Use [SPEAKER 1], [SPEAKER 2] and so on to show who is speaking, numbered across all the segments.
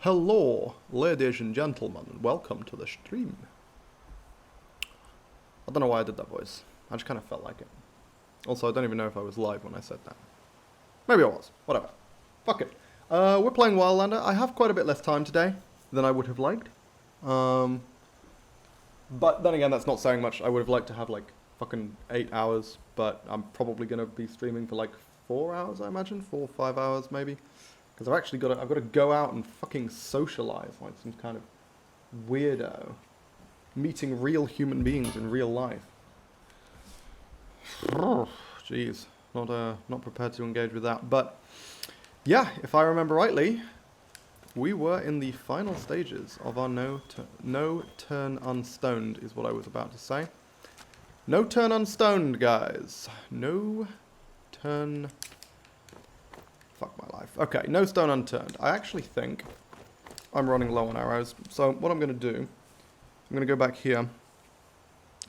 [SPEAKER 1] Hello, ladies and gentlemen, and welcome to the stream. I don't know why I did that voice. I just kind of felt like it. Also, I don't even know if I was live when I said that. Maybe I was. Whatever. Fuck it. We're playing Wildlander. I have quite a bit less time today than I would have liked. But then again, that's not saying much. I would have liked to have like fucking 8 hours, but I'm probably going to be streaming for like 4 hours, I imagine. 4 or 5 hours, maybe. Because I've actually got to go out and fucking socialize like some kind of weirdo. Meeting real human beings in real life. Jeez, not prepared to engage with that. But yeah, if I remember rightly, we were in the final stages of our no turn unstoned is what I was about to say. No turn unstoned, guys. No turn. Fuck my life. Okay, no stone unturned. I actually think I'm running low on arrows. So what I'm going to do, I'm going to go back here.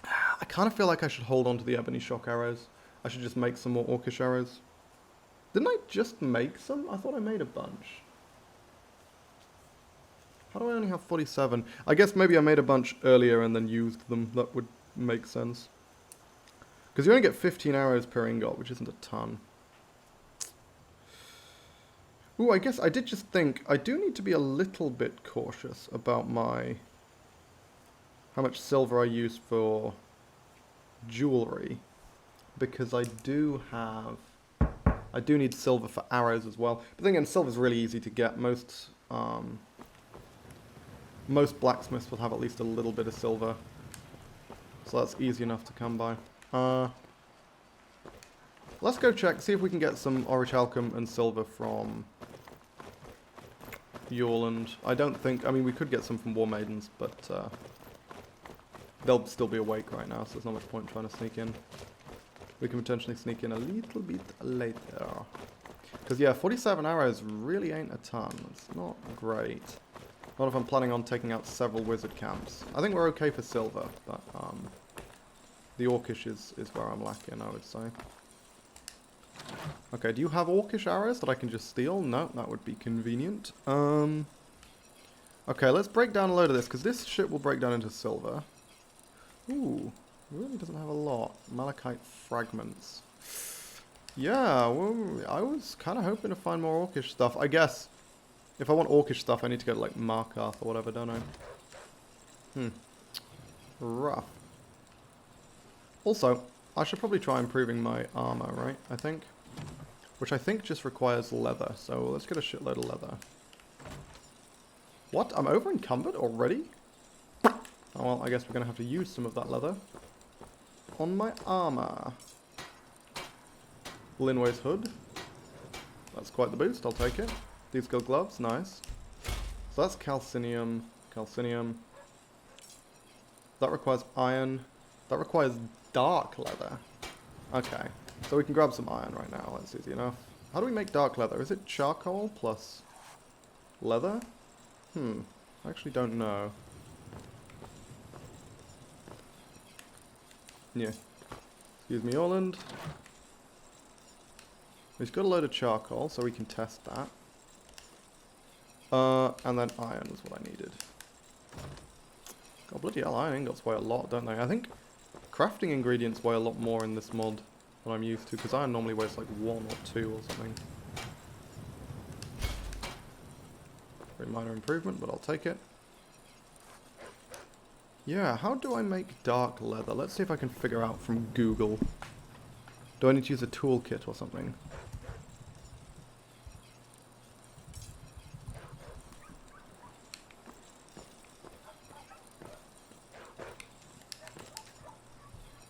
[SPEAKER 1] I kind of feel like I should hold on to the ebony shock arrows. I should just make some more orcish arrows. Didn't I just make some? I thought I made a bunch. How do I only have 47? I guess maybe I made a bunch earlier and then used them. That would make sense. Because you only get 15 arrows per ingot, which isn't a ton. Ooh, I guess I did just think I do need to be a little bit cautious about how much silver I use for jewelry, because I do need silver for arrows as well. But then again, silver's really easy to get. Most blacksmiths will have at least a little bit of silver, so that's easy enough to come by. Let's go check, see if we can get some orichalcum and silver from Wildlander. I don't think, I mean, we could get some from War Maidens, but they'll still be awake right now, so there's not much point trying to sneak in. We can potentially sneak in a little bit later. Because yeah, 47 arrows really ain't a ton. It's not great. Not if I'm planning on taking out several wizard camps. I think we're okay for silver, but the orcish is where I'm lacking, I would say. Okay, do you have orcish arrows that I can just steal? No, that would be convenient. Okay, let's break down a load of this, because this shit will break down into silver. Ooh, really doesn't have a lot. Malachite fragments. Yeah, well, I was kind of hoping to find more orcish stuff. I guess, if I want orcish stuff, I need to go to, like, Markarth or whatever, don't I? Rough. Also, I should probably try improving my armor, right? I think. Which I think just requires leather, so let's get a shitload of leather. What? I'm over encumbered already? Oh well, I guess we're gonna have to use some of that leather on my armor. Linway's hood. That's quite the boost, I'll take it. These gold gloves, nice. So that's calcinium, calcinium. That requires iron. That requires dark leather. Okay, so we can grab some iron right now, that's easy enough. How do we make dark leather? Is it charcoal plus leather? I actually don't know. Yeah. Excuse me, Orland. We've got a load of charcoal, so we can test that. And then iron was what I needed. God, bloody hell, iron ingots weigh a lot, don't they? I think crafting ingredients weigh a lot more in this mod than I'm used to, because iron normally weighs like 1 or 2 or something. Very minor improvement, but I'll take it. Yeah, how do I make dark leather? Let's see if I can figure out from Google. Do I need to use a toolkit or something?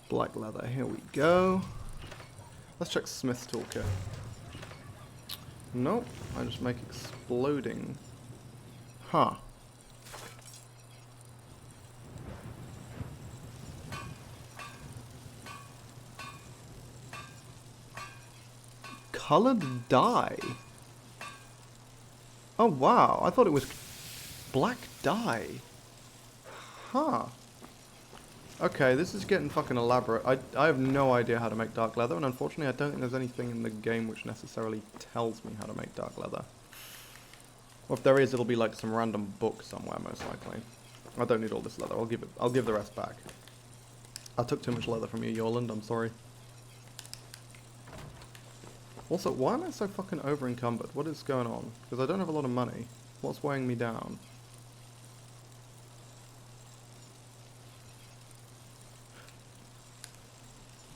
[SPEAKER 1] Black leather, here we go. Let's check Smith's toolkit. Nope, I just make exploding. Huh. Colored dye. Oh wow, I thought it was black dye. Huh. Okay, this is getting fucking elaborate. I have no idea how to make dark leather, and unfortunately I don't think there's anything in the game which necessarily tells me how to make dark leather. Or if there is, it'll be like some random book somewhere, most likely. I don't need all this leather. I'll give the rest back. I took too much leather from you, Yorland. I'm sorry. Also, why am I so fucking over encumbered? What is going on? Because I don't have a lot of money. What's weighing me down?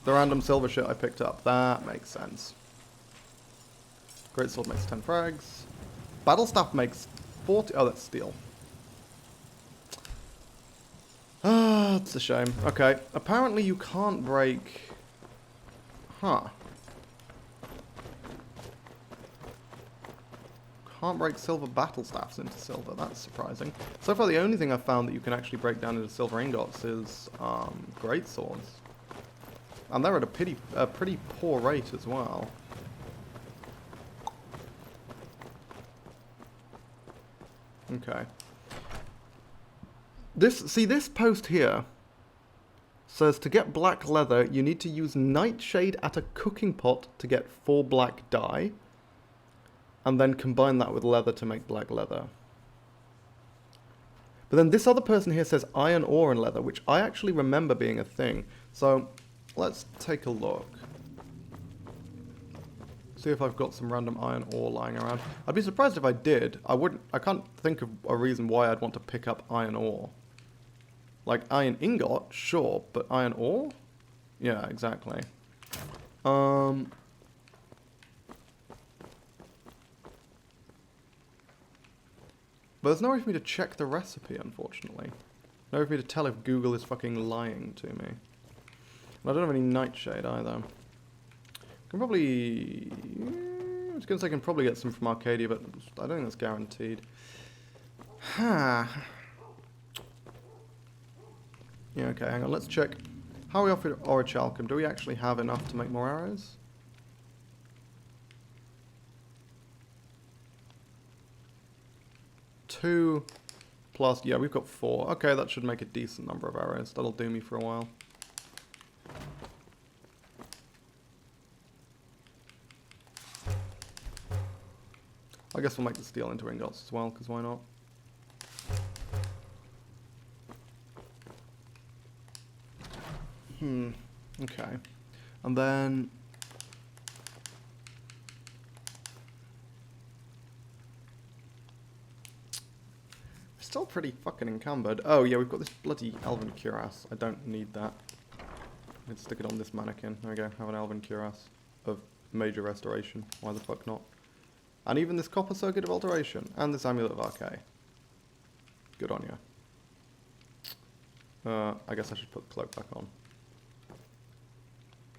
[SPEAKER 1] The random silver shit I picked up. That makes sense. Great sword makes 10 frags. Battle staff makes 40. Oh, that's steel. Ah, it's a shame. Okay, apparently you can't break... Huh. Can't break silver battle staffs into silver. That's surprising. So far, the only thing I've found that you can actually break down into silver ingots is great swords. And they're at a pretty poor rate as well. Okay. This post here says to get black leather, you need to use nightshade at a cooking pot to get 4 black dye, and then combine that with leather to make black leather. But then this other person here says iron ore and leather, which I actually remember being a thing. So let's take a look. See if I've got some random iron ore lying around. I'd be surprised if I did. I can't think of a reason why I'd want to pick up iron ore. Like iron ingot, sure, but iron ore? Yeah, exactly. But there's no way for me to check the recipe, unfortunately. No way for me to tell if Google is fucking lying to me. And I don't have any nightshade either. Can probably... I was going to say I can probably get some from Arcadia, but I don't think that's guaranteed. Yeah, okay, hang on, let's check. How are we off with Orichalcum? Do we actually have enough to make more arrows? Two plus... Yeah, we've got 4. Okay, that should make a decent number of arrows. That'll do me for a while. I guess we'll make the steel into ingots as well, because why not? Okay. And then... Still pretty fucking encumbered. Oh yeah, we've got this bloody elven cuirass. I don't need that. Let's stick it on this mannequin. There we go, have an elven cuirass of major restoration. Why the fuck not? And even this copper circuit of alteration. And this amulet of arcade. Good on you. I guess I should put the cloak back on.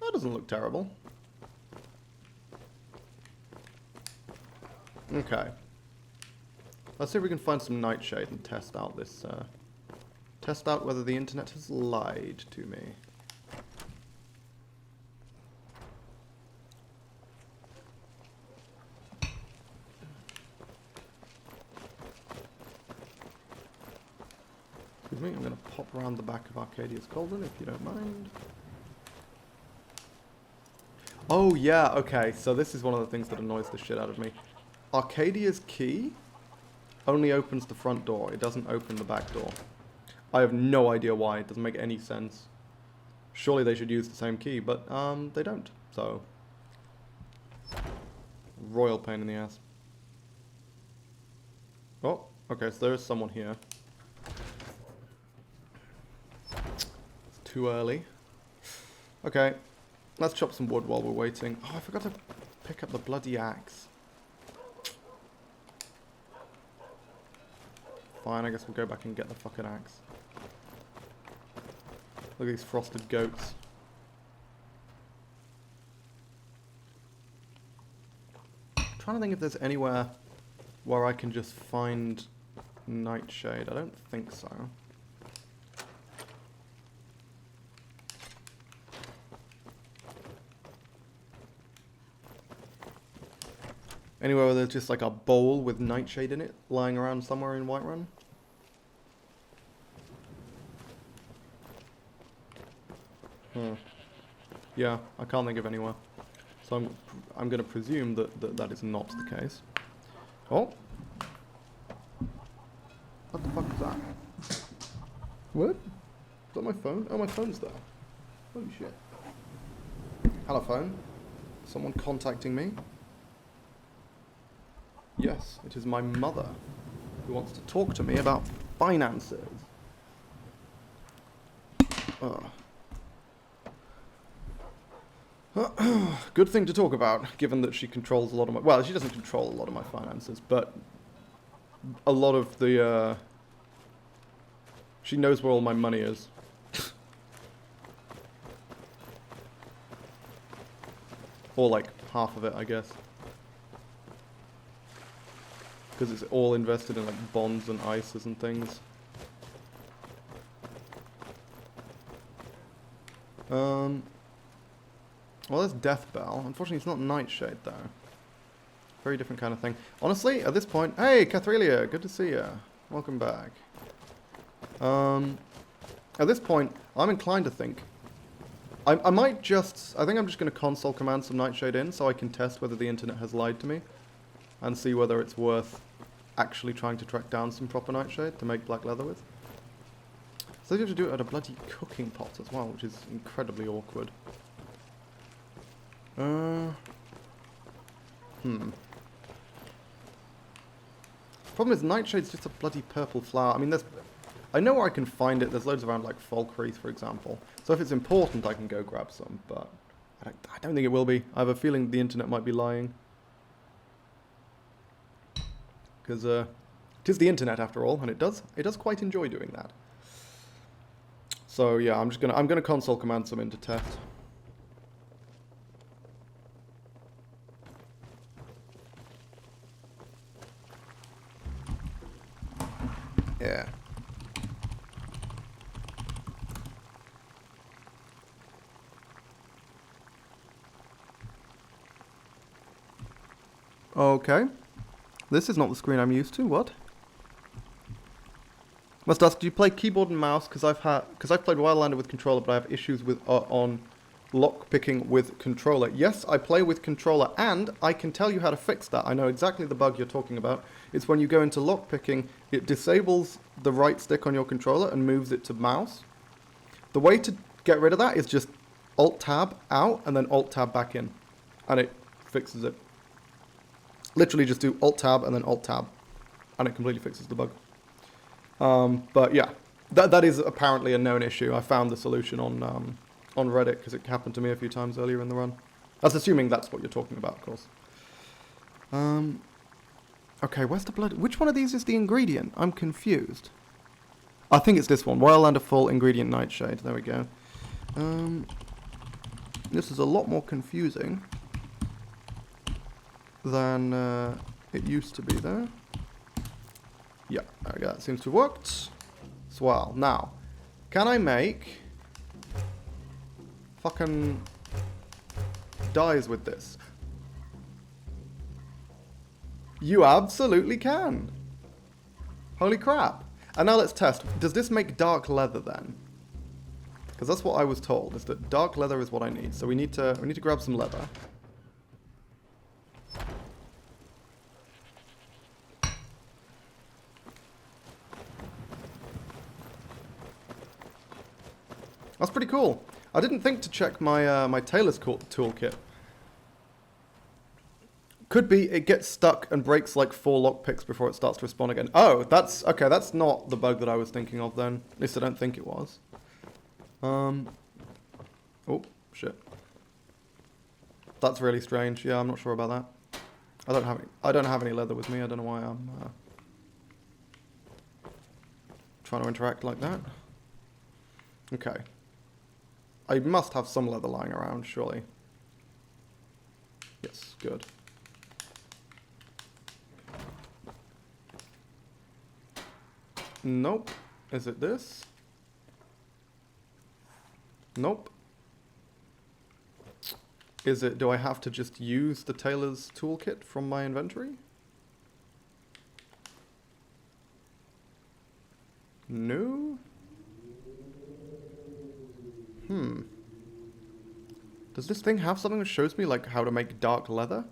[SPEAKER 1] That doesn't look terrible. Okay. Let's see if we can find some nightshade and test out this, test out whether the internet has lied to me. Excuse me, I'm going to pop around the back of Arcadia's cauldron if you don't mind. Oh yeah, okay, so this is one of the things that annoys the shit out of me. Arcadia's key only opens the front door, it doesn't open the back door. I have no idea why, it doesn't make any sense. Surely they should use the same key, but they don't, so... Royal pain in the ass. Oh, okay, so there is someone here. It's too early. Okay. Let's chop some wood while we're waiting. Oh, I forgot to pick up the bloody axe. Fine, I guess we'll go back and get the fucking axe. Look at these frosted goats. I'm trying to think if there's anywhere where I can just find nightshade. I don't think so. Anywhere where there's just like a bowl with nightshade in it, lying around somewhere in Whiterun. Yeah, I can't think of anywhere. So I'm going to presume that is not the case. Oh, What the fuck is that? What? Is that my phone? Oh, my phone's there. Holy shit. Hello, phone. Someone contacting me? Yes, it is my mother who wants to talk to me about finances. Good thing to talk about, given that she controls a lot of my... Well, she doesn't control a lot of my finances, but a lot of the... She knows where all my money is. Or like half of it, I guess. Because it's all invested in like bonds and ISAs and things. Well, there's Death Bell. Unfortunately, it's not Nightshade, though. Very different kind of thing. Honestly, at this point... Hey, Cathrelia! Good to see you. Welcome back. At this point, I'm inclined to think... I might just... I think I'm just going to console command some Nightshade in, so I can test whether the internet has lied to me. And see whether it's worth actually trying to track down some proper Nightshade to make black leather with. So you have to do it at a bloody cooking pot as well, which is incredibly awkward. Problem is, Nightshade's just a bloody purple flower. I mean, there's... I know where I can find it. There's loads around, like, Falkreath, for example. So if it's important, I can go grab some, but... I don't think it will be. I have a feeling the internet might be lying. Because, it is the internet, after all, and it does quite enjoy doing that. So, yeah, I'm gonna console command some in to test. Yeah. Okay. This is not the screen I'm used to. What? Must ask, do you play keyboard and mouse? Because I've played Wildlander with controller, but I have issues with on lock picking with controller. Yes, I play with controller, and I can tell you how to fix that. I know exactly the bug you're talking about. It's when you go into lock picking, it disables the right stick on your controller and moves it to mouse. The way to get rid of that is just Alt-Tab out and then Alt-Tab back in, and it fixes it. Literally just do Alt-Tab and then Alt-Tab, and it completely fixes the bug. But yeah, that is apparently a known issue. I found the solution on Reddit because it happened to me a few times earlier in the run. That's assuming that's what you're talking about, of course. Okay, where's the blood? Which one of these is the ingredient? I'm confused. I think it's this one. Wildlander full ingredient Nightshade. There we go. This is a lot more confusing than it used to be there. Yeah, there we go. That seems to have worked. Swell. Now, can I make fucking dyes with this? You absolutely can. Holy crap. And now let's test. Does this make dark leather then? Because that's what I was told, is that dark leather is what I need. So we need to grab some leather. That's pretty cool. I didn't think to check my my tailor's toolkit. Could be it gets stuck and breaks like 4 lockpicks before it starts to respawn again. Oh, that's okay. That's not the bug that I was thinking of then. At least I don't think it was. Oh shit. That's really strange. Yeah, I'm not sure about that. I don't have any leather with me. I don't know why I'm trying to interact like that. Okay. I must have some leather lying around, surely. Yes, good. Nope. Is it this? Nope. Is it, do I have to just use the tailor's toolkit from my inventory? No? Does this thing have something that shows me like how to make dark leather?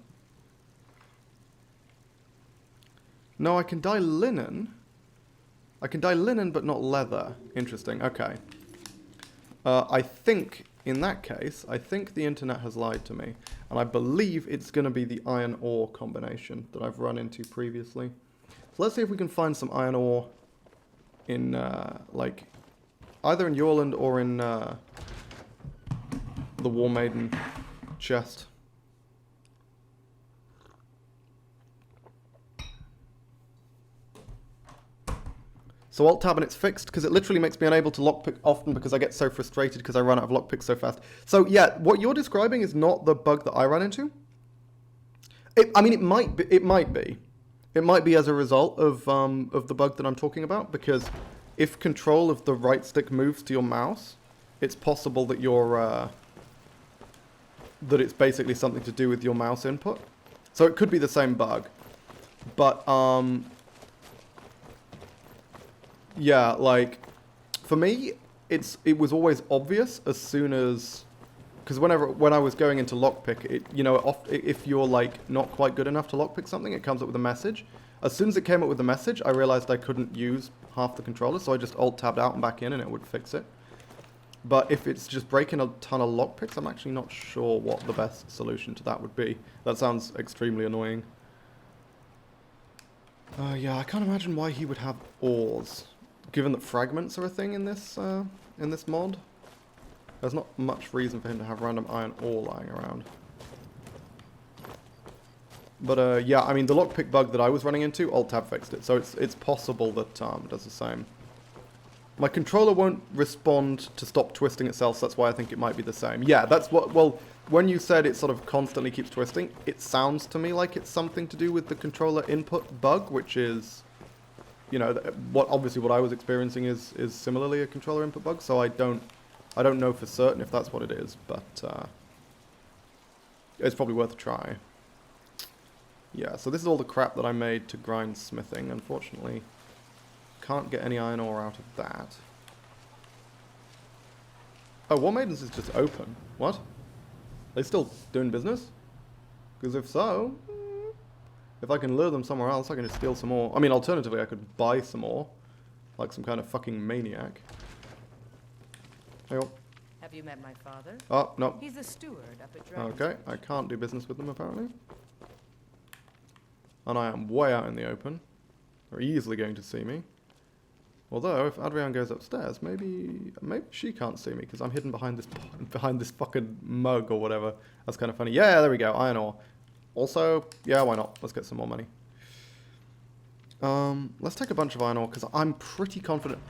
[SPEAKER 1] No, I can dye linen. I can dye linen, but not leather. Interesting. Okay. I think, in that case, I think the internet has lied to me. And I believe it's going to be the iron ore combination that I've run into previously. So let's see if we can find some iron ore in, like, either in Yorland or in the War Maiden chest. So Alt-Tab and it's fixed, because it literally makes me unable to lockpick often because I get so frustrated because I run out of lockpicks so fast. So yeah, what you're describing is not the bug that I ran into. I mean, it might be. It might be. It might be as a result of the bug that I'm talking about, because if control of the right stick moves to your mouse, it's possible that you're that it's basically something to do with your mouse input. So it could be the same bug, but yeah, like, for me, it was always obvious as soon as, because when I was going into lockpick, you know, if you're like not quite good enough to lockpick something, it comes up with a message. As soon as it came up with the message, I realized I couldn't use half the controller, so I just Alt-tabbed out and back in, and it would fix it. But if it's just breaking a ton of lockpicks, I'm actually not sure what the best solution to that would be. That sounds extremely annoying. Yeah, I can't imagine why he would have ores. Given that fragments are a thing in this mod, there's not much reason for him to have random iron ore lying around. But yeah, I mean, the lockpick bug that I was running into, Alt-Tab fixed it, so it's possible that it does the same. My controller won't respond to stop twisting itself, so that's why I think it might be the same. Yeah, that's what, well, when you said it sort of constantly keeps twisting, it sounds to me like it's something to do with the controller input bug, which is, you know, obviously what I was experiencing is similarly a controller input bug, so I don't know for certain if that's what it is, but it's probably worth a try. Yeah, so this is all the crap that I made to grind smithing. Unfortunately, can't get any iron ore out of that. Oh, War Maidens is just open. What? They still doing business? Because if so, if I can lure them somewhere else, I can just steal some more. I mean, alternatively, I could buy some more. Like some kind of fucking maniac. Hey, oh.
[SPEAKER 2] Have you met my father?
[SPEAKER 1] Oh, no.
[SPEAKER 2] He's a steward up at Dragon's
[SPEAKER 1] Okay, I can't do business with them, apparently. And I am way out in the open. They're easily going to see me. Although, if Adrienne goes upstairs, maybe she can't see me, because I'm hidden behind this fucking mug or whatever. That's kind of funny. Yeah, there we go, iron ore. Also, yeah, why not? Let's get some more money. Let's take a bunch of iron ore, because I'm pretty confident.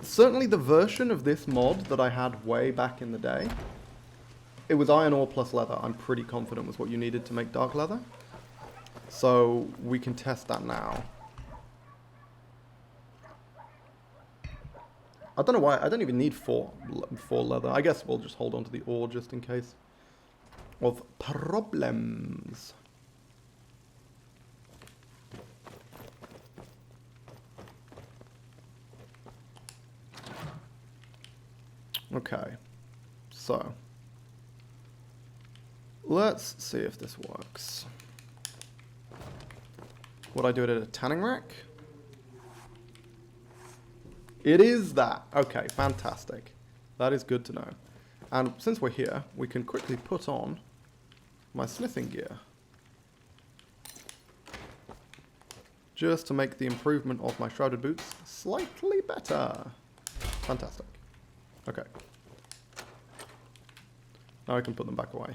[SPEAKER 1] Certainly the version of this mod that I had way back in the day, it was iron ore plus leather. I'm pretty confident was what you needed to make dark leather. So we can test that now. I don't know why. I don't even need four leather. I guess we'll just hold on to the ore just in case of problems. Okay, so let's see if this works. Would I do it at a tanning rack? It is that. Okay, fantastic. That is good to know. And since we're here, we can quickly put on my smithing gear. Just to make the improvement of my shrouded boots slightly better. Fantastic. Okay. Now I can put them back away.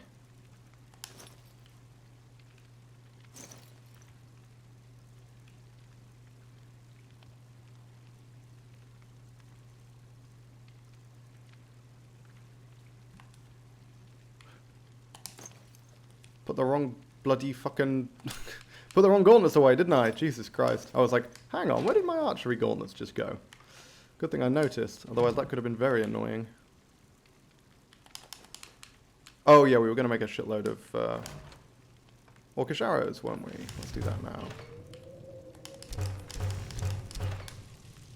[SPEAKER 1] Put the wrong bloody fucking... put the wrong gauntlets away, didn't I? Jesus Christ. I was like, hang on, where did my archery gauntlets just go? Good thing I noticed, otherwise that could have been very annoying. Oh yeah, we were going to make a shitload of orcish arrows, weren't we? Let's do that now.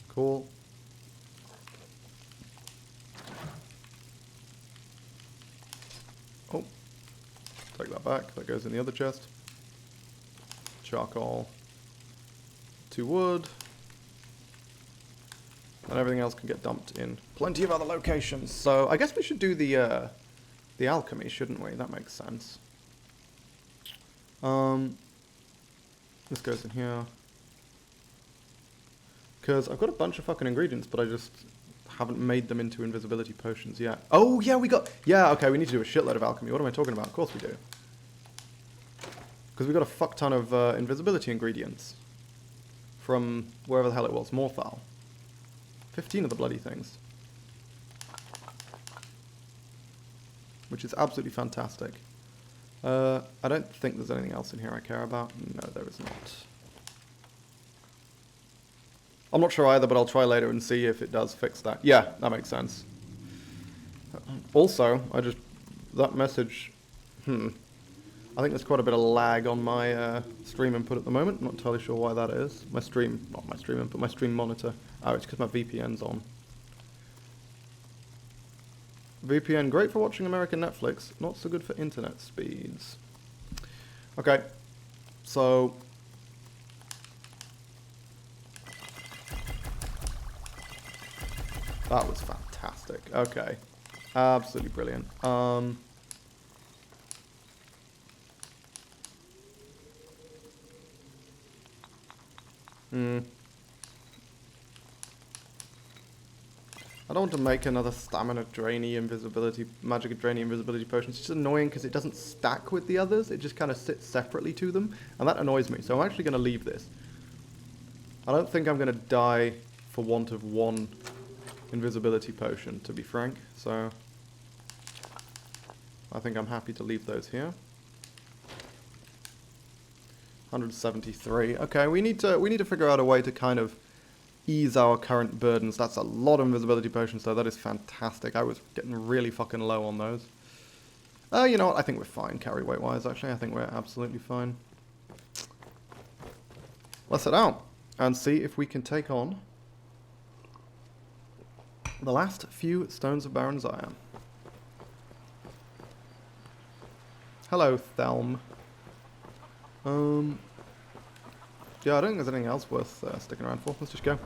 [SPEAKER 1] Cool. Oh. Take that back. That goes in the other chest. Charcoal. 2 wood. And everything else can get dumped in plenty of other locations. So I guess we should do the alchemy, shouldn't we? That makes sense. This goes in here. Because I've got a bunch of fucking ingredients, but I just haven't made them into invisibility potions yet. Oh, yeah, we got... Yeah, okay, we need to do a shitload of alchemy. What am I talking about? Of course we do. Because we got a fuck ton of invisibility ingredients. From wherever the hell it was. Morthal. 15 of the bloody things. Which is absolutely fantastic. I don't think there's anything else in here I care about. No, there is not. I'm not sure either, but I'll try later and see if it does fix that. Yeah, that makes sense. Also, that message, I think there's quite a bit of lag on my stream input at the moment. Not entirely sure why that is. My stream, not my stream input, my stream monitor. Oh, it's because my VPN's on. VPN, great for watching American Netflix, not so good for internet speeds. Okay, so... That was fantastic. Okay. Absolutely brilliant. I don't want to make another stamina drainy invisibility, magic drainy invisibility potion. It's just annoying because it doesn't stack with the others. It just kind of sits separately to them. And that annoys me. So I'm actually going to leave this. I don't think I'm going to die for want of one invisibility potion, to be frank. So I think I'm happy to leave those here. 173. Okay, we need to figure out a way to kind of ease our current burdens. That's a lot of invisibility potions, though. That is fantastic. I was getting really fucking low on those. You know what? I think we're fine carry weight-wise, actually. I think we're absolutely fine. Let's head out and see if we can take on the last few stones of Baron Zion. Hello, Thelm. Yeah, I don't think there's anything else worth sticking around for. Let's just go.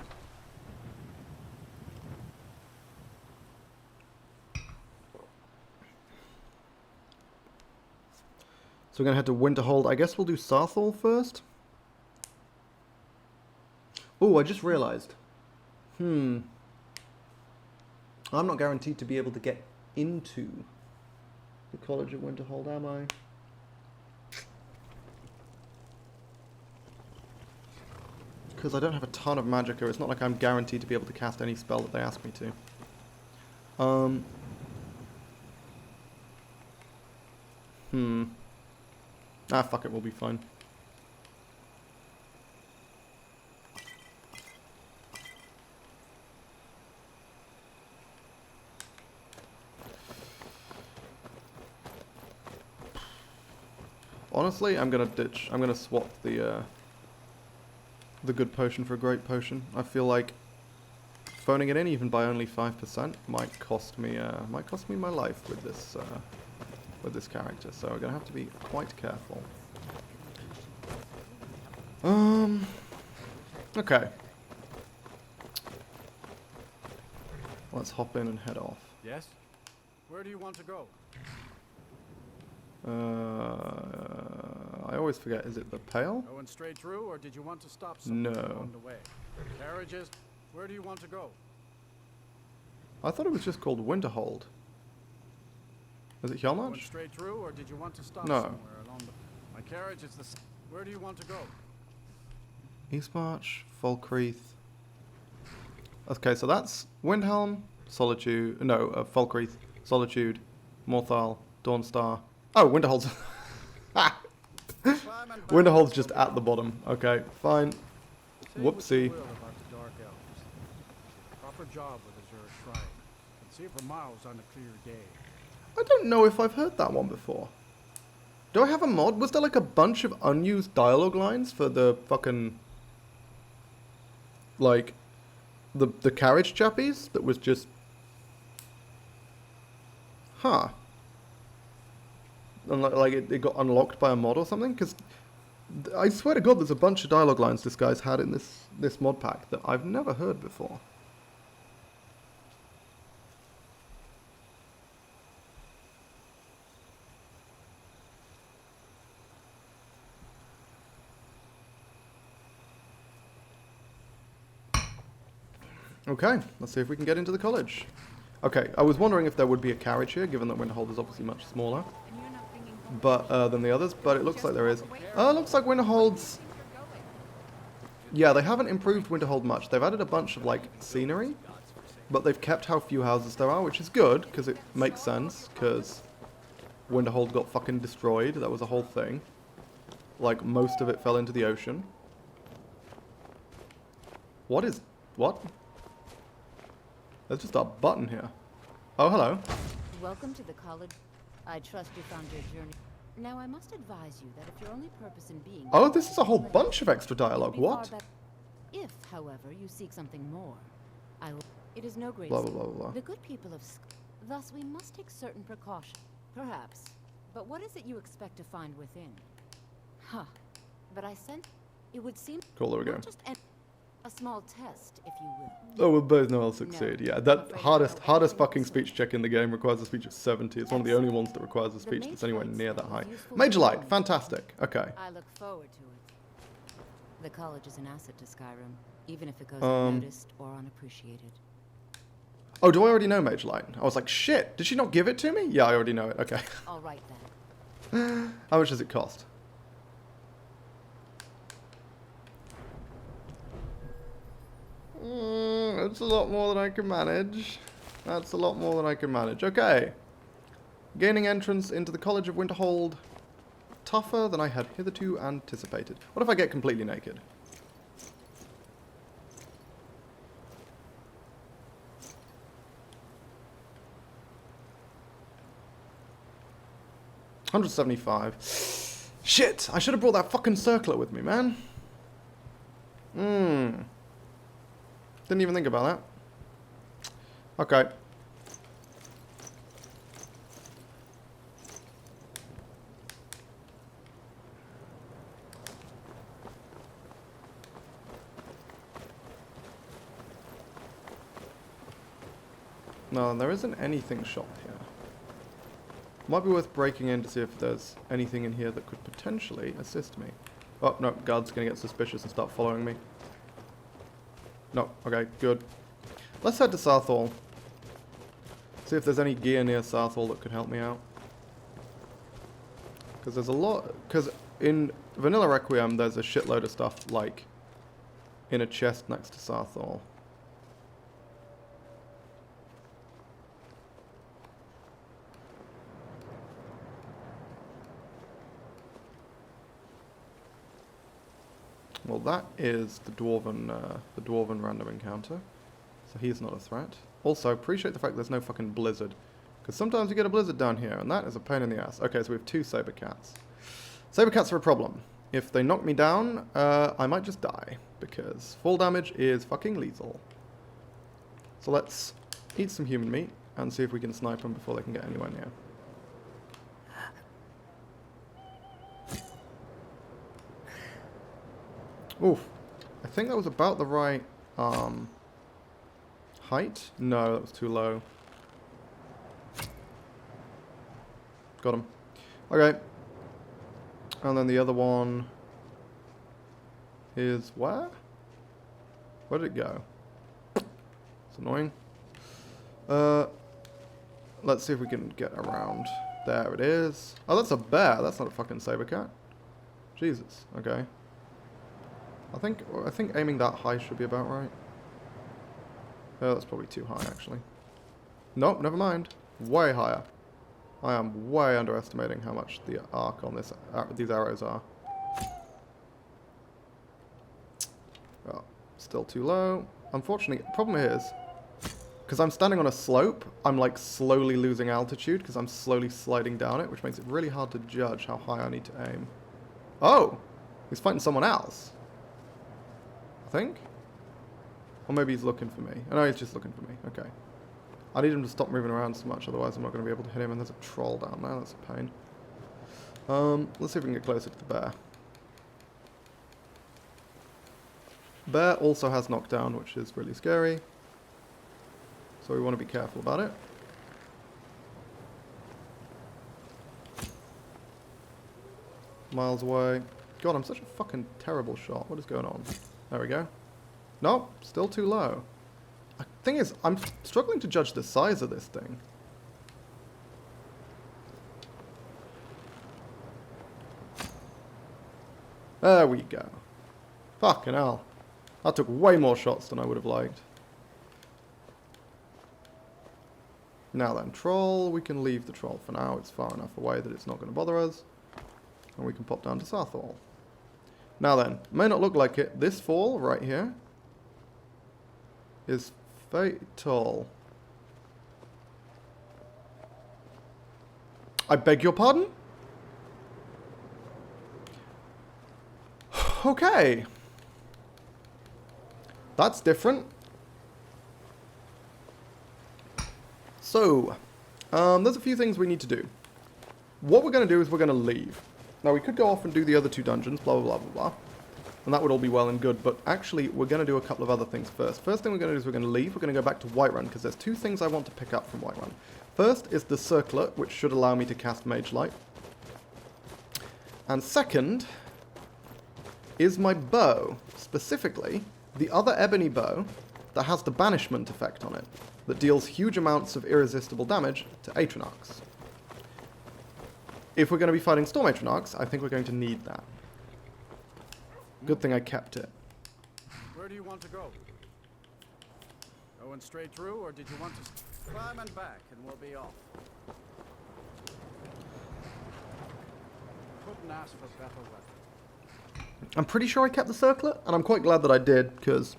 [SPEAKER 1] So we're going to head to Winterhold. I guess we'll do Sarthal first. Oh, I just realized. I'm not guaranteed to be able to get into the College of Winterhold, am I? Because I don't have a ton of magicka. It's not like I'm guaranteed to be able to cast any spell that they ask me to. Ah, fuck it, we'll be fine. Honestly, I'm gonna swap the good potion for a great potion. I feel like phoning it in even by only 5% might cost me my life with this character. So we're gonna have to be quite careful. Okay. Let's hop in and head off.
[SPEAKER 3] Yes? Where do you want to go?
[SPEAKER 1] I always forget, is it the Pale?
[SPEAKER 3] Going straight through, or did you want to stop somewhere
[SPEAKER 1] No.
[SPEAKER 3] along the way? Carriages, where do you want to go?
[SPEAKER 1] I thought it was just called Winterhold. Is it
[SPEAKER 3] Going
[SPEAKER 1] Hjalmarch?
[SPEAKER 3] straight through, or did you want to stop
[SPEAKER 1] No.
[SPEAKER 3] somewhere along the... My carriage is the... Where do you want to go?
[SPEAKER 1] Eastmarch, Falkreath. Okay, so that's Windhelm, Solitude, no, Falkreath, Solitude, Morthal, Dawnstar. Oh, Winterhold's... Winterhold's just at the bottom. Okay, fine.
[SPEAKER 3] Say what
[SPEAKER 1] Whoopsie.
[SPEAKER 3] you will about the Dark Elves. Proper job with Azure Shrine. Can see it for miles on a clear day.
[SPEAKER 1] I don't know if I've heard that one before. Do I have a mod? Was there like a bunch of unused dialogue lines for the fucking... like... the carriage chappies that was just... Huh. And like it got unlocked by a mod or something? Because I swear to God there's a bunch of dialogue lines this guy's had in this mod pack that I've never heard before. Okay, let's see if we can get into the college. Okay, I was wondering if there would be a carriage here, given that Winterhold is obviously much smaller than the others, but it looks like there is. Looks like Winterhold's... Yeah, they haven't improved Winterhold much. They've added a bunch of, like, scenery, but they've kept how few houses there are, which is good, because it makes sense, because Winterhold got fucking destroyed. That was a whole thing. Like, most of it fell into the ocean. What is... what? There's just a button here. Oh, hello.
[SPEAKER 2] Welcome to the college. I trust you found your journey. Now, I must advise you that if your only purpose in being...
[SPEAKER 1] Oh, this is a whole bunch of extra dialogue. What?
[SPEAKER 2] If, however, you seek something more, I will... It is no great...
[SPEAKER 1] Blah, blah, blah, blah.
[SPEAKER 2] The good people of... Thus, we must take certain precautions. Perhaps. But what is it you expect to find within? Huh. But I sense... It would seem...
[SPEAKER 1] Cool, there we go.
[SPEAKER 2] Not just a small test, if you will.
[SPEAKER 1] Oh, we'll both know I'll succeed.
[SPEAKER 2] No,
[SPEAKER 1] Yeah, that
[SPEAKER 2] I'm
[SPEAKER 1] hardest
[SPEAKER 2] afraid I don't
[SPEAKER 1] fucking
[SPEAKER 2] know.
[SPEAKER 1] speech check in the game requires a speech of 70. It's one of the only ones that requires a speech that's anywhere
[SPEAKER 2] Mage
[SPEAKER 1] near
[SPEAKER 2] Light
[SPEAKER 1] that high.
[SPEAKER 2] is useful
[SPEAKER 1] Major
[SPEAKER 2] to
[SPEAKER 1] Light,
[SPEAKER 2] learn.
[SPEAKER 1] fantastic. Okay.
[SPEAKER 2] I look forward to it. The college is an asset to Skyrim, even if it goes
[SPEAKER 1] Um,
[SPEAKER 2] unnoticed or unappreciated.
[SPEAKER 1] Oh, do I already know Major Light? I was like, shit, did she not give it to me? Yeah, I already know it. Okay.
[SPEAKER 2] All right then.
[SPEAKER 1] How much does it cost? It's a lot more than I can manage. That's a lot more than I can manage. Okay. Gaining entrance into the College of Winterhold. Tougher than I had hitherto anticipated. What if I get completely naked? $175. Shit! I should have brought that fucking circlet with me, man. Didn't even think about that. Okay. No, there isn't anything shot here. Might be worth breaking in to see if there's anything in here that could potentially assist me. Oh, no, guard's gonna get suspicious and start following me. No, okay, good. Let's head to Southall. See if there's any gear near Southall that could help me out. Because there's a lot... Because in Vanilla Requiem, there's a shitload of stuff, like, in a chest next to Southall. Well, that is the dwarven random encounter, so he's not a threat. Also, appreciate the fact there's no fucking blizzard, because sometimes you get a blizzard down here, and that is a pain in the ass. Okay, so we have 2 saber cats. Saber cats are a problem. If they knock me down, I might just die, because fall damage is fucking lethal. So let's eat some human meat and see if we can snipe them before they can get anywhere near. Oof. I think that was about the right height. No, that was too low. Got him. Okay. And then the other one is where? Where did it go? It's annoying. Let's see if we can get around. There it is. Oh, that's a bear. That's not a fucking saber cat. Jesus. Okay. I think aiming that high should be about right. Oh, that's probably too high, actually. Nope, never mind. Way higher. I am way underestimating how much the arc on this these arrows are. Oh, still too low. Unfortunately, the problem is, because I'm standing on a slope, I'm like slowly losing altitude because I'm slowly sliding down it, which makes it really hard to judge how high I need to aim. Oh! He's fighting someone else. I think? Or maybe he's looking for me. Oh, no, he's just looking for me. Okay. I need him to stop moving around so much, otherwise I'm not going to be able to hit him, and there's a troll down there. That's a pain. Let's see if we can get closer to the bear. Bear also has knockdown, which is really scary. So we want to be careful about it. Miles away. God, I'm such a fucking terrible shot. What is going on? There we go. Nope, still too low. The thing is, I'm struggling to judge the size of this thing. There we go. Fucking hell. That took way more shots than I would have liked. Now then, troll. We can leave the troll for now. It's far enough away that it's not going to bother us. And we can pop down to Southall. Now then, may not look like it. This fall right here is fatal. I beg your pardon? Okay. That's different. So, there's a few things we need to do. What we're going to do is we're going to leave. Now, we could go off and do the other 2 dungeons, blah, blah, blah, blah, blah. And that would all be well and good, but actually, we're going to do a couple of other things first. First thing we're going to do is we're going to leave. We're going to go back to Whiterun, because there's 2 things I want to pick up from Whiterun. First is the circlet, which should allow me to cast Mage Light. And second is my bow, specifically the other ebony bow that has the banishment effect on it, that deals huge amounts of irresistible damage to Atronachs. If we're going to be fighting Storm Atronachs, I think we're going to need that. Good thing I kept it.
[SPEAKER 3] Where do you want to go? Going straight through, or did you want to climb and back, and we'll be off? Couldn't ask for better weather.
[SPEAKER 1] I'm pretty sure I kept the circlet, and I'm quite glad that I did, because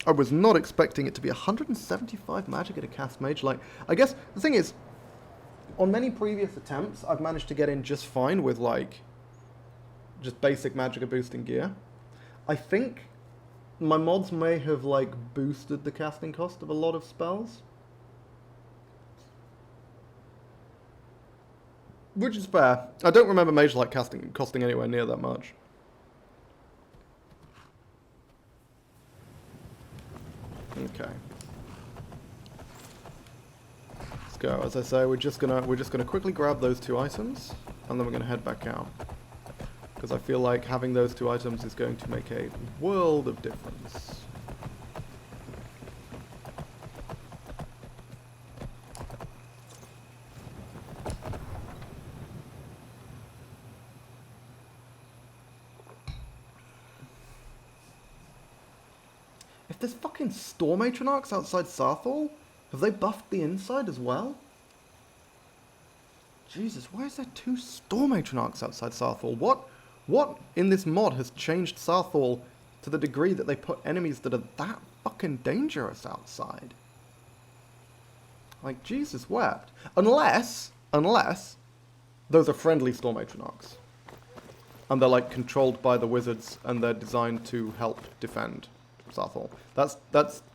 [SPEAKER 1] I was not expecting it to be 175 magic at a cast Mage Light. I guess the thing is, on many previous attempts, I've managed to get in just fine with, like, just basic Magicka boosting gear. I think my mods may have, like, boosted the casting cost of a lot of spells. Which is fair. I don't remember Mage Light casting costing anywhere near that much. Okay. Let's go. As I say, we're just gonna quickly grab those 2 items, and then we're gonna head back out. Because I feel like having those 2 items is going to make a world of difference. If there's fucking Storm Atronachs outside Southall, have they buffed the inside as well? Jesus, why is there 2 Storm Atronachs outside Southall? What in this mod has changed Southall to the degree that they put enemies that are that fucking dangerous outside? Like, Jesus wept. Unless those are friendly Storm Atronachs. And they're, like, controlled by the wizards, and they're designed to help defend Southall. That's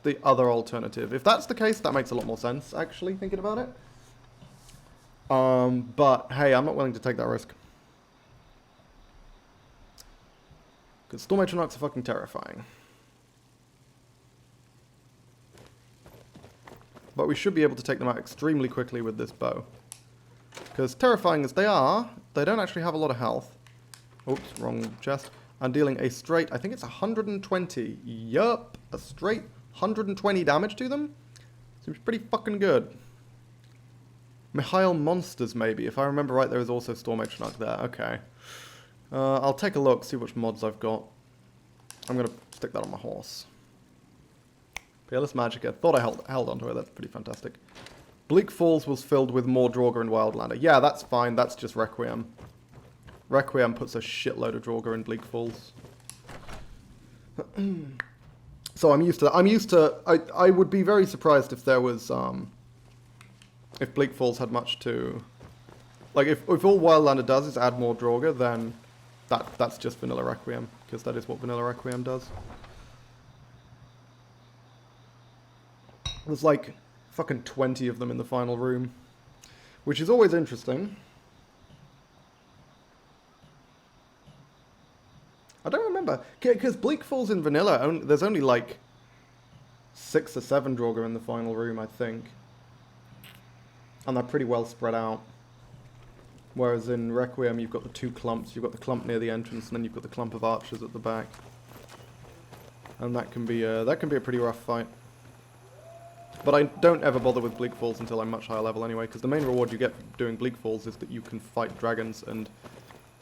[SPEAKER 1] the other alternative. If that's the case, that makes a lot more sense, actually, thinking about it. But, hey, I'm not willing to take that risk. Because Storm Atronachs are fucking terrifying. But we should be able to take them out extremely quickly with this bow. Because terrifying as they are, they don't actually have a lot of health. Oops, wrong chest. And dealing a straight, I think it's 120. Yup, a straight 120 damage to them. Seems pretty fucking good. Mihail Monsters, maybe. If I remember right, there is also Storm Atronach there. Okay. I'll take a look, see which mods I've got. I'm going to stick that on my horse. Peerless Magicka. Thought I held onto it. That's pretty fantastic. Bleak Falls was filled with more Draugr and Wildlander. Yeah, that's fine. That's just Requiem. Requiem puts a shitload of Draugr in Bleak Falls. So I'm used to that. I would be very surprised if there was, if Bleak Falls had much to... Like, if all Wildlander does is add more Draugr, then that's just Vanilla Requiem, because that is what Vanilla Requiem does. There's like fucking 20 of them in the final room, which is always interesting. I don't remember, because Bleak Falls in Vanilla, there's only like 6 or 7 Draugr in the final room, I think. And they're pretty well spread out. Whereas in Requiem, you've got the 2 clumps. You've got the clump near the entrance, and then you've got the clump of archers at the back. And that can be a pretty rough fight. But I don't ever bother with Bleak Falls until I'm much higher level anyway, because the main reward you get doing Bleak Falls is that you can fight dragons, and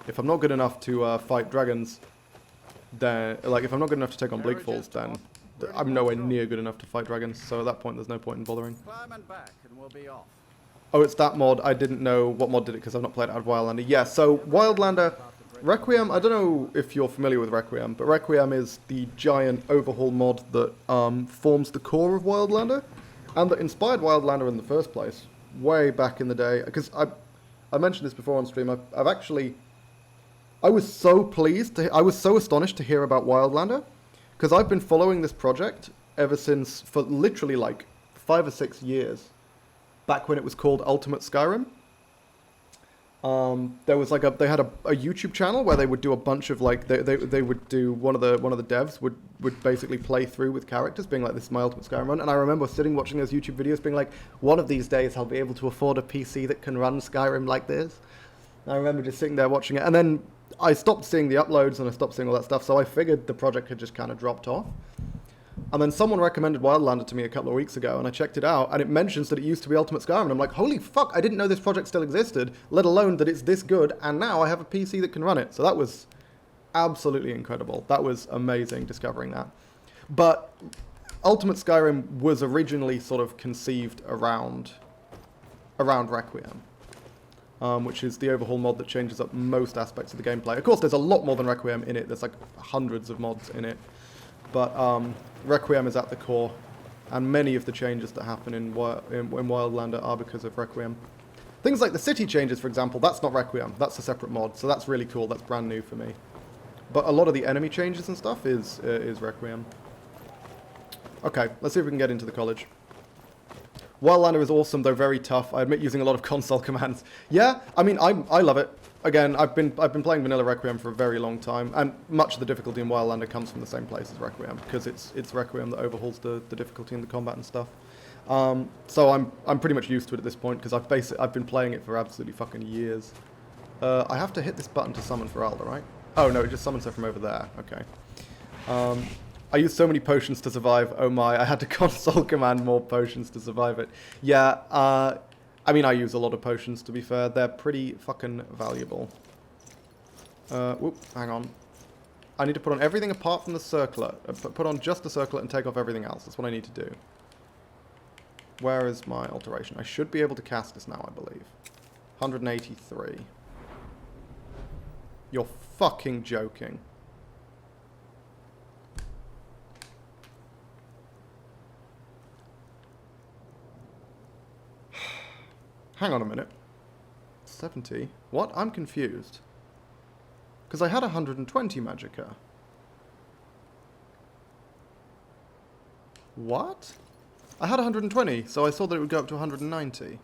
[SPEAKER 1] if I'm not good enough to fight dragons, then, like, if I'm not good enough to take on Bleak Falls, then I'm nowhere near good enough to fight dragons, so at that point there's no point in bothering.
[SPEAKER 3] Climb and back, and we'll be off.
[SPEAKER 1] Oh, it's that mod. I didn't know what mod did it because I've not played out of Wildlander. Yeah, so Wildlander, Requiem, I don't know if you're familiar with Requiem, but Requiem is the giant overhaul mod that forms the core of Wildlander, and that inspired Wildlander in the first place, way back in the day. Because I mentioned this before on stream, I've actually... I was so pleased, I was so astonished to hear about Wildlander, because I've been following this project ever since, for literally like 5 or 6 years. Back when it was called Ultimate Skyrim. There was like they had a YouTube channel where they would do a bunch of like they would do one of the devs would basically play through with characters, being like, this is my Ultimate Skyrim run. And I remember sitting watching those YouTube videos being like, one of these days I'll be able to afford a PC that can run Skyrim like this. And I remember just sitting there watching it, and then I stopped seeing the uploads and I stopped seeing all that stuff, so I figured the project had just kind of dropped off. And then someone recommended Wildlander to me a couple of weeks ago, and I checked it out, and it mentions that it used to be Ultimate Skyrim, and I'm like, holy fuck, I didn't know this project still existed, let alone that it's this good, and now I have a PC that can run it. So that was absolutely incredible. That was amazing, discovering that. But Ultimate Skyrim was originally sort of conceived around Requiem, which is the overhaul mod that changes up most aspects of the gameplay. Of course, there's a lot more than Requiem in it. There's like hundreds of mods in it. But Requiem is at the core, and many of the changes that happen in Wildlander are because of Requiem. Things like the city changes, for example, that's not Requiem. That's a separate mod, so that's really cool. That's brand new for me. But a lot of the enemy changes and stuff is Requiem. Okay, let's see if we can get into the college. Wildlander is awesome, though very tough. I admit using a lot of console commands. Yeah, I mean, I love it. Again, I've been playing vanilla Requiem for a very long time, and much of the difficulty in Wildlander comes from the same place as Requiem, because it's Requiem that overhauls the difficulty in the combat and stuff. So I'm pretty much used to it at this point, because I've been playing it for absolutely fucking years. I have to hit this button to summon Feralda, right? Oh no, it just summons her from over there. Okay. I used so many potions to survive. Oh my, I had to console command more potions to survive it. Yeah. I mean, I use a lot of potions, to be fair. They're pretty fucking valuable. Whoop, hang on. I need to put on everything apart from the circlet. Put on just the circlet and take off everything else. That's what I need to do. Where is my alteration? I should be able to cast this now, I believe. 183. You're fucking joking. Hang on a minute. 70? What? I'm confused. Because I had 120 magicka. What? I had 120, so I saw that it would go up to 190.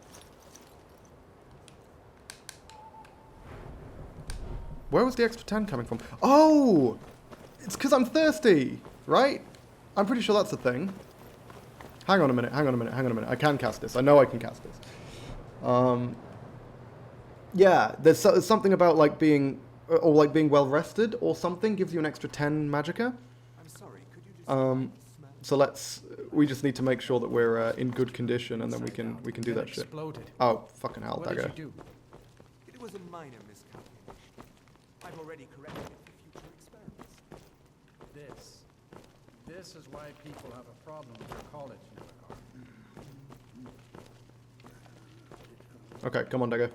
[SPEAKER 1] Where was the extra 10 coming from? Oh! It's because I'm thirsty, right? I'm pretty sure that's a thing. Hang on a minute, hang on a minute, hang on a minute. I can cast this. I know I can cast this. Yeah, there's something about like being well rested or something gives you an extra 10 magicka.
[SPEAKER 4] I'm sorry, could you just
[SPEAKER 1] so we just need to make sure that we're in good condition, and then we can do that shit.
[SPEAKER 3] Exploded.
[SPEAKER 1] Oh, fucking hell,
[SPEAKER 3] What
[SPEAKER 1] dagger.
[SPEAKER 3] did you do?
[SPEAKER 4] It was a minor miscalculation. I've already corrected it for future experiments.
[SPEAKER 3] This is why people have a problem with their college, Navigar.
[SPEAKER 1] Okay, come on, dagger.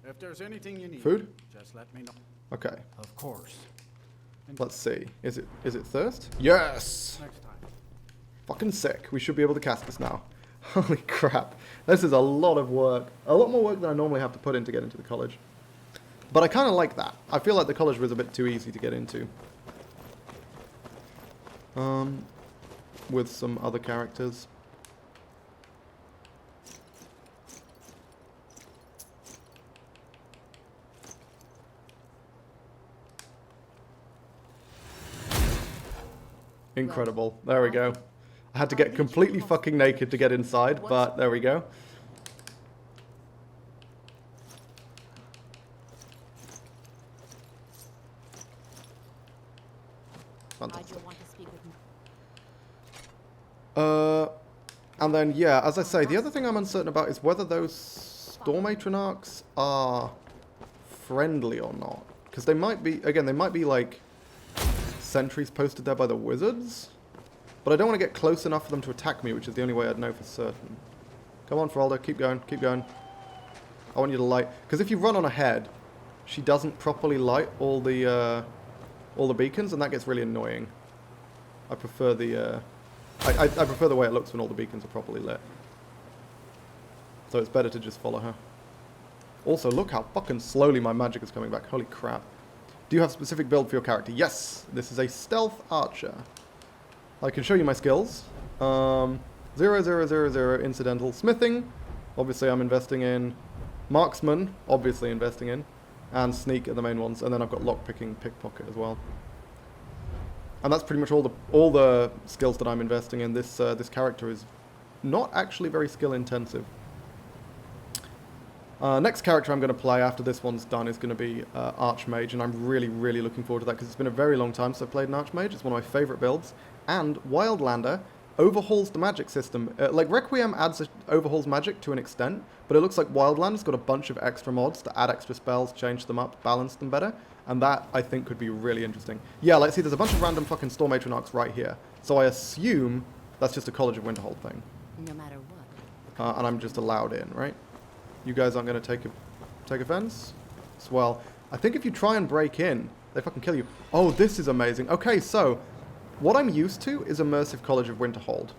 [SPEAKER 3] If there's anything you need,
[SPEAKER 1] Food?
[SPEAKER 3] just let me know.
[SPEAKER 1] Okay,
[SPEAKER 3] Of course.
[SPEAKER 1] let's see. Is it thirst? Yes!
[SPEAKER 3] Next time.
[SPEAKER 1] Fucking sick. We should be able to cast this now. Holy crap. This is a lot of work. A lot more work than I normally have to put in to get into the college. But I kind of like that. I feel like the college was a bit too easy to get into. With some other characters. Incredible. There we go. I had to get completely fucking naked to get inside, but there we go.
[SPEAKER 2] Nigel want to speak with me.
[SPEAKER 1] And then, yeah, as I say, the other thing I'm uncertain about is whether those Storm Atronachs are friendly or not. Because they might be, again, they might be like sentries posted there by the wizards. But I don't want to get close enough for them to attack me, which is the only way I'd know for certain. Come on, Feralda, keep going, keep going. I want you to light, because if you run on ahead, she doesn't properly light all the beacons, and that gets really annoying. I prefer the, I prefer the way it looks when all the beacons are properly lit. So it's better to just follow her. Also, look how fucking slowly my magic is coming back. Holy crap. Do you have a specific build for your character? Yes, this is a stealth archer. I can show you my skills. 0, 0, 0, 0, incidental smithing. Obviously, I'm investing in marksman. Obviously, investing in. And sneak are the main ones. And then I've got lockpicking, pickpocket as well. And that's pretty much all the skills that I'm investing in. This character is not actually very skill intensive. Next character I'm going to play after this one's done is going to be Archmage, and I'm really, really looking forward to that because it's been a very long time since I've played an Archmage. It's one of my favourite builds. And Wildlander overhauls the magic system. Like Requiem overhauls magic to an extent, but it looks like Wildlander's got a bunch of extra mods to add extra spells, change them up, balance them better, and that I think could be really interesting. Yeah, like see, there's a bunch of random fucking Storm Atronachs right here, so I assume that's just a College of Winterhold thing.
[SPEAKER 2] No matter what.
[SPEAKER 1] And I'm just allowed in, right? You guys aren't going to take offense? Well, I think if you try and break in, they fucking kill you. Oh, this is amazing. Okay, so what I'm used to is Immersive College of Winterhold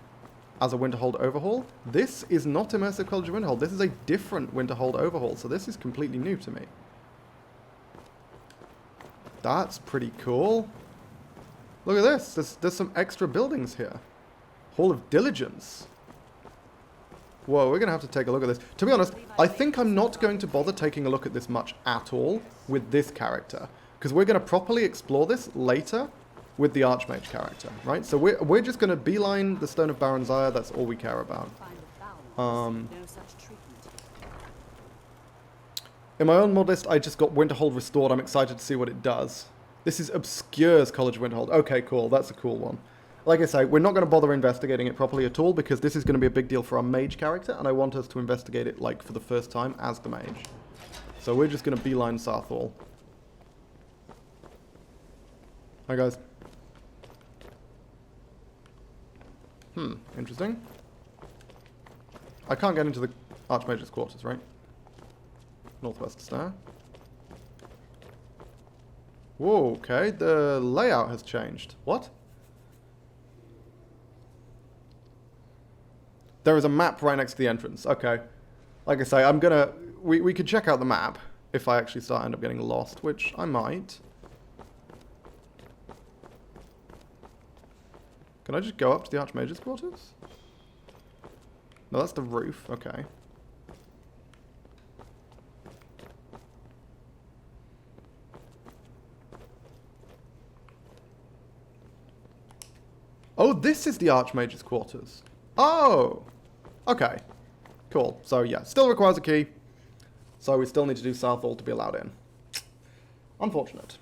[SPEAKER 1] as a Winterhold overhaul. This is not Immersive College of Winterhold. This is a different Winterhold overhaul, so this is completely new to me. That's pretty cool. Look at this. There's some extra buildings here. Hall of Diligence. Whoa, we're going to have to take a look at this. To be honest, I think I'm not going to bother taking a look at this much at all with this character. Because we're going to properly explore this later with the Archmage character, right? So we're just going to beeline the Stone of Baronzire. That's all we care about. In my own mod list, I just got Winterhold restored. I'm excited to see what it does. This is Obscure's College of Winterhold. Okay, cool. That's a cool one. Like I say, we're not going to bother investigating it properly at all because this is going to be a big deal for our mage character, and I want us to investigate it, like, for the first time as the mage. So we're just going to beeline Sarthal. Hi, guys. Interesting. I can't get into the Archmage's quarters, right? Northwest stair. Whoa, okay. The layout has changed. What? There is a map right next to the entrance. Okay. Like I say, I'm gonna... We could check out the map if I actually end up getting lost, which I might. Can I just go up to the Archmage's quarters? No, that's the roof. Okay. Oh, this is the Archmage's quarters. Oh! Okay. Cool. So, yeah. Still requires a key. So, we still need to do Southall to be allowed in. Unfortunate.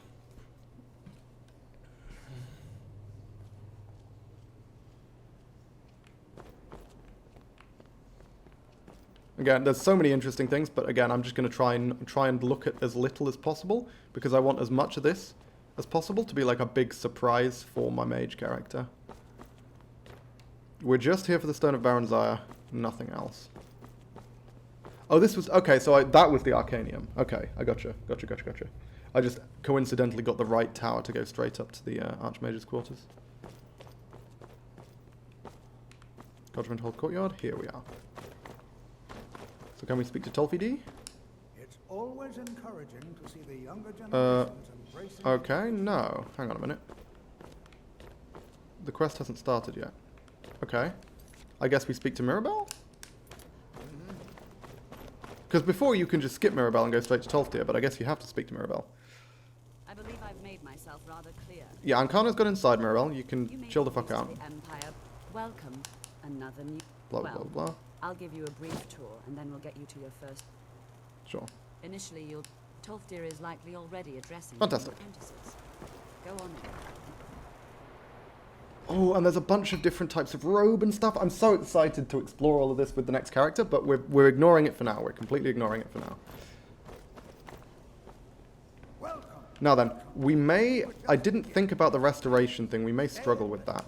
[SPEAKER 1] Again, there's so many interesting things, but again, I'm just going to try and look at as little as possible, because I want as much of this as possible to be like a big surprise for my mage character. We're just here for the Stone of Baronzire, nothing else. Oh, this was... Okay, so that was the Arcanium. Okay, I gotcha. Gotcha. I just coincidentally got the right tower to go straight up to the Archmage's quarters. Godwin Hall Courtyard, here we are. So can we speak to Tolfi D?
[SPEAKER 3] It's always encouraging to see the younger generations embracing...
[SPEAKER 1] Okay, no. Hang on a minute. The quest hasn't started yet. Okay. I guess we speak to Mirabelle? Because before you can just skip Mirabelle and go straight to Tolfdir, but I guess you have to speak to Mirabelle.
[SPEAKER 5] I believe I've made myself rather clear.
[SPEAKER 1] Yeah, Ankana's got inside Mirabelle. You can chill the fuck out.
[SPEAKER 5] The Empire. Welcome. Another new...
[SPEAKER 1] Blah, blah, blah, blah.
[SPEAKER 5] I'll give you a brief tour, and then we'll get you to your first...
[SPEAKER 1] Sure.
[SPEAKER 5] Initially, Tolfdir is likely already addressing
[SPEAKER 1] Fantastic.
[SPEAKER 5] apprentices. Go on then.
[SPEAKER 1] Oh, and there's a bunch of different types of robe and stuff. I'm so excited to explore all of this with the next character, but we're ignoring it for now. We're completely ignoring it for now. Now then, we may... I didn't think about the restoration thing. We may struggle with that.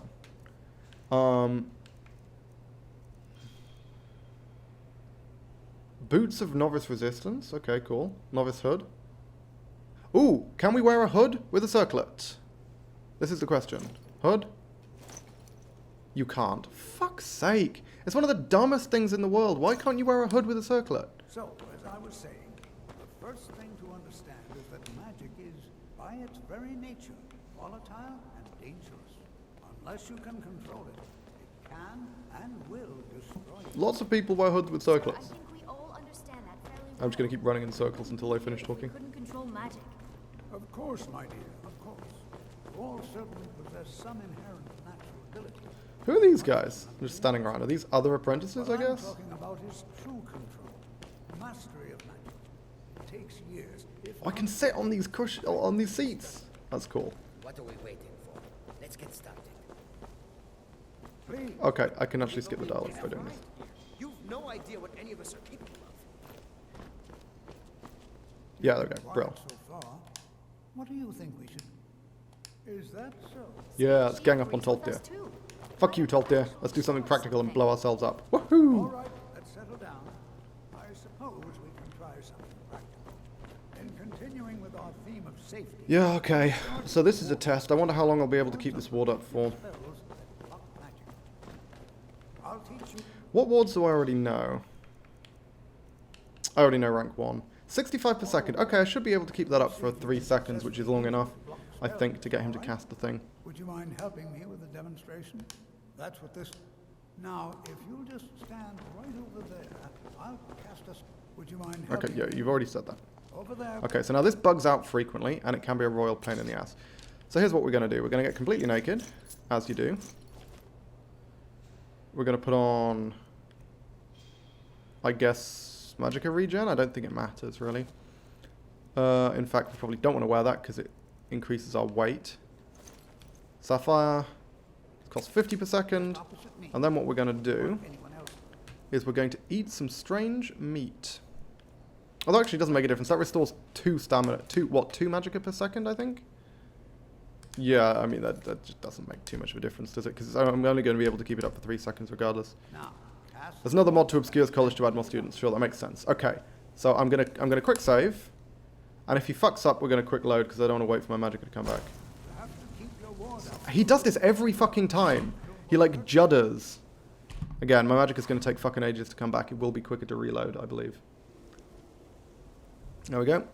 [SPEAKER 1] Boots of novice resistance. Okay, cool. Novice hood. Ooh, can we wear a hood with a circlet? This is the question. Hood? You can't. Fuck's sake. It's one of the dumbest things in the world. Why can't you wear a hood with a circlet?
[SPEAKER 6] So, as I was saying, the first thing to understand is that magic is, by its very nature, volatile and dangerous. Unless you can control it, it can and will destroy you.
[SPEAKER 1] Lots of people wear hoods with circlets.
[SPEAKER 2] I think we all understand that fairly well.
[SPEAKER 1] I'm just going to keep running in circles until they finish
[SPEAKER 2] We
[SPEAKER 1] talking.
[SPEAKER 2] couldn't control magic.
[SPEAKER 6] Of course, my dear, of course. You all certainly possess some inherent natural ability.
[SPEAKER 1] Who are these guys? They're just standing around. Are these other apprentices, I
[SPEAKER 6] What I'm
[SPEAKER 1] guess?
[SPEAKER 6] talking about is true control, mastery of magic. It takes years. If
[SPEAKER 1] I can sit on these on these seats. That's cool.
[SPEAKER 7] What are we waiting for? Let's get started.
[SPEAKER 6] please,
[SPEAKER 1] Okay, I can actually skip the dialogue by doing this.
[SPEAKER 7] You've no idea what any of us are capable of.
[SPEAKER 1] Yeah, there we go.
[SPEAKER 6] quiet
[SPEAKER 1] Brill.
[SPEAKER 6] so far. What do you think we should? Is that so?
[SPEAKER 1] Yeah, let's gang up on
[SPEAKER 2] Agrees with
[SPEAKER 1] Tolfdir.
[SPEAKER 2] us too.
[SPEAKER 1] Fuck you, Tolfdir. Let's do something practical and blow ourselves up.
[SPEAKER 6] All
[SPEAKER 1] Woohoo!
[SPEAKER 6] right, let's settle down. I suppose we can try something practical. In continuing with our theme of safety.
[SPEAKER 1] Yeah, okay. So this is a test. I wonder how long I'll be able to keep this ward up for.
[SPEAKER 6] Spells that block magic. I'll teach you.
[SPEAKER 1] What wards do I already know? I already know rank 1. 65 per second. Okay, I should be able to keep that up for 3 seconds, which is long enough, I think, to get him to cast the thing.
[SPEAKER 6] Would you mind helping me with the demonstration? That's what this. Now, if you'll just stand right over there, I'll cast us. Would you mind helping
[SPEAKER 1] Okay, yeah,
[SPEAKER 6] me?
[SPEAKER 1] you've already said that.
[SPEAKER 6] Over there.
[SPEAKER 1] Okay, so now this bugs out frequently, and it can be a royal pain in the ass. So here's what we're going to do. We're going to get completely naked, as you do. We're going to put on, I guess, Magicka regen. I don't think it matters, really. In fact, we probably don't want to wear that, because it increases our weight. Sapphire. It costs 50 per second.
[SPEAKER 6] Opposite me.
[SPEAKER 1] And then what we're going to do
[SPEAKER 6] Anyone else?
[SPEAKER 1] is we're going to eat some strange meat. Although actually it doesn't make a difference. That restores 2 stamina. 2 magicka per second, I think? Yeah, I mean, that just doesn't make too much of a difference, does it? Because I'm only going to be able to keep it up for 3 seconds regardless.
[SPEAKER 6] Now, cast.
[SPEAKER 1] There's another mod to Obscure's College to add more students. Sure, that makes sense. Okay, so I'm gonna quick save. And if he fucks up, we're going to quick load because I don't want to wait for my magicka to come back.
[SPEAKER 6] You have to keep your ward up.
[SPEAKER 1] He does this every fucking time. He, like, judders. Again, my magicka's going to take fucking ages to come back. It will be quicker to reload, I believe. There we go.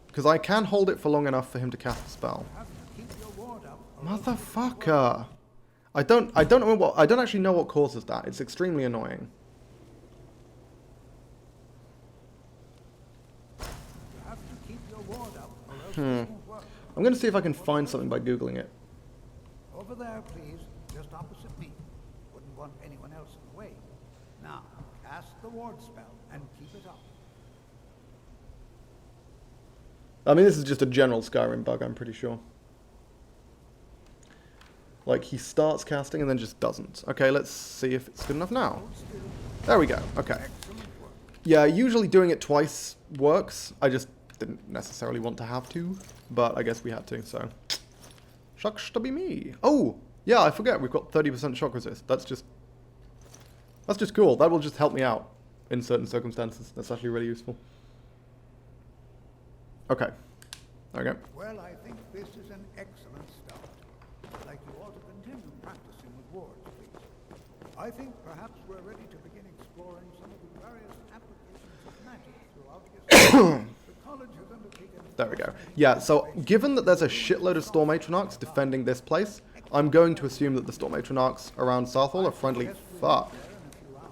[SPEAKER 1] Because I can hold it for long enough for him to cast a spell.
[SPEAKER 6] You have to keep your ward up. or
[SPEAKER 1] Motherfucker. I don't actually know what causes that. It's extremely annoying.
[SPEAKER 6] You have to keep your ward up, or else it won't work.
[SPEAKER 1] I'm going to see if I can find something by Googling it.
[SPEAKER 6] Over there, please, just opposite me. Wouldn't want anyone else in the way. Now, cast the ward spell and keep it up.
[SPEAKER 1] I mean, this is just a general Skyrim bug, I'm pretty sure. Like, he starts casting and then just doesn't. Okay, let's see if it's good enough now. There we go. Okay. Yeah, usually doing it twice works. I just didn't necessarily want to have to, but I guess we had to, so. Shucks to be me. Oh, yeah, I forget. We've got 30% shock resist. That's just cool. That will just help me out in certain circumstances. That's actually really useful. Okay. There we go.
[SPEAKER 6] Well, I think this is an excellent start. I'd like you all to continue practicing with wards, please. I think perhaps we're ready to begin exploring some of the various applications of magic throughout history. The college has undertaken.
[SPEAKER 1] There we go. Yeah, so given that there's a shitload of Storm Atronachs defending this place, I'm going to assume that the Storm Atronachs around Southall are friendly. Fuck.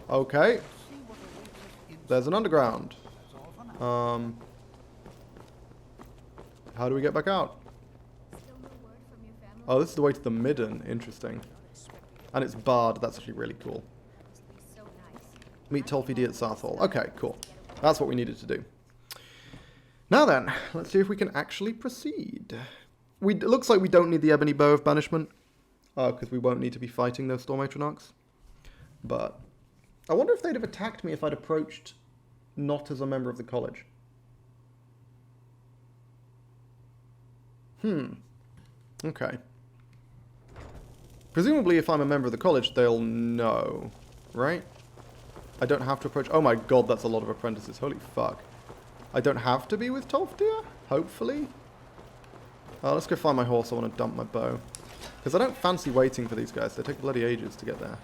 [SPEAKER 1] Okay. There's an underground. How do we get back out?
[SPEAKER 2] Still no word from your family?
[SPEAKER 1] Oh, this is the way to the Midden. Interesting. And it's barred. That's actually really cool.
[SPEAKER 2] Must be so nice.
[SPEAKER 1] Meet Tolfdir at Southall. Okay, cool. That's what we needed to do. Now then, let's see if we can actually proceed. It looks like we don't need the Ebony Bow of Banishment. because we won't need to be fighting those Storm Atronachs. But I wonder if they'd have attacked me if I'd approached not as a member of the college. Okay. Presumably if I'm a member of the college, they'll know, right? I don't have to approach... Oh my god, that's a lot of apprentices. Holy fuck. I don't have to be with Tolfdir? Hopefully? Let's go find my horse. I want to dump my bow. Because I don't fancy waiting for these guys. They take bloody ages to get there.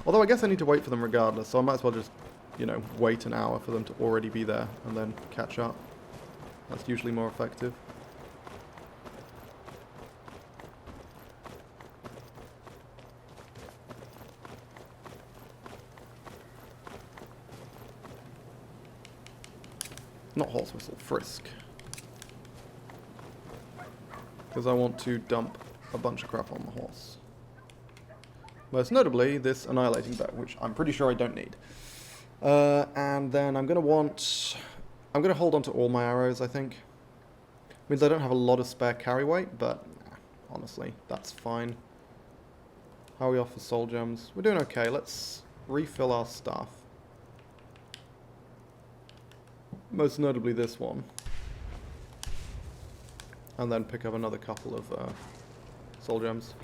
[SPEAKER 1] Although I guess I need to wait for them regardless, so I might as well just, you know, wait an hour for them to already be there and then catch up. That's usually more effective. Not horse whistle, frisk. Because I want to dump a bunch of crap on the horse. Most notably, this annihilating bow, which I'm pretty sure I don't need. And then I'm going to hold on to all my arrows, I think. Means I don't have a lot of spare carry weight, but honestly, that's fine. How are we off for soul gems? We're doing okay. Let's refill our stuff. Most notably this one. And then pick up another couple of soul gems.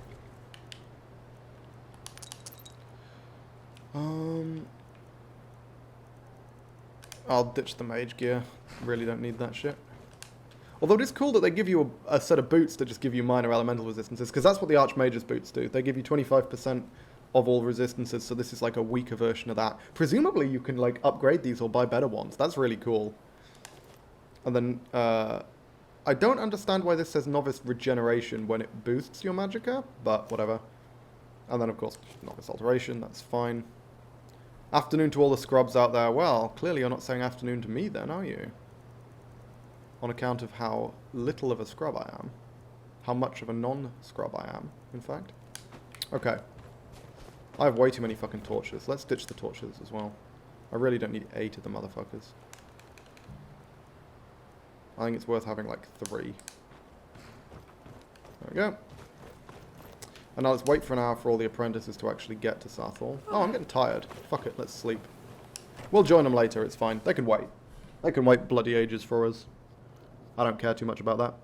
[SPEAKER 1] I'll ditch the mage gear. Really don't need that shit. Although it is cool that they give you a set of boots that just give you minor elemental resistances, because that's what the Archmage's boots do. They give you 25% of all resistances, so this is like a weaker version of that. Presumably you can like upgrade these or buy better ones. That's really cool. And then I don't understand why this says Novice Regeneration when it boosts your Magicka, but whatever. And then of course Novice Alteration, that's fine. Afternoon to all the scrubs out there. Well, clearly you're not saying afternoon to me then, are you? On account of how little of a scrub I am. How much of a non-scrub I am, in fact. Okay. I have way too many fucking torches. Let's ditch the torches as well. I really don't need 8 of the motherfuckers. I think it's worth having like 3. There we go. And now let's wait for an hour for all the apprentices to actually get to Sathal. Oh, I'm getting tired. Fuck it, let's sleep. We'll join them later, it's fine. They can wait. They can wait bloody ages for us. I don't care too much about that.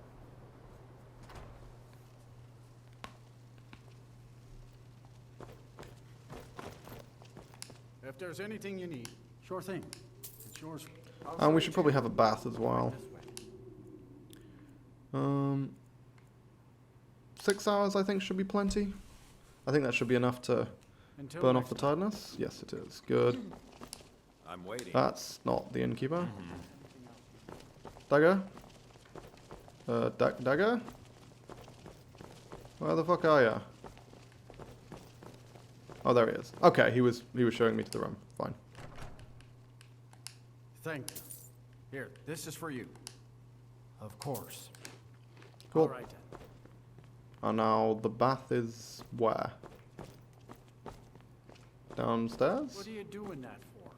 [SPEAKER 3] If there's anything you need, sure thing. It's yours.
[SPEAKER 1] And we should probably have a bath as well. 6 hours I think should be plenty. I think that should be enough to burn off the tiredness. Yes it is. Good.
[SPEAKER 8] I'm waiting.
[SPEAKER 1] That's not the innkeeper. Dagger? Dagger? Where the fuck are ya? Oh, there he is. Okay, he was showing me to the room. Fine.
[SPEAKER 3] Thank you. Here, this is for you. Of course.
[SPEAKER 1] Cool.
[SPEAKER 3] All right then.
[SPEAKER 1] And now the bath is where? Downstairs?
[SPEAKER 3] What are you doing that for?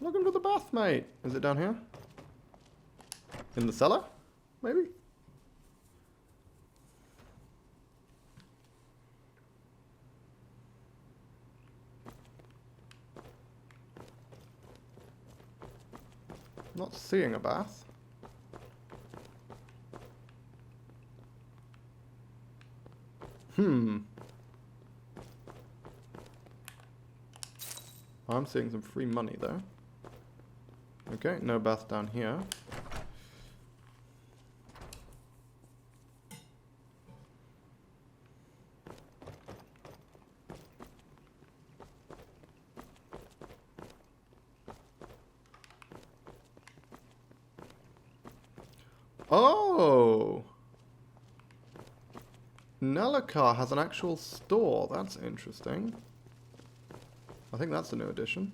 [SPEAKER 1] Looking for the bath, mate. Is it down here? In the cellar? Maybe? Not seeing a bath. I'm seeing some free money though. Okay, no bath down here. Oh! Nellikar has an actual store. That's interesting. I think that's a new addition.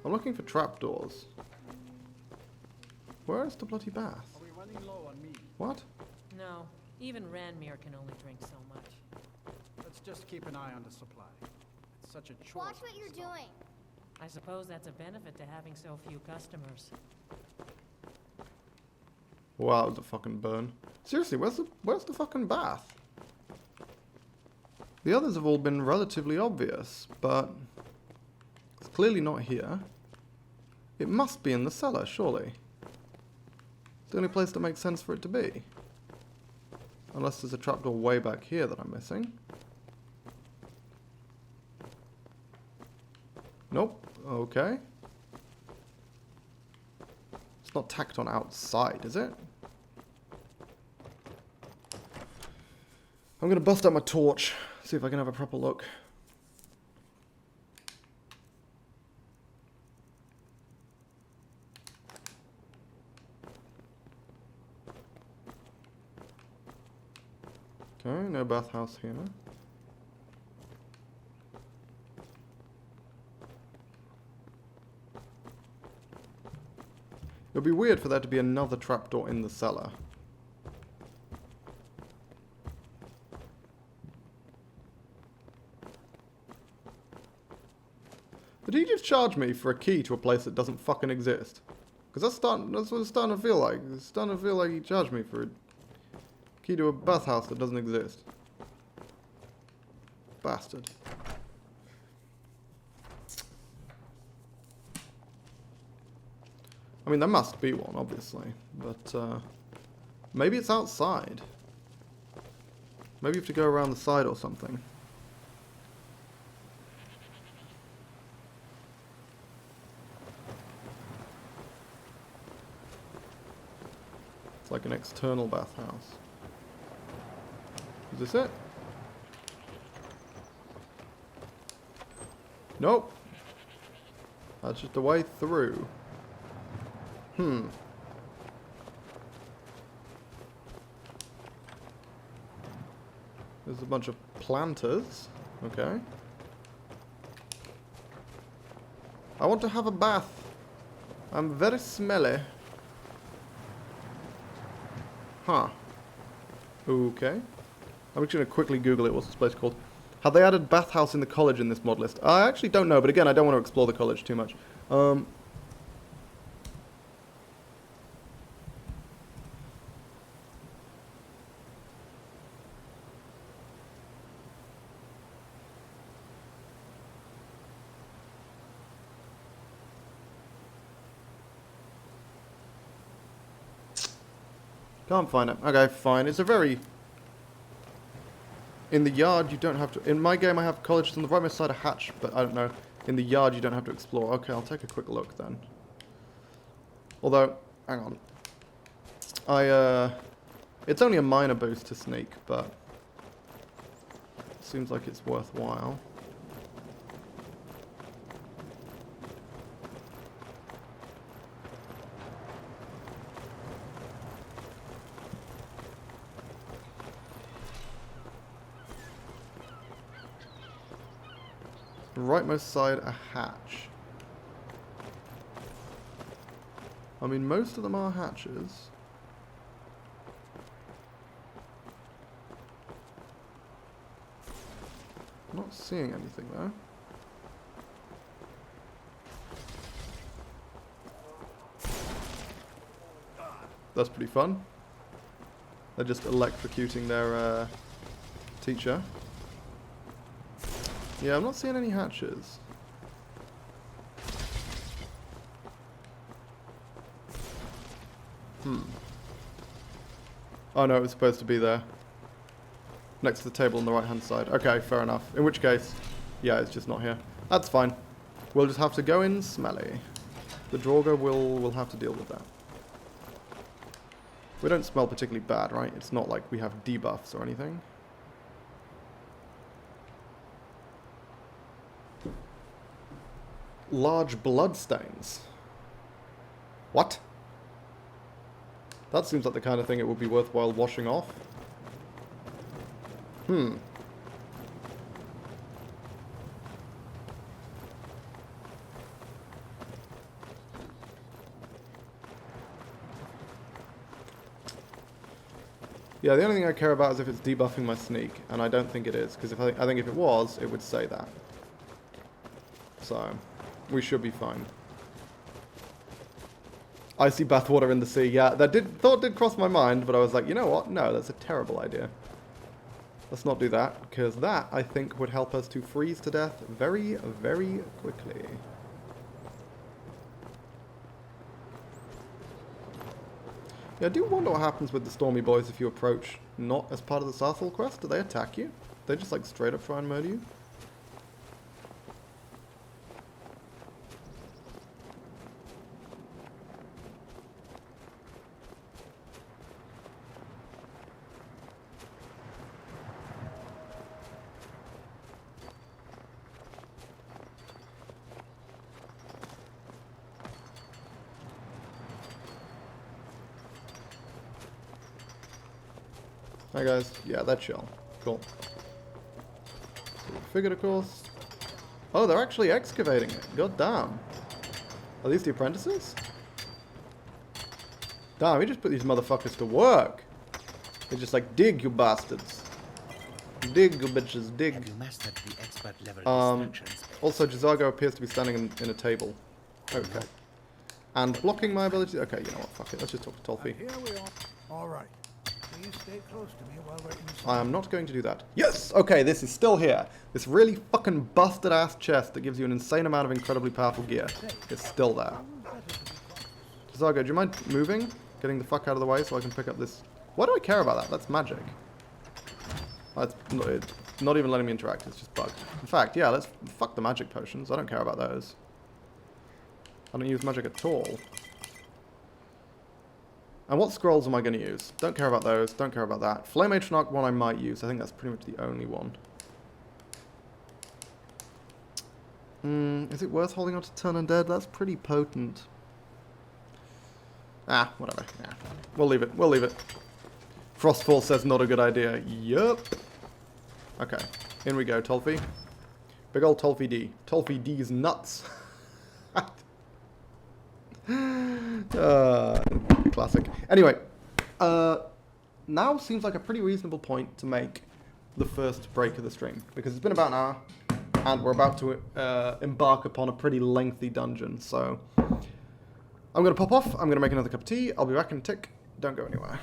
[SPEAKER 1] I'm looking for trapdoors. Where is the bloody bath?
[SPEAKER 3] Are we running low on meat?
[SPEAKER 1] What?
[SPEAKER 9] No, even Ranmir can only drink so much.
[SPEAKER 3] Let's just keep an eye on the supply. It's such a chore.
[SPEAKER 10] Watch what you're doing.
[SPEAKER 9] I suppose that's a benefit to having so few customers.
[SPEAKER 1] Wow, the fucking burn. Seriously, where's the fucking bath? The others have all been relatively obvious, but it's clearly not here. It must be in the cellar, surely. It's the only place that makes sense for it to be. Unless there's a trapdoor way back here that I'm missing. Nope. Okay. It's not tacked on outside, is it? I'm gonna bust out my torch, see if I can have a proper look. Okay, no bathhouse here. It would be weird for there to be another trapdoor in the cellar. Did he just charge me for a key to a place that doesn't fucking exist? Because that's what it's starting to feel like. It's starting to feel like he charged me for a key to a bathhouse that doesn't exist. Bastard. I mean, there must be one, obviously. But, maybe it's outside. Maybe you have to go around the side or something. It's like an external bathhouse. Is this it? Nope. That's just a way through. Hmm. There's a bunch of planters. Okay. I want to have a bath. I'm very smelly. Huh. Okay. I'm just going to quickly Google it. What's this place called? Have they added bathhouse in the college in this mod list? I actually don't know, but again, I don't want to explore the college too much. Can't find it. Okay, fine. It's a very... In the yard, you don't have to... In my game, I have college on the right side of hatch, but I don't know. In the yard, you don't have to explore. Okay, I'll take a quick look then. Although, hang on. It's only a minor boost to sneak, but... It seems like it's worthwhile. Rightmost side, a hatch. I mean, most of them are hatches. Not seeing anything though. That's pretty fun. They're just electrocuting their teacher. Yeah, I'm not seeing any hatches. Oh no, it was supposed to be there. Next to the table on the right hand side. Okay, fair enough. In which case, yeah, it's just not here. That's fine. We'll just have to go in smelly. The Draugr will have to deal with that. We don't smell particularly bad, right? It's not like we have debuffs or anything. Large bloodstains. What? That seems like the kind of thing it would be worthwhile washing off. Yeah, the only thing I care about is if it's debuffing my sneak, and I don't think it is, because I think if it was, it would say that. So, we should be fine. Icy bathwater in the sea. Yeah, that thought did cross my mind, but I was like, you know what? No, that's a terrible idea. Let's not do that, because that, I think, would help us to freeze to death very, very quickly. Yeah, I do wonder what happens with the Stormy Boys if you approach not as part of the Sarsal quest. Do they attack you? They just, like, straight up try and murder you? Hi guys, yeah, they're chill. Cool. Figured, of course. Oh, they're actually excavating it. God damn. Are these the apprentices? Damn, we just put these motherfuckers to work. They're just like, dig, you bastards. Dig, you bitches, dig.
[SPEAKER 7] Have you mastered the expert level instructions?
[SPEAKER 1] Also, Jazago appears to be standing in a table. Okay. And blocking my ability. Okay, you know what? Fuck it. Let's just talk to Tolfi.
[SPEAKER 6] Here we are. All right. Please stay close to me while we're inside.
[SPEAKER 1] I am not going to do that. Yes! Okay, this is still here. This really fucking busted ass chest that gives you an insane amount of incredibly powerful gear is still there. Jazago, do you mind moving? Getting the fuck out of the way so I can pick up this. Why do I care about that? That's magic. It's not even letting me interact. It's just bugged. In fact, yeah, let's fuck the magic potions. I don't care about those. I don't use magic at all. And what scrolls am I going to use? Don't care about those. Don't care about that. Flame Atronach one I might use. I think that's pretty much the only one. Is it worth holding on to Turn Undead? That's pretty potent. Ah, whatever. Yeah. We'll leave it. We'll leave it. Frostfall says not a good idea. Yup. Okay. In we go, Tolfi. Big old Tolfi D. Tolfi D's nuts. Classic. Anyway, now seems like a pretty reasonable point to make the first break of the stream, because it's been about an hour, and we're about to embark upon a pretty lengthy dungeon, so I'm going to pop off, I'm going to make another cup of tea, I'll be back in a tick, don't go anywhere.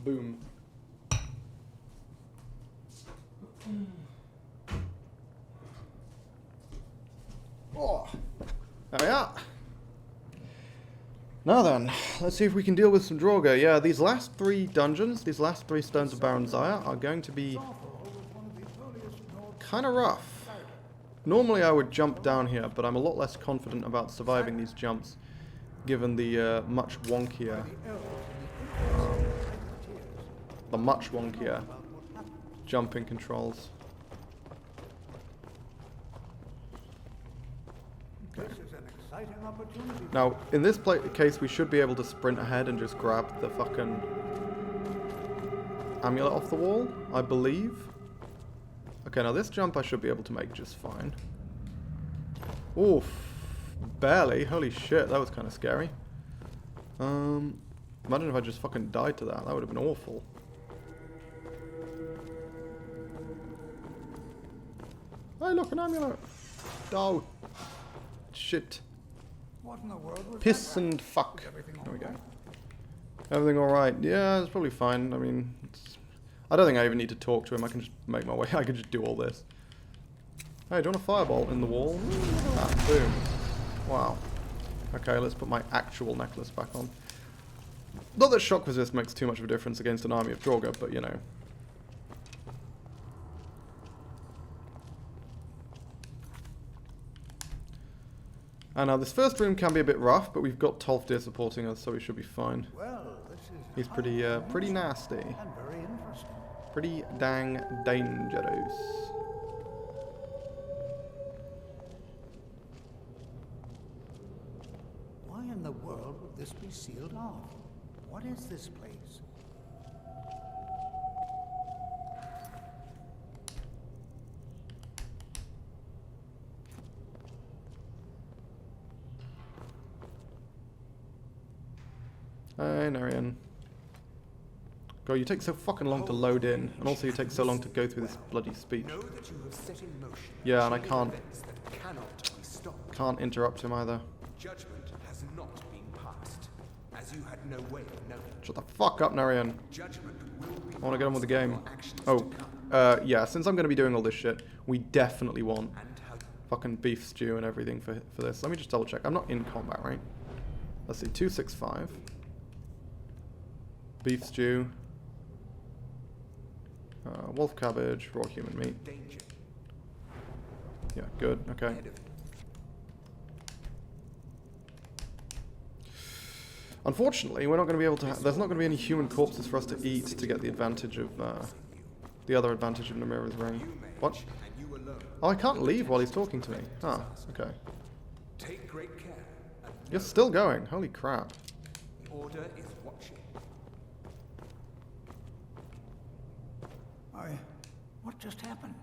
[SPEAKER 1] Boom. Oh, there we are. Now then, let's see if we can deal with some Draugr. Yeah, these last 3 dungeons, these last 3 Stones of Baron Zaya are going to be kind of rough. Normally I would jump down here, but I'm a lot less confident about surviving these jumps, given the much wonkier jumping controls. Okay. Now, in this case, we should be able to sprint ahead and just grab the fucking amulet off the wall, I believe. Okay, now this jump I should be able to make just fine. Oof. Barely. Holy shit, that was kind of scary. Imagine if I just fucking died to that. That would have been awful. Hey, look, an amulet! Oh. Shit.
[SPEAKER 6] What in the world was
[SPEAKER 1] Piss
[SPEAKER 6] that?
[SPEAKER 1] and fuck.
[SPEAKER 6] Everything
[SPEAKER 1] There we go.
[SPEAKER 6] all right?
[SPEAKER 1] Everything alright? Yeah, it's probably fine. I mean, I don't think I even need to talk to him. I can just make my way. I can just do all this. Hey, do you want a fireball in the wall? Ah, boom. Wow. Okay, let's put my actual necklace back on. Not that shock resist makes too much of a difference against an army of Draugr, but you know. And now this first room can be a bit rough, but we've got Tolfdir supporting us, so we should be fine.
[SPEAKER 6] Well, this is
[SPEAKER 1] He's pretty nasty.
[SPEAKER 6] and very interesting.
[SPEAKER 1] Pretty dang dangerous.
[SPEAKER 6] Why in the world would this be sealed off? What is this place?
[SPEAKER 1] Hey, Narian. God, you take so fucking long to load in, and also you take so long to go through this bloody speech.
[SPEAKER 4] Know that you have set in motion
[SPEAKER 1] Yeah, and I
[SPEAKER 4] chain
[SPEAKER 1] can't
[SPEAKER 4] events that cannot be stopped.
[SPEAKER 1] can't interrupt him either.
[SPEAKER 4] Judgment has not been passed, as you had no way of knowing.
[SPEAKER 1] Shut the fuck up, Narian.
[SPEAKER 4] Judgment will be
[SPEAKER 1] I want to get on with the game.
[SPEAKER 4] passed for actions
[SPEAKER 1] Oh,
[SPEAKER 4] to come,
[SPEAKER 1] yeah, since I'm going to be doing all this shit, we definitely want
[SPEAKER 4] and how
[SPEAKER 1] fucking beef stew and everything for this. Let me just double check. I'm not in combat, right? Let's see, 265. Beef stew. Wolf cabbage, raw human meat.
[SPEAKER 4] danger
[SPEAKER 1] Yeah, good, okay.
[SPEAKER 4] ahead of you.
[SPEAKER 1] Unfortunately, we're not going to be able to. There's not going to be any human corpses for us to eat to get the advantage of the other advantage of Namira's ring. What?
[SPEAKER 4] And you alone.
[SPEAKER 1] Oh, I can't leave while he's talking to me. Ah, okay.
[SPEAKER 4] Take great care. And
[SPEAKER 1] You're still going. Holy crap.
[SPEAKER 4] the order is watching.
[SPEAKER 6] What just happened?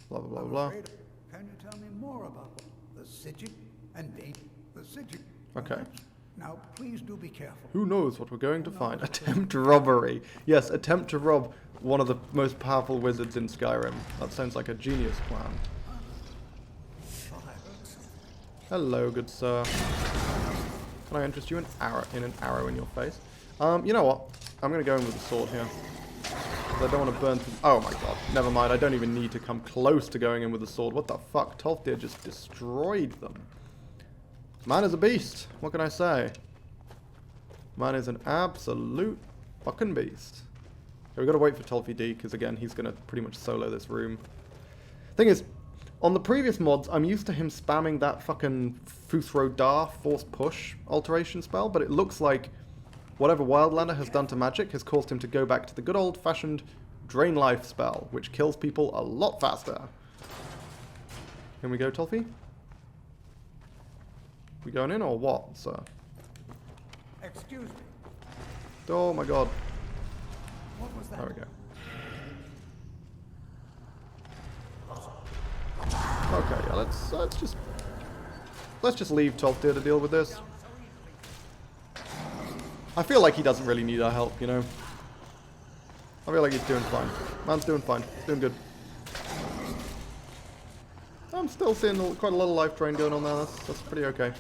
[SPEAKER 1] Blah blah blah
[SPEAKER 6] I'm
[SPEAKER 1] blah.
[SPEAKER 6] afraid- Can you tell me more about the Sigil and the Sigil?
[SPEAKER 1] Okay.
[SPEAKER 6] Now, please do be careful.
[SPEAKER 1] Who knows what we're going to find? Attempt robbery. Yes, attempt to rob one of the most powerful wizards in Skyrim. That sounds like a genius plan. Hello, good sir. Can I interest you in an arrow in your face? You know what? I'm gonna go in with the sword here. I don't want to burn through. Oh my god. Never mind. I don't even need to come close to going in with the sword. What the fuck? Tolfdir just destroyed them. Man is a beast. What can I say? Man is an absolute fucking beast. Okay, we've got to wait for Tolfi D, because again, he's going to pretty much solo this room. Thing is, on the previous mods, I'm used to him spamming that fucking Futhro Dar force push alteration spell, but it looks like whatever Wildlander has done to magic has caused him to go back to the good old-fashioned drain life spell, which kills people a lot faster. Here we go, Tolfi. We going in or what, sir?
[SPEAKER 6] Excuse me.
[SPEAKER 1] Oh my god.
[SPEAKER 6] What was that?
[SPEAKER 1] There we go. Okay, yeah, let's just leave Tolfdir to deal with this. I feel like he doesn't really need our help, you know. I feel like he's doing fine. Man's doing fine. He's doing good. I'm still seeing quite a lot of life drain going on there. That's pretty okay.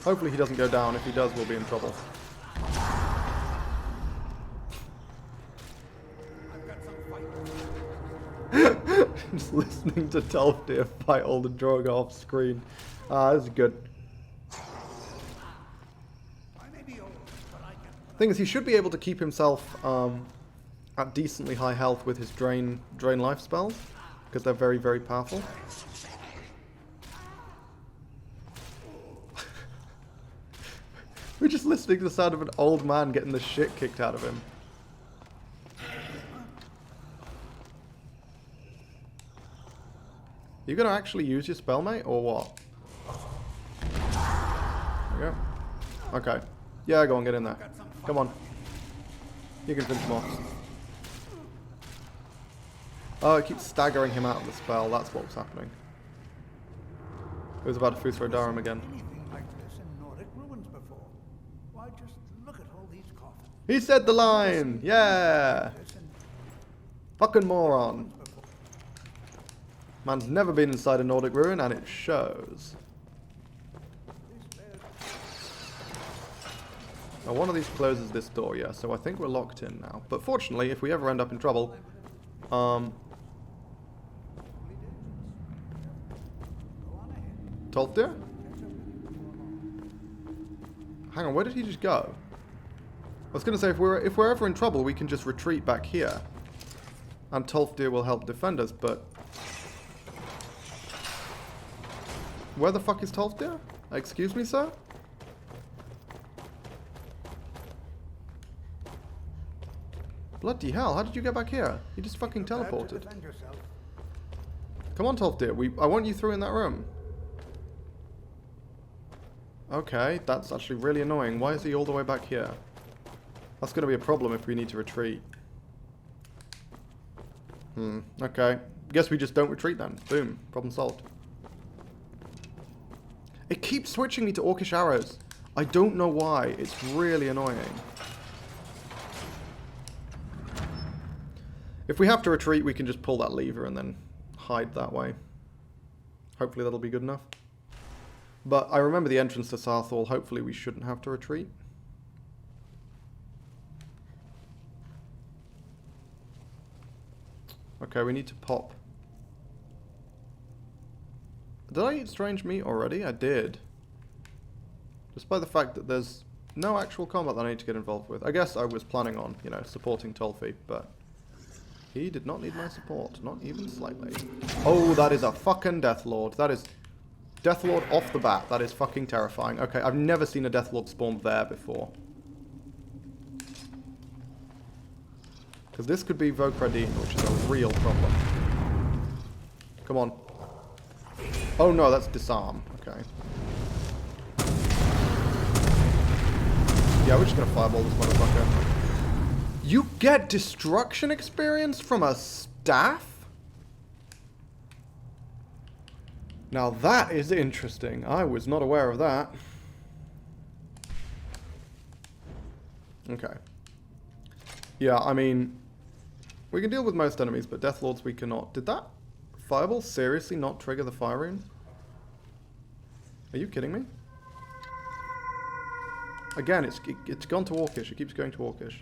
[SPEAKER 1] Hopefully he doesn't go down. If he does, we'll be in trouble. Just listening to Tolfdir fight all the Droga off screen. This is good. Thing is, he should be able to keep himself at decently high health with his drain life spells, because they're very, very powerful. We're just listening to the sound of an old man getting the shit kicked out of him. You gonna actually use your spell, mate, or what? There we go. Okay. Yeah, go on, get in there. Come on. You can finish him off. Oh, it keeps staggering him out of the spell. That's what was happening. It was about to Fusro Darum again.
[SPEAKER 6] Anything like this in Nordic ruins before. Why, just look at all these coffins.
[SPEAKER 1] He said the line! Yeah! Fucking moron. Man's never been inside a Nordic ruin, and it shows. Now, one of these closes this door, yeah, so I think we're locked in now. But fortunately, if we ever end up in trouble, Tolfdir? Hang on, where did he just go? I was going to say, if we're ever in trouble, we can just retreat back here. And Tolfdir will help defend us, but... Where the fuck is Tolfdir? Excuse me, sir? Bloody hell, how did you get back here? You just fucking teleported. Come on, Tolfdir, I want you through in that room. Okay, that's actually really annoying. Why is he all the way back here? That's going to be a problem if we need to retreat. Okay. Guess we just don't retreat then. Boom. Problem solved. It keeps switching me to Orcish arrows. I don't know why. It's really annoying. If we have to retreat, we can just pull that lever and then hide that way. Hopefully that'll be good enough. But I remember the entrance to Sarthal. Hopefully we shouldn't have to retreat. Okay, we need to pop. Did I eat strange meat already? I did. Despite the fact that there's no actual combat that I need to get involved with. I guess I was planning on, you know, supporting Tolfi, but he did not need my support. Not even slightly. Oh, that is a fucking Deathlord. That is Deathlord off the bat. That is fucking terrifying. Okay, I've never seen a Deathlord spawn there before. Because this could be Vokradin, which is a real problem. Come on. Oh no, that's disarm. Okay. Yeah, we're just gonna fireball this motherfucker. You get destruction experience from a staff? Now that is interesting. I was not aware of that. Okay. Yeah, I mean, we can deal with most enemies, but Deathlords we cannot. Did that fireball seriously not trigger the fire rune? Are you kidding me? Again, it's gone to Orcish. It keeps going to Orcish.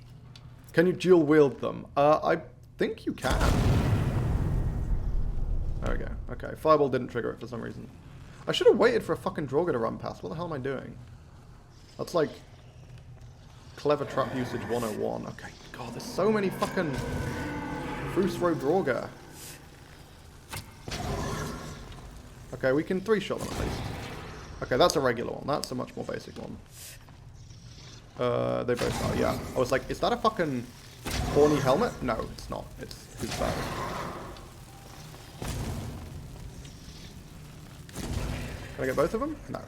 [SPEAKER 1] Can you dual wield them? I think you can. There we go. Okay, fireball didn't trigger it for some reason. I should have waited for a fucking Droga to run past. What the hell am I doing? That's like clever trap usage 101. Okay, God, there's so many fucking Fusro Droga. Okay, we can 3-shot them at least. Okay, that's a regular one. That's a much more basic one. They both are, yeah. I was like, is that a fucking horny helmet? No, it's not. It's bad. Can I get both of them? No.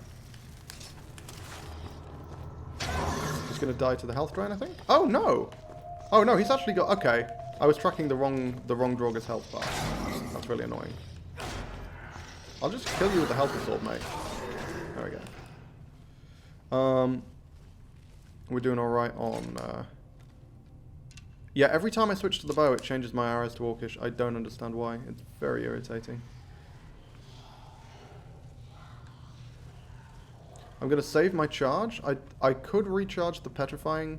[SPEAKER 1] Just gonna die to the health drain, I think. Oh no! Oh no, he's actually got. Okay, I was tracking the wrong Droga's health bar. That's really annoying. I'll just kill you with the health assault, mate. There we go. We're doing all right on. Yeah, every time I switch to the bow, it changes my arrows to Orcish. I don't understand why. It's very irritating. I'm going to save my charge. I could recharge the petrifying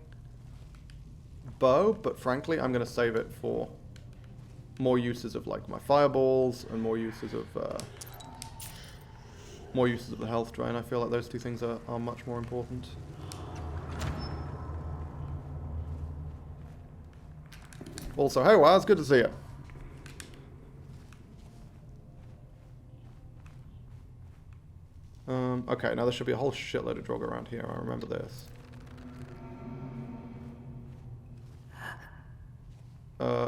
[SPEAKER 1] bow, but frankly, I'm going to save it for more uses of like my fireballs and more uses of the health drain. I feel like those two things are much more important. Also, hey Waz, good to see you. Okay, now there should be a whole shitload of Draugr around here. I remember this.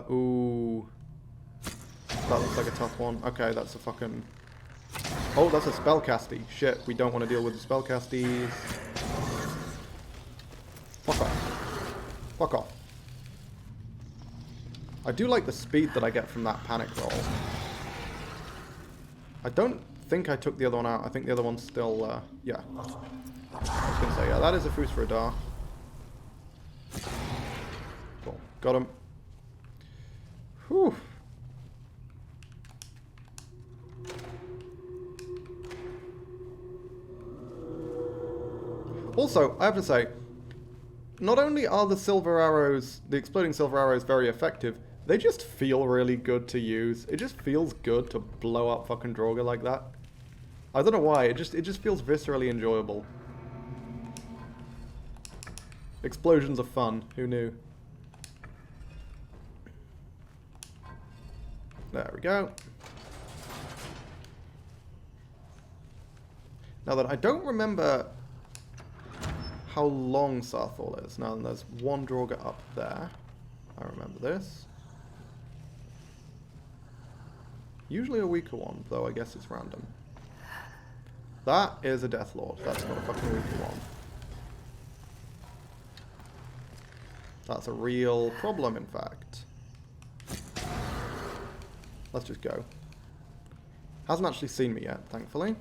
[SPEAKER 1] Ooh. That looks like a tough one. Okay, that's a fucking... Oh, that's a spellcasty. Shit, we don't want to deal with the spellcasties. Fuck off. Fuck off. I do like the speed that I get from that panic roll. I don't think I took the other one out. I think the other one's still, yeah. I was going to say, yeah, that is a Foos for a Dar. Cool. Got him. Whew. Also, I have to say, not only are the silver arrows, the exploding silver arrows very effective, they just feel really good to use. It just feels good to blow up fucking Draugr like that. I don't know why, it just feels viscerally enjoyable. Explosions are fun, who knew? There we go. Now then, I don't remember how long Sarthal is. Now then, there's one Draugr up there. I remember this. Usually a weaker one, though I guess it's random. That is a Death Lord. That's not a fucking weaker one. That's a real problem, in fact. Let's just go. Hasn't actually seen me yet, thankfully.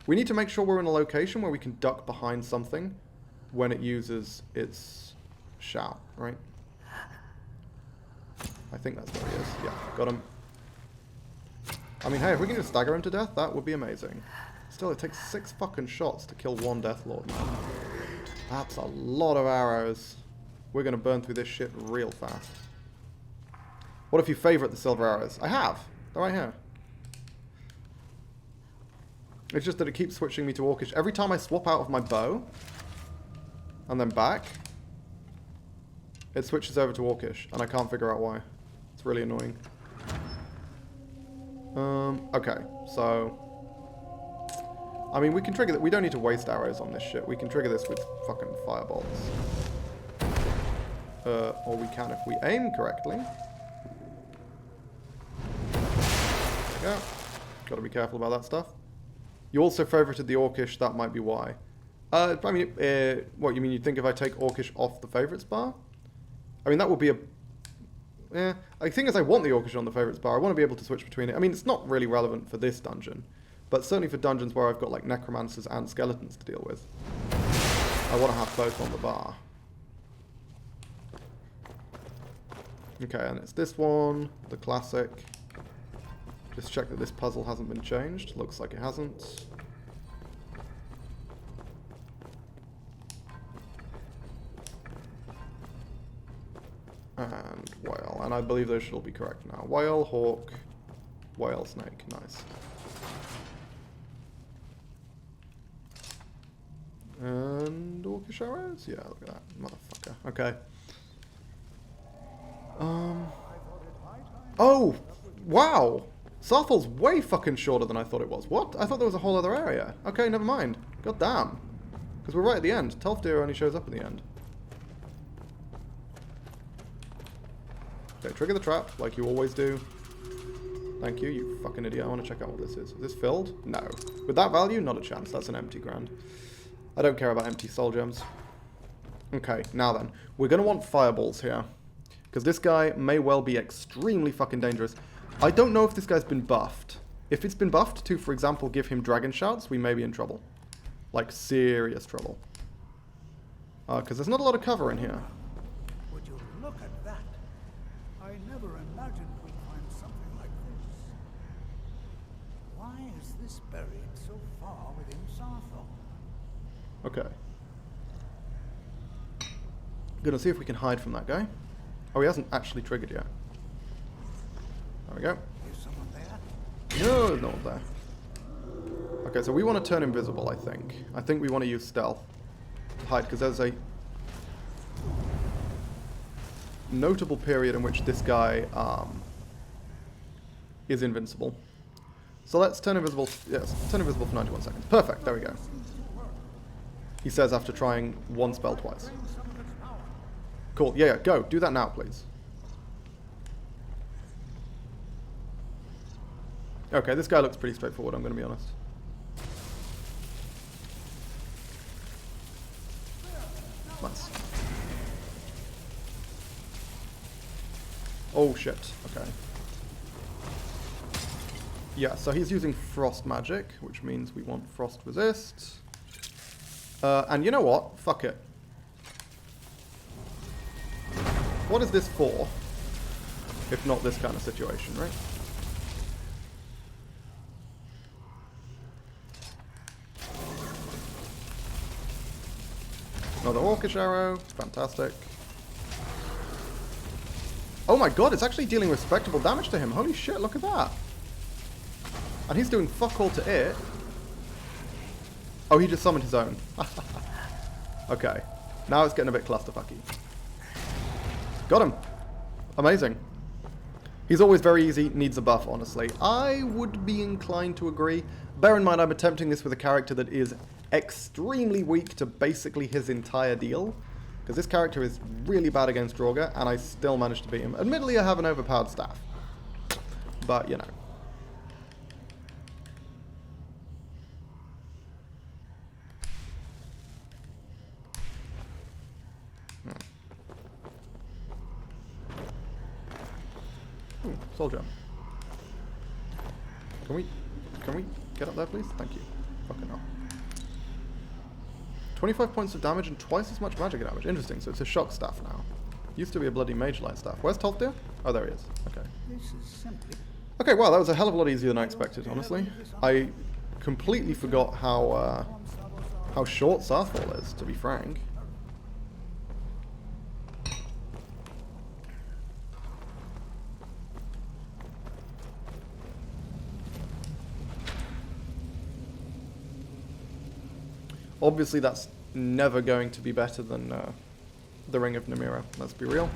[SPEAKER 1] We need to make sure we're in a location where we can duck behind something when it uses its shout, right? I think that's where he is. Yeah, got him. I mean, hey, if we can just stagger him to death, that would be amazing. Still, it takes 6 fucking shots to kill one Death Lord, man. That's a lot of arrows. We're going to burn through this shit real fast. What if you favourite the silver arrows? I have. They're right here. It's just that it keeps switching me to Orcish. Every time I swap out of my bow, and then back, it switches over to Orcish, and I can't figure out why. It's really annoying. Okay, so... I mean, we can trigger that. We don't need to waste arrows on this shit. We can trigger this with fucking fireballs. Or we can if we aim correctly. There we go. Gotta be careful about that stuff. You also favorited the Orcish, that might be why. I mean, what, you mean you think if I take Orcish off the favorites bar? I mean, that would be a... the thing is I want the Orcish on the favorites bar. I want to be able to switch between it. I mean, it's not really relevant for this dungeon. But certainly for dungeons where I've got, like, necromancers and skeletons to deal with. I want to have both on the bar. Okay, and it's this one, the classic. Just check that this puzzle hasn't been changed. Looks like it hasn't. And whale. And I believe those should all be correct now. Whale, hawk, whale, snake. Nice. And Orcish arrows? Yeah, look at that. Motherfucker. Okay. Oh! Wow! Sarthal's way fucking shorter than I thought it was. What? I thought there was a whole other area. Okay, never mind. God damn. Because we're right at the end. Telfdir only shows up in the end. Okay, trigger the trap, like you always do. Thank you, you fucking idiot. I want to check out what this is. Is this filled? No. With that value, not a chance. That's an empty grand. I don't care about empty soul gems. Okay, now then. We're going to want fireballs here. Because this guy may well be extremely fucking dangerous. I don't know if this guy's been buffed. If it's been buffed to, for example, give him dragon shouts, we may be in trouble. Like, serious trouble. Because there's not a lot of cover in here.
[SPEAKER 6] Would you look at that? I never imagined we'd find something like this. Why is this buried so far within Sarthal?
[SPEAKER 1] Okay. Gonna see if we can hide from that guy. Oh, he hasn't actually triggered yet. There we go.
[SPEAKER 6] Is someone there?
[SPEAKER 1] No, there's no one there. Okay, so we want to turn invisible, I think. I think we want to use stealth to hide, because there's a notable period in which this guy is invincible. So let's turn invisible. Yes, turn invisible for 91 seconds. Perfect, there we go. He says after trying one spell twice. Cool, yeah, go. Do that now, please. Okay, this guy looks pretty straightforward, I'm going to be honest. Nice. Oh shit, okay. Yeah, so he's using frost magic, which means we want frost resist. And you know what? Fuck it. What is this for? If not this kind of situation, right? Another orcish arrow. Fantastic. Oh my god, it's actually dealing respectable damage to him. Holy shit, look at that. And he's doing fuck all to it. Oh, he just summoned his own. Okay. Now it's getting a bit clusterfucky. Got him. Amazing. He's always very easy, needs a buff, honestly. I would be inclined to agree. Bear in mind, I'm attempting this with a character that is extremely weak to basically his entire deal. Because this character is really bad against Draugr, and I still managed to beat him. Admittedly, I have an overpowered staff. But, you know. Ooh, soldier. Can we get up there, please? Thank you. Fucking hell. 25 points of damage and twice as much magic damage. Interesting, so it's a shock staff now. Used to be a bloody mage light staff. Where's Tolfdir? Oh, there he is. Okay.
[SPEAKER 6] This is simply...
[SPEAKER 1] Okay, well, that was a hell of a lot easier than I expected, honestly. I completely forgot how short Sarthal is, to be frank. Obviously, that's never going to be better than the Ring of Namira. Let's be real.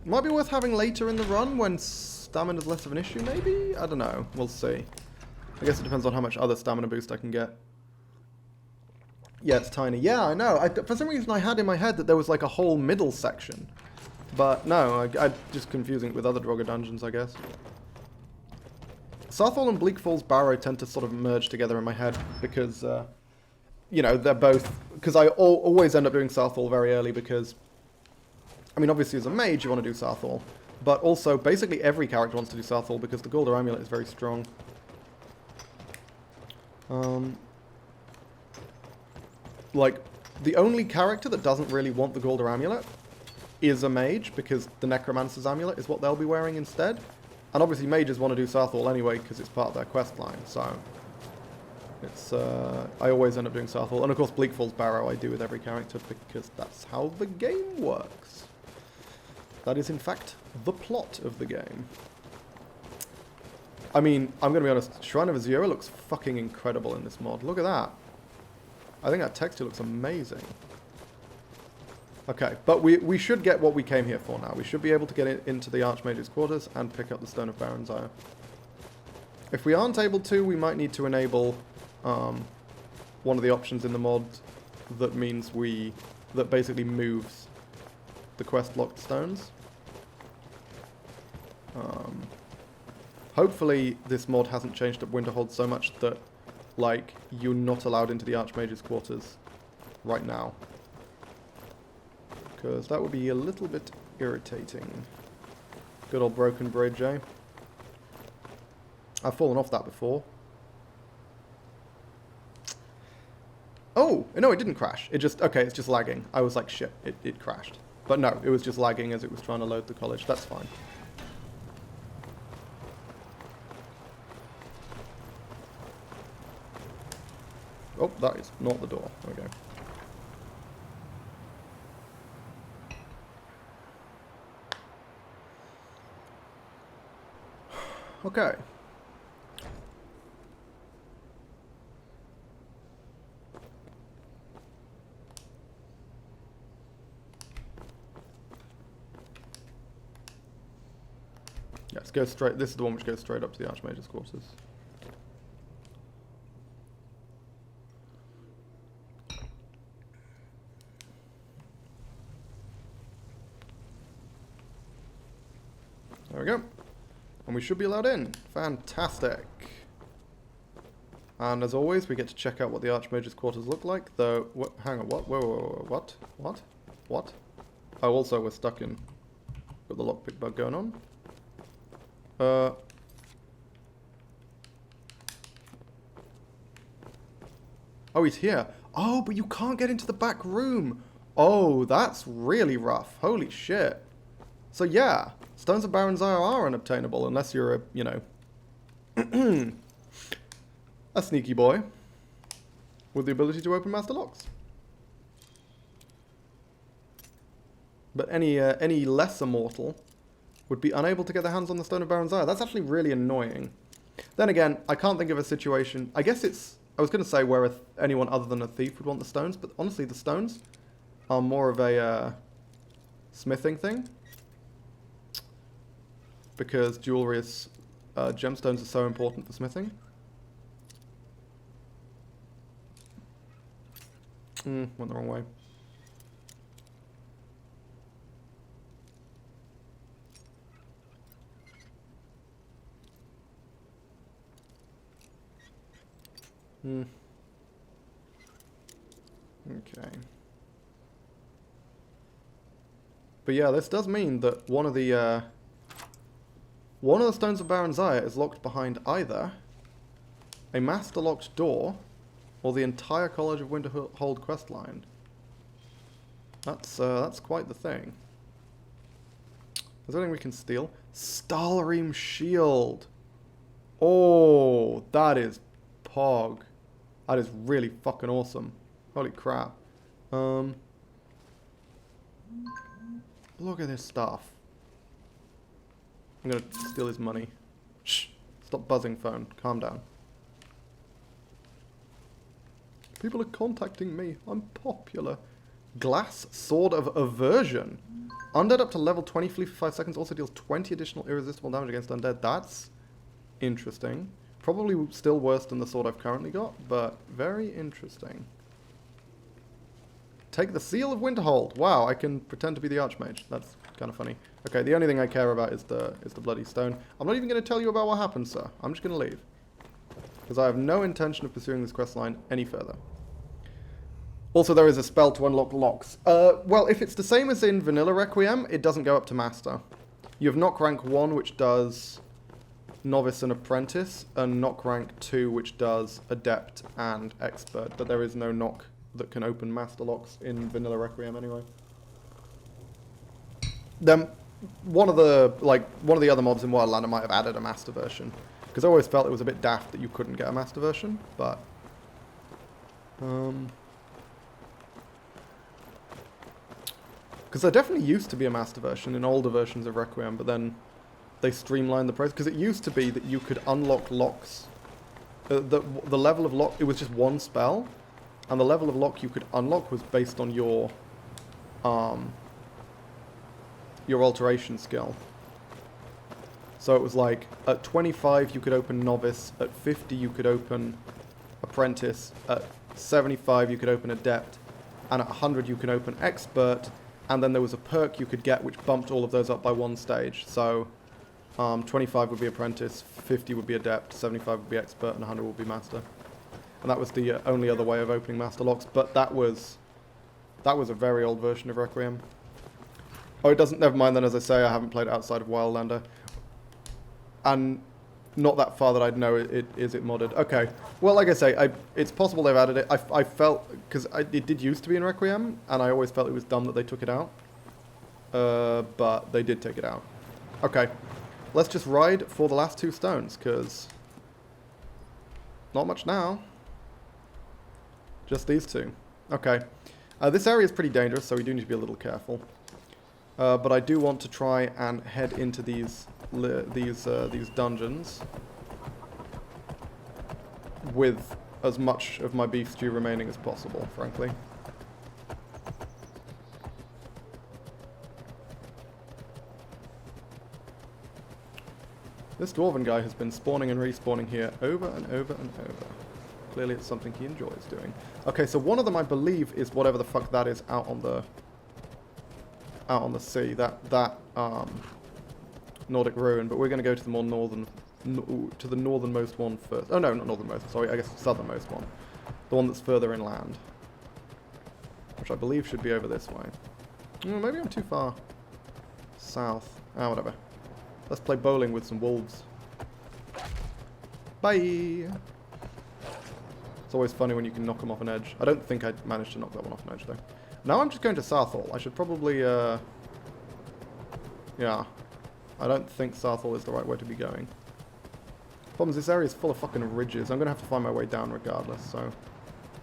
[SPEAKER 1] Might be worth having later in the run when stamina's less of an issue, maybe? I don't know. We'll see. I guess it depends on how much other stamina boost I can get. Yeah, it's tiny. Yeah, I know. For some reason, I had in my head that there was like a whole middle section. But no, I'm just confusing it with other Draugr dungeons, I guess. Sarthal and Bleak Falls Barrow tend to sort of merge together in my head because, you know, they're both... Because I always end up doing Sarthal very early because... I mean, obviously as a mage you want to do Sarthal, but also basically every character wants to do Sarthal because the Guldur Amulet is very strong. Like, the only character that doesn't really want the Guldur Amulet is a mage because the Necromancer's Amulet is what they'll be wearing instead. And obviously mages want to do Sarthal anyway because it's part of their quest line, so... It's, I always end up doing Sarthal. And of course Bleak Falls Barrow I do with every character because that's how the game works. That is in fact the plot of the game. I mean, I'm going to be honest, Shrine of Azura looks fucking incredible in this mod. Look at that. I think that texture looks amazing. Okay, but we should get what we came here for now. We should be able to get into the Archmage's quarters and pick up the Stone of Baron's Ire. If we aren't able to, we might need to enable one of the options in the mod that means that basically moves the quest locked stones. Hopefully this mod hasn't changed up Winterhold so much that, like, you're not allowed into the Archmage's quarters right now. Because that would be a little bit irritating. Good old broken bridge, eh? I've fallen off that before. Oh! No, it didn't crash. It just... Okay, it's just lagging. I was like, shit, it crashed. But no, it was just lagging as it was trying to load the college. That's fine. Oh, that is not the door. There we go. Okay. Yeah, let's go straight. This is the one which goes straight up to the Archmage's quarters. There we go. And we should be allowed in. Fantastic. And as always, we get to check out what the Archmage's quarters look like. Though, hang on, what? Whoa, what? What? What? Oh, also we're stuck in. Got the lockpick bug going on. Oh, he's here. Oh, but you can't get into the back room. Oh, that's really rough. Holy shit. So yeah, Stones of Baron Zyre are unobtainable unless you're a, you know, a sneaky boy with the ability to open master locks. But any lesser mortal would be unable to get their hands on the Stone of Baron Zyre. That's actually really annoying. Then again, I can't think of a situation. I guess it's, I was going to say where anyone other than a thief would want the stones, but honestly the stones are more of a smithing thing. Because jewelry is, gemstones are so important for smithing. Went the wrong way. Okay. But yeah, this does mean that one of the Stones of Baron Zyre is locked behind either a master-locked door or the entire College of Winterhold questline. That's quite the thing. Is there anything we can steal? Stalrim Shield! Oh, that is pog. That is really fucking awesome. Holy crap. Look at this stuff. I'm gonna steal his money. Shh. Stop buzzing, phone. Calm down. People are contacting me. I'm popular. Glass Sword of Aversion. Undead up to level 20, flee for 5 seconds. Also deals 20 additional irresistible damage against undead. That's interesting. Probably still worse than the sword I've currently got, but very interesting. Take the Seal of Winterhold. Wow, I can pretend to be the Archmage. That's kind of funny. Okay, the only thing I care about is the bloody stone. I'm not even going to tell you about what happened, sir. I'm just going to leave. Because I have no intention of pursuing this questline any further. Also, there is a spell to unlock locks. Well, if it's the same as in Vanilla Requiem, it doesn't go up to Master. You have Knock Rank 1, which does Novice and Apprentice, and Knock Rank 2, which does Adept and Expert. But there is no knock that can open Master locks in Vanilla Requiem anyway. Then one of the other mobs in Wildlander might have added a Master version, because I always felt it was a bit daft that you couldn't get a Master version, but because there definitely used to be a Master version in older versions of Requiem, but then they streamlined the process, because it used to be that you could unlock locks. The level of lock, it was just one spell, and the level of lock you could unlock was based on your alteration skill. So it was like, at 25 you could open Novice, at 50 you could open Apprentice, at 75 you could open Adept, and at 100 you could open Expert, and then there was a perk you could get which bumped all of those up by one stage. So 25 would be Apprentice, 50 would be Adept, 75 would be Expert, and 100 would be Master. And that was the only other way of opening Master locks, but that was a very old version of Requiem. Oh, it doesn't, never mind then, as I say, I haven't played outside of Wildlander. And not that far that I'd know is it modded. Okay, well, like I say, it's possible they've added it. I felt, because it did used to be in Requiem, and I always felt it was dumb that they took it out. But they did take it out. Okay, let's just ride for the last two stones, because not much now. Just these two. Okay. This area is pretty dangerous, so we do need to be a little careful. But I do want to try and head into these dungeons with as much of my beef stew remaining as possible, frankly. This dwarven guy has been spawning and respawning here over and over and over. Clearly it's something he enjoys doing. Okay, so one of them I believe is whatever the fuck that is out on the sea. That Nordic ruin, but we're going to go to the more northern, to the northernmost one first. Oh no, not northernmost, sorry, I guess southernmost one. The one that's further inland. Which I believe should be over this way. Maybe I'm too far south. Ah, whatever. Let's play bowling with some wolves. Bye! It's always funny when you can knock them off an edge. I don't think I managed to knock that one off an edge, though. Now I'm just going to Southall. I should probably, yeah. I don't think Southall is the right way to be going. Problem is, this area is full of fucking ridges. I'm going to have to find my way down regardless, so...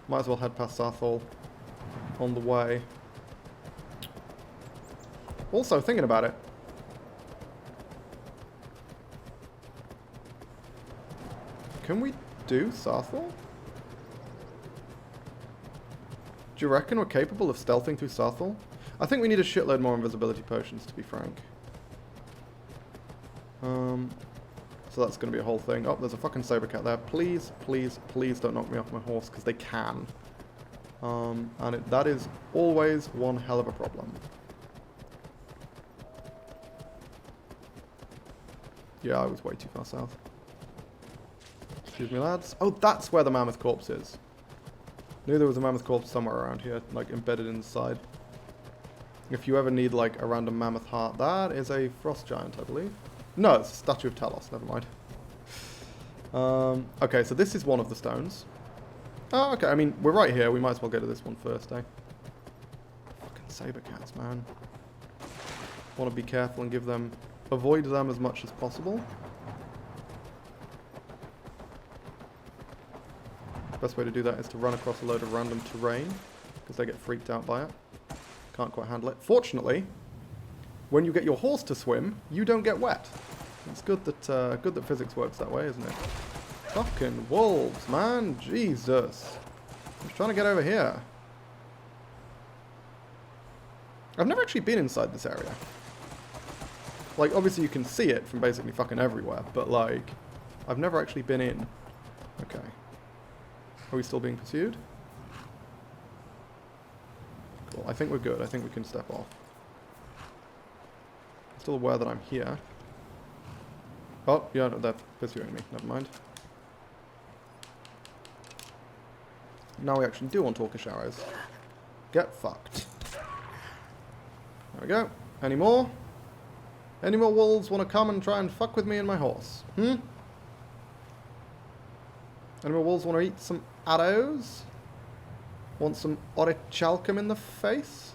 [SPEAKER 1] Might as well head past Southall on the way. Also, thinking about it, can we do Southall? Do you reckon we're capable of stealthing through Southall? I think we need a shitload more invisibility potions, to be frank. So that's going to be a whole thing. Oh, there's a fucking saber cat there. Please, please, please don't knock me off my horse, because they can. And that is always one hell of a problem. Yeah, I was way too far south. Excuse me, lads. Oh, that's where the mammoth corpse is. Knew there was a mammoth corpse somewhere around here, like embedded inside. If you ever need like a random mammoth heart, that is a frost giant, I believe. No, it's a statue of Talos. Never mind. Okay, so this is one of the stones. Oh, okay. I mean, we're right here. We might as well go to this one first, eh? Fucking saber cats, man. Want to be careful and avoid them as much as possible. Best way to do that is to run across a load of random terrain, because they get freaked out by it. Can't quite handle it. Fortunately, when you get your horse to swim, you don't get wet. It's good that physics works that way, isn't it? Fucking wolves, man. Jesus. I'm just trying to get over here. I've never actually been inside this area. Like, obviously you can see it from basically fucking everywhere, but like, I've never actually been in. Okay. Are we still being pursued? Cool. I think we're good. I think we can step off. I'm still aware that I'm here. Oh, yeah, no, they're pursuing me. Never mind. Now we actually do want Orcish arrows. Get fucked. There we go. Any more? Any more wolves want to come and try and fuck with me and my horse? Hmm? Any more wolves want to eat some arrows? Want some orichalcum in the face?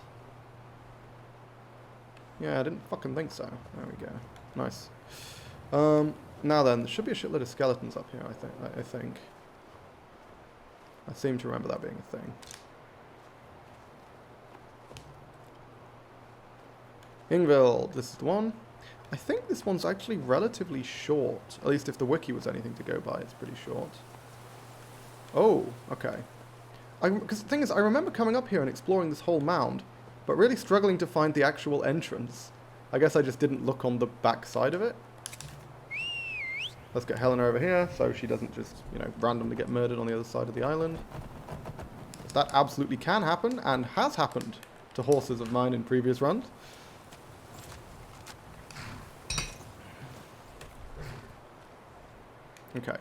[SPEAKER 1] Yeah, I didn't fucking think so. There we go. Nice. Now then, there should be a shitload of skeletons up here, I think. I seem to remember that being a thing. Ingvild, this is the one. I think this one's actually relatively short. At least if the wiki was anything to go by, it's pretty short. Oh, okay. Because the thing is, I remember coming up here and exploring this whole mound, but really struggling to find the actual entrance. I guess I just didn't look on the back side of it. Let's get Helena over here, so she doesn't just, you know, randomly get murdered on the other side of the island. That absolutely can happen, and has happened to horses of mine in previous runs. Okay.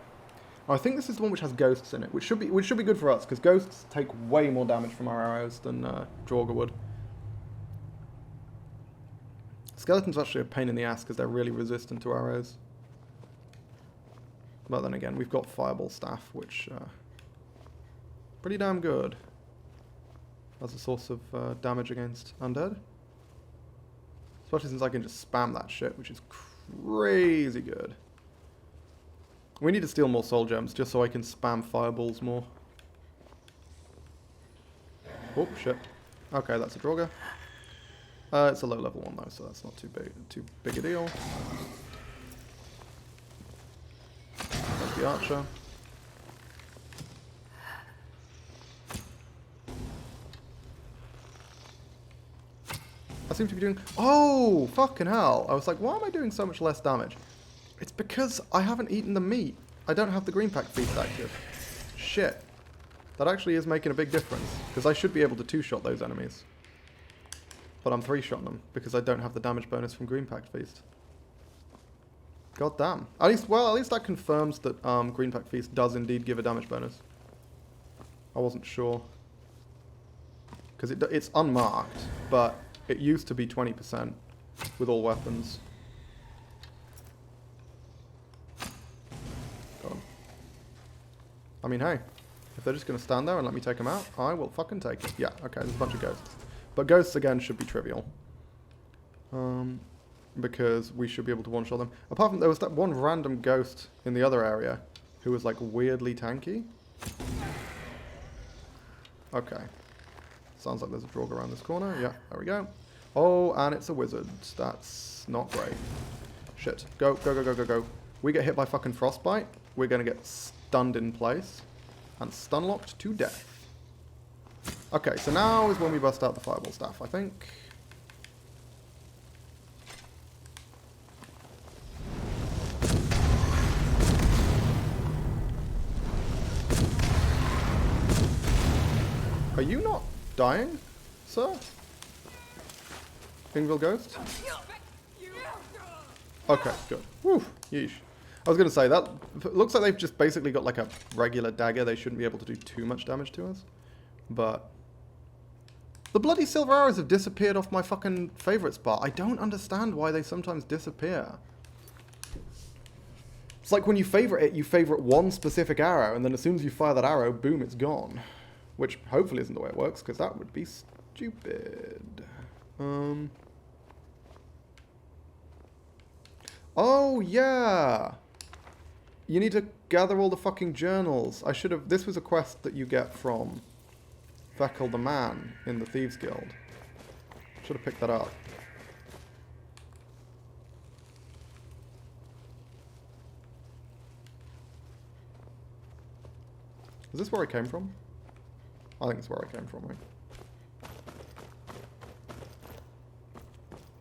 [SPEAKER 1] I think this is the one which has ghosts in it, which should be good for us, because ghosts take way more damage from our arrows than Draugr would. Skeletons are actually a pain in the ass, because they're really resistant to arrows. But then again, we've got Fireball Staff, which pretty damn good as a source of damage against undead. Especially since I can just spam that shit, which is crazy good. We need to steal more soul gems just so I can spam fireballs more. Oh, shit. Okay, that's a Draugr. It's a low level one though, so that's not too big a deal. There's the archer. I seem to be doing... Oh, fucking hell. I was like, why am I doing so much less damage? It's because I haven't eaten the meat. I don't have the green pack feast active. Shit. That actually is making a big difference, because I should be able to two-shot those enemies. But I'm three-shotting them, because I don't have the damage bonus from green pack feast. God damn. At least that confirms that green pack feast does indeed give a damage bonus. I wasn't sure. Because it's unmarked, but it used to be 20% with all weapons. God. I mean, hey. If they're just going to stand there and let me take them out, I will fucking take it. Yeah, okay, there's a bunch of ghosts. But ghosts, again, should be trivial. Because we should be able to one-shot them. Apart from, there was that one random ghost in the other area who was, like, weirdly tanky. Okay. Sounds like there's a Draugr around this corner. Yeah, there we go. Oh, and it's a wizard. That's not great. Shit. Go, go, go, go, go, go. We get hit by fucking frostbite. We're going to get stunned in place. And stun-locked to death. Okay, so now is when we bust out the fireball staff, I think. Are you not dying, sir? Kingville Ghost? Okay, good. Woo, yeesh. I was going to say, that looks like they've just basically got like a regular dagger. They shouldn't be able to do too much damage to us. But the bloody silver arrows have disappeared off my fucking favorite spot. I don't understand why they sometimes disappear. It's like when you favorite one specific arrow, and then as soon as you fire that arrow, boom, it's gone. Which hopefully isn't the way it works, because that would be stupid. Oh, yeah! You need to gather all the fucking journals. I should have... This was a quest that you get from Vekel the Man in the Thieves Guild. Should have picked that up. Is this where I came from? I think it's where I came from, right?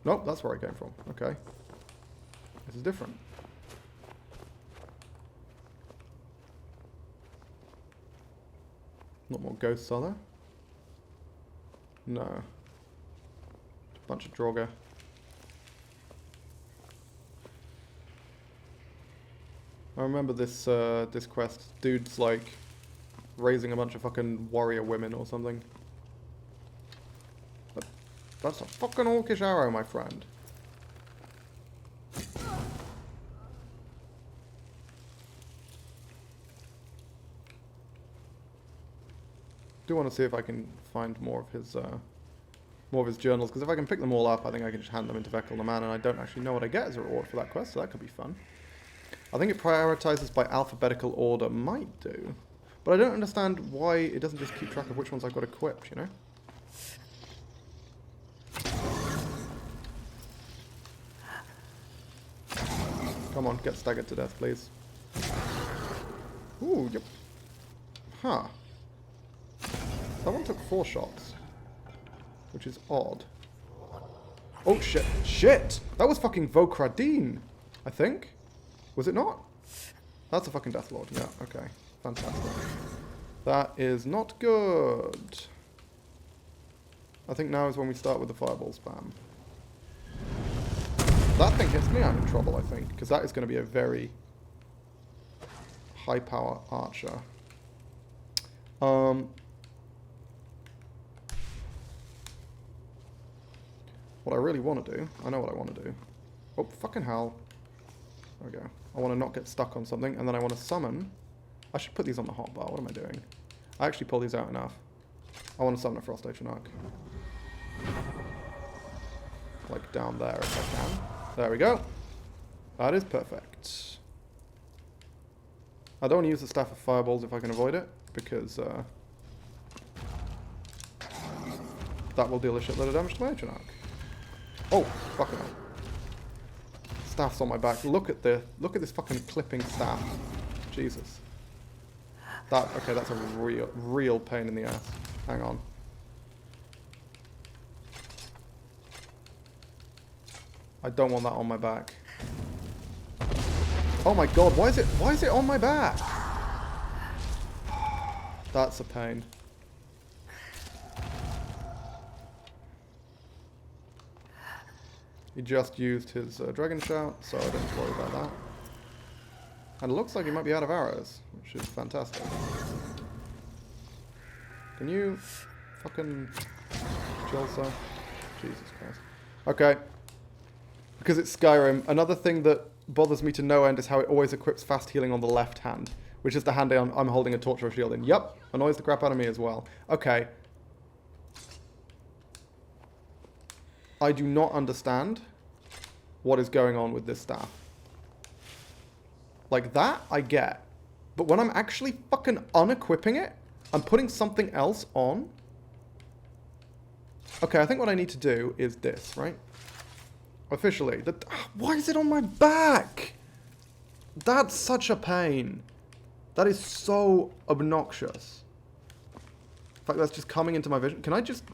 [SPEAKER 1] Nope, that's where I came from. Okay. This is different. Not more ghosts, are there? No. A bunch of Draugr. I remember this this quest. Dude's like raising a bunch of fucking warrior women or something. But that's a fucking orcish arrow, my friend. Do want to see if I can find more of his journals, because if I can pick them all up, I think I can just hand them into Vekel the Man, and I don't actually know what I get as a reward for that quest, so that could be fun. I think it prioritizes by alphabetical order, might do, but I don't understand why it doesn't just keep track of which ones I've got equipped, you know? Come on, get staggered to death, please. Ooh, yep. Huh. That one took 4 shots, which is odd. Oh shit, shit! That was fucking Vokradin, I think. Was it not? That's a fucking Deathlord, yeah, okay. Fantastic. That is not good. I think now is when we start with the fireball spam. That thing hits me, I'm in trouble, I think, because that is going to be a very high power archer. What I really want to do, I know what I want to do. Oh, fucking hell. There we go. I want to not get stuck on something, and then I want to summon. I should put these on the hotbar. What am I doing? I actually pull these out enough. I want to summon a Frost Ocean Arc. Like down there if I can. There we go. That is perfect. I don't want to use the Staff of Fireballs if I can avoid it, because that will deal a shitload of damage to my Atronach. Oh, fucking hell. Staff's on my back. Look at this fucking clipping staff. Jesus. Okay, that's a real pain in the ass. Hang on. I don't want that on my back. Oh my god, why is it on my back? That's a pain. He just used his Dragon Shout, so I don't worry about that. And it looks like he might be out of arrows, which is fantastic. Can you fucking chill, sir? Jesus Christ. Okay. Because it's Skyrim, another thing that bothers me to no end is how it always equips fast healing on the left hand, which is the hand I'm holding a torch or a shield in. Yep, annoys the crap out of me as well. Okay. I do not understand what is going on with this staff. Like that, I get. But when I'm actually fucking unequipping it, I'm putting something else on. Okay, I think what I need to do is this, right? Officially. Why is it on my back? That's such a pain. That is so obnoxious. In fact, that's just coming into my vision. Can I just...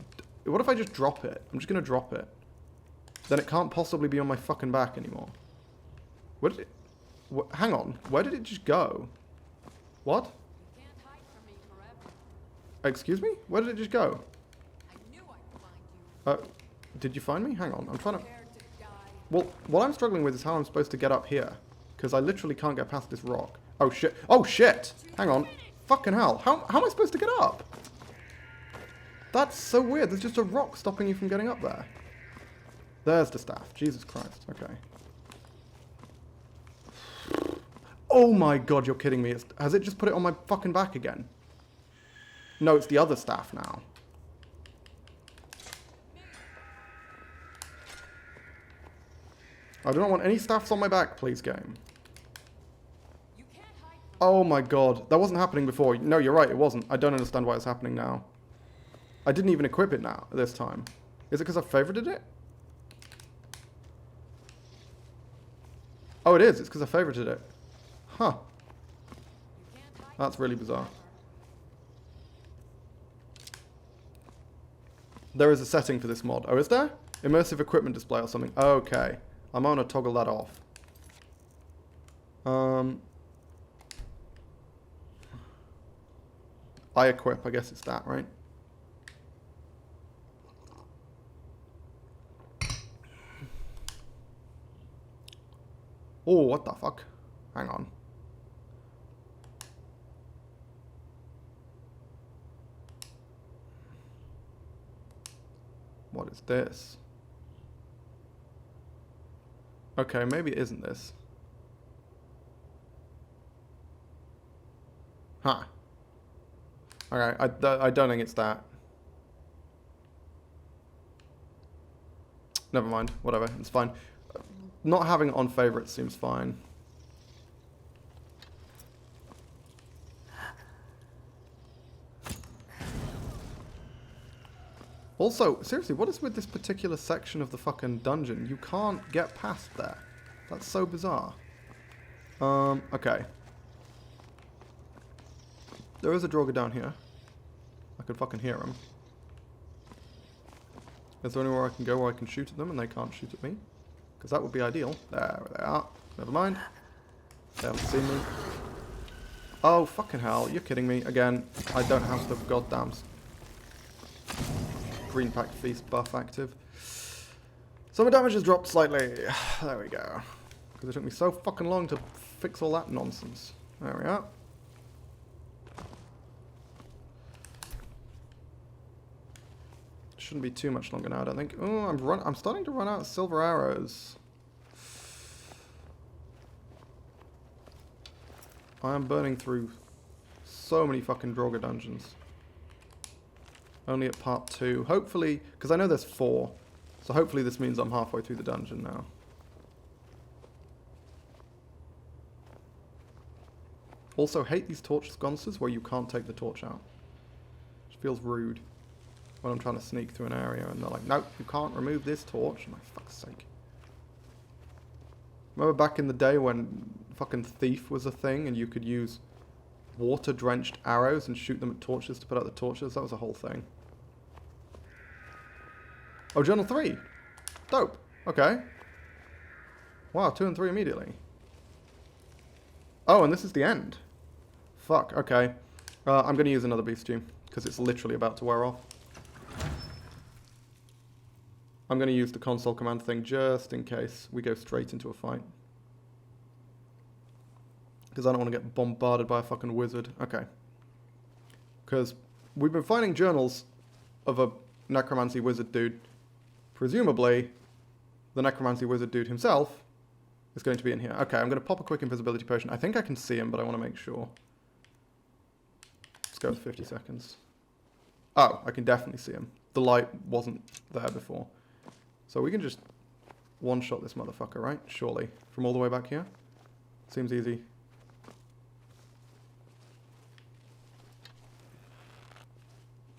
[SPEAKER 1] What if I just drop it? I'm just going to drop it. Then it can't possibly be on my fucking back anymore. Where did it... hang on. Where did it just go? What?
[SPEAKER 2] You can't hide from me forever.
[SPEAKER 1] Excuse me? Where did it just go?
[SPEAKER 2] I knew I'd find you.
[SPEAKER 1] Did you find me? Hang on. I'm trying to...
[SPEAKER 2] Prepared to die.
[SPEAKER 1] Well, what I'm struggling with is how I'm supposed to get up here. Because I literally can't get past this rock. Oh, shit. Oh, shit! Hang on. Fucking hell. How am I supposed to get up? That's so weird. There's just a rock stopping you from getting up there. There's the staff. Jesus Christ. Okay. Oh my god, you're kidding me. Has it just put it on my fucking back again? No, it's the other staff now. I do not want any staffs on my back, please, game.
[SPEAKER 2] You can't hide from
[SPEAKER 1] Oh my god. That wasn't happening before. No, you're right, it wasn't. I don't understand why it's happening now. I didn't even equip it now, this time. Is it because I favorited it? Oh, it is. It's because I favorited it. Huh.
[SPEAKER 2] You can't hide
[SPEAKER 1] That's really bizarre.
[SPEAKER 2] forever.
[SPEAKER 1] There is a setting for this mod. Oh, is there? Immersive equipment display or something. Okay. I'm going to toggle that off. I equip. I guess it's that, right? Oh, what the fuck? Hang on. What is this? Okay, maybe it isn't this. Huh. Okay, I don't think it's that. Never mind, whatever, it's fine. Not having it on favorites seems fine. Also, seriously, what is with this particular section of the fucking dungeon? You can't get past there. That's so bizarre. Okay. There is a Draugr down here. I could fucking hear him. Is there anywhere I can go where I can shoot at them and they can't shoot at me? Because that would be ideal. There they are. Never mind. They haven't seen me. Oh, fucking hell. You're kidding me. Again, I don't have the goddamn Green Pact Feast buff active. So my damage has dropped slightly. There we go. Because it took me so fucking long to fix all that nonsense. There we are. Shouldn't be too much longer now, I don't think. Oh, I'm starting to run out of silver arrows. I am burning through so many fucking Draugr dungeons. Only at part 2. Hopefully, because I know there's 4. So hopefully this means I'm halfway through the dungeon now. Also, hate these torch sconces where you can't take the torch out. Which feels rude. when I'm trying to sneak through an area and they're like, nope, you can't remove this torch. I'm like, fuck's sake. Remember back in the day when fucking Thief was a thing and you could use water-drenched arrows and shoot them at torches to put out the torches? That was a whole thing. Oh, Journal 3. Dope. Okay. Wow, 2 and 3 immediately. Oh, and this is the end. Fuck, okay. I'm going to use another beef stew, because it's literally about to wear off. I'm going to use the console command thing just in case we go straight into a fight. Because I don't want to get bombarded by a fucking wizard. Okay. Because we've been finding journals of a necromancy wizard dude. Presumably, the necromancy wizard dude himself is going to be in here. Okay, I'm going to pop a quick invisibility potion. I think I can see him, but I want to make sure. Let's go with 50 seconds. Oh, I can definitely see him. The light wasn't there before. So we can just one-shot this motherfucker, right? Surely. From all the way back here? Seems easy.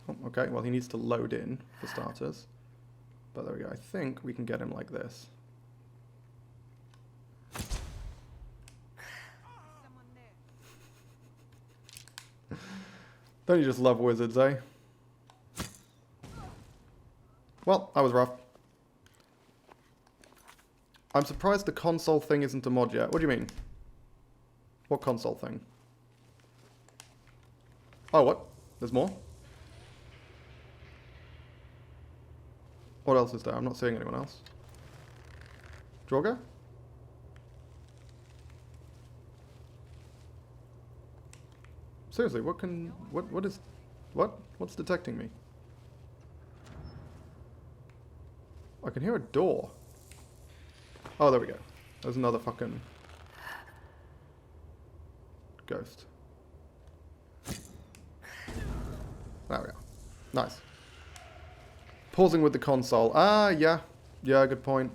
[SPEAKER 1] Oh, okay, well he needs to load in, for starters. But there we go. I think we can get him like this. Don't you just love wizards, eh? Well, that was rough. I'm surprised the console thing isn't a mod yet. What do you mean? What console thing? Oh, what? There's more? What else is there? I'm not seeing anyone else. Drogo? Seriously, what's detecting me? I can hear a door. Oh, there we go. There's another fucking ghost. There we go. Nice. Pausing with the console. Ah, yeah. Yeah, good point.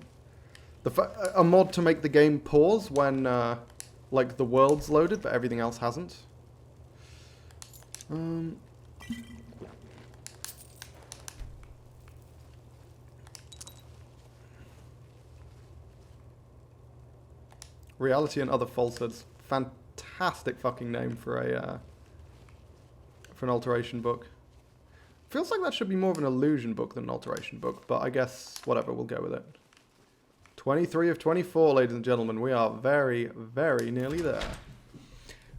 [SPEAKER 1] A mod to make the game pause when, like, the world's loaded, but everything else hasn't. Reality and Other Falsehoods. Fantastic fucking name for an alteration book. Feels like that should be more of an illusion book than an alteration book, but I guess, whatever, we'll go with it. 23 of 24, ladies and gentlemen. We are very, very nearly there.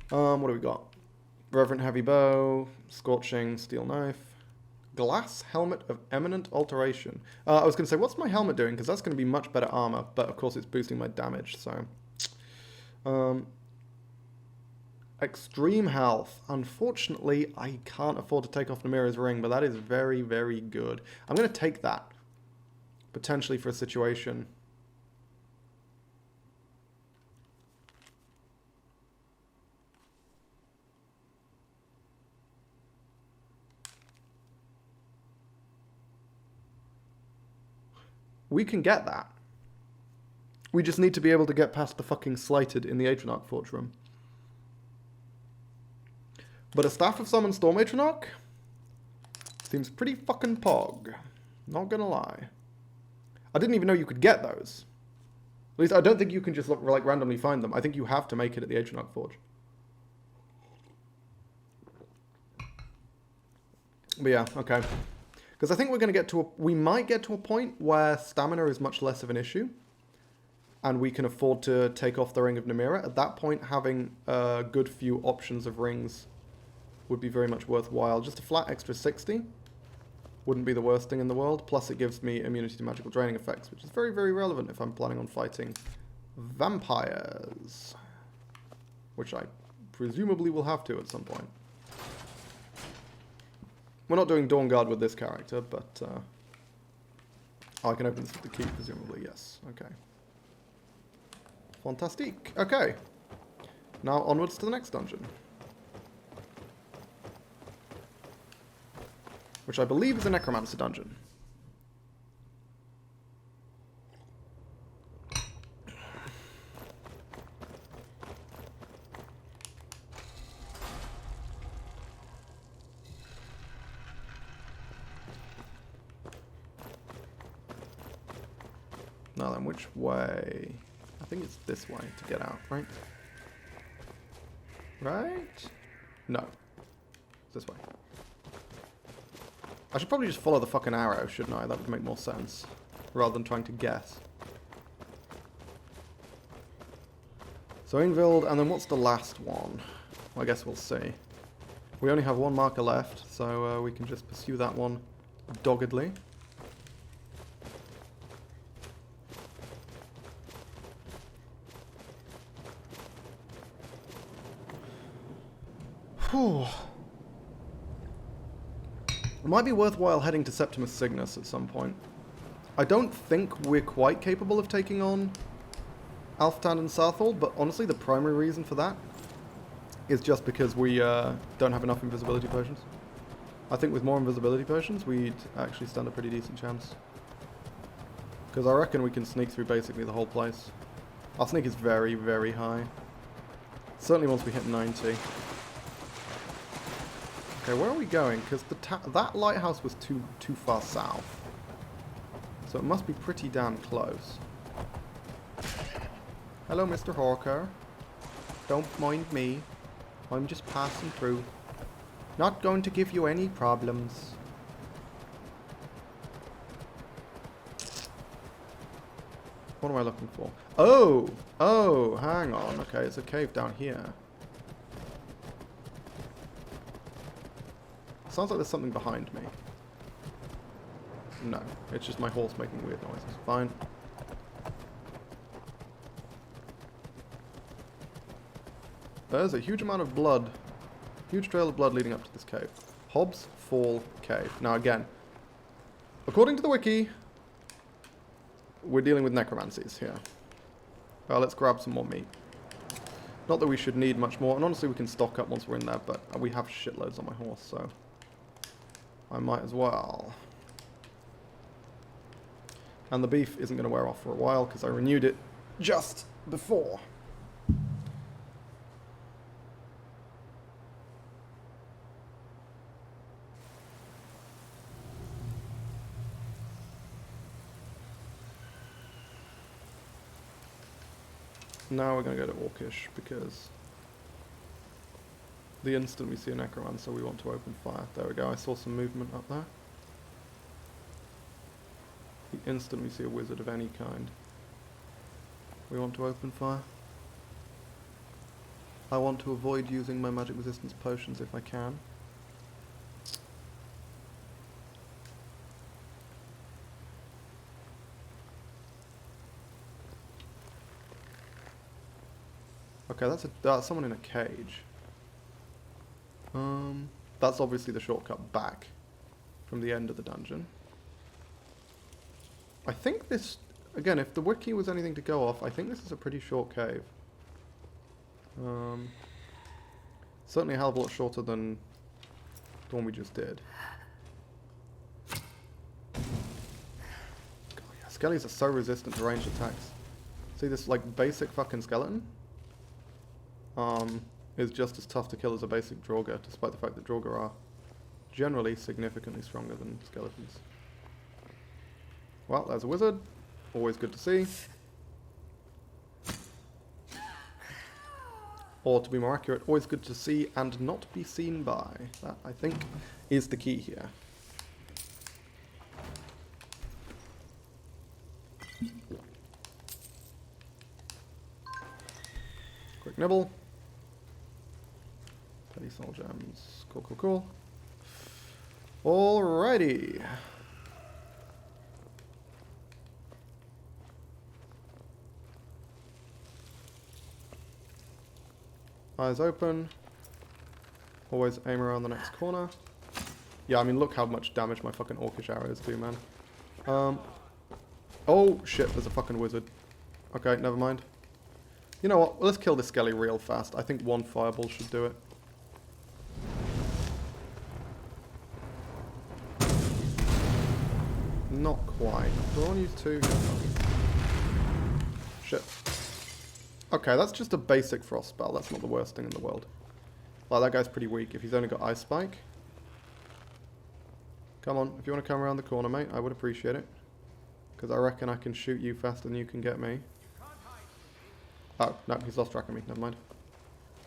[SPEAKER 1] What do we got? Reverent Heavy Bow, Scorching Steel Knife, Glass Helmet of Eminent Alteration. I was going to say, what's my helmet doing? Because that's going to be much better armor, but of course it's boosting my damage, so... Extreme Health. Unfortunately, I can't afford to take off Namira's ring, but that is very, very good. I'm going to take that. Potentially for a situation. We can get that. We just need to be able to get past the fucking Slighted in the Atronach Forge room. But a Staff of Summon Storm Atronach seems pretty fucking pog. Not gonna lie. I didn't even know you could get those. At least I don't think you can just like randomly find them. I think you have to make it at the Atronach Forge. But yeah, okay. Because I think we're gonna get to we might get to a point where stamina is much less of an issue. And we can afford to take off the Ring of Namira. At that point, having a good few options of rings would be very much worthwhile. Just a flat extra 60 wouldn't be the worst thing in the world. Plus it gives me immunity to magical draining effects, which is very, very relevant if I'm planning on fighting vampires. Which I presumably will have to at some point. We're not doing Dawnguard with this character, but... I can open this with the key, presumably, yes. Okay. Fantastique. Okay. Now onwards to the next dungeon. Which I believe is a Necromancer dungeon. Now then, which way? I think it's this way to get out, right? Right? No. It's this way. I should probably just follow the fucking arrow, shouldn't I? That would make more sense. Rather than trying to guess. So Ingvild, and then what's the last one? Well, I guess we'll see. We only have one marker left, so we can just pursue that one doggedly. Whew. It might be worthwhile heading to Septimus Cygnus at some point. I don't think we're quite capable of taking on Alftan and Sarthold, but honestly the primary reason for that is just because we don't have enough invisibility potions. I think with more invisibility potions we'd actually stand a pretty decent chance. Because I reckon we can sneak through basically the whole place. Our sneak is very, very high. Certainly once we hit 90. Okay, where are we going? Because that lighthouse was too far south. So it must be pretty damn close. Hello, Mr. Hawker. Don't mind me. I'm just passing through. Not going to give you any problems. What am I looking for? Oh! Oh, hang on. Okay, it's a cave down here. Sounds like there's something behind me. No, it's just my horse making weird noises. Fine. There's a huge amount of blood. Huge trail of blood leading up to this cave. Hobbs Fall Cave. Now again, according to the wiki, we're dealing with necromancies here. Let's grab some more meat. Not that we should need much more, and honestly we can stock up once we're in there, but we have shitloads on my horse, so I might as well. And the beef isn't going to wear off for a while because I renewed it just before. Now we're going to go to Orcish because the instant we see a necromancer we want to open fire. There we go, I saw some movement up there. The instant we see a wizard of any kind we want to open fire. I want to avoid using my magic resistance potions if I can. Okay, that's someone in a cage. That's obviously the shortcut back from the end of the dungeon. I think this, again, if the wiki was anything to go off, I think this is a pretty short cave. Certainly a hell of a lot shorter than the one we just did. God, yeah, skellies are so resistant to ranged attacks. See this, like, basic fucking skeleton? Is just as tough to kill as a basic Draugr, despite the fact that Draugr are generally significantly stronger than skeletons. Well, there's a wizard. Always good to see. Or, to be more accurate, always good to see and not be seen by. That, I think, is the key here. Quick nibble. Petty soul gems. Cool, cool, cool. Alrighty. Eyes open. Always aim around the next corner. Yeah, I mean, look how much damage my fucking Orcish arrows do, man. Oh, shit, there's a fucking wizard. Okay, never mind. You know what? Let's kill this skelly real fast. I think one fireball should do it. Not quite. Do I want to use two? Shit. Okay, that's just a basic frost spell. That's not the worst thing in the world. Like, that guy's pretty weak if he's only got Ice Spike. Come on, if you want to come around the corner, mate, I would appreciate it. Because I reckon I can shoot you faster than you can get me. Oh, no, he's lost track of me. Never mind.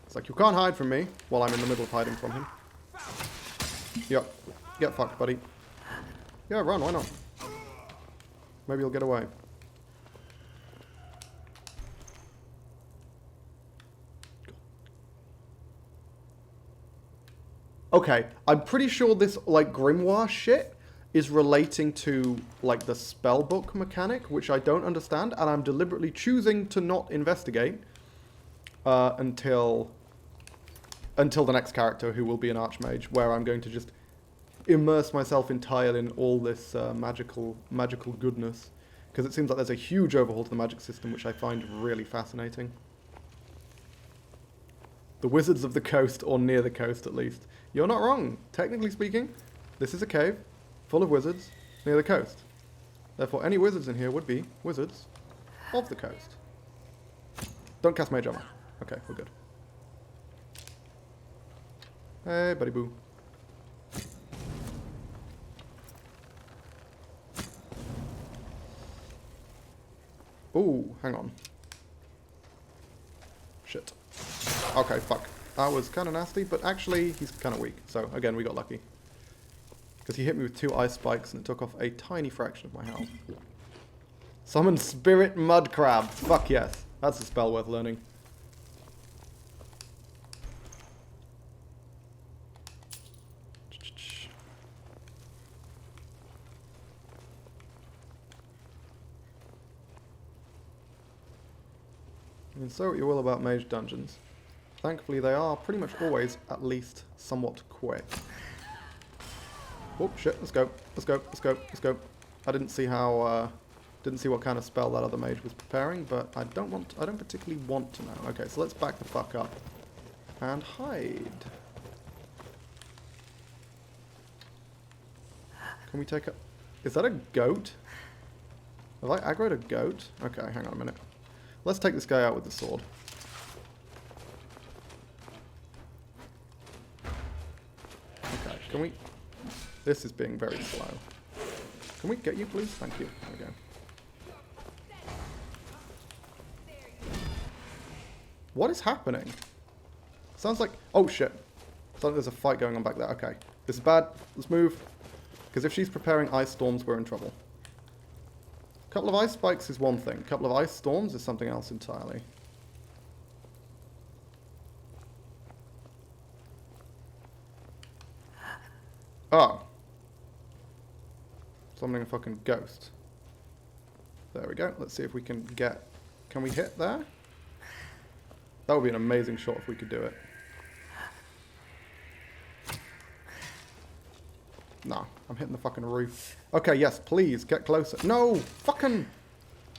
[SPEAKER 1] It's like, you can't hide from me while I'm in the middle of hiding from him. Yep. Get fucked, buddy. Yeah, run, why not? Maybe you'll get away. Okay, I'm pretty sure this, like, grimoire shit is relating to, like, the spellbook mechanic, which I don't understand, and I'm deliberately choosing to not investigate until the next character, who will be an archmage, where I'm going to just immerse myself entirely in all this magical goodness, because it seems like there's a huge overhaul to the magic system, which I find really fascinating. The wizards of the coast, or near the coast at least. You're not wrong. Technically speaking, this is a cave full of wizards near the coast. Therefore, any wizards in here would be wizards of the coast. Don't cast mage armor. Okay, we're good. Hey, buddy boo. Ooh, hang on. Shit. Okay, fuck. That was kind of nasty, but actually, he's kind of weak. So, again, we got lucky. Because he hit me with 2 ice spikes, and it took off a tiny fraction of my health. Summon Spirit Mud Crabs. Fuck yes. That's a spell worth learning. And so what you will about mage dungeons. Thankfully, they are pretty much always at least somewhat quick. Oh shit! Let's go! Let's go! Let's go! Let's go! I didn't see how, didn't see what kind of spell that other mage was preparing, but I don't particularly want to know. Okay, so let's back the fuck up and hide. Can we take a? Is that a goat? Have I aggroed a goat? Okay, hang on a minute. Let's take this guy out with the sword. Okay, can we... This is being very slow. Can we get you, please? Thank you. There we go. What is happening? Sounds like... Oh, shit. Sounds like there's a fight going on back there. Okay. This is bad. Let's move. Because if she's preparing ice storms, we're in trouble. A couple of ice spikes is one thing. A couple of ice storms is something else entirely. Oh. Summoning a fucking ghost. There we go. Let's see if we can get... Can we hit there? That would be an amazing shot if we could do it. No, I'm hitting the fucking roof. Okay, yes, please, get closer. No! Fucking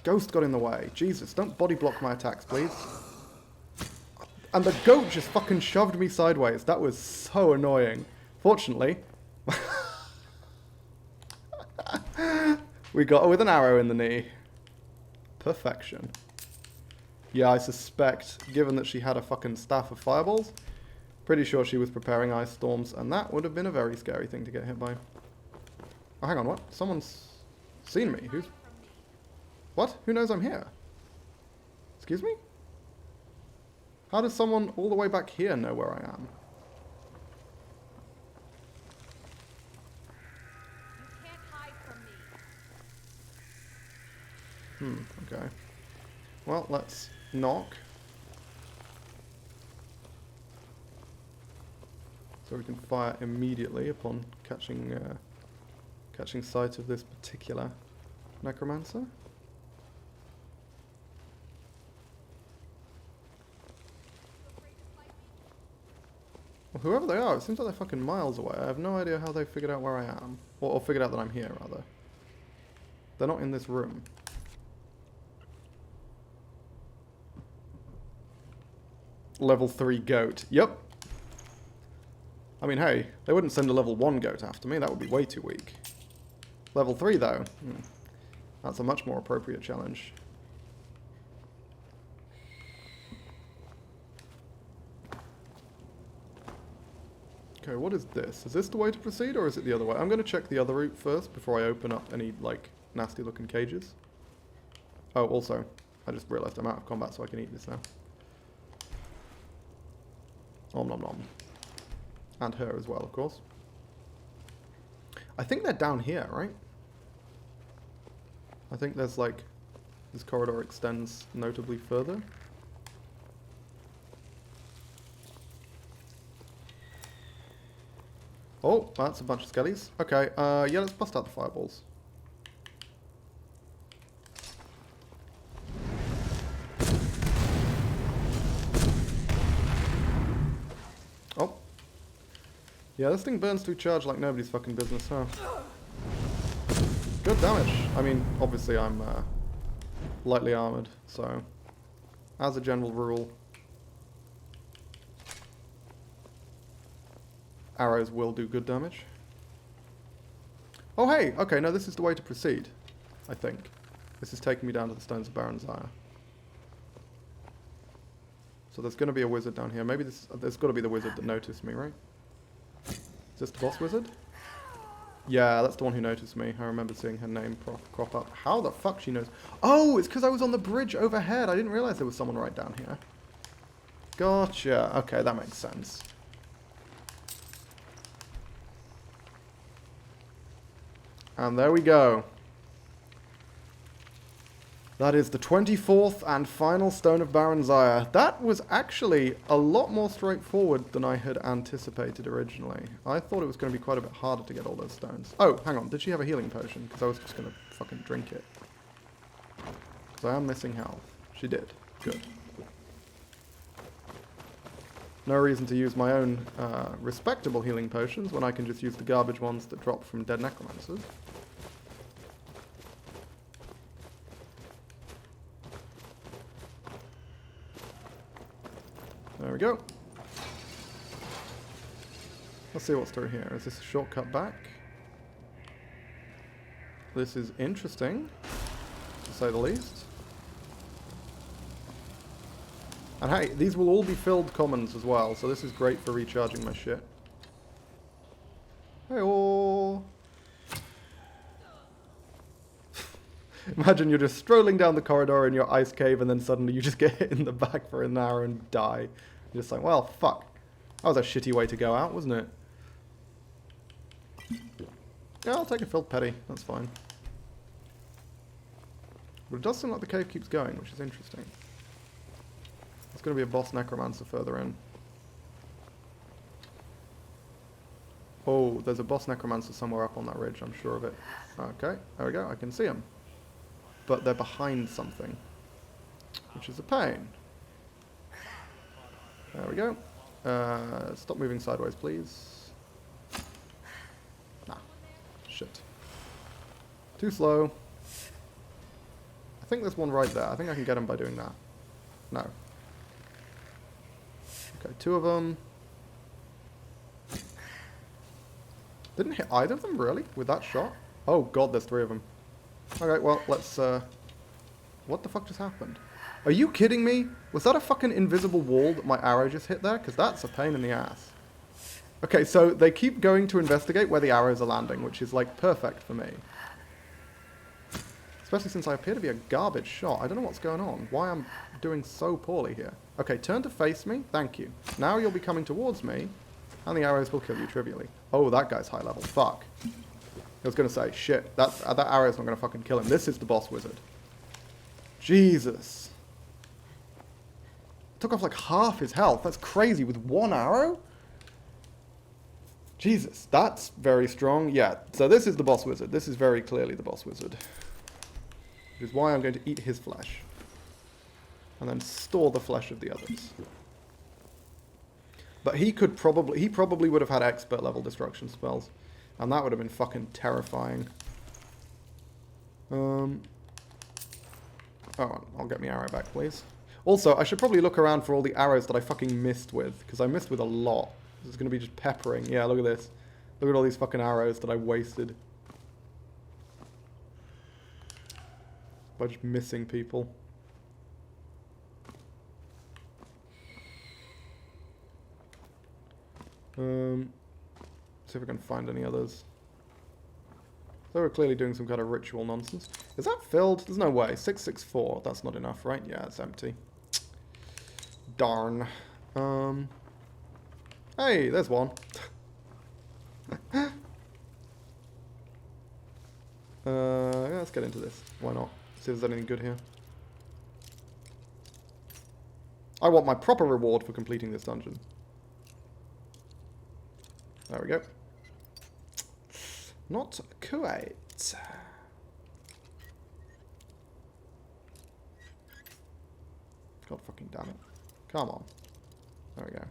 [SPEAKER 1] ghost got in the way. Jesus, don't body block my attacks, please. And the goat just fucking shoved me sideways. That was so annoying. Fortunately, we got her with an arrow in the knee. Perfection. Yeah, I suspect, given that she had a fucking staff of fireballs, pretty sure she was preparing ice storms, and that would have been a very scary thing to get hit by. Oh, hang on, what? Someone's seen me. Who's... What? Who knows I'm here? Excuse me? How does someone all the way back here know where I am?
[SPEAKER 2] You can't hide from me.
[SPEAKER 1] Okay. Well, let's knock. So we can fire immediately upon catching catching sight of this particular necromancer. Well, whoever they are, it seems like they're fucking miles away. I have no idea how they figured out where I am. Or figured out that I'm here, rather. They're not in this room. Level 3 goat. Yep. I mean, hey, they wouldn't send a level 1 goat after me. That would be way too weak. Level 3, though. That's a much more appropriate challenge. Okay, what is this? Is this the way to proceed, or is it the other way? I'm going to check the other route first before I open up any, like, nasty looking cages. Oh, also, I just realised I'm out of combat, so I can eat this now. Om nom nom. And her as well, of course. I think they're down here, right? I think there's like... This corridor extends notably further. Oh, that's a bunch of skellies. Okay, yeah, let's bust out the fireballs. Oh. Yeah, this thing burns through charge like nobody's fucking business, huh? Good damage. I mean, obviously I'm lightly armored, so as a general rule, arrows will do good damage. Oh hey, okay, no, this is the way to proceed, I think. This is taking me down to the Stones of Baranzyre. So there's going to be a wizard down here. Maybe there's got to be the wizard that noticed me, right? Is this the boss wizard? Yeah, that's the one who noticed me. I remember seeing her name crop up. How the fuck she knows? Oh, it's because I was on the bridge overhead. I didn't realize there was someone right down here. Gotcha. Okay, that makes sense. And there we go. That is the 24th and final Stone of Baranzyre. That was actually a lot more straightforward than I had anticipated originally. I thought it was going to be quite a bit harder to get all those stones. Oh, hang on. Did she have a healing potion? Because I was just going to fucking drink it. Because I am missing health. She did. Good. No reason to use my own respectable healing potions when I can just use the garbage ones that drop from dead necromancers. There we go. Let's see what's through here. Is this a shortcut back? This is interesting, to say the least. And hey, these will all be filled commons as well, so this is great for recharging my shit. Hey-oh! Imagine you're just strolling down the corridor in your ice cave and then suddenly you just get hit in the back for an hour and die. You're just like, well, fuck. That was a shitty way to go out, wasn't it? Yeah, I'll take a filled petty. That's fine. But it does seem like the cave keeps going, which is interesting. There's going to be a boss necromancer further in. Oh, there's a boss necromancer somewhere up on that ridge, I'm sure of it. Okay, there we go, I can see him. But they're behind something, which is a pain. There we go. Stop moving sideways, please. Nah. Shit. Too slow. I think there's one right there. I think I can get him by doing that. No. Okay, two of them. Didn't hit either of them, really? With that shot? Oh god, there's three of them. Okay, well, let's, what the fuck just happened? Are you kidding me? Was that a fucking invisible wall that my arrow just hit there? Because that's a pain in the ass. Okay, so they keep going to investigate where the arrows are landing, which is, like, perfect for me. Especially since I appear to be a garbage shot. I don't know what's going on. Why I'm doing so poorly here. Okay, turn to face me. Thank you. Now you'll be coming towards me, and the arrows will kill you trivially. Oh, that guy's high level. Fuck. I was going to say, shit, that arrow's not going to fucking kill him. This is the boss wizard. Jesus. Took off like half his health. That's crazy with one arrow? Jesus, that's very strong. Yeah, so this is the boss wizard. This is very clearly the boss wizard. Which is why I'm going to eat his flesh. And then store the flesh of the others. But he probably would have had expert level destruction spells. And that would have been fucking terrifying. Oh, I'll get my arrow back, please. Also, I should probably look around for all the arrows that I fucking missed with. Because I missed with a lot. This is going to be just peppering. Yeah, look at this. Look at all these fucking arrows that I wasted. By just missing people. See if I can find any others. They were clearly doing some kind of ritual nonsense. Is that filled? There's no way. 664. That's not enough, right? Yeah, it's empty. Darn. Hey, there's one. Yeah, let's get into this. Why not? See if there's anything good here. I want my proper reward for completing this dungeon. There we go. Not quite. God fucking damn it. Come on. There we go.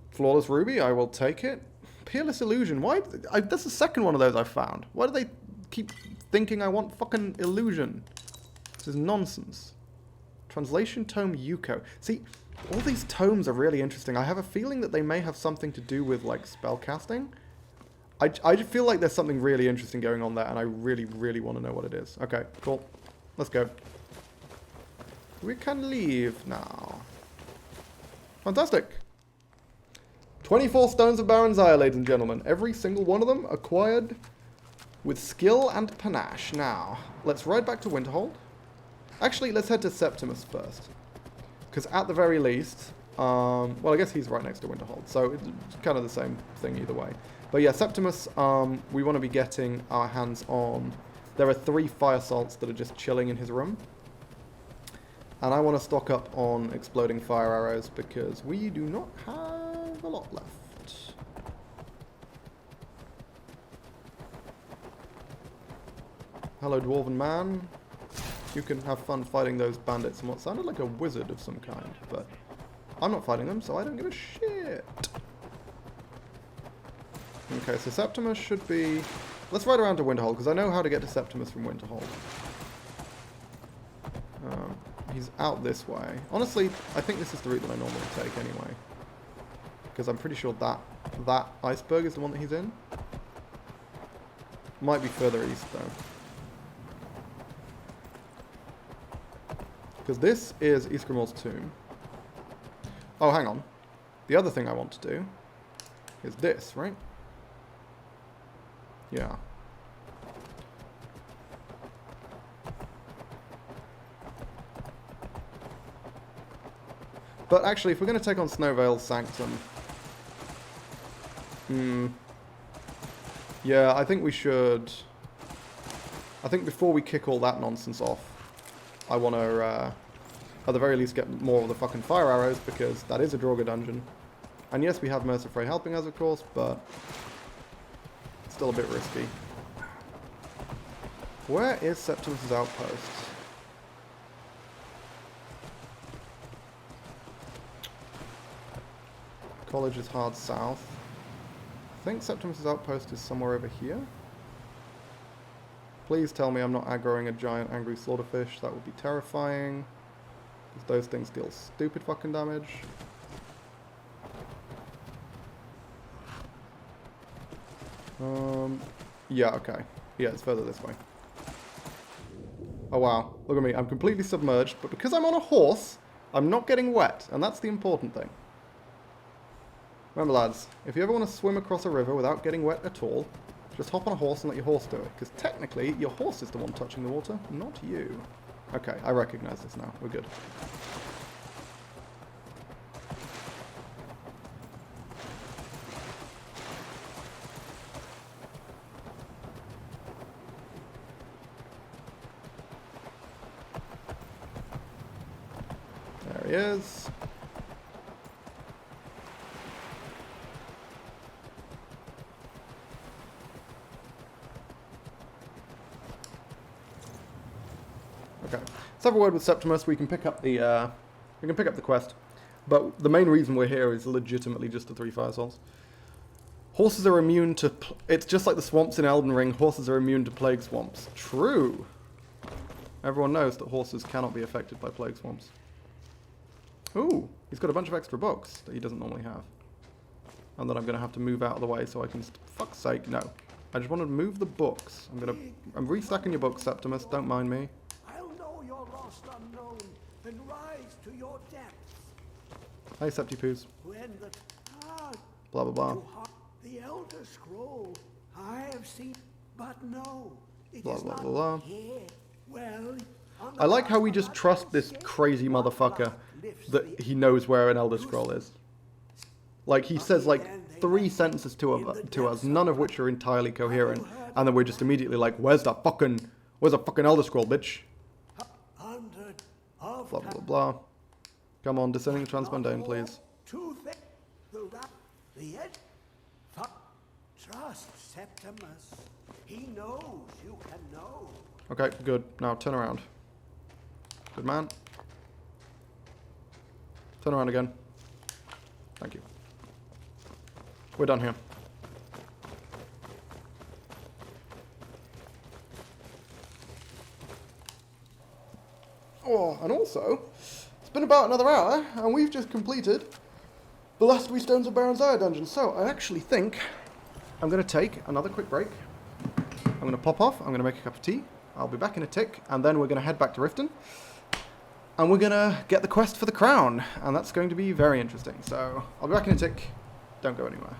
[SPEAKER 1] Flawless Ruby, I will take it. Peerless Illusion. Why? That's the second one of those I found. Why do they keep thinking I want fucking illusion? This is nonsense. Translation Tome Yuko. See, all these tomes are really interesting. I have a feeling that they may have something to do with, like, spellcasting. I feel like there's something really interesting going on there, and I really, really want to know what it is. Okay, cool. Let's go. We can leave now. Fantastic. 24 Stones of Baron's Ire, ladies and gentlemen. Every single one of them acquired with skill and panache. Now, let's ride back to Winterhold. Actually, let's head to Septimus first. Because at the very least, well, I guess he's right next to Winterhold, so it's kind of the same thing either way. But yeah, Septimus, we want to be getting our hands on... There are 3 fire salts that are just chilling in his room. And I want to stock up on exploding fire arrows because we do not have a lot left. Hello, Dwarven Man. You can have fun fighting those bandits and what sounded like a wizard of some kind, but I'm not fighting them, so I don't give a shit. Okay, so Septimus should be... Let's ride around to Winterhold, because I know how to get to Septimus from Winterhold. He's out this way. Honestly, I think this is the route that I normally take anyway. Because I'm pretty sure that iceberg is the one that he's in. Might be further east, though. Because this is Ysgramor's tomb. Oh, hang on. The other thing I want to do is this, right? Yeah. But actually, if we're going to take on Snowvale's Sanctum... yeah, I think we should... I think before we kick all that nonsense off, I want to, at the very least, get more of the fucking fire arrows, because that is a Draugr dungeon. And yes, we have Mercer Frey helping us, of course, but... still a bit risky. Where is Septimus' outpost? College is hard south. I think Septimus' outpost is somewhere over here. Please tell me I'm not aggroing a giant angry slaughterfish. That would be terrifying. Because those things deal stupid fucking damage. Yeah, okay. Yeah, it's further this way. Oh wow, look at me. I'm completely submerged, but because I'm on a horse, I'm not getting wet, and that's the important thing. Remember lads, if you ever want to swim across a river without getting wet at all, just hop on a horse and let your horse do it, because technically, your horse is the one touching the water, not you. Okay, I recognize this now. We're good. There he is. Okay. Let's have a word with Septimus. We can pick up the quest, but the main reason we're here is legitimately just the 3 fire salts. Horses are immune to... It's just like the swamps in Elden Ring. Horses are immune to plague swamps. True. Everyone knows that horses cannot be affected by plague swamps. Ooh, he's got a bunch of extra books that he doesn't normally have. And then I'm going to have to move out of the way so I can... Fuck's sake, no. I just want to move the books. I'm restacking your books, Septimus. Don't mind me.
[SPEAKER 6] I'll know your lost unknown and rise to your depths.
[SPEAKER 1] Hey, Septipoos.
[SPEAKER 6] When the
[SPEAKER 1] Blah, blah, blah.
[SPEAKER 6] The Elder Scroll, I have seen, but no, it
[SPEAKER 1] Blah,
[SPEAKER 6] is
[SPEAKER 1] blah,
[SPEAKER 6] not
[SPEAKER 1] blah, blah.
[SPEAKER 6] here. Well,
[SPEAKER 1] I like how we just trust this crazy motherfucker that he knows where an Elder Scroll is. Like, he says, like, 3 sentences to us, none of which are entirely coherent, and then we're just immediately like, where's the fucking Elder Scroll, bitch? Blah, blah, blah, blah. Come on, descending transmundane, please.
[SPEAKER 6] Trust Septimus. He knows you can know.
[SPEAKER 1] Okay, good. Now, turn around. Good man. Turn around again. Thank you. We're done here. Oh, and also, it's been about another hour, and we've just completed the last 3 Stones of Baron's Ire dungeon. So, I actually think I'm going to take another quick break. I'm going to pop off, I'm going to make a cup of tea. I'll be back in a tick, and then we're going to head back to Riften. And we're going to get the quest for the crown, and that's going to be very interesting. So, I'll be back in a tick. Don't go anywhere.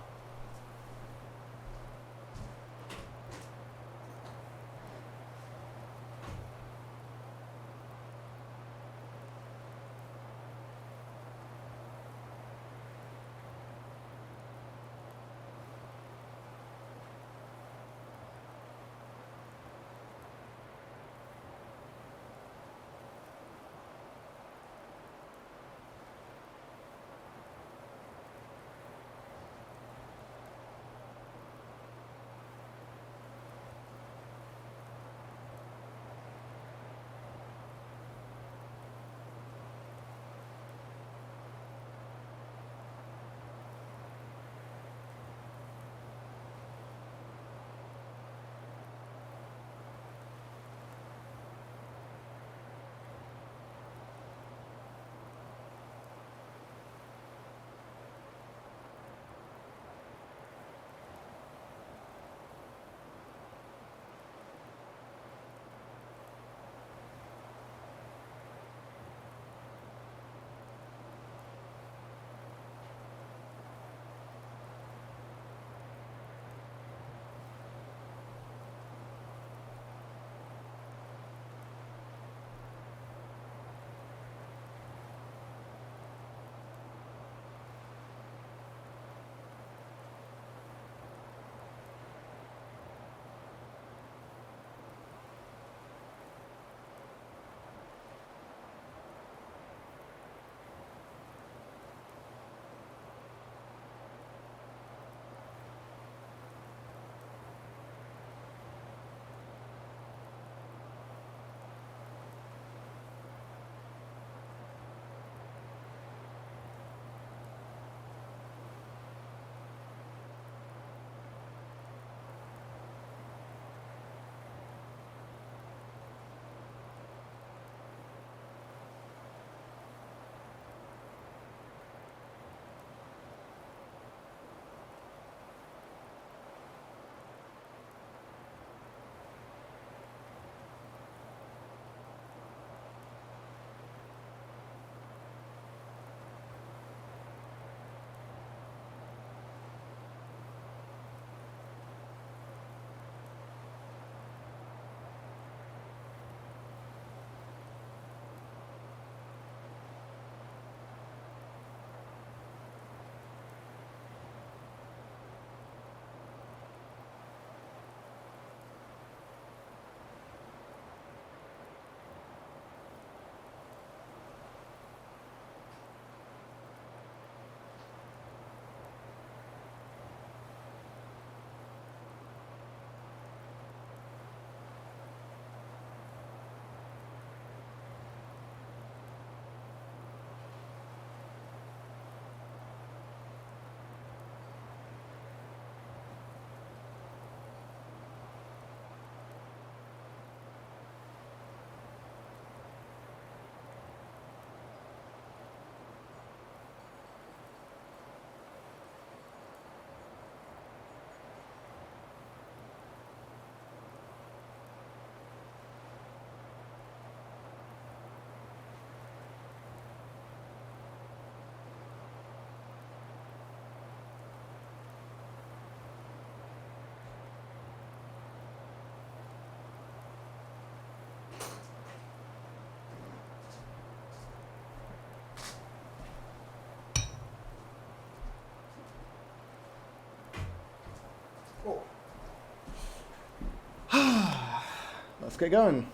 [SPEAKER 1] let's get going.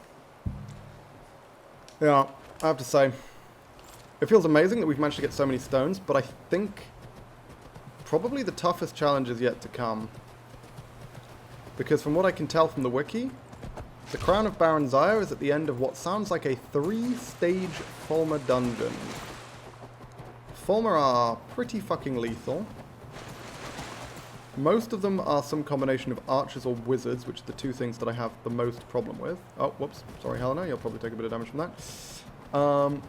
[SPEAKER 1] Yeah, I have to say, it feels amazing that we've managed to get so many stones, but I think probably the toughest challenge is yet to come. Because from what I can tell from the wiki, the Crown of Baron Zaya is at the end of what sounds like a 3-stage Fulmer dungeon. Fulmer are pretty fucking lethal. Most of them are some combination of archers or wizards, which are the two things that I have the most problem with. Oh, whoops. Sorry, Helena. You'll probably take a bit of damage from that.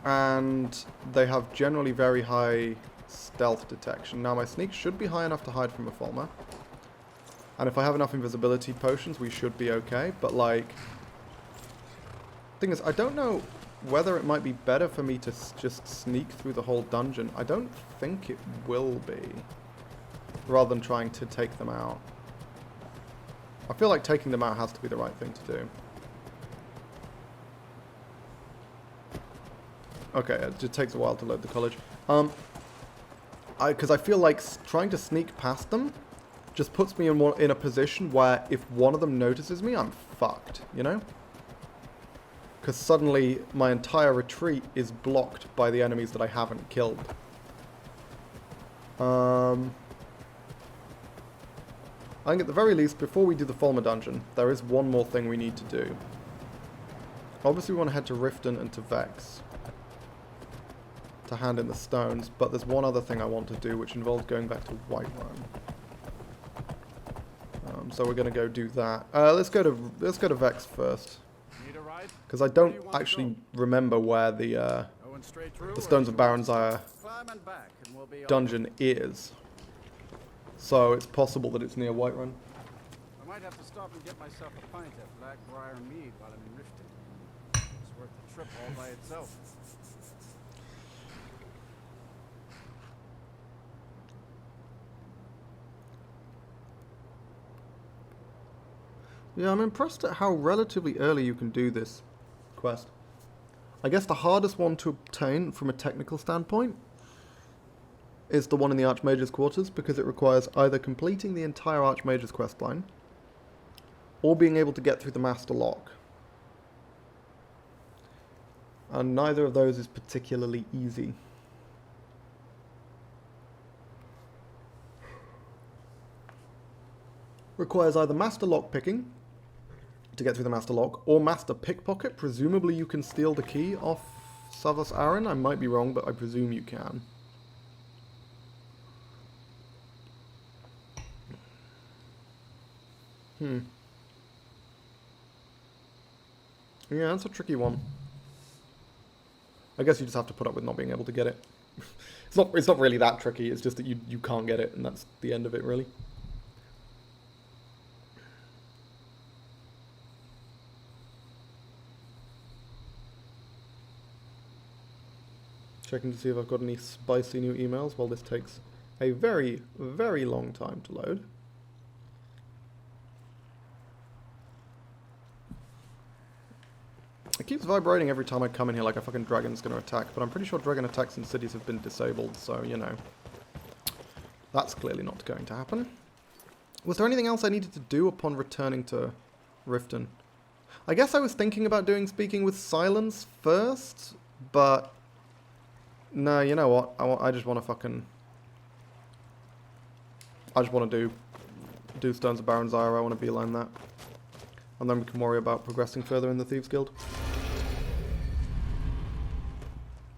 [SPEAKER 1] And they have generally very high stealth detection. Now, my sneak should be high enough to hide from a Fulmer. And if I have enough invisibility potions, we should be okay. But, like, thing is, I don't know whether it might be better for me to just sneak through the whole dungeon. I don't think it will be. Rather than trying to take them out. I feel like taking them out has to be the right thing to do. Okay, it just takes a while to load the college. Because I feel like trying to sneak past them just puts me in a position where if one of them notices me, I'm fucked, you know? Because suddenly my entire retreat is blocked by the enemies that I haven't killed. I think at the very least, before we do the Fulmer dungeon, there is one more thing we need to do. Obviously we want to head to Riften and to Vex to hand in the stones, but there's one other thing I want to do which involves going back to Whiterun. So we're going to go do that. Let's go to Vex first.
[SPEAKER 3] Need a ride?
[SPEAKER 1] Because I don't actually remember where the Stones of Baron Zaya dungeon is. So it's possible that it's near Whiterun.
[SPEAKER 3] I might have to stop and get myself a pint at Blackbriar Mead while I'm in Riften. It's worth the trip all by itself.
[SPEAKER 1] Yeah, I'm impressed at how relatively early you can do this quest. I guess the hardest one to obtain from a technical standpoint is the one in the Archmage's quarters, because it requires either completing the entire Archmage's questline or being able to get through the Master Lock. And neither of those is particularly easy. Requires either Master Lock picking to get through the Master Lock, or Master Pickpocket. Presumably you can steal the key off Savos Aaron. I might be wrong, but I presume you can. Yeah, that's a tricky one. I guess you just have to put up with not being able to get it. It's not really that tricky, it's just that you can't get it, and that's the end of it, really. Checking to see if I've got any spicy new emails while this takes a very, very long time to load. It keeps vibrating every time I come in here like a fucking dragon's going to attack, but I'm pretty sure dragon attacks in cities have been disabled, so, you know. That's clearly not going to happen. Was there anything else I needed to do upon returning to Riften? I guess I was thinking about doing Speaking with Silence first, but no, you know what? I just want to fucking... I just want to do Stones of Baron Zaya. I want to beeline that. And then we can worry about progressing further in the Thieves Guild.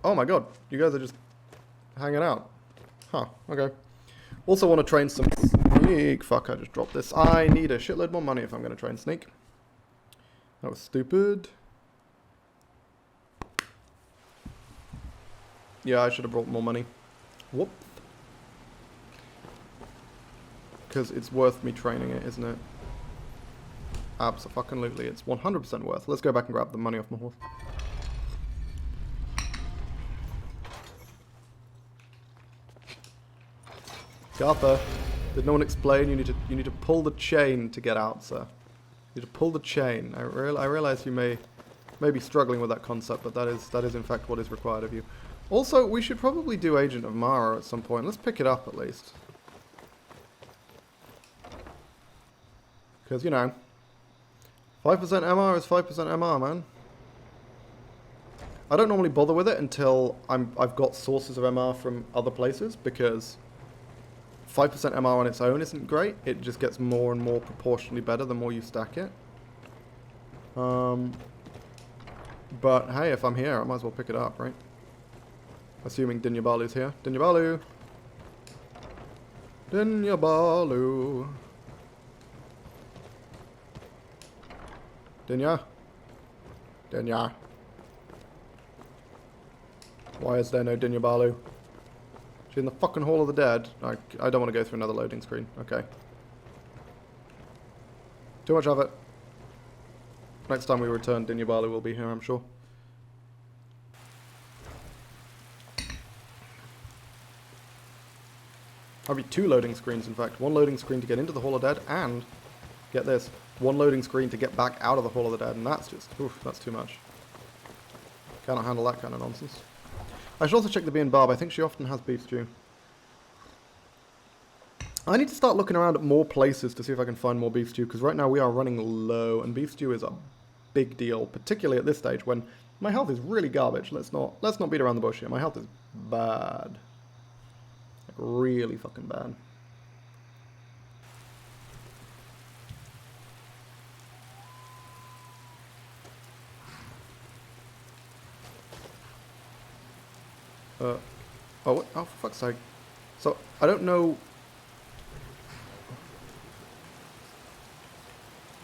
[SPEAKER 1] Oh my god, you guys are just hanging out. Huh, okay. Also want to train some sneak. Fuck, I just dropped this. I need a shitload more money if I'm going to train sneak. That was stupid. Yeah, I should have brought more money. Whoop. Because it's worth me training it, isn't it? Abso-fucking-lutely. It's 100% worth. Let's go back and grab the money off my horse. Gartha, did no one explain? You need to pull the chain to get out, sir. You need to pull the chain. I realize you may be struggling with that concept, but that is in fact what is required of you. Also, we should probably do Agent of Mara at some point. Let's pick it up at least. Because, you know, 5% MR is 5% MR, man. I don't normally bother with it until I've got sources of MR from other places, because 5% MR on its own isn't great. It just gets more and more proportionally better the more you stack it. But hey, if I'm here, I might as well pick it up, right? Assuming Dinyabalu's here. Dinyabalu! Dinyabalu! Dinya? Dinya? Why is there no Dinyabalu? She's in the fucking Hall of the Dead. I don't want to go through another loading screen. Okay. Too much of it. Next time we return, Dinyabalu will be here, I'm sure. I'll be 2 loading screens, in fact. 1 loading screen to get into the Hall of Dead, and, get this, 1 loading screen to get back out of the Hall of the Dead, and that's just, oof, that's too much. Cannot handle that kind of nonsense. I should also check the Bee and Barb. I think she often has beef stew. I need to start looking around at more places to see if I can find more beef stew, because right now we are running low, and beef stew is a big deal, particularly at this stage when my health is really garbage. Let's not beat around the bush here. My health is bad. Like, really fucking bad. Oh, what? Oh, for fuck's sake. So, I don't know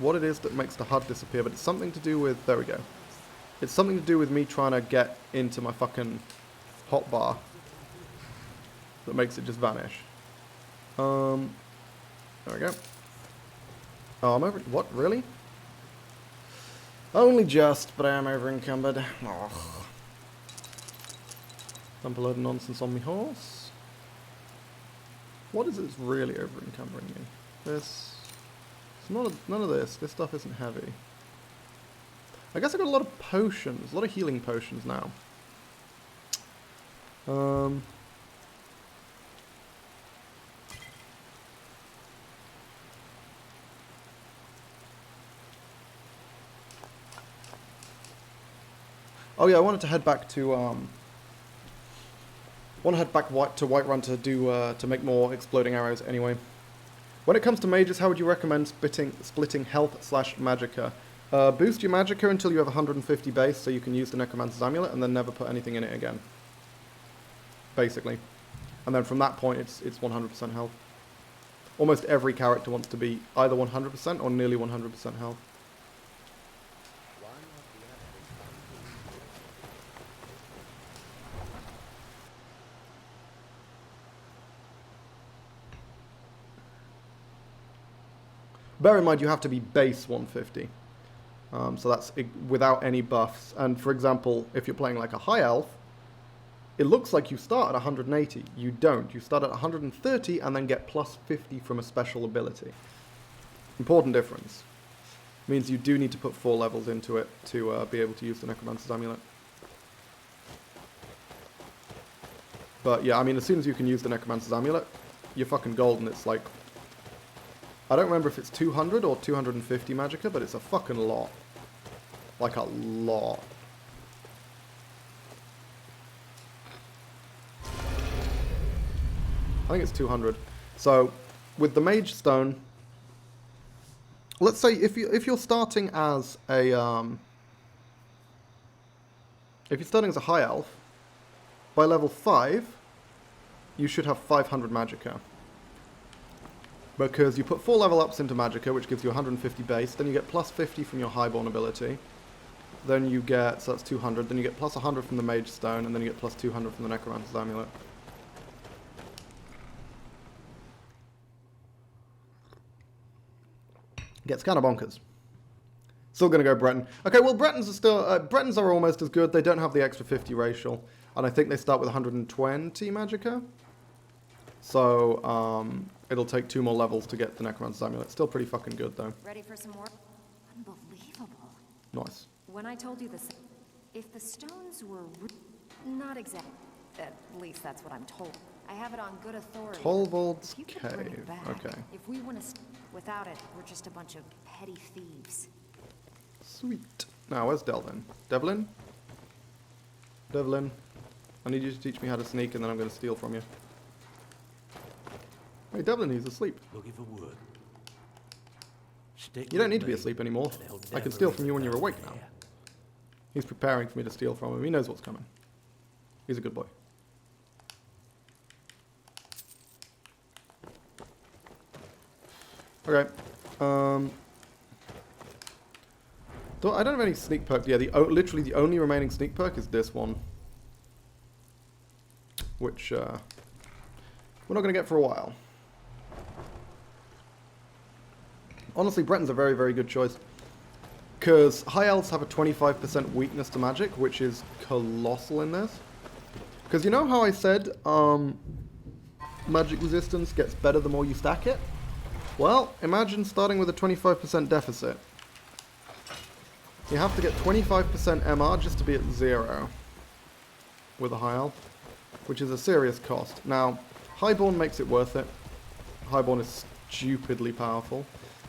[SPEAKER 1] what it is that makes the HUD disappear, but it's something to do with, there we go. It's something to do with me trying to get into my fucking hotbar that makes it just vanish. There we go. Oh, I'm over, what, really? Only just, but I am over encumbered. Oh. Dump a load of nonsense on me horse. What is it that's really over encumbering me? This. It's none of this. This stuff isn't heavy. I guess I got a lot of potions, a lot of healing potions now. Oh yeah, I wanted to head back to Whiterun to do to make more exploding arrows anyway. When it comes to mages, how would you recommend splitting health / magicka? Boost your magicka until you have 150 base, so you can use the Necromancer's Amulet, and then never put anything in it again. Basically. And then from that point, it's 100% health. Almost every character wants to be either 100% or nearly 100% health. Bear in mind, you have to be base 150. So that's without any buffs. And for example, if you're playing like a high elf, it looks like you start at 180. You don't. You start at 130 and then get plus 50 from a special ability. Important difference. Means you do need to put 4 levels into it to be able to use the Necromancer's Amulet. But yeah, I mean, as soon as you can use the Necromancer's Amulet, you're fucking golden. It's like, I don't remember if it's 200 or 250 magicka, but it's a fucking lot. Like a lot. I think it's 200. So, with the Mage Stone, let's say if you're starting as a if you're starting as a high elf, by level 5, you should have 500 magicka. Because you put 4 level ups into magicka, which gives you 150 base, then you get plus 50 from your highborn ability. Then you get, so that's 200, then you get plus 100 from the Mage Stone, and then you get plus 200 from the Necromancer's Amulet. Gets kind of bonkers. Still going to go Breton. Okay, well, Bretons are still, Bretons are almost as good. They don't have the extra 50 racial, and I think they start with 120 magicka. So, it'll take 2 more levels to get the Necromancer's Amulet. Still pretty fucking good, though.
[SPEAKER 2] Ready for some more? Unbelievable.
[SPEAKER 1] Nice.
[SPEAKER 2] When I told you this, if the stones were not exact, at least that's what I'm told. I have it on good authority.
[SPEAKER 1] Tolvold's
[SPEAKER 2] If you could bring
[SPEAKER 1] Cave.
[SPEAKER 2] it back,
[SPEAKER 1] Okay.
[SPEAKER 2] if we want to, without it, we're just a bunch of petty thieves.
[SPEAKER 1] Sweet. Now, where's Delvin? Devlin? Devlin. I need you to teach me how to sneak and then I'm going to steal from you. Hey, Devlin, he's asleep.
[SPEAKER 7] Looking for wood. Stick
[SPEAKER 1] You don't
[SPEAKER 7] with
[SPEAKER 1] need to be
[SPEAKER 7] me,
[SPEAKER 1] asleep anymore.
[SPEAKER 7] and they'll
[SPEAKER 1] I can
[SPEAKER 7] never
[SPEAKER 1] steal from you when
[SPEAKER 7] even
[SPEAKER 1] you're
[SPEAKER 7] know
[SPEAKER 1] awake
[SPEAKER 7] they're
[SPEAKER 1] now.
[SPEAKER 7] there.
[SPEAKER 1] He's preparing for me to steal from him. He knows what's coming. He's a good boy. Okay. I don't have any sneak perks. Yeah, literally the only remaining sneak perk is this one. Which, we're not going to get for a while. Honestly, Breton's a very, very good choice. Because high elves have a 25% weakness to magic, which is colossal in this. Because you know how I said magic resistance gets better the more you stack it? Well, imagine starting with a 25% deficit. You have to get 25% MR just to be at 0 with a high elf, which is a serious cost. Now, Highborn makes it worth it. Highborn is stupidly powerful,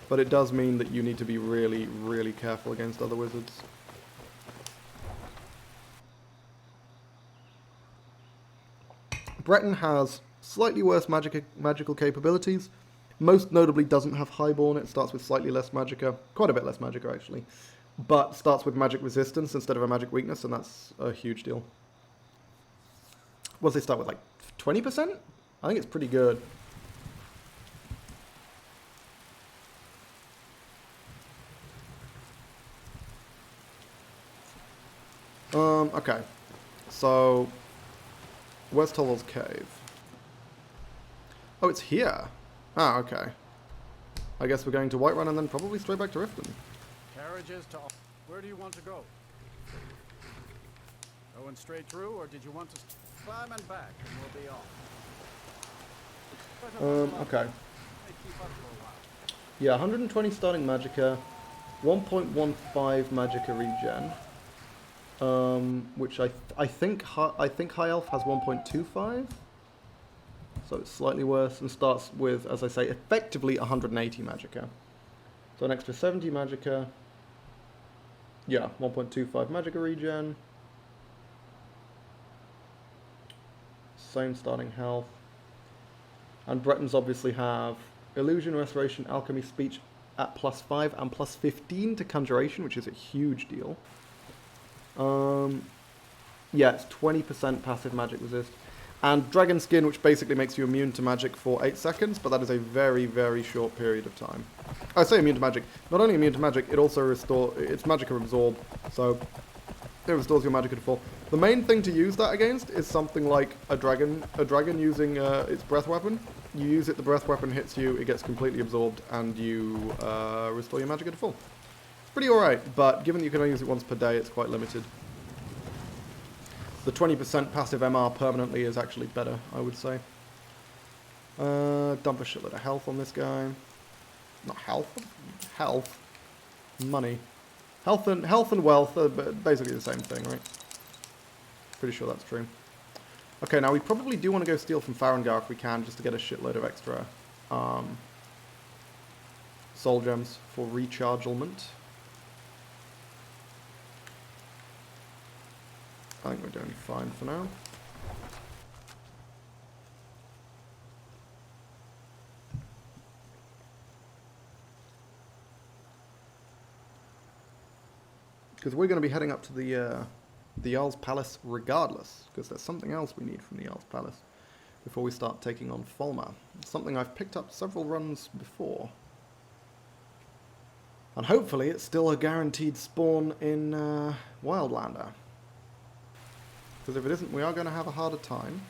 [SPEAKER 1] but it does mean that you need to be really, really careful against other wizards. Breton has slightly worse magical capabilities. Most notably doesn't have Highborn. It starts with slightly less magicka, quite a bit less magicka actually, but starts with magic resistance instead of a magic weakness, and that's a huge deal. What does they start with, like 20%? I think it's pretty good. Okay. So, where's Tollwell's cave? Oh, it's here. Ah, okay. I guess we're going to Whiterun and then probably straight back to Riften.
[SPEAKER 3] Carriages to... Where do you want to go? Going straight through, or did you want to... Climb and back, and we'll be off.
[SPEAKER 1] Okay.
[SPEAKER 3] May keep up for a while.
[SPEAKER 1] Yeah, 120 starting magicka, 1.15 magicka regen. Which I think high elf has 1.25, so it's slightly worse and starts with, as I say, effectively 180 magicka. So an extra 70 magicka. Yeah, 1.25 magicka regen. Same starting health. And Bretons obviously have illusion, restoration, alchemy, speech at +5 and +15 to conjuration, which is a huge deal. Yeah, it's 20% passive magic resist. And Dragon Skin, which basically makes you immune to magic for 8 seconds, but that is a very, very short period of time. I say immune to magic. Not only immune to magic, it also restores... It's magic absorb, so it restores your magic to full. The main thing to use that against is something like a dragon. A dragon using its breath weapon. You use it, the breath weapon hits you, it gets completely absorbed, and you restore your magic to full. Pretty alright, but given that you can only use it once per day, it's quite limited. The 20% passive MR permanently is actually better, I would say. Dump a shitload of health on this guy. Not health. Health. Money. Health and wealth are basically the same thing, right? Pretty sure that's true. Okay, now we probably do want to go steal from Farengar if we can, just to get a shitload of extra soul gems for rechargement. I think we're doing fine for now. Because we're going to be heading up to the Jarl's Palace regardless, because there's something else we need from the Jarl's Palace before we start taking on Folmer. Something I've picked up several runs before. And hopefully it's still a guaranteed spawn in Wildlander. Because if it isn't, we are going to have a harder time.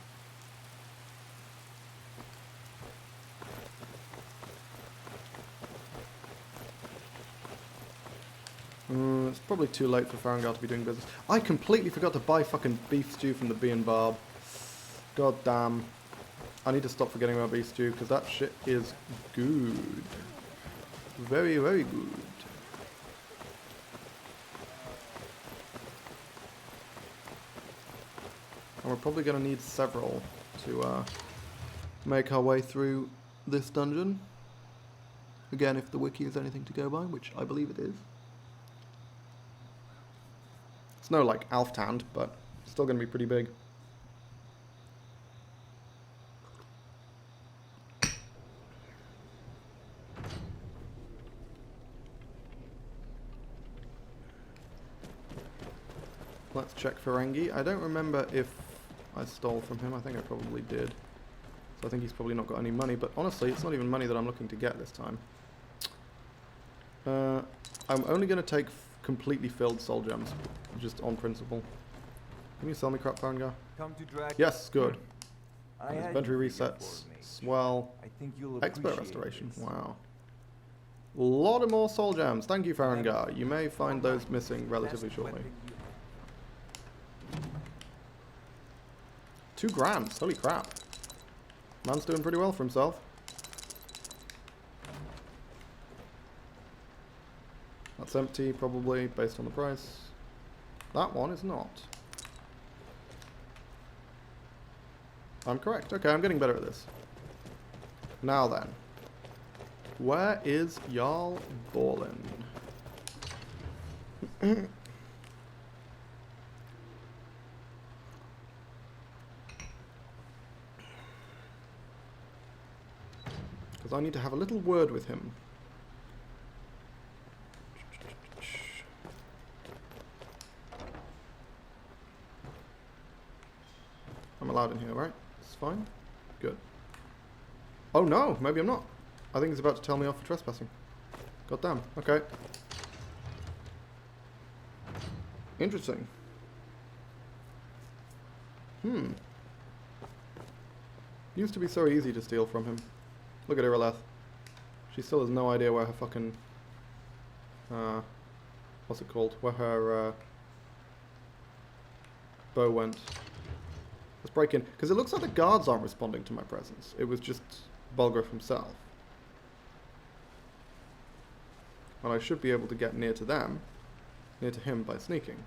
[SPEAKER 1] It's probably too late for Farengar to be doing business. I completely forgot to buy fucking beef stew from the Bee and Barb. God damn. I need to stop forgetting about beef stew, because that shit is good. Very, very good. And we're probably going to need several to make our way through this dungeon. Again, if the wiki is anything to go by, which I believe it is. It's no like Alftand, but still going to be pretty big. Let's check Ferengi. I don't remember if I stole from him. I think I probably did. So I think he's probably not got any money, but honestly, it's not even money that I'm looking to get this time. I'm only going to take completely filled soul gems, just on principle. Can you sell me crap, Farengar?
[SPEAKER 4] Come to drag.
[SPEAKER 1] Yes, good.
[SPEAKER 4] I
[SPEAKER 1] His
[SPEAKER 4] had
[SPEAKER 1] inventory
[SPEAKER 4] you figured
[SPEAKER 1] resets.
[SPEAKER 4] for me.
[SPEAKER 1] Swell.
[SPEAKER 4] I think you'll
[SPEAKER 1] Expert
[SPEAKER 4] appreciate
[SPEAKER 1] restoration.
[SPEAKER 4] this.
[SPEAKER 1] Wow. A lot of more soul gems. Thank you, Farengar. You may find those missing relatively
[SPEAKER 4] Best
[SPEAKER 1] shortly.
[SPEAKER 4] weapon you have.
[SPEAKER 1] £2 grand. Holy crap. Man's doing pretty well for himself. That's empty, probably, based on the price. That one is not. I'm correct. Okay, I'm getting better at this. Now then. Where is Jarl Borlin? Because I need to have a little word with him. I'm allowed in here, right? It's fine? Good. Oh no, maybe I'm not. I think he's about to tell me off for trespassing. God damn, okay. Interesting. Used to be so easy to steal from him. Look at Irileth. She still has no idea where her fucking... what's it called? Where her bow went. Let's break in. Because it looks like the guards aren't responding to my presence. It was just Bulgariff himself. And I should be able to get near to them. Near to him by sneaking.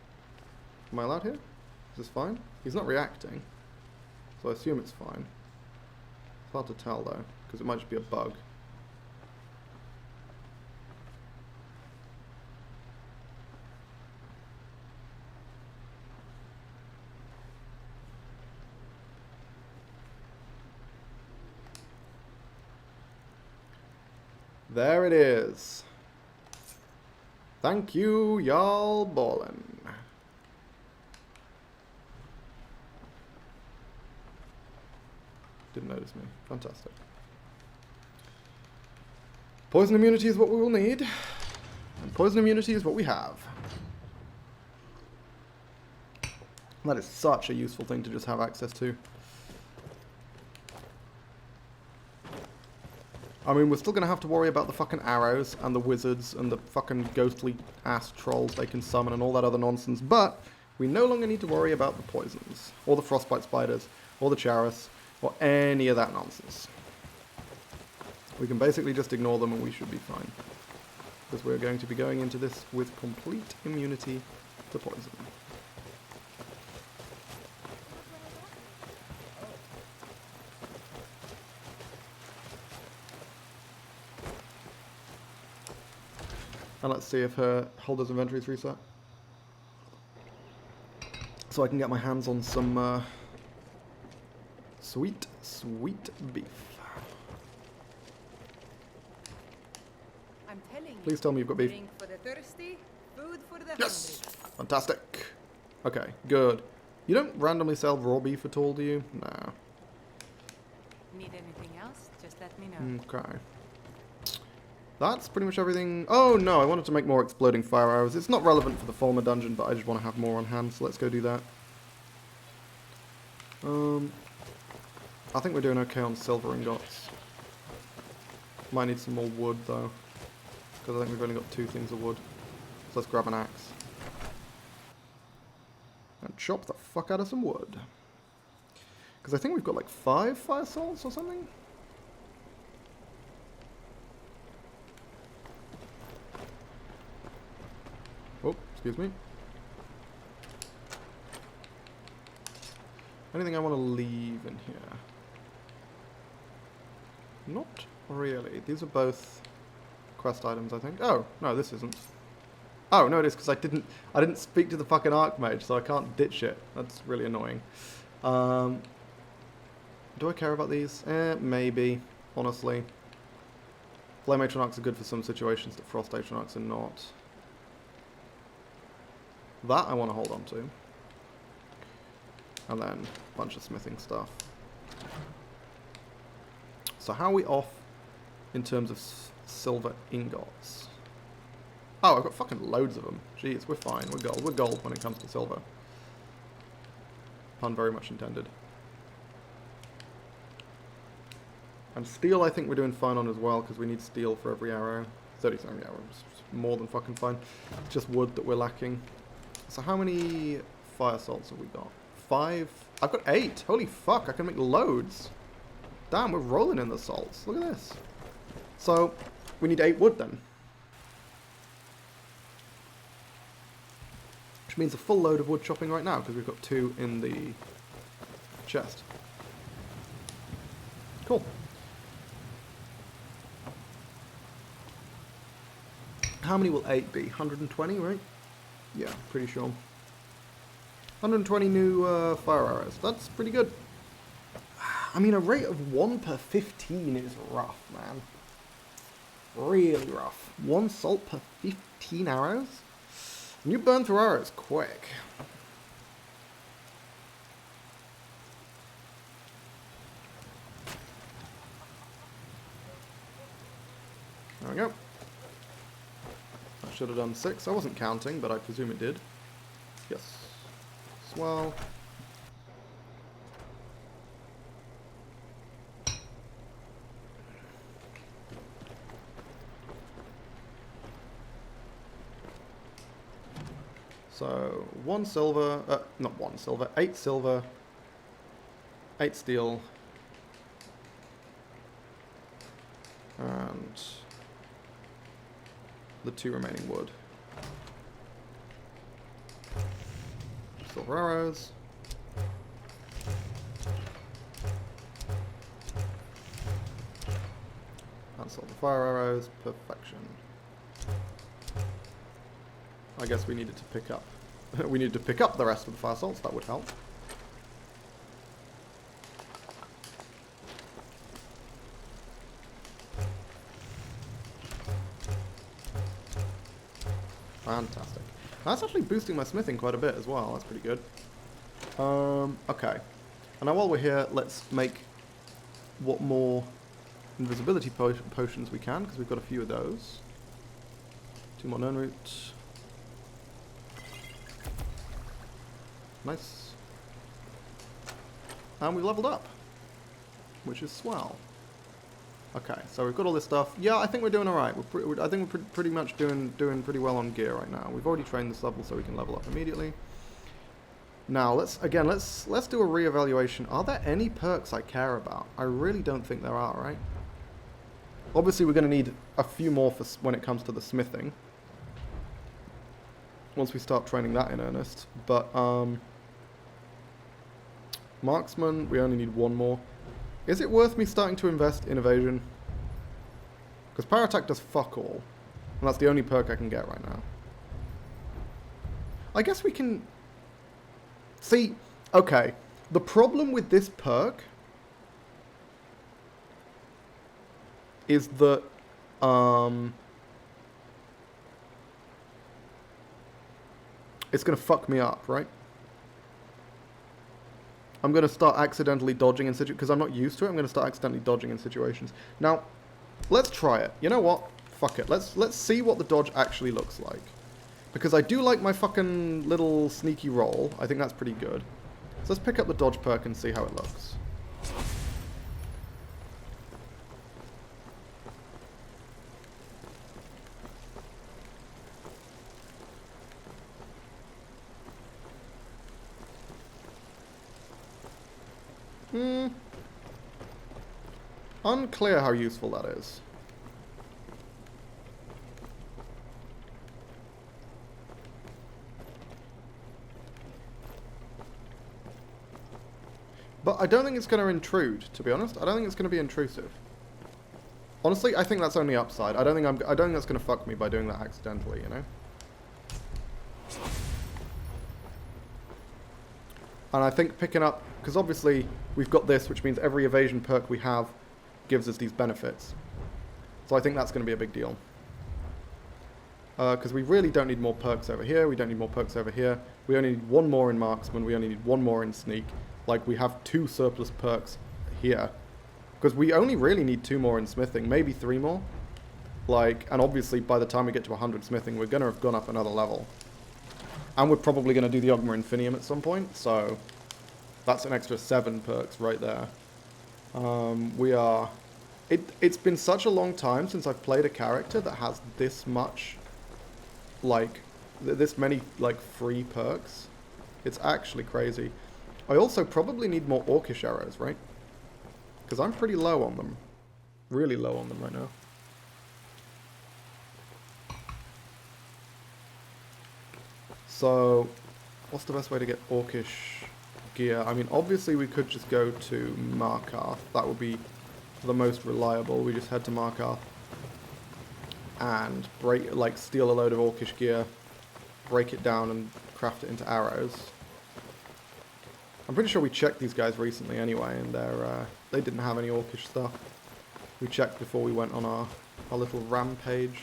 [SPEAKER 1] Am I allowed here? Is this fine? He's not reacting. So I assume it's fine. It's hard to tell though, because it might just be a bug. There it is. Thank you, Jarl Borlin. Didn't notice me. Fantastic. Poison immunity is what we will need. And poison immunity is what we have. That is such a useful thing to just have access to. I mean, we're still going to have to worry about the fucking arrows and the wizards and the fucking ghostly ass trolls they can summon and all that other nonsense, but we no longer need to worry about the poisons, or the frostbite spiders, or the charis, or any of that nonsense. We can basically just ignore them and we should be fine. Because we're going to be going into this with complete immunity to poison. And let's see if her holder's inventory is reset. So I can get my hands on some sweet, sweet beef.
[SPEAKER 10] I'm telling
[SPEAKER 1] Please tell me you've got beef.
[SPEAKER 10] drink for the thirsty, food for the
[SPEAKER 1] Yes!
[SPEAKER 10] hungry.
[SPEAKER 1] Fantastic. Okay, good. You don't randomly sell raw beef at all, do you? No.
[SPEAKER 10] Need anything else? Just let me know.
[SPEAKER 1] Okay. That's pretty much everything. Oh no, I wanted to make more exploding fire arrows. It's not relevant for the Fulmer dungeon, but I just want to have more on hand, so let's go do that. I think we're doing okay on silver ingots. Might need some more wood though, because I think we've only got 2 things of wood. So let's grab an axe. And chop the fuck out of some wood. Because I think we've got like 5 fire salts or something? Oh, excuse me. Anything I want to leave in here? Not really. These are both quest items, I think. Oh, no, this isn't. Oh, no, it is because I didn't speak to the fucking Archmage, so I can't ditch it. That's really annoying. Do I care about these? Maybe, honestly. Flame Atronachs are good for some situations that Frost Atronachs are not. That I want to hold on to. And then a bunch of smithing stuff. So how are we off in terms of silver ingots? Oh, I've got fucking loads of them. Jeez, we're fine. We're gold. We're gold when it comes to silver. Pun very much intended. And steel I think we're doing fine on as well, because we need steel for every arrow. 37 arrows. More than fucking fine. It's just wood that we're lacking. So how many fire salts have we got? 5? I've got 8. Holy fuck, I can make loads. Damn, we're rolling in the salts. Look at this. So, we need 8 wood then. Which means a full load of wood chopping right now, because we've got 2 in the chest. Cool. How many will 8 be? 120, right? Yeah, pretty sure. 120 new fire arrows. That's pretty good. I mean, a rate of 1 per 15 is rough, man. Really rough. 1 salt per 15 arrows? And you burn through arrows quick. There we go. I should have done 6. I wasn't counting, but I presume it did. Yes. Swell. So, 1 silver, not 1 silver, 8 silver, 8 steel, and the 2 remaining wood. Silver arrows. And silver fire arrows, perfection. I guess we needed to pick up. We needed to pick up the rest of the fire salts, that would help. Fantastic. That's actually boosting my smithing quite a bit as well, that's pretty good. Okay. And now while we're here, let's make what more invisibility potions we can, because we've got a few of those. 2 more known root. Nice. And we leveled up, which is swell. Okay, so we've got all this stuff. Yeah, I think we're doing alright. I think we're pretty much doing pretty well on gear right now. We've already trained this level so we can level up immediately. Now, let's do a reevaluation. Are there any perks I care about? I really don't think there are, right? Obviously, we're going to need a few more for when it comes to the smithing. Once we start training that in earnest. But, marksman, we only need 1 more. Is it worth me starting to invest in evasion? Because power attack does fuck all. And that's the only perk I can get right now. I guess we can... See, okay. The problem with this perk is that... it's going to fuck me up, right? I'm going to start accidentally dodging in situations, because I'm not used to it, I'm going to start accidentally dodging in situations. Now, let's try it. You know what? Fuck it. Let's see what the dodge actually looks like. Because I do like my fucking little sneaky roll. I think that's pretty good. So let's pick up the dodge perk and see how it looks. Unclear how useful that is. But I don't think it's going to intrude, to be honest. I don't think it's going to be intrusive. Honestly, I think that's only upside. I don't think that's going to fuck me by doing that accidentally, you know? And I think picking up, because obviously we've got this, which means every evasion perk we have gives us these benefits. So I think that's going to be a big deal. Because we really don't need more perks over here. We don't need more perks over here. We only need one more in marksman. We only need one more in sneak. Like, we have 2 surplus perks here. Because we only really need 2 more in smithing. Maybe 3 more. Like, and obviously by the time we get to 100 smithing, we're going to have gone up another level. And we're probably going to do the Ogma Infinium at some point. So that's an extra 7 perks right there. It's been such a long time since I've played a character that has this much, like, this many, like, free perks. It's actually crazy. I also probably need more Orcish arrows, right? Because I'm pretty low on them. Really low on them right now. So, what's the best way to get Orcish gear? I mean, obviously we could just go to Markarth. That would be the most reliable. We just head to Markarth and steal a load of Orcish gear, break it down and craft it into arrows. I'm pretty sure we checked these guys recently anyway, and they didn't have any Orcish stuff. We checked before we went on our little rampage.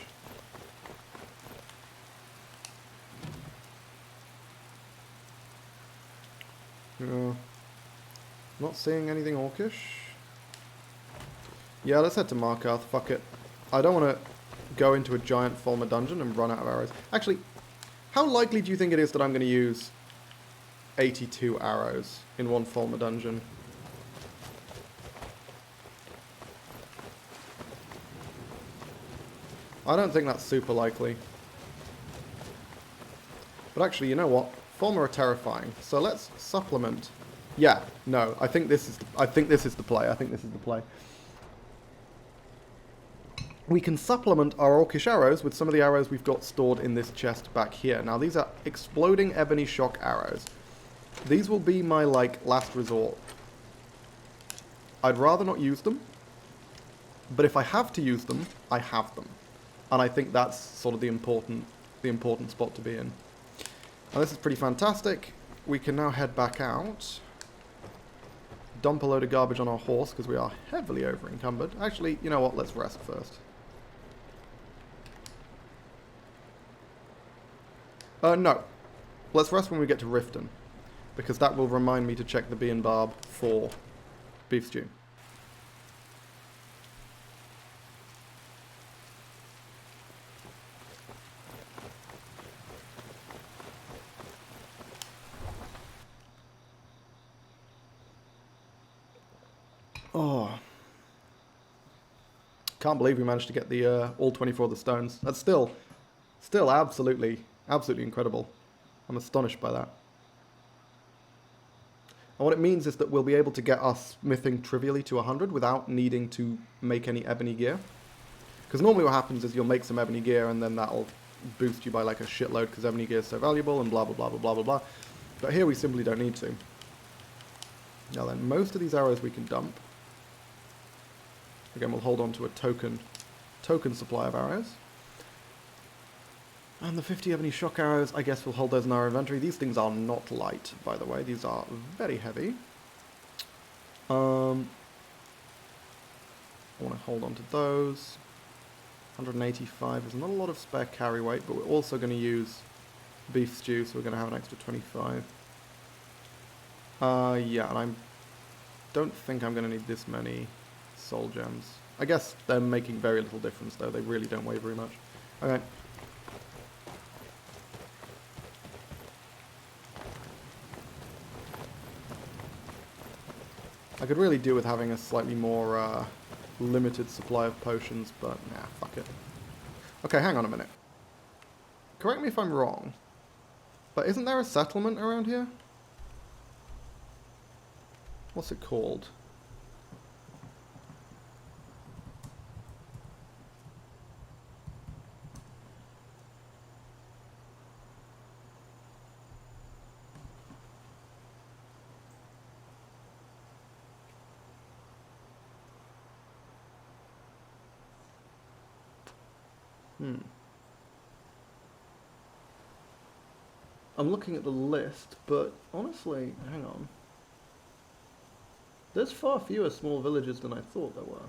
[SPEAKER 1] Not seeing anything Orcish. Yeah, let's head to Markarth. Fuck it. I don't want to go into a giant Fulmer dungeon and run out of arrows. Actually, how likely do you think it is that I'm going to use 82 arrows in one Fulmer dungeon? I don't think that's super likely. But actually, you know what? Fulmer are terrifying. So let's supplement. Yeah, no, I think this is the play. I think this is the play. We can supplement our Orcish arrows with some of the arrows we've got stored in this chest back here. Now, these are exploding ebony shock arrows. These will be my, like, last resort. I'd rather not use them, but if I have to use them, I have them. And I think that's sort of the important spot to be in. Now, this is pretty fantastic. We can now head back out. Dump a load of garbage on our horse, because we are heavily over-encumbered. Actually, you know what? Let's rest first. No. Let's rest when we get to Riften, because that will remind me to check the Bee and Barb for beef stew. Oh. Can't believe we managed to get the all 24 of the stones. That's still absolutely incredible. I'm astonished by that. And what it means is that we'll be able to get our smithing trivially to 100 without needing to make any ebony gear. Because normally what happens is you'll make some ebony gear and then that'll boost you by like a shitload because ebony gear is so valuable and blah blah blah blah blah blah blah. But here we simply don't need to. Now then, most of these arrows we can dump. Again, we'll hold on to a token supply of arrows. And the 50 ebony shock arrows, I guess we'll hold those in our inventory. These things are not light, by the way. These are very heavy. I want to hold on to those. 185 is not a lot of spare carry weight, but we're also going to use beef stew, so we're going to have an extra 25. Yeah, and I don't think I'm going to need this many soul gems. I guess they're making very little difference, though. They really don't weigh very much. Okay. I could really do with having a slightly more limited supply of potions, but nah, fuck it. Okay, hang on a minute. Correct me if I'm wrong, but isn't there a settlement around here? What's it called? I'm looking at the list, but honestly, hang on. There's far fewer small villages than I thought there were.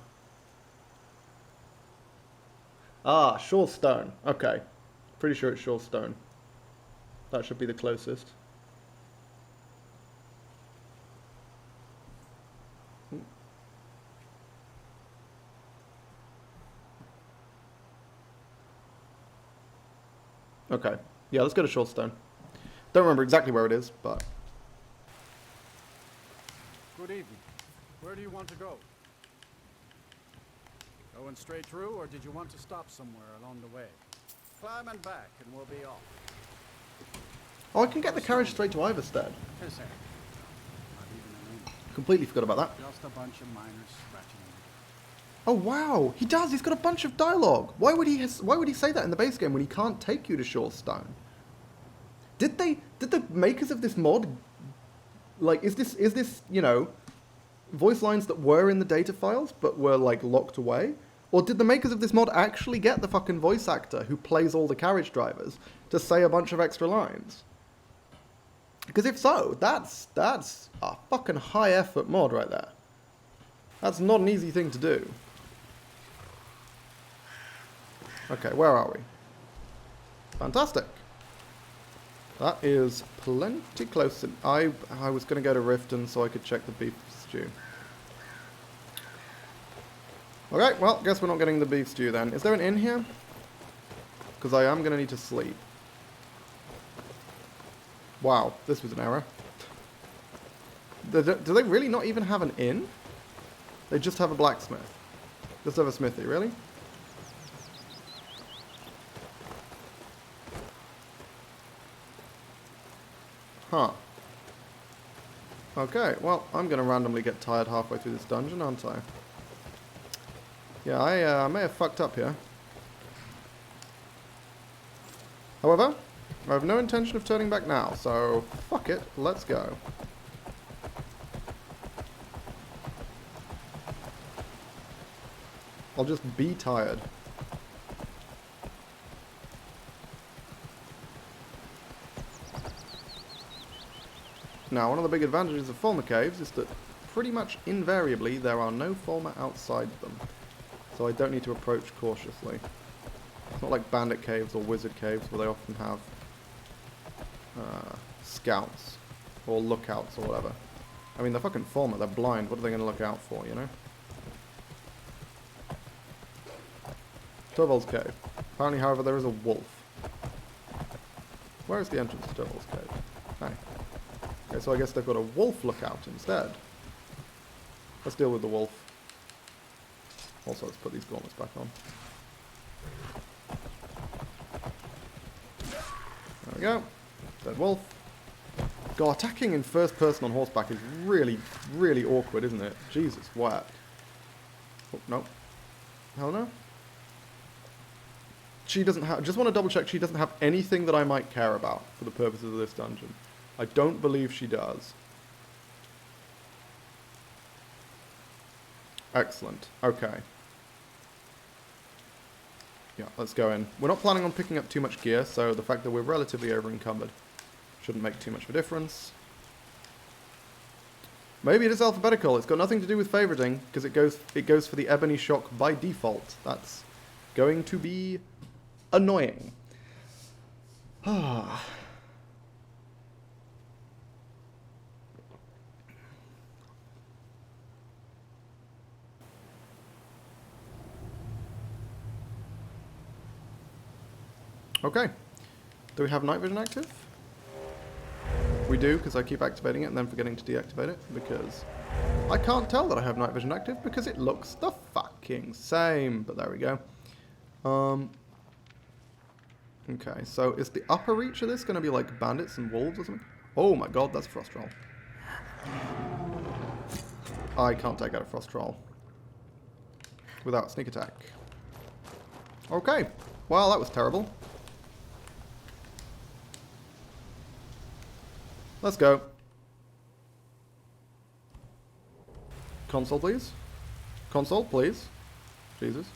[SPEAKER 1] Ah, Shorestone. Okay. Pretty sure it's Shorestone. That should be the closest. Okay. Yeah, let's go to Shorestone. Don't remember exactly where it is, but...
[SPEAKER 3] Good evening. Where do you want to go? Going straight through, or did you want to stop somewhere along the way? Climb and back, and we'll be off.
[SPEAKER 1] Oh, I can get the carriage straight to Iverstead.
[SPEAKER 3] Yes, sir. Not even an inn.
[SPEAKER 1] Completely forgot about that.
[SPEAKER 3] Just a bunch of miners scratching in.
[SPEAKER 1] Oh wow, he does. He's got a bunch of dialogue. Why would he say that in the base game when he can't take you to Shorestone? Did the makers of this mod, like, is this, you know, voice lines that were in the data files but were like locked away? Or did the makers of this mod actually get the fucking voice actor who plays all the carriage drivers to say a bunch of extra lines? Because if so, that's a fucking high effort mod right there. That's not an easy thing to do. Okay, where are we? Fantastic. That is plenty close. I was going to go to Riften so I could check the beef stew. Okay, well, guess we're not getting the beef stew then. Is there an inn here? Because I am going to need to sleep. Wow, this was an error. Do they really not even have an inn? They just have a blacksmith. Just have a smithy, really? Huh. Okay, well, I'm going to randomly get tired halfway through this dungeon, aren't I? Yeah, I may have fucked up here. However, I have no intention of turning back now, so fuck it, let's go. I'll just be tired. Now, one of the big advantages of Fulmer Caves is that pretty much invariably there are no Fulmer outside them. So I don't need to approach cautiously. It's not like Bandit Caves or Wizard Caves where they often have scouts or lookouts or whatever. I mean, they're fucking Fulmer, they're blind, what are they going to look out for, you know? Torvald's Cave. Apparently, however, there is a wolf. Where is the entrance to Torvald's Cave? Hey. Okay, so I guess they've got a wolf lookout instead. Let's deal with the wolf. Also, let's put these gauntlets back on. There we go. Dead wolf. God, attacking in first person on horseback is really, really awkward, isn't it? Jesus, what? Oh, no. Hell no. She doesn't have... Just want to double check she doesn't have anything that I might care about for the purposes of this dungeon. I don't believe she does. Excellent. Okay. Yeah, let's go in. We're not planning on picking up too much gear, so the fact that we're relatively over-encumbered shouldn't make too much of a difference. Maybe it is alphabetical. It's got nothing to do with favoriting, because it goes for the Ebony Shock by default. That's going to be annoying. Ah. Okay. Do we have night vision active? We do, because I keep activating it and then forgetting to deactivate it, because I can't tell that I have night vision active because it looks the fucking same. But there we go. Okay, so is the upper reach of this going to be like bandits and wolves or something? Oh my god, that's a frost troll. I can't take out a frost troll without sneak attack. Okay, well that was terrible. Let's go. Console, please. Console, please. Jesus.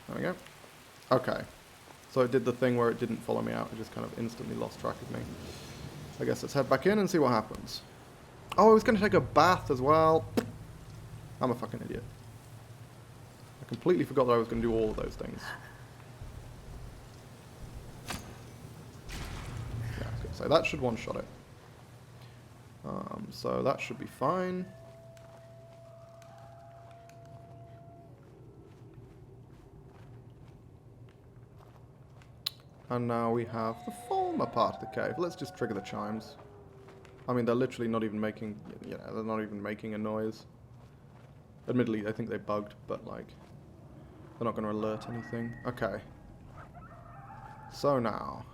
[SPEAKER 1] There we go. Okay. So it did the thing where it didn't follow me out. It just kind of instantly lost track of me. I guess let's head back in and see what happens. Oh, I was going to take a bath as well. I'm a fucking idiot. I completely forgot that I was going to do all of those things. Yeah, I was going to say, that should one-shot it. So that should be fine. And now we have the former part of the cave. Let's just trigger the chimes. I mean, they're literally not even making, they're not even making a noise. Admittedly, I think they bugged, but like, they're not going to alert anything. Okay. So now,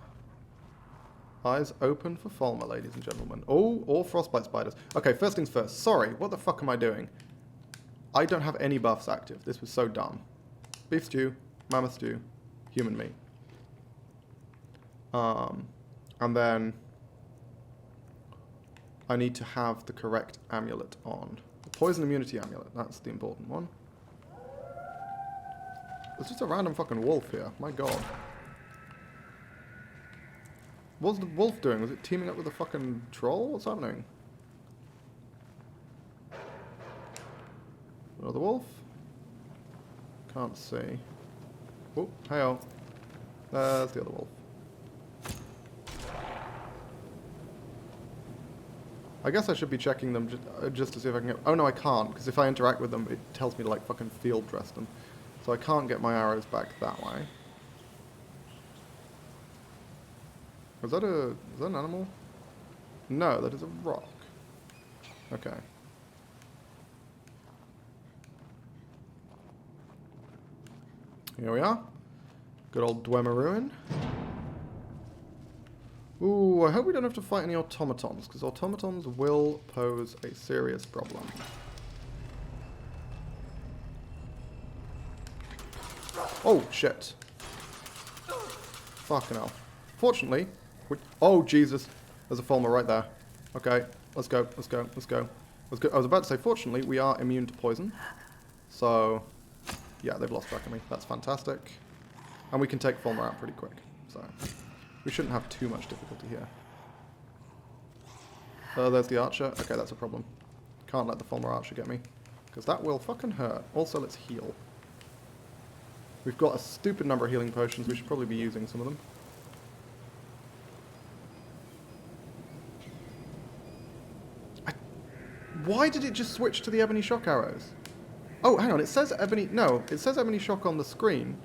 [SPEAKER 1] eyes open for Fulmer, ladies and gentlemen. Oh, or frostbite spiders. Okay, first things first. Sorry, what the fuck am I doing? I don't have any buffs active. This was so dumb. Beef stew, mammoth stew, human meat. And then I need to have the correct amulet on. The poison immunity amulet, that's the important one. There's just a random fucking wolf here, my god. What's the wolf doing? Was it teaming up with a fucking troll? What's happening? Another wolf? Can't see. Oh, hey-oh. There's the other wolf. I guess I should be checking them just to see if I can get... Oh no, I can't, because if I interact with them, it tells me to like fucking field dress them. So I can't get my arrows back that way. Is that an animal? No, that is a rock. Okay. Here we are. Good old Dwemer Ruin. Ooh, I hope we don't have to fight any automatons, because automatons will pose a serious problem. Oh, shit. Fucking hell. Fortunately, oh, Jesus. There's a Fulmer right there. Okay, let's go, let's go, let's go. Let's go. I was about to say, fortunately, we are immune to poison. So, yeah, they've lost track of me. That's fantastic. And we can take Fulmer out pretty quick. So, we shouldn't have too much difficulty here. There's the archer. Okay, that's a problem. Can't let the Fulmer archer get me, because that will fucking hurt. Also, let's heal. We've got a stupid number of healing potions. We should probably be using some of them. Why did it just switch to the ebony shock arrows? Oh, hang on. It says ebony... No, it says ebony shock on the screen.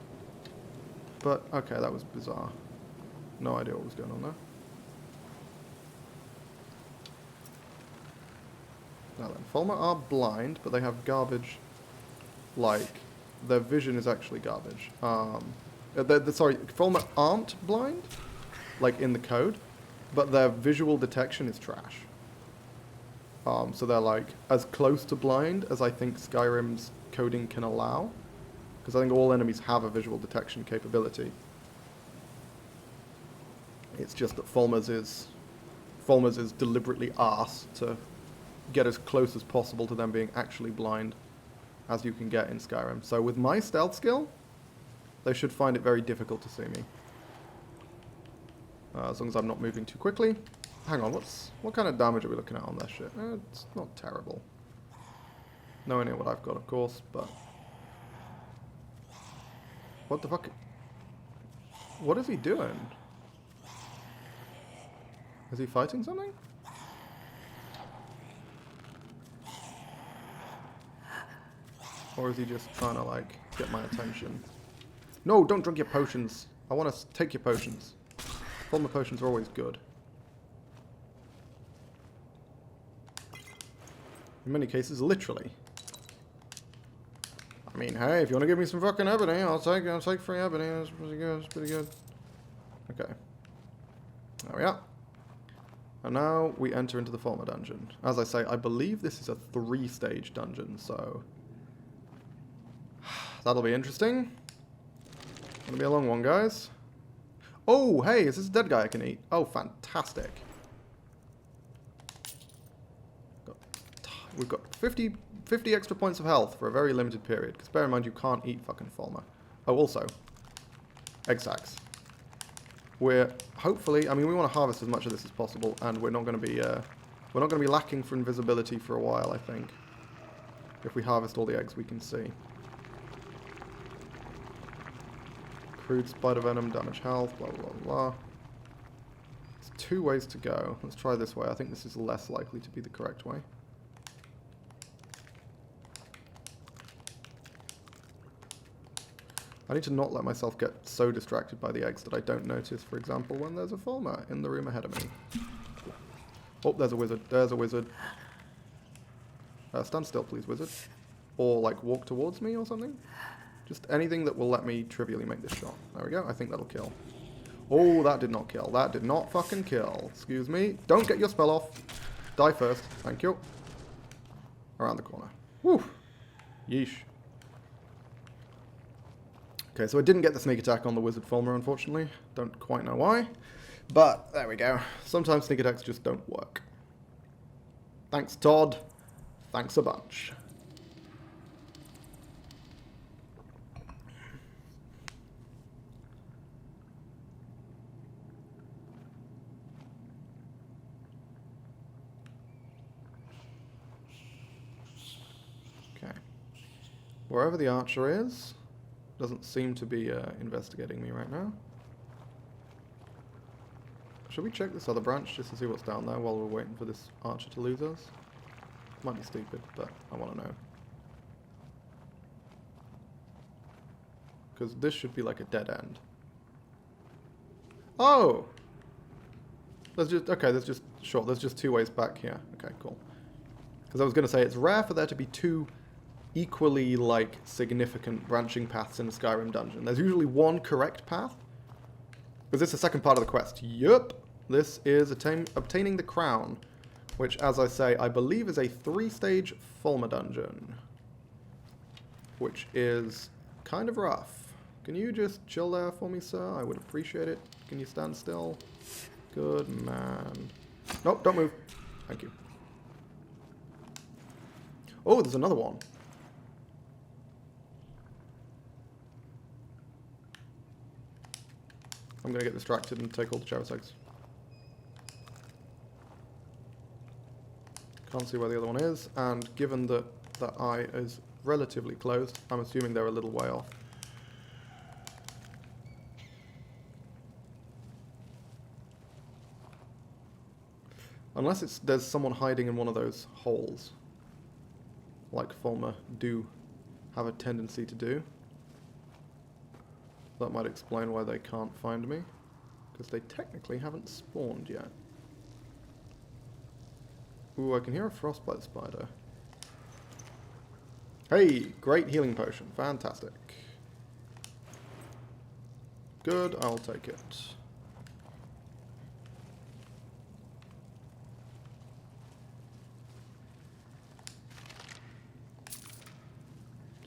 [SPEAKER 1] But, okay, that was bizarre. No idea what was going on there. Now then, Fulmer are blind, but they have garbage, like, their vision is actually garbage. Sorry, Fulmer aren't blind, like in the code, but their visual detection is trash. So they're like, as close to blind as I think Skyrim's coding can allow, because I think all enemies have a visual detection capability. It's just that Fulmer's is deliberately asked to get as close as possible to them being actually blind as you can get in Skyrim. So with my stealth skill, they should find it very difficult to see me. As long as I'm not moving too quickly. Hang on, what kind of damage are we looking at on this shit? It's not terrible. Nowhere near what I've got, of course, but... What the fuck? What is he doing? Is he fighting something? Or is he just trying to, like, get my attention? No, don't drink your potions. I want to take your potions. Fulmer potions are always good. In many cases, literally. I mean, hey, if you want to give me some fucking ebony, I'll take free ebony. That's pretty good. That's pretty good. Okay. There we are. And now we enter into the Fulmer dungeon. As I say, I believe this is a 3-stage dungeon, so... That'll be interesting. Gonna be a long one, guys. Oh, hey, is this a dead guy I can eat? Oh, fantastic. We've got 50 extra points of health for a very limited period. Because bear in mind, you can't eat fucking Fulmer. Oh, also, egg sacs. we're hopefully, I mean, we want to harvest as much of this as possible, and we're not going to be lacking for invisibility for a while, I think. If we harvest all the eggs we can see. Crude spider venom, damage health, blah blah blah. There's 2 ways to go. Let's try this way. I think this is less likely to be the correct way. I need to not let myself get so distracted by the eggs that I don't notice, for example, when there's a Fulmer in the room ahead of me. Oh, there's a wizard. There's a wizard. Stand still, please, wizard. Or, like, walk towards me or something. Just anything that will let me trivially make this shot. There we go. I think that'll kill. Oh, that did not kill. That did not fucking kill. Excuse me. Don't get your spell off. Die first. Thank you. Around the corner. Whew. Yeesh. Okay, so I didn't get the sneak attack on the wizard Fulmer, unfortunately. Don't quite know why. But, there we go. Sometimes sneak attacks just don't work. Thanks, Todd. Thanks a bunch. Okay. Wherever the archer is, doesn't seem to be investigating me right now. Should we check this other branch just to see what's down there while we're waiting for this archer to lose us? Might be stupid, but I want to know. Because this should be like a dead end. Oh! There's just, okay, there's just, sure, there's just 2 ways back here. Okay, cool. Because I was going to say, it's rare for there to be 2 equally, like, significant branching paths in a Skyrim dungeon. There's usually 1 correct path. Was this the second part of the quest? Yup! This is obtaining the crown, which, as I say, I believe is a 3-stage Fulmer dungeon. Which is kind of rough. Can you just chill there for me, sir? I would appreciate it. Can you stand still? Good man. Nope, don't move. Thank you. Oh, there's another one. I'm going to get distracted and take all the cherry eggs. Can't see where the other one is, and given that that eye is relatively closed, I'm assuming they're a little way off. Unless there's someone hiding in one of those holes, like Fulmer do have a tendency to do. That might explain why they can't find me, because they technically haven't spawned yet. Ooh, I can hear a frostbite spider. Hey, great healing potion. Fantastic. Good, I'll take it.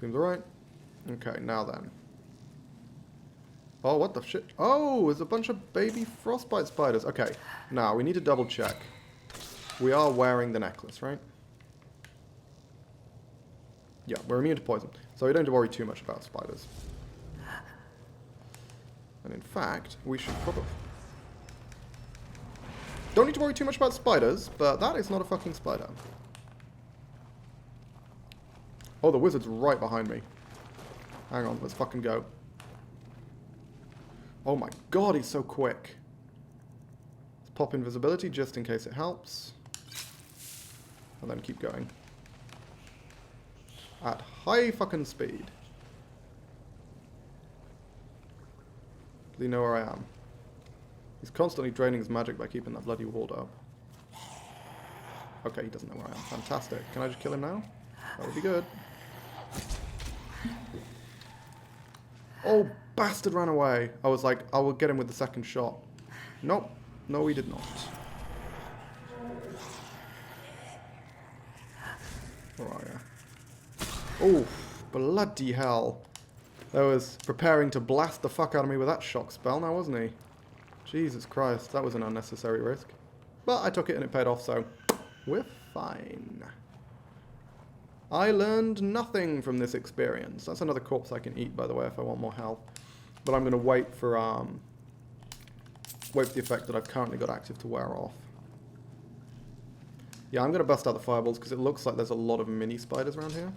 [SPEAKER 1] Seems alright. Okay, now then. Oh, what the shit? Oh, there's a bunch of baby frostbite spiders. Okay, now we need to double check. We are wearing the necklace, right? Yeah, we're immune to poison, so we don't have to worry too much about spiders. And in fact, we should probably... Don't need to worry too much about spiders, but that is not a fucking spider. Oh, the wizard's right behind me. Hang on, let's fucking go. Oh my god, he's so quick. Let's pop invisibility just in case it helps. And then keep going. At high fucking speed. Does he know where I am? He's constantly draining his magic by keeping that bloody ward up. Okay, he doesn't know where I am. Fantastic. Can I just kill him now? That would be good. Oh, bastard ran away. I was like, I will get him with the second shot. Nope. No, he did not. Where are you? Oh, bloody hell. That was preparing to blast the fuck out of me with that shock spell now, wasn't he? Jesus Christ, that was an unnecessary risk. But I took it and it paid off, so we're fine. I learned nothing from this experience. That's another corpse I can eat, by the way, if I want more health. But I'm going to wait for Wait for the effect that I've currently got active to wear off. Yeah, I'm going to bust out the fireballs because it looks like there's a lot of mini spiders around here.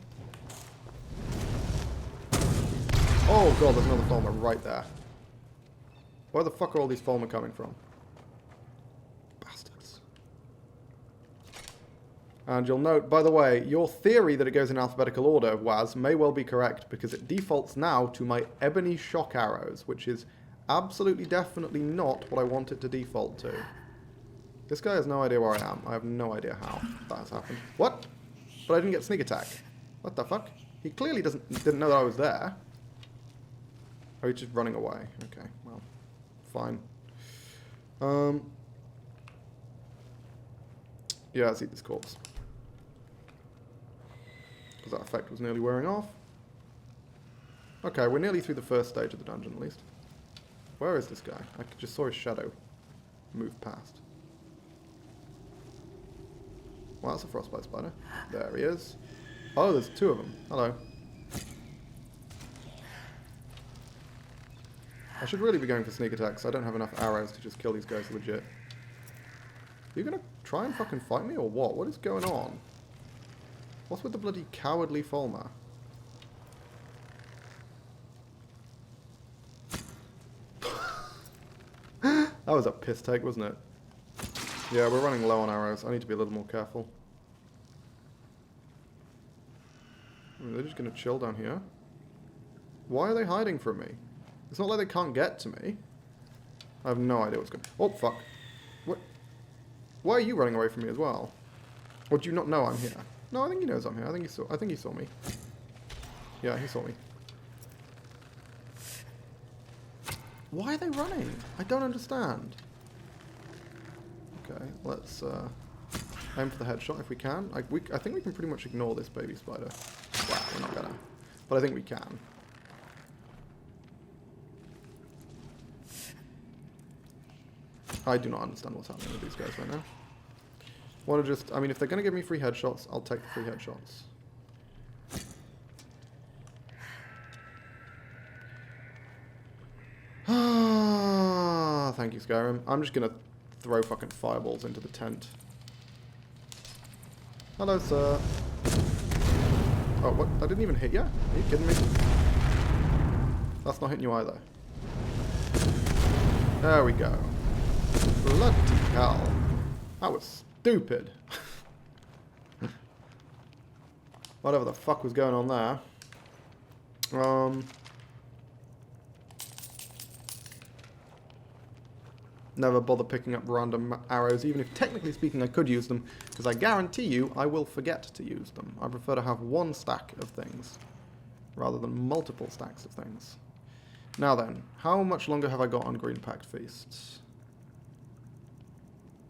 [SPEAKER 1] Oh god, there's another Fulmer right there. Where the fuck are all these Fulmer coming from? Bastards. And you'll note, by the way, your theory that it goes in alphabetical order, Waz, may well be correct because it defaults now to my ebony shock arrows, which is absolutely definitely not what I want it to default to. This guy has no idea where I am. I have no idea how that has happened. What? But I didn't get sneak attack. What the fuck? He clearly didn't know that I was there. Oh, he's just running away. Okay, well, fine. Yeah, let's eat this corpse. Because that effect was nearly wearing off. Okay, we're nearly through the first stage of the dungeon, at least. Where is this guy? I just saw his shadow move past. Well, that's a frostbite spider. There he is. Oh, there's two of them. Hello. I should really be going for sneak attacks. I don't have enough arrows to just kill these guys legit. Are you gonna try and fucking fight me or what? What is going on? What's with the bloody cowardly Fulmer? That was a piss take, wasn't it? Yeah, we're running low on arrows. I need to be a little more careful. They're just gonna chill down here. Why are they hiding from me? It's not like they can't get to me. I have no idea what's going on. Oh, fuck. What? Why are you running away from me as well? Or do you not know I'm here? No, I think he knows I'm here. I think he saw me. Yeah, he saw me. Why are they running? I don't understand. Okay, let's aim for the headshot if we can. I think we can pretty much ignore this baby spider. Wow, we're not gonna. But I think we can. I do not understand what's happening with these guys right now. Want to just... I mean, if they're going to give me free headshots, I'll take the free headshots. Thank you, Skyrim. I'm just going to throw fucking fireballs into the tent. Hello, sir. Oh, what? I didn't even hit you? Are you kidding me? That's not hitting you either. There we go. Bloody hell. That was stupid. Whatever the fuck was going on there. Never bother picking up random arrows, even if technically speaking I could use them, because I guarantee you I will forget to use them. I prefer to have one stack of things, rather than multiple stacks of things. Now then, how much longer have I got on Green Pact Feasts?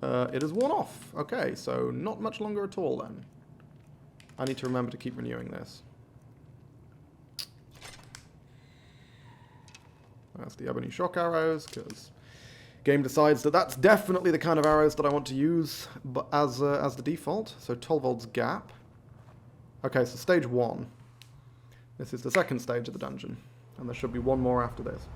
[SPEAKER 1] It is worn off. Okay, so not much longer at all then. I need to remember to keep renewing this. That's the ebony shock arrows, because game decides that that's definitely the kind of arrows that I want to use as the default. So Tolvold's Gap. Okay, so stage 1. This is the second stage of the dungeon, and there should be one more after this.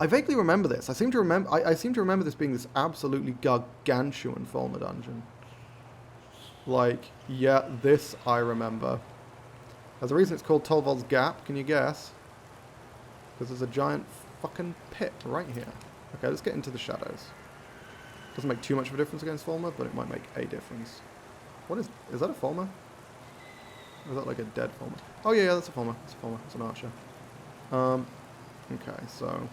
[SPEAKER 1] I vaguely remember this. I seem to remember this being this absolutely gargantuan Fulmer dungeon. Like, yeah, this I remember. There's a reason it's called Tolvold's Gap. Can you guess? Because there's a giant fucking pit right here. Okay, let's get into the shadows. Doesn't make too much of a difference against Fulmer, but it might make a difference. What is that a Fulmer? Or is that like a dead Fulmer? Oh yeah, that's a Fulmer. It's a Fulmer. It's an archer. Okay, so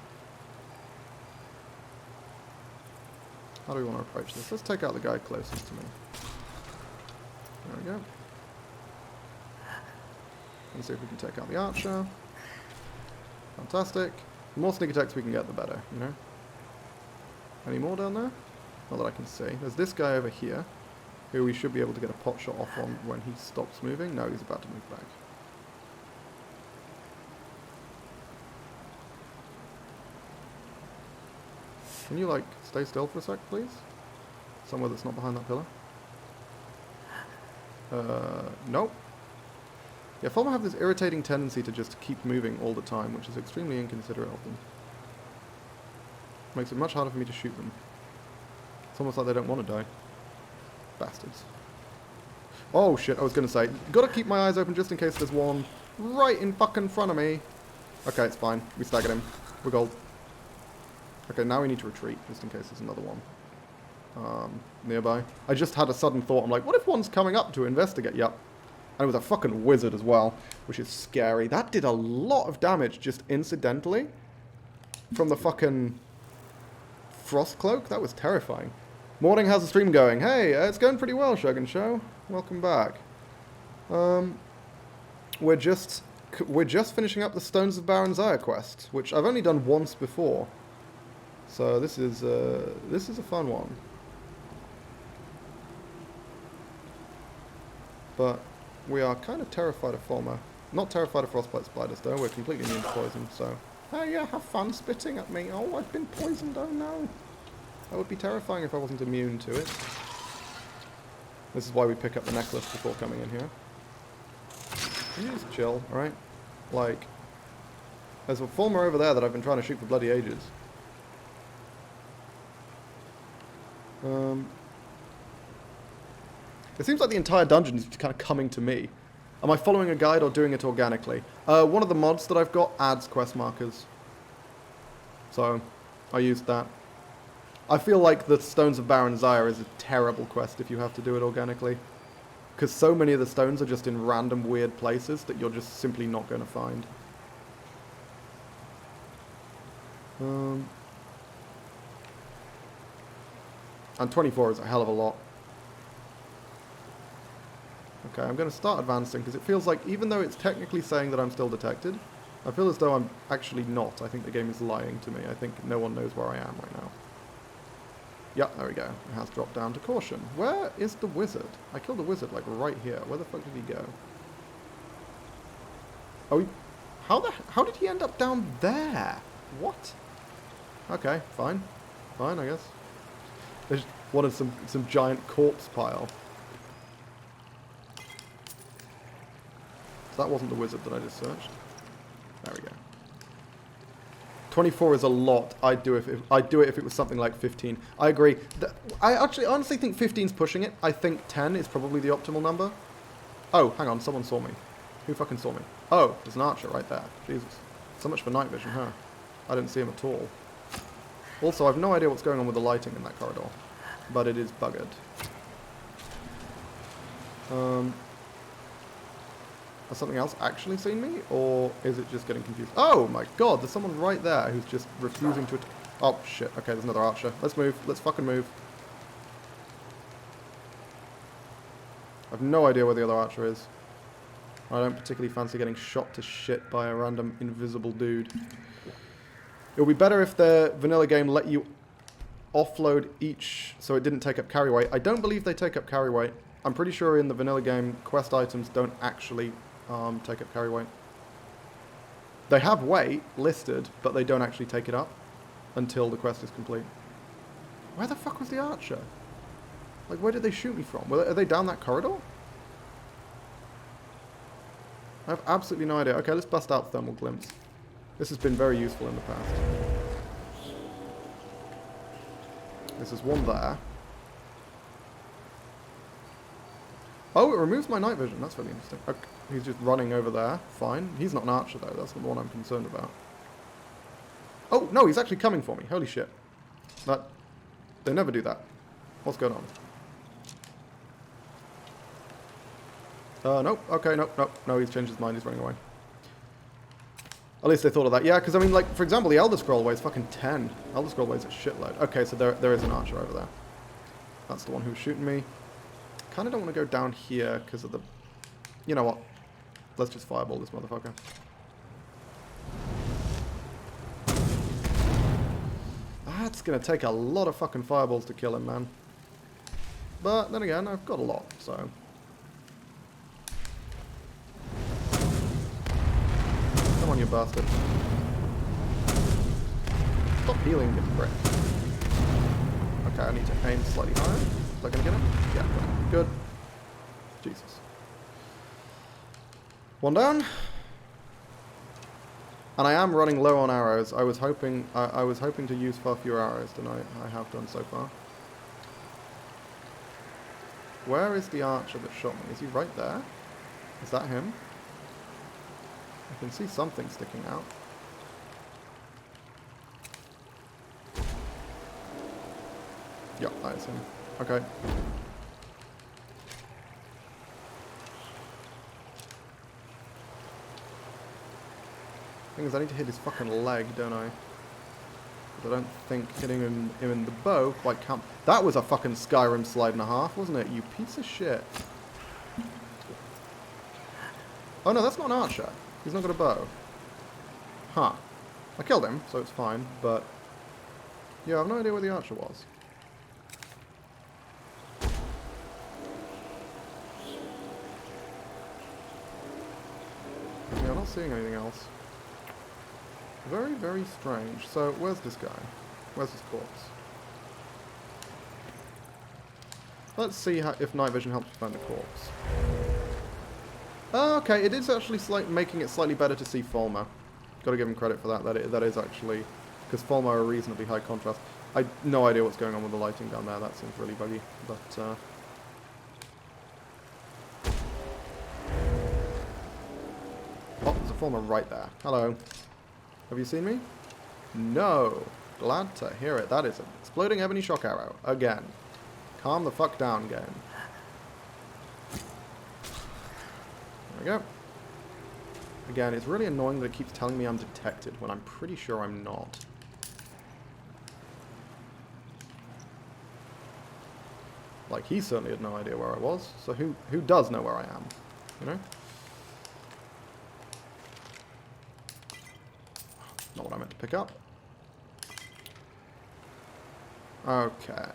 [SPEAKER 1] how do we want to approach this? Let's take out the guy closest to me. There we go. Let's see if we can take out the archer. Fantastic. The more sneak attacks we can get, the better, you know? Any more down there? Not that I can see. There's this guy over here, who we should be able to get a pot shot off on when he stops moving. No, he's about to move back. Can you, like, stay still for a sec, please? Somewhere that's not behind that pillar. Nope. Yeah, Fulmer have this irritating tendency to just keep moving all the time, which is extremely inconsiderate of them. Makes it much harder for me to shoot them. It's almost like they don't want to die. Bastards. Oh shit, I was going to say, gotta keep my eyes open just in case there's one right in fucking front of me. Okay, it's fine. We staggered him. We're gold. Okay, now we need to retreat just in case there's another one nearby. I just had a sudden thought. I'm like, what if one's coming up to investigate? Yep. And it was a fucking wizard as well, which is scary. That did a lot of damage just incidentally from the fucking frost cloak. That was terrifying. Morning, how's the stream going? Hey, it's going pretty well, Shogun Show. Welcome back. We're just finishing up the Stones of Baron Zaya quest, which I've only done once before. So this is a fun one. But we are kind of terrified of Fulmer. Not terrified of frostbite spiders though, we're completely immune to poison, so... Oh yeah, have fun spitting at me. Oh, I've been poisoned, oh no. That would be terrifying if I wasn't immune to it. This is why we pick up the necklace before coming in here. Can you just chill, alright? Like, there's a Fulmer over there that I've been trying to shoot for bloody ages. It seems like the entire dungeon is kind of coming to me. Am I following a guide or doing it organically? One of the mods that I've got adds quest markers. So, I used that. I feel like the Stones of Baron Zaya is a terrible quest if you have to do it organically. Because so many of the stones are just in random weird places that you're just simply not going to find. And 24 is a hell of a lot. Okay, I'm going to start advancing because it feels like even though it's technically saying that I'm still detected, I feel as though I'm actually not. I think the game is lying to me. I think no one knows where I am right now. Yep, there we go. It has dropped down to caution. Where is the wizard? I killed a wizard like right here. Where the fuck did he go? Oh, how did he end up down there? What? Okay, fine. Fine, I guess. There's one of some giant corpse pile. So that wasn't the wizard that I just searched. There we go. 24 is a lot. I'd do it if it was something like 15. I agree. I actually honestly think 15's pushing it. I think 10 is probably the optimal number. Oh, hang on. Someone saw me. Who fucking saw me? Oh, there's an archer right there. Jesus. So much for night vision, huh? I didn't see him at all. Also, I have no idea what's going on with the lighting in that corridor. But it is buggered. Has something else actually seen me? Or is it just getting confused? Oh my god, there's someone right there who's just refusing to... Oh shit, okay, there's another archer. Let's move, let's fucking move. I have no idea where the other archer is. I don't particularly fancy getting shot to shit by a random invisible dude. It would be better if the vanilla game let you offload each so it didn't take up carry weight. I don't believe they take up carry weight. I'm pretty sure in the vanilla game quest items don't actually take up carry weight. They have weight listed, but they don't actually take it up until the quest is complete. Where the fuck was the archer? Like, where did they shoot me from? Are they down that corridor? I have absolutely no idea. Okay, let's bust out thermal glimpse. This has been very useful in the past. This is one there. Oh, it removes my night vision. That's really interesting. Okay. He's just running over there. Fine. He's not an archer, though. That's not the one I'm concerned about. Oh, no, he's actually coming for me. Holy shit. They never do that. What's going on? Nope. Okay, nope. No, he's changed his mind. He's running away. At least they thought of that. Yeah, because, I mean, like, for example, the Elder Scroll weighs fucking 10. Elder Scroll weighs a shitload. Okay, so there is an archer over there. That's the one who's shooting me. Kind of don't want to go down here because of the... You know what? Let's just fireball this motherfucker. That's going to take a lot of fucking fireballs to kill him, man. But then again, I've got a lot, so... Come on, you bastard. Stop healing, you prick. Okay, I need to aim slightly higher. Is that going to get him? Yeah, good. Jesus. One down. And I am running low on arrows. I was hoping to use far fewer arrows than I have done so far. Where is the archer that shot me? Is he right there? Is that him? I can see something sticking out. Yep, that is him. Okay. Thing is, I need to hit his fucking leg, don't I? But I don't think hitting him in the bow quite count. That was a fucking Skyrim slide and a half, wasn't it? You piece of shit. Oh no, that's not an archer. He's not got a bow. Huh. I killed him, so it's fine, but... yeah, I have no idea where the archer was. Yeah, I'm not seeing anything else. Very, very strange. So, where's this guy? Where's his corpse? Let's see how, if night vision helps me find the corpse. Okay, it is actually making it slightly better to see Fulmer. Got to give him credit for that. That is actually... because Fulmer are reasonably high contrast. I have no idea what's going on with the lighting down there. That seems really buggy. But, oh, there's a Fulmer right there. Hello. Have you seen me? No. Glad to hear it. That is an exploding ebony shock arrow. Again. Calm the fuck down, game. There we go. Again, it's really annoying that it keeps telling me I'm detected when I'm pretty sure I'm not. Like, he certainly had no idea where I was, so who does know where I am? You know? Not what I meant to pick up. Okay.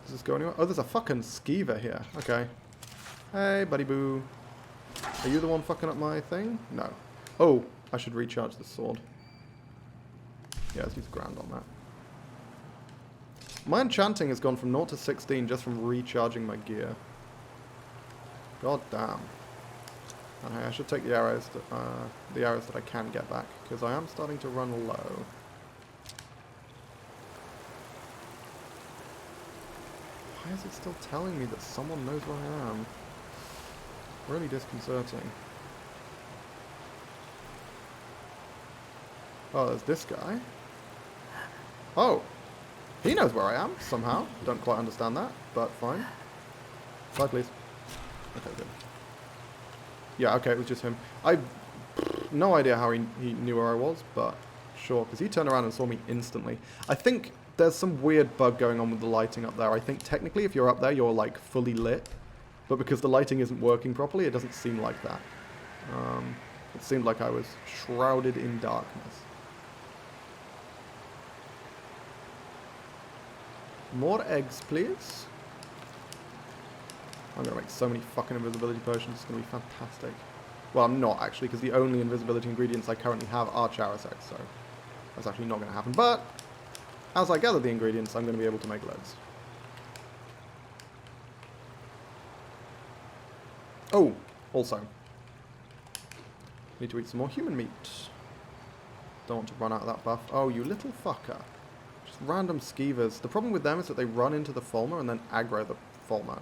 [SPEAKER 1] Does this go anywhere? Oh, there's a fucking skeever here. Okay. Hey, buddy boo. Are you the one fucking up my thing? No. Oh, I should recharge the sword. Yeah, let's use ground on that. My enchanting has gone from 0 to 16 just from recharging my gear. God damn. And hey, I should take the arrows that I can get back, because I am starting to run low. Why is it still telling me that someone knows where I am? Really disconcerting. Oh, there's this guy. Oh! He knows where I am, somehow. Don't quite understand that, but fine. Slide, please. Okay, good. Yeah, okay, it was just him. I no idea how he knew where I was, but sure, because he turned around and saw me instantly. I think there's some weird bug going on with the lighting up there. I think technically if you're up there, you're like fully lit, but because the lighting isn't working properly, it doesn't seem like that. It seemed like I was shrouded in darkness. More eggs, please. I'm going to make so many fucking invisibility potions, it's going to be fantastic. Well, I'm not, actually, because the only invisibility ingredients I currently have are Charos eggs, so that's actually not going to happen. But, as I gather the ingredients, I'm going to be able to make loads. Oh, also. Need to eat some more human meat. Don't want to run out of that buff. Oh, you little fucker. Just random skeevers. The problem with them is that they run into the Fulmer and then aggro the Fulmer.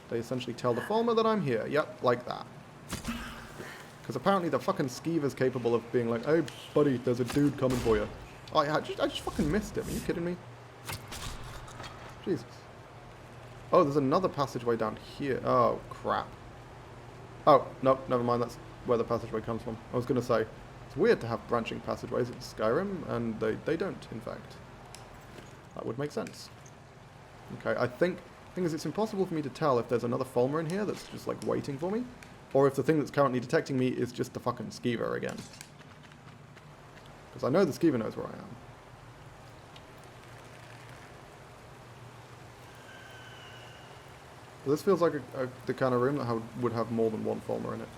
[SPEAKER 1] They essentially tell the Fulmer that I'm here. Yep, like that. Because apparently the fucking skeever's capable of being like, hey, buddy, there's a dude coming for you. Oh, I just fucking missed him. Are you kidding me? Jesus. Oh, there's another passageway down here. Oh, crap. Oh, no, never mind. That's where the passageway comes from. I was going to say, it's weird to have branching passageways in Skyrim, and they don't, in fact. That would make sense. Okay, I think... thing is, it's impossible for me to tell if there's another Fulmer in here that's just like waiting for me, or if the thing that's currently detecting me is just the fucking skeever again. Because I know the skeever knows where I am. This feels like the kind of room that would have more than one Fulmer in it.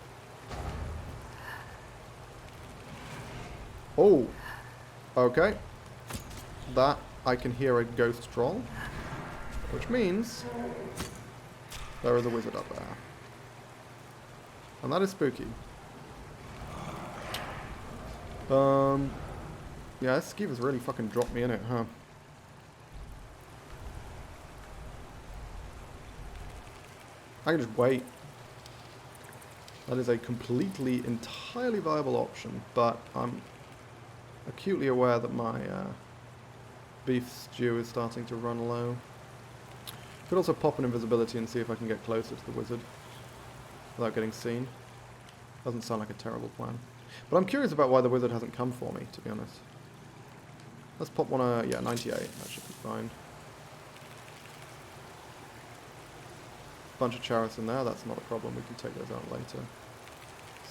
[SPEAKER 1] Oh! Okay. That, I can hear a ghost troll. Which means there is a wizard up there. And that is spooky. Yeah, this skeever's really fucking dropped me in it, huh? I can just wait. That is a completely, entirely viable option, but I'm acutely aware that my beef stew is starting to run low. Could also pop an invisibility and see if I can get closer to the wizard without getting seen. Doesn't sound like a terrible plan. But I'm curious about why the wizard hasn't come for me, to be honest. Let's pop one, yeah, 98. That should be fine. Bunch of chariots in there, that's not a problem. We can take those out later.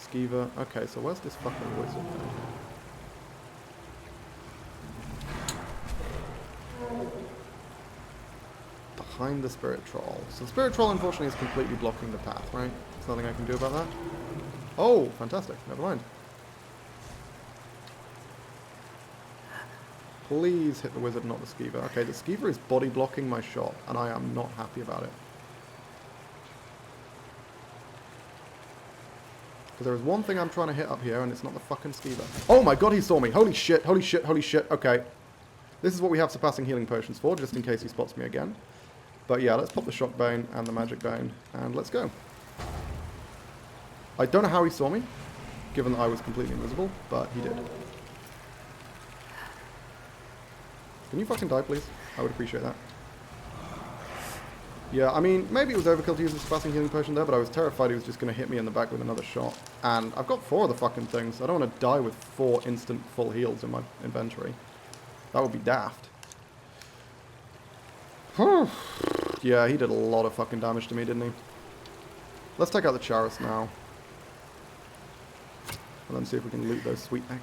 [SPEAKER 1] Skeever. Okay, so where's this fucking wizard now? Behind the spirit troll. So the spirit troll, unfortunately, is completely blocking the path, right? There's nothing I can do about that. Oh, fantastic. Never mind. Please hit the wizard, not the skeever. Okay, the skeever is body blocking my shot, and I am not happy about it. Because there is one thing I'm trying to hit up here, and it's not the fucking skeever. Oh my god, he saw me! Holy shit, holy shit, holy shit. Okay. This is what we have surpassing healing potions for, just in case he spots me again. But yeah, let's pop the shock bane and the magic bane, and let's go. I don't know how he saw me, given that I was completely invisible, but he did. Can you fucking die, please? I would appreciate that. Yeah, I mean, maybe it was overkill to use the surpassing healing potion there, but I was terrified he was just going to hit me in the back with another shot. And I've got 4 of the fucking things. I don't want to die with 4 instant full heals in my inventory. That would be daft. Yeah, he did a lot of fucking damage to me, didn't he? Let's take out the Charis now. And then see if we can loot those sweet eggs.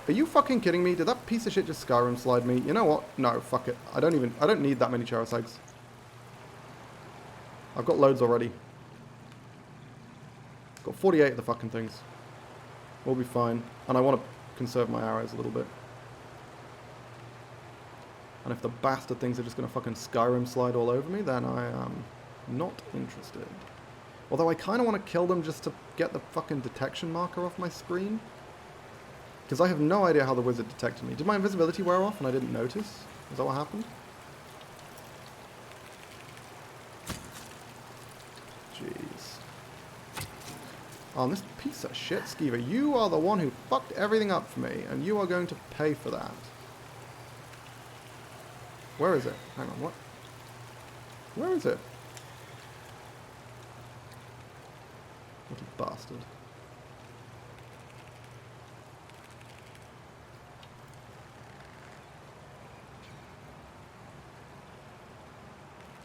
[SPEAKER 1] Are you fucking kidding me? Did that piece of shit just Skyrim slide me? You know what? No, fuck it. I don't need that many Charis eggs. I've got loads already. Got 48 of the fucking things. We'll be fine. And I want to conserve my arrows a little bit. And if the bastard things are just going to fucking Skyrim slide all over me, then I am not interested. Although I kind of want to kill them just to get the fucking detection marker off my screen. Because I have no idea how the wizard detected me. Did my invisibility wear off and I didn't notice? Is that what happened? Jeez. Oh, and this piece of shit, Skeever, you are the one who fucked everything up for me, and you are going to pay for that. Where is it? Hang on, what? Where is it? What a bastard.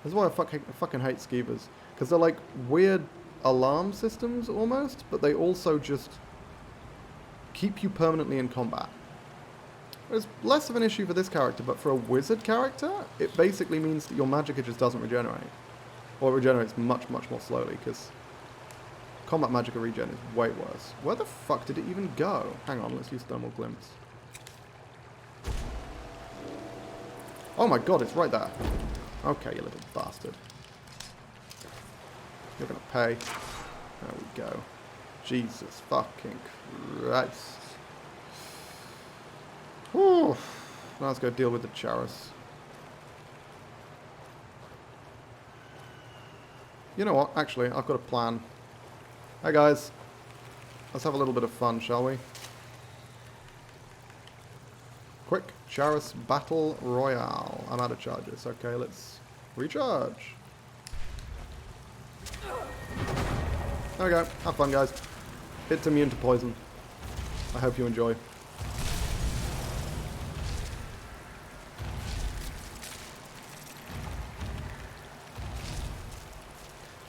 [SPEAKER 1] This is why I fucking hate skeevers. Because they're like weird alarm systems almost, but they also just keep you permanently in combat. It's less of an issue for this character, but for a wizard character, it basically means that your magicka just doesn't regenerate. Or it regenerates much, much more slowly, because combat magicka regen is way worse. Where the fuck did it even go? Hang on, let's use thermal glimpse. Oh my god, it's right there. Okay, you little bastard. You're gonna pay. There we go. Jesus fucking Christ. Whew. Now let's go deal with the Charis. You know what? Actually, I've got a plan. Hey guys. Let's have a little bit of fun, shall we? Quick Charis Battle Royale. I'm out of charges. Okay, let's recharge. There we go. Have fun, guys. It's immune to poison. I hope you enjoy.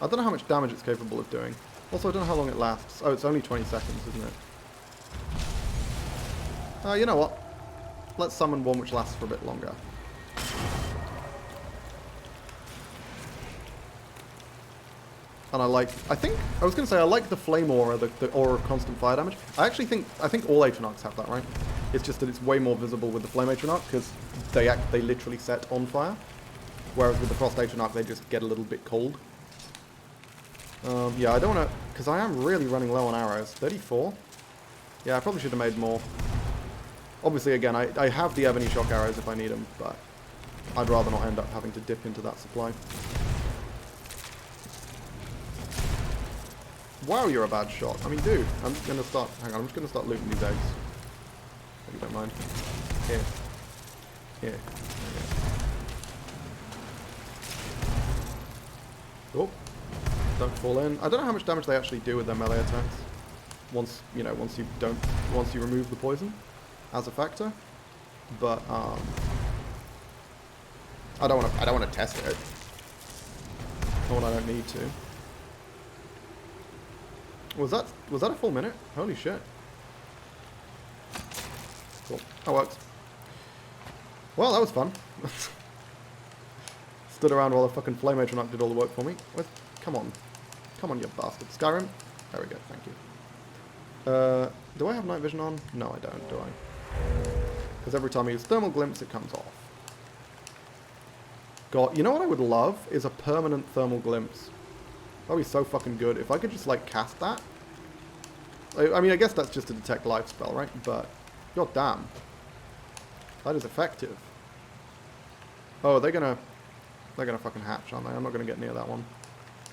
[SPEAKER 1] I don't know how much damage it's capable of doing. Also, I don't know how long it lasts. Oh, it's only 20 seconds, isn't it? You know what? Let's summon one which lasts for a bit longer. And I like the flame aura, the aura of constant fire damage. I think all Atronachs have that, right? It's just that it's way more visible with the flame Atronach because they literally set on fire. Whereas with the frost Atronach, they just get a little bit cold. Yeah, I don't want to Because I am really running low on arrows. 34? Yeah, I probably should have made more. Obviously, again, I have the ebony shock arrows if I need them, but I'd rather not end up having to dip into that supply. Wow, you're a bad shot. I mean, dude, I'm just going to start... Hang on, I'm just going to start looting these eggs. If you don't mind. Here. Here. Oh. Don't fall in. I don't know how much damage they actually do with their melee attacks. Once you remove the poison as a factor. But, I don't want to test it. Not when I don't need to. Was that a full minute? Holy shit. Cool. That works. Well, that was fun. Stood around while the fucking Flame Atronach did all the work for me. Come on. Come on, you bastard. Skyrim? There we go, thank you. Do I have night vision on? No, I don't, do I? Because every time I use Thermal Glimpse, it comes off. God, you know what I would love? Is a permanent Thermal Glimpse. That'd be so fucking good. If I could just, like, cast that. I mean, I guess that's just to detect life spell, right? But, god damn. That is effective. Oh, they're gonna fucking hatch, aren't they? I'm not gonna get near that one.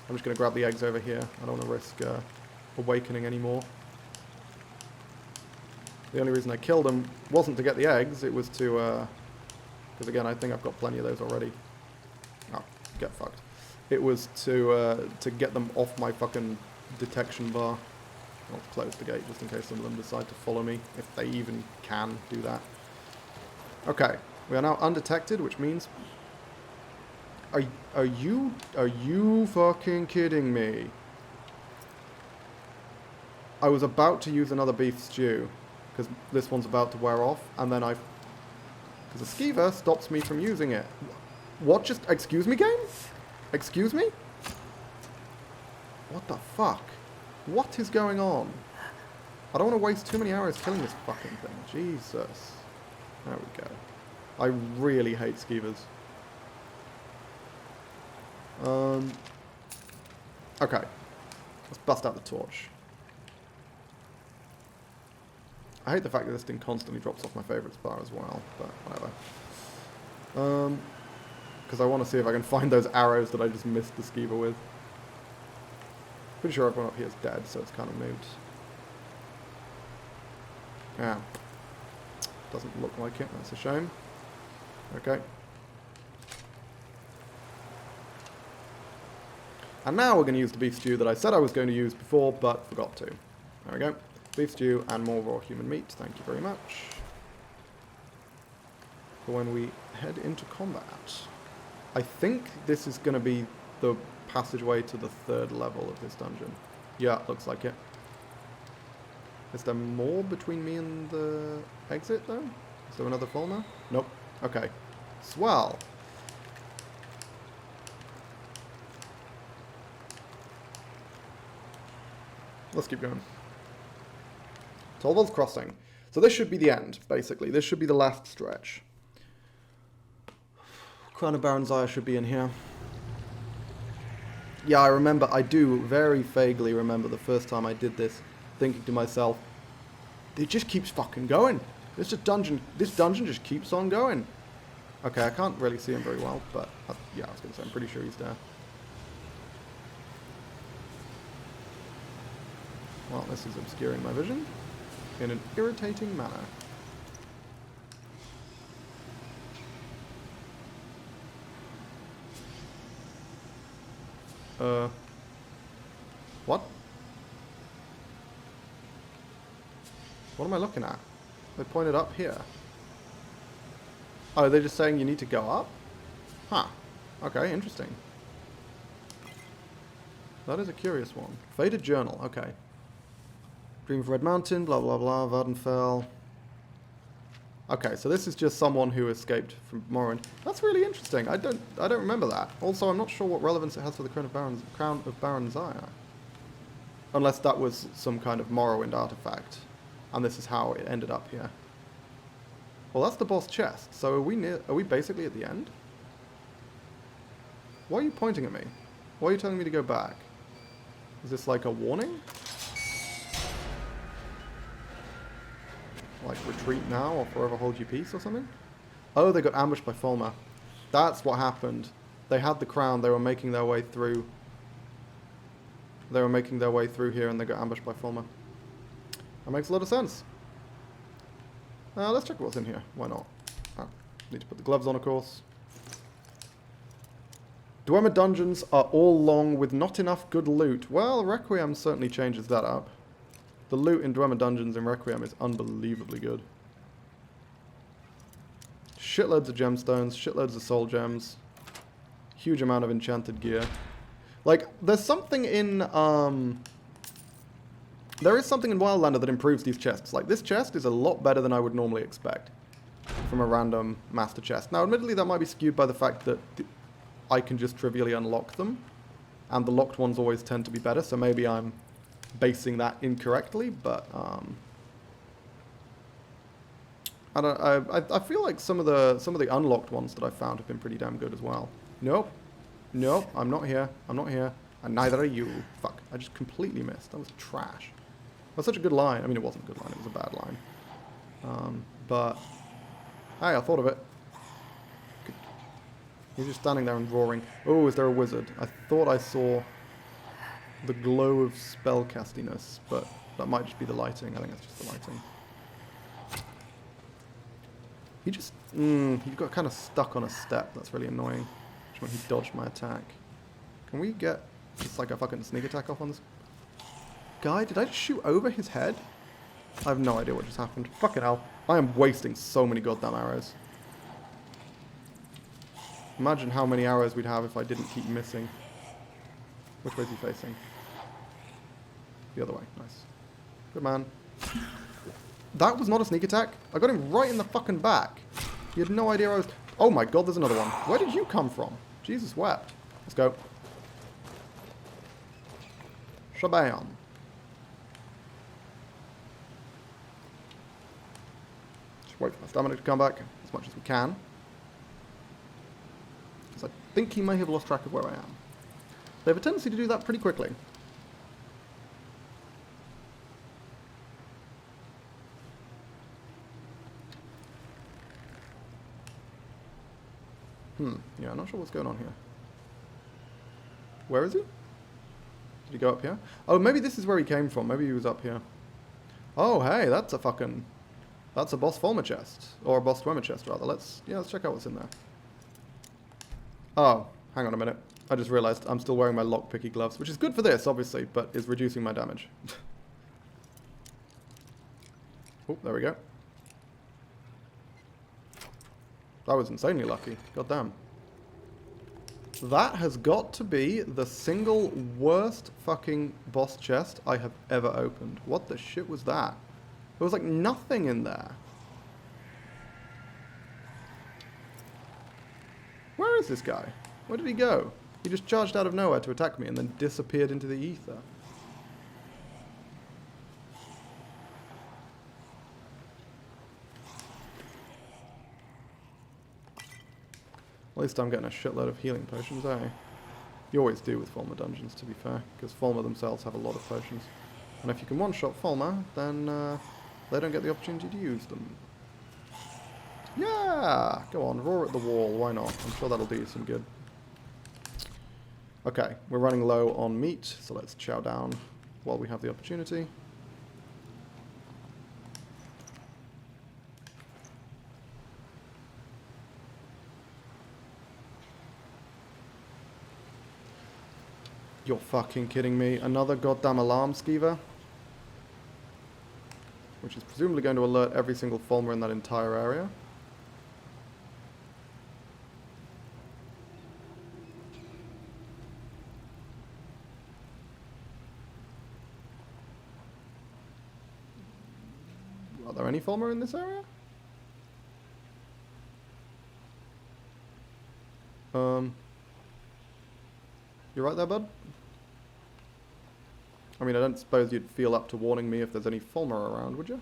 [SPEAKER 1] I'm just gonna grab the eggs over here. I don't want to risk awakening anymore. The only reason I killed them wasn't to get the eggs, it was to, because again, I think I've got plenty of those already. Oh, get fucked. It was to get them off my fucking detection bar. I'll close the gate just in case some of them decide to follow me, if they even can do that. Okay, we are now undetected, which means... Are you fucking kidding me? I was about to use another beef stew, because this one's about to wear off, and then because the skeever stops me from using it. What just... Excuse me, game? Excuse me? What the fuck? What is going on? I don't want to waste too many hours killing this fucking thing. Jesus. There we go. I really hate skeevers. Okay. Let's bust out the torch. I hate the fact that this thing constantly drops off my favourites bar as well, but whatever. Because I want to see if I can find those arrows that I just missed the skeever with. Pretty sure everyone up here is dead, so it's kind of moot. Yeah. Doesn't look like it, that's a shame. Okay. And now we're going to use the beef stew that I said I was going to use before, but forgot to. There we go. Beef stew and more raw human meat, thank you very much. For when we head into combat. I think this is going to be the passageway to the 3rd level of this dungeon. Yeah, looks like it. Is there more between me and the exit, though? Is there another fall now? Nope. Okay. Swell. Let's keep going. Tolval's Crossing. So this should be the end, basically. This should be the last stretch. Crown of Baron Zaya should be in here. Yeah, I remember, I do very vaguely remember the first time I did this, thinking to myself, it just keeps fucking going. This dungeon just keeps on going. Okay, I can't really see him very well, but yeah, I was going to say, I'm pretty sure he's there. Well, this is obscuring my vision in an irritating manner. What? What am I looking at? They pointed up here. Oh, they're just saying you need to go up? Huh. Okay, interesting. That is a curious one. Faded Journal, okay. Dream of Red Mountain, blah blah blah, Vardenfell. Okay, so this is just someone who escaped from Morrowind. That's really interesting. I don't remember that. Also, I'm not sure what relevance it has for the Crown of Baron Zaya. Unless that was some kind of Morrowind artifact. And this is how it ended up here. Well, that's the boss chest. So are we basically at the end? Why are you pointing at me? Why are you telling me to go back? Is this like a warning? Like retreat now or forever hold your peace or something? Oh, they got ambushed by Fulmer. That's what happened. They had the crown, they were making their way through. They were making their way through here and they got ambushed by Fulmer. That makes a lot of sense. Let's check what's in here. Why not? Oh, need to put the gloves on, of course. Dwemer dungeons are all long with not enough good loot. Well, Requiem certainly changes that up. The loot in Dwemer dungeons in Requiem is unbelievably good. Shitloads of gemstones, shitloads of soul gems. Huge amount of enchanted gear. Like, there's something in, there is something in Wildlander that improves these chests. Like, this chest is a lot better than I would normally expect from a random master chest. Now, admittedly, that might be skewed by the fact that I can just trivially unlock them, and the locked ones always tend to be better, so maybe I'm basing that incorrectly, but, I feel like some of the unlocked ones that I've found have been pretty damn good as well. Nope. Nope, I'm not here. I'm not here. And neither are you. Fuck, I just completely missed. That was trash. That's such a good line. I mean, it wasn't a good line. It was a bad line. But, hey, I thought of it. He's just standing there and roaring. Oh, is there a wizard? I thought I saw the glow of spellcastiness, but that might just be the lighting. I think that's just the lighting. He just, he got kind of stuck on a step. That's really annoying. When he dodged my attack. Can we get just like a fucking sneak attack off on this guy? Did I just shoot over his head? I have no idea what just happened. Fucking hell. I am wasting so many goddamn arrows. Imagine how many arrows we'd have if I didn't keep missing. Which way is he facing? The other way. Nice. Good man. That was not a sneak attack. I got him right in the fucking back. He had no idea I was... Oh my god, there's another one. Where did you come from? Jesus wept. Let's go. Shabam. Just wait for my stamina to come back as much as we can. Because I think he may have lost track of where I am. They have a tendency to do that pretty quickly. Yeah, I'm not sure what's going on here. Where is he? Did he go up here? Oh, maybe this is where he came from. Maybe he was up here. Oh, hey, that's a fucking... That's a boss Fulmer chest. Or a boss Dwemer chest, rather. Let's check out what's in there. Oh, hang on a minute. I just realized I'm still wearing my lockpicky gloves, which is good for this, obviously, but is reducing my damage. Oh, there we go. That was insanely lucky. God damn. That has got to be the single worst fucking boss chest I have ever opened. What the shit was that? There was like nothing in there. Where is this guy? Where did he go? He just charged out of nowhere to attack me and then disappeared into the ether. At least I'm getting a shitload of healing potions, eh? You always do with Fulmer dungeons, to be fair, because Fulmer themselves have a lot of potions. And if you can one-shot Fulmer, then they don't get the opportunity to use them. Yeah! Go on, roar at the wall, why not? I'm sure that'll do you some good. Okay, we're running low on meat, so let's chow down while we have the opportunity. You're fucking kidding me. Another goddamn alarm skeever? Which is presumably going to alert every single Fulmer in that entire area. Are there any Fulmer in this area? You right there, bud? I mean, I don't suppose you'd feel up to warning me if there's any Fulmer around, would you?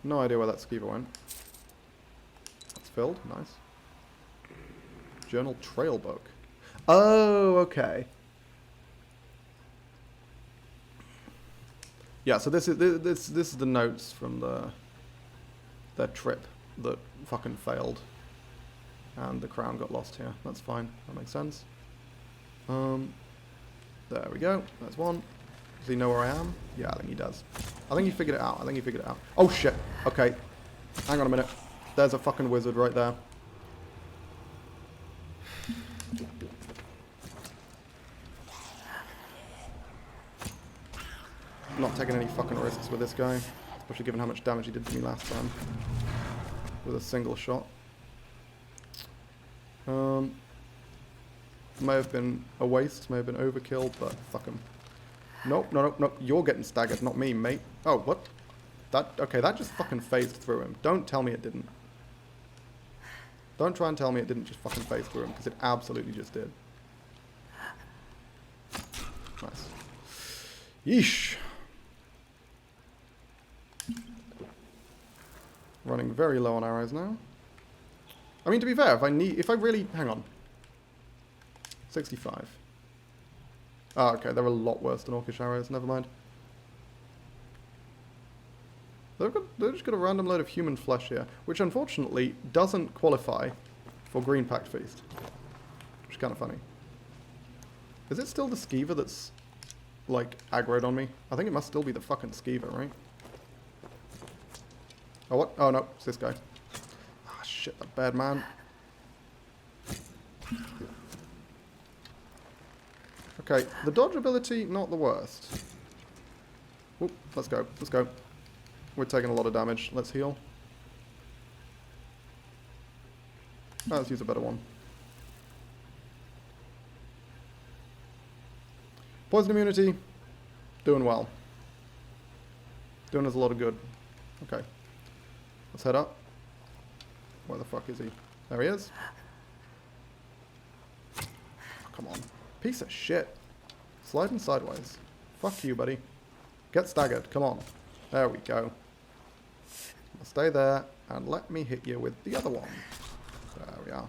[SPEAKER 1] No idea where that skeever went. That's filled. Nice. Journal trail book. Oh, okay. Yeah, so this is the notes from their trip that fucking failed. And the crown got lost here. That's fine. That makes sense. There we go. That's one. Does he know where I am? Yeah, I think he does. I think he figured it out. Oh, shit. Okay. Hang on a minute. There's a fucking wizard right there. I'm not taking any fucking risks with this guy. Especially given how much damage he did to me last time. With a single shot. May have been a waste, may have been overkill, but fuck him. Nope, no, you're getting staggered, not me, mate. Oh, what? Okay, that just fucking phased through him. Don't tell me it didn't. Don't try and tell me it didn't just fucking phase through him, because it absolutely just did. Nice. Yeesh. Running very low on arrows now. I mean, to be fair, if I really, hang on. 65. Oh, okay, they're a lot worse than orcish arrows, never mind. They've just got a random load of human flesh here, which unfortunately doesn't qualify for Green Pact Feast. Which is kind of funny. Is it still the skeever that's, like, aggroed on me? I think it must still be the fucking skeever, right? Oh, what? Oh, no, it's this guy. Ah, shit, that bad man. Okay, the dodge ability, not the worst. Oop, let's go. We're taking a lot of damage. Let's heal. Oh, let's use a better one. Poison immunity, doing well. Doing us a lot of good. Okay. Let's head up. Where the fuck is he? There he is. Oh, come on. Piece of shit. Sliding sideways. Fuck you, buddy. Get staggered. Come on. There we go. Stay there, and let me hit you with the other one. There we are.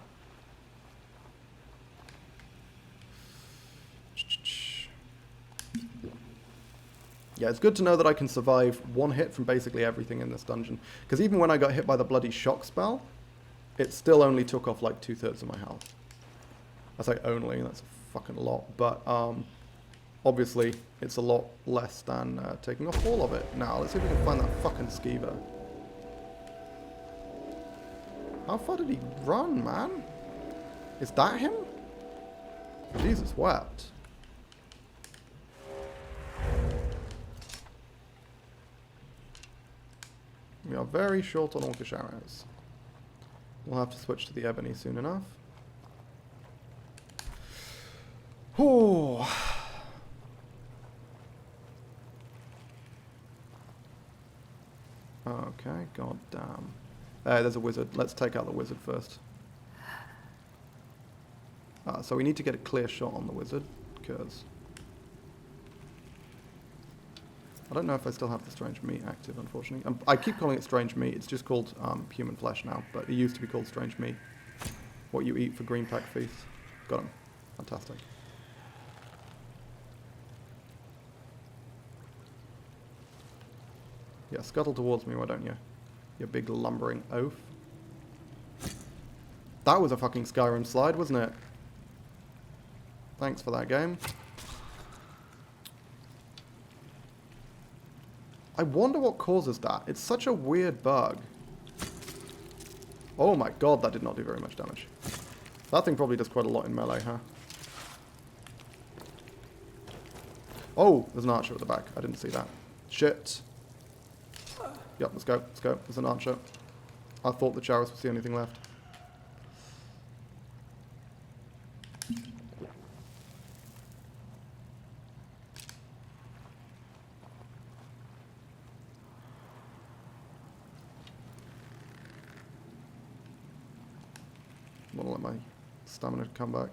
[SPEAKER 1] Yeah, it's good to know that I can survive one hit from basically everything in this dungeon. Because even when I got hit by the bloody shock spell, it still only took off like 2/3 of my health. I say only, that's a fucking lot. But obviously, it's a lot less than taking off all of it. Now, let's see if we can find that fucking skeever. How far did he run, man? Is that him? Jesus wept. We are very short on orcish arrows. We'll have to switch to the ebony soon enough. Oh. Okay, goddamn. There's a wizard. Let's take out the wizard first. So we need to get a clear shot on the wizard, because I don't know if I still have the strange meat active, unfortunately. I keep calling it strange meat. It's just called human flesh now, but it used to be called strange meat. What you eat for Green Pact Feast. Got him. Fantastic. Yeah, scuttle towards me, why don't you? You big lumbering oaf. That was a fucking Skyrim slide, wasn't it? Thanks for that game. I wonder what causes that. It's such a weird bug. Oh my god, that did not do very much damage. That thing probably does quite a lot in melee, huh? Oh, there's an archer at the back. I didn't see that. Shit. Yep, let's go. Let's go. There's an archer. I thought the Charis was the only thing left. I want to let my stamina come back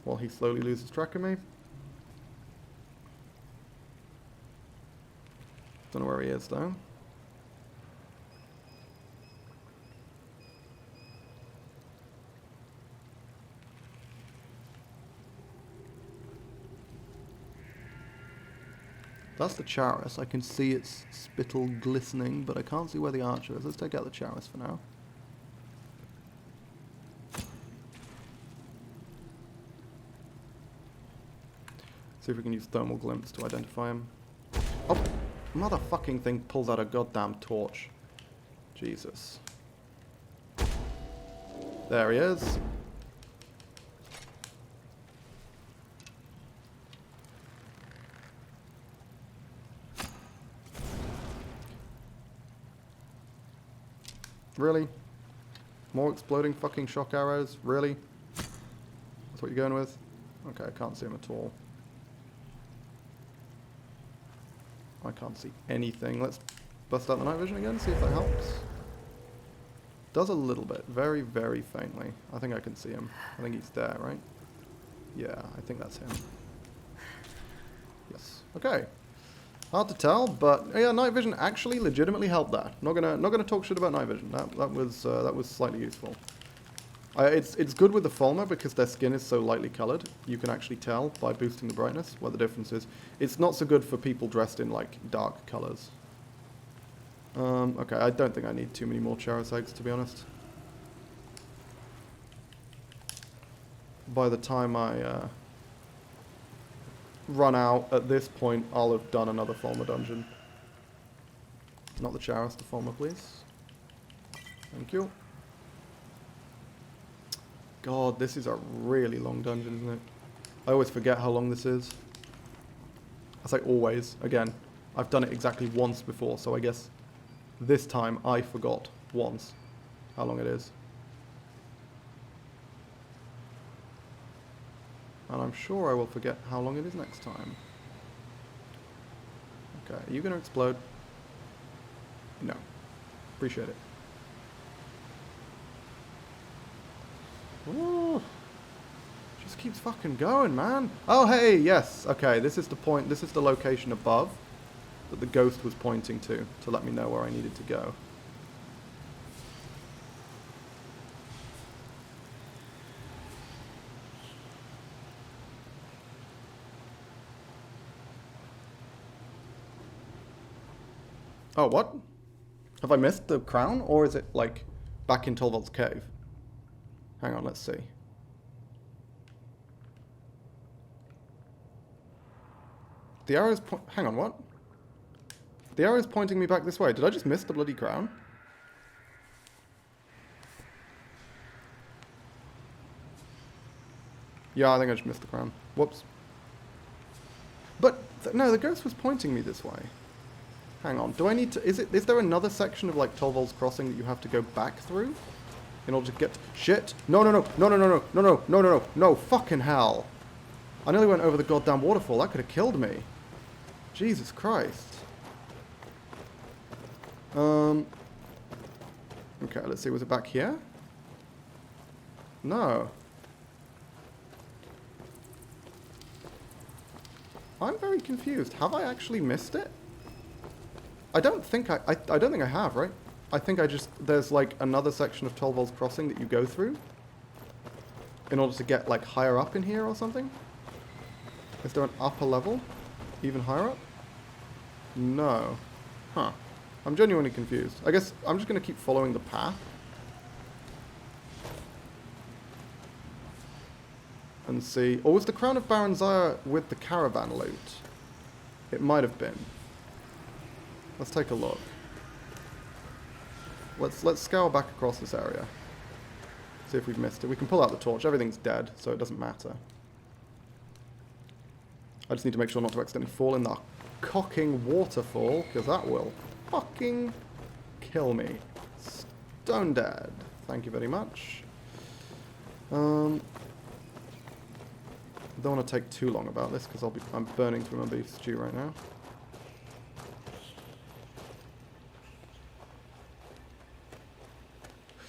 [SPEAKER 1] while he slowly loses track of me. Don't know where he is though. That's the chariot. I can see its spittle glistening, but I can't see where the archer is. Let's take out the chariot for now. See if we can use thermal glimpse to identify him. Oh! Motherfucking thing pulls out a goddamn torch. Jesus. There he is. Really? More exploding fucking shock arrows? Really? That's what you're going with? Okay, I can't see him at all. I can't see anything. Let's bust out the night vision again, see if that helps. Does a little bit. Very, very faintly. I think I can see him. I think he's there, right? Yeah, I think that's him. Yes. Okay. Hard to tell, but yeah, night vision actually legitimately helped that. Not gonna talk shit about night vision. That was slightly useful. It's good with the Fulmer because their skin is so lightly colored. You can actually tell by boosting the brightness what the difference is. It's not so good for people dressed in like dark colors. Okay, I don't think I need too many more Charos eggs, to be honest. By the time I run out at this point, I'll have done another Fulmer dungeon. Not the Charos, the Fulmer, please. Thank you. God, this is a really long dungeon, isn't it? I always forget how long this is. I say always. Again, I've done it exactly once before, so I guess this time I forgot once how long it is. And I'm sure I will forget how long it is next time. Okay, are you going to explode? No. Appreciate it. Ooh. Just keeps fucking going, man. Oh, hey, yes. Okay, this is the point. This is the location above that the ghost was pointing to let me know where I needed to go. Oh, what? Have I missed the crown? Or is it, like, back in Torvald's cave? Hang on, let's see. The arrow's hang on, what? The arrow's pointing me back this way. Did I just miss the bloody crown? Yeah, I think I just missed the crown. Whoops. But, no, the ghost was pointing me this way. Hang on, do I need to... Is there another section of, like, Tolvol's Crossing that you have to go back through? In order to get... Shit! No, no, no, no, no, no, no, no, no, no, no, no, no, fucking hell! I nearly went over the goddamn waterfall. That could have killed me. Jesus Christ. Okay, let's see. Was it back here? No. I'm very confused. Have I actually missed it? I don't think I don't think I have, right? I think I just... There's, like, another section of Tolvol's Crossing that you go through in order to get, like, higher up in here or something? Is there an upper level? Even higher up? No. Huh. I'm genuinely confused. I guess I'm just going to keep following the path. And see... Or was the Crown of Baron Zaya with the caravan loot? It might have been. Let's take a look. Let's scour back across this area. See if we've missed it. We can pull out the torch. Everything's dead, so it doesn't matter. I just need to make sure not to accidentally fall in the cocking waterfall, because that will fucking kill me. Stone dead. Thank you very much. Don't want to take too long about this, because I'm burning through my beef stew right now.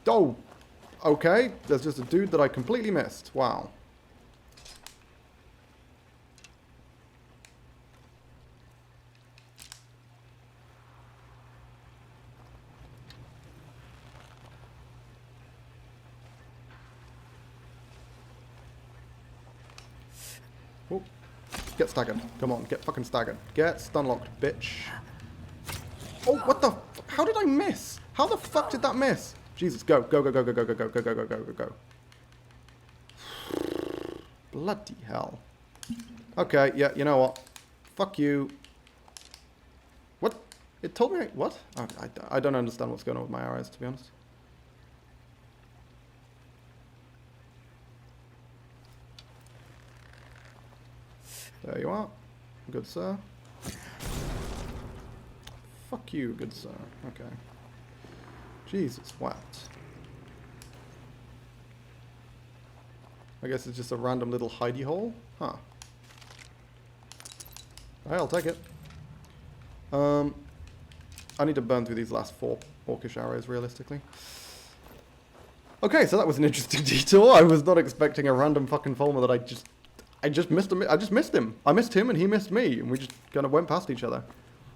[SPEAKER 1] Oh! Okay, there's just a dude that I completely missed. Wow. Oh. Get staggered. Come on, get fucking staggered. Get stunlocked, bitch. Oh, what the? How did I miss? How the fuck did that miss? Jesus, go, go, go, go, go, go, go, go, go, go, go, go, go, go. Bloody hell. Okay, yeah, you know what? Fuck you. What? It told me... What? I don't understand what's going on with my arrows, to be honest. There you are. Good sir. Fuck you, good sir. Okay. Jesus, what? I guess it's just a random little hidey hole? Huh. I'll take it. I need to burn through these last 4 orcish arrows, realistically. Okay, so that was an interesting detour. I was not expecting a random fucking Fulmer that I just missed him. I just missed him. I missed him and he missed me, and we just kind of went past each other.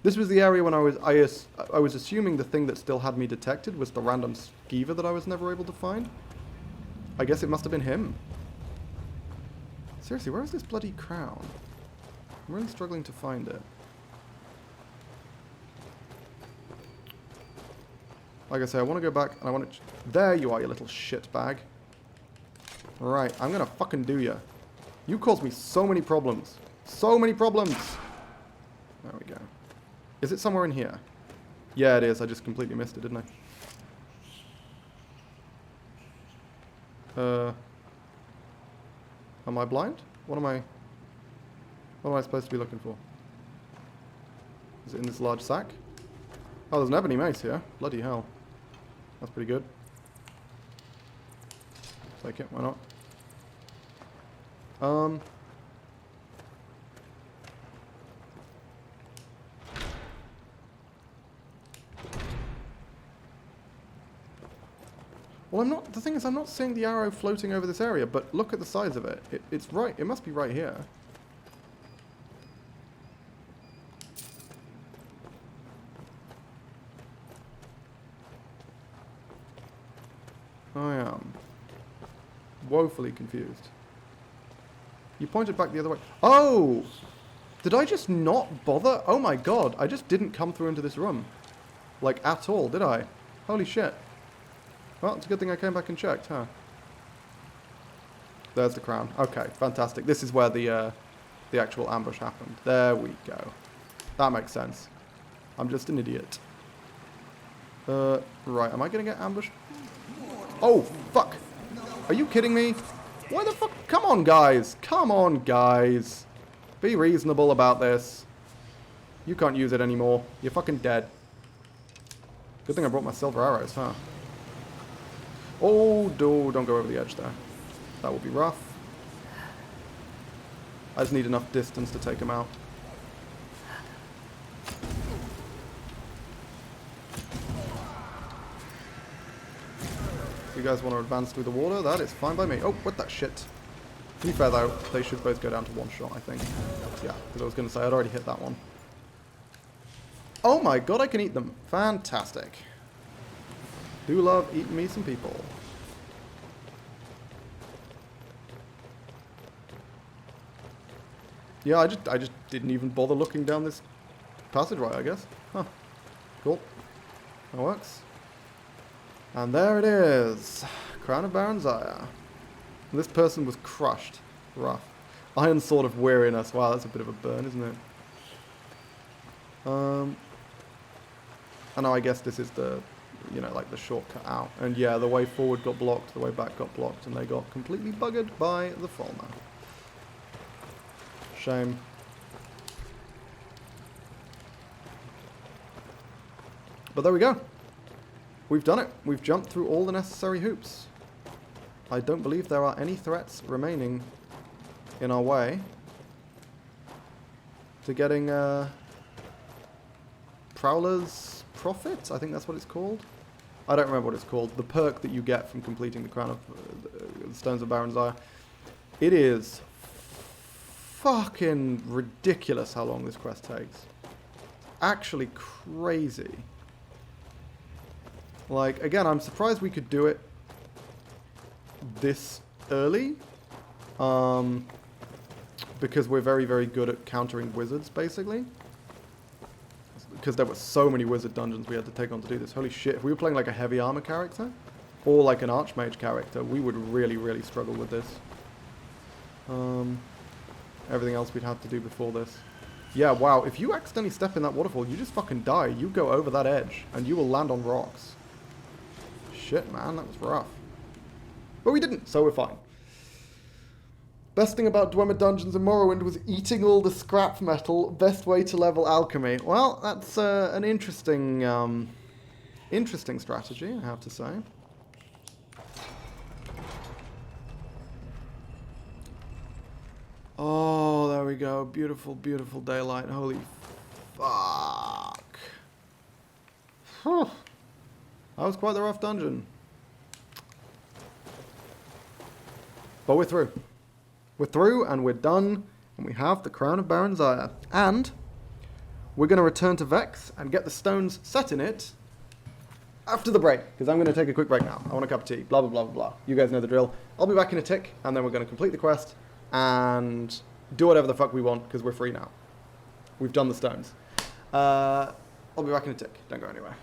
[SPEAKER 1] This was the area when I was assuming the thing that still had me detected was the random skeever that I was never able to find. I guess it must have been him. Seriously, where is this bloody crown? I'm really struggling to find it. Like I say, I want to go back and I want to... There you are, you little shitbag. Right, I'm going to fucking do ya. You caused me so many problems. So many problems! There we go. Is it somewhere in here? Yeah, it is. I just completely missed it, didn't I? Am I blind? What am I supposed to be looking for? Is it in this large sack? Oh, there's an ebony mace here. Bloody hell. That's pretty good. Take it, why not? Well, the thing is, I'm not seeing the arrow floating over this area, but look at the size of it. It's right, it must be right here. I am woefully confused. You pointed back the other way. Oh! Did I just not bother? Oh my god, I just didn't come through into this room. Like, at all, did I? Holy shit. Well, it's a good thing I came back and checked, huh? There's the crown. Okay, fantastic. This is where the actual ambush happened. There we go. That makes sense. I'm just an idiot. Right, am I gonna get ambushed? Oh, fuck! Are you kidding me? Why the fuck? Come on, guys! Come on, guys! Be reasonable about this. You can't use it anymore. You're fucking dead. Good thing I brought my silver arrows, huh? Oh, don't go over the edge there. That will be rough. I just need enough distance to take him out. If you guys want to advance through the water, that is fine by me. Oh, what that shit. To be fair though, they should both go down to one shot, I think. Yeah, because I was going to say, I'd already hit that one. Oh my god, I can eat them. Fantastic. Do love eating me some people. Yeah, I just didn't even bother looking down this passageway, I guess. Huh. Cool. That works. And there it is. Crown of Baron Zaya. This person was crushed. Rough. Iron Sword of Weariness. Wow, that's a bit of a burn, isn't it? And I guess this is the, you know, like the shortcut out. And yeah, the way forward got blocked, the way back got blocked, and they got completely buggered by the Fulmer. Shame. But there we go. We've done it. We've jumped through all the necessary hoops. I don't believe there are any threats remaining in our way to getting Prowler's Profit? I think that's what it's called. I don't remember what it's called. The perk that you get from completing the Crown of the Stones of Baron Zaya. It is fucking ridiculous how long this quest takes. Actually crazy. Like, again, I'm surprised we could do it this early. because we're very, very good at countering wizards, basically. Because there were so many wizard dungeons we had to take on to do this. Holy shit, if we were playing like a heavy armor character, or like an archmage character, we would really, really struggle with this. Everything else we'd have to do before this. Yeah, wow, if you accidentally step in that waterfall, you just fucking die. You go over that edge, and you will land on rocks. Shit, man, that was rough. But we didn't, so we're fine. Best thing about Dwemer Dungeons in Morrowind was eating all the scrap metal. Best way to level alchemy. Well, that's an interesting, interesting strategy, I have to say. Oh, there we go. Beautiful, beautiful daylight. Holy fuck. Whew. That was quite the rough dungeon. But we're through. We're through and we're done. And we have the Crown of Baron Zaya. And we're going to return to Vex and get the stones set in it after the break. Because I'm going to take a quick break now. I want a cup of tea. Blah, blah, blah, blah, blah. You guys know the drill. I'll be back in a tick. And then we're going to complete the quest. And do whatever the fuck we want, because we're free now. We've done the stones. I'll be back in a tick. Don't go anywhere.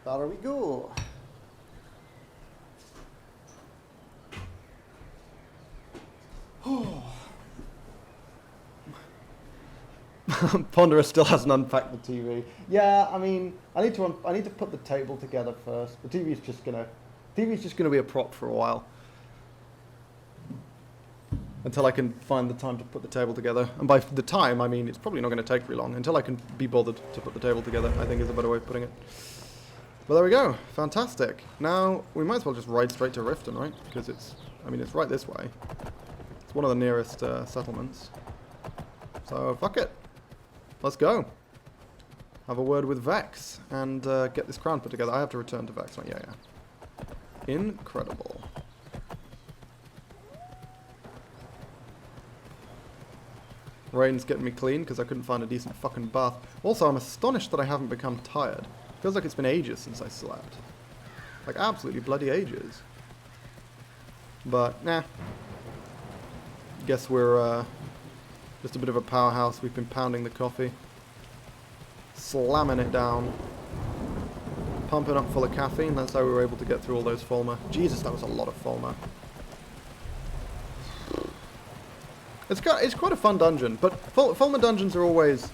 [SPEAKER 1] There we go. Ponderer still hasn't unpacked the TV. Yeah, I mean, I need to put the table together first. The TV's just gonna be a prop for a while. Until I can find the time to put the table together. And by the time, I mean it's probably not going to take very long. Until I can be bothered to put the table together, I think is a better way of putting it. But there we go. Fantastic. Now, we might as well just ride straight to Riften, right? Because it's, I mean, it's right this way. It's one of the nearest settlements. So, fuck it. Let's go. Have a word with Vex and get this crown put together. I have to return to Vex, right? Yeah, yeah. Incredible. Rain's getting me clean because I couldn't find a decent fucking bath. Also, I'm astonished that I haven't become tired. Feels like it's been ages since I slept. Like, absolutely bloody ages. But, nah. Guess we're just a bit of a powerhouse. We've been pounding the coffee. Slamming it down. Pumping up full of caffeine. That's how we were able to get through all those Fulmer. Jesus, that was a lot of Fulmer. It's quite a fun dungeon, but Fulmer dungeons are always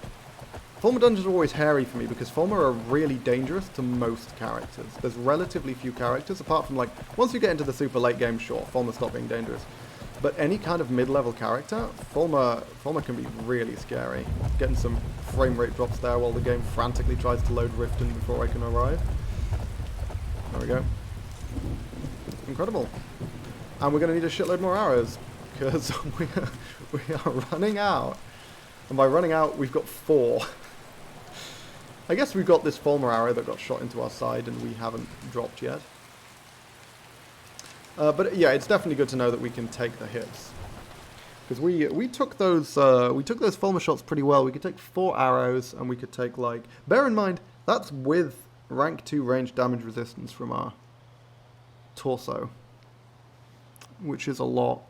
[SPEAKER 1] hairy for me because Fulmer are really dangerous to most characters. There's relatively few characters, apart from, like, once you get into the super late game, sure, Fulmer stop being dangerous. But any kind of mid-level character, Fulmer can be really scary. Getting some frame rate drops there while the game frantically tries to load Riften before I can arrive. There we go. Incredible. And we're going to need a shitload more arrows, because we are running out. And by running out, we've got 4. I guess we've got this Fulmer arrow that got shot into our side and we haven't dropped yet. But yeah, it's definitely good to know that we can take the hits. Because we took those Fulmer shots pretty well. We could take 4 arrows and we could take, like... Bear in mind, that's with rank 2 range damage resistance from our torso. Which is a lot.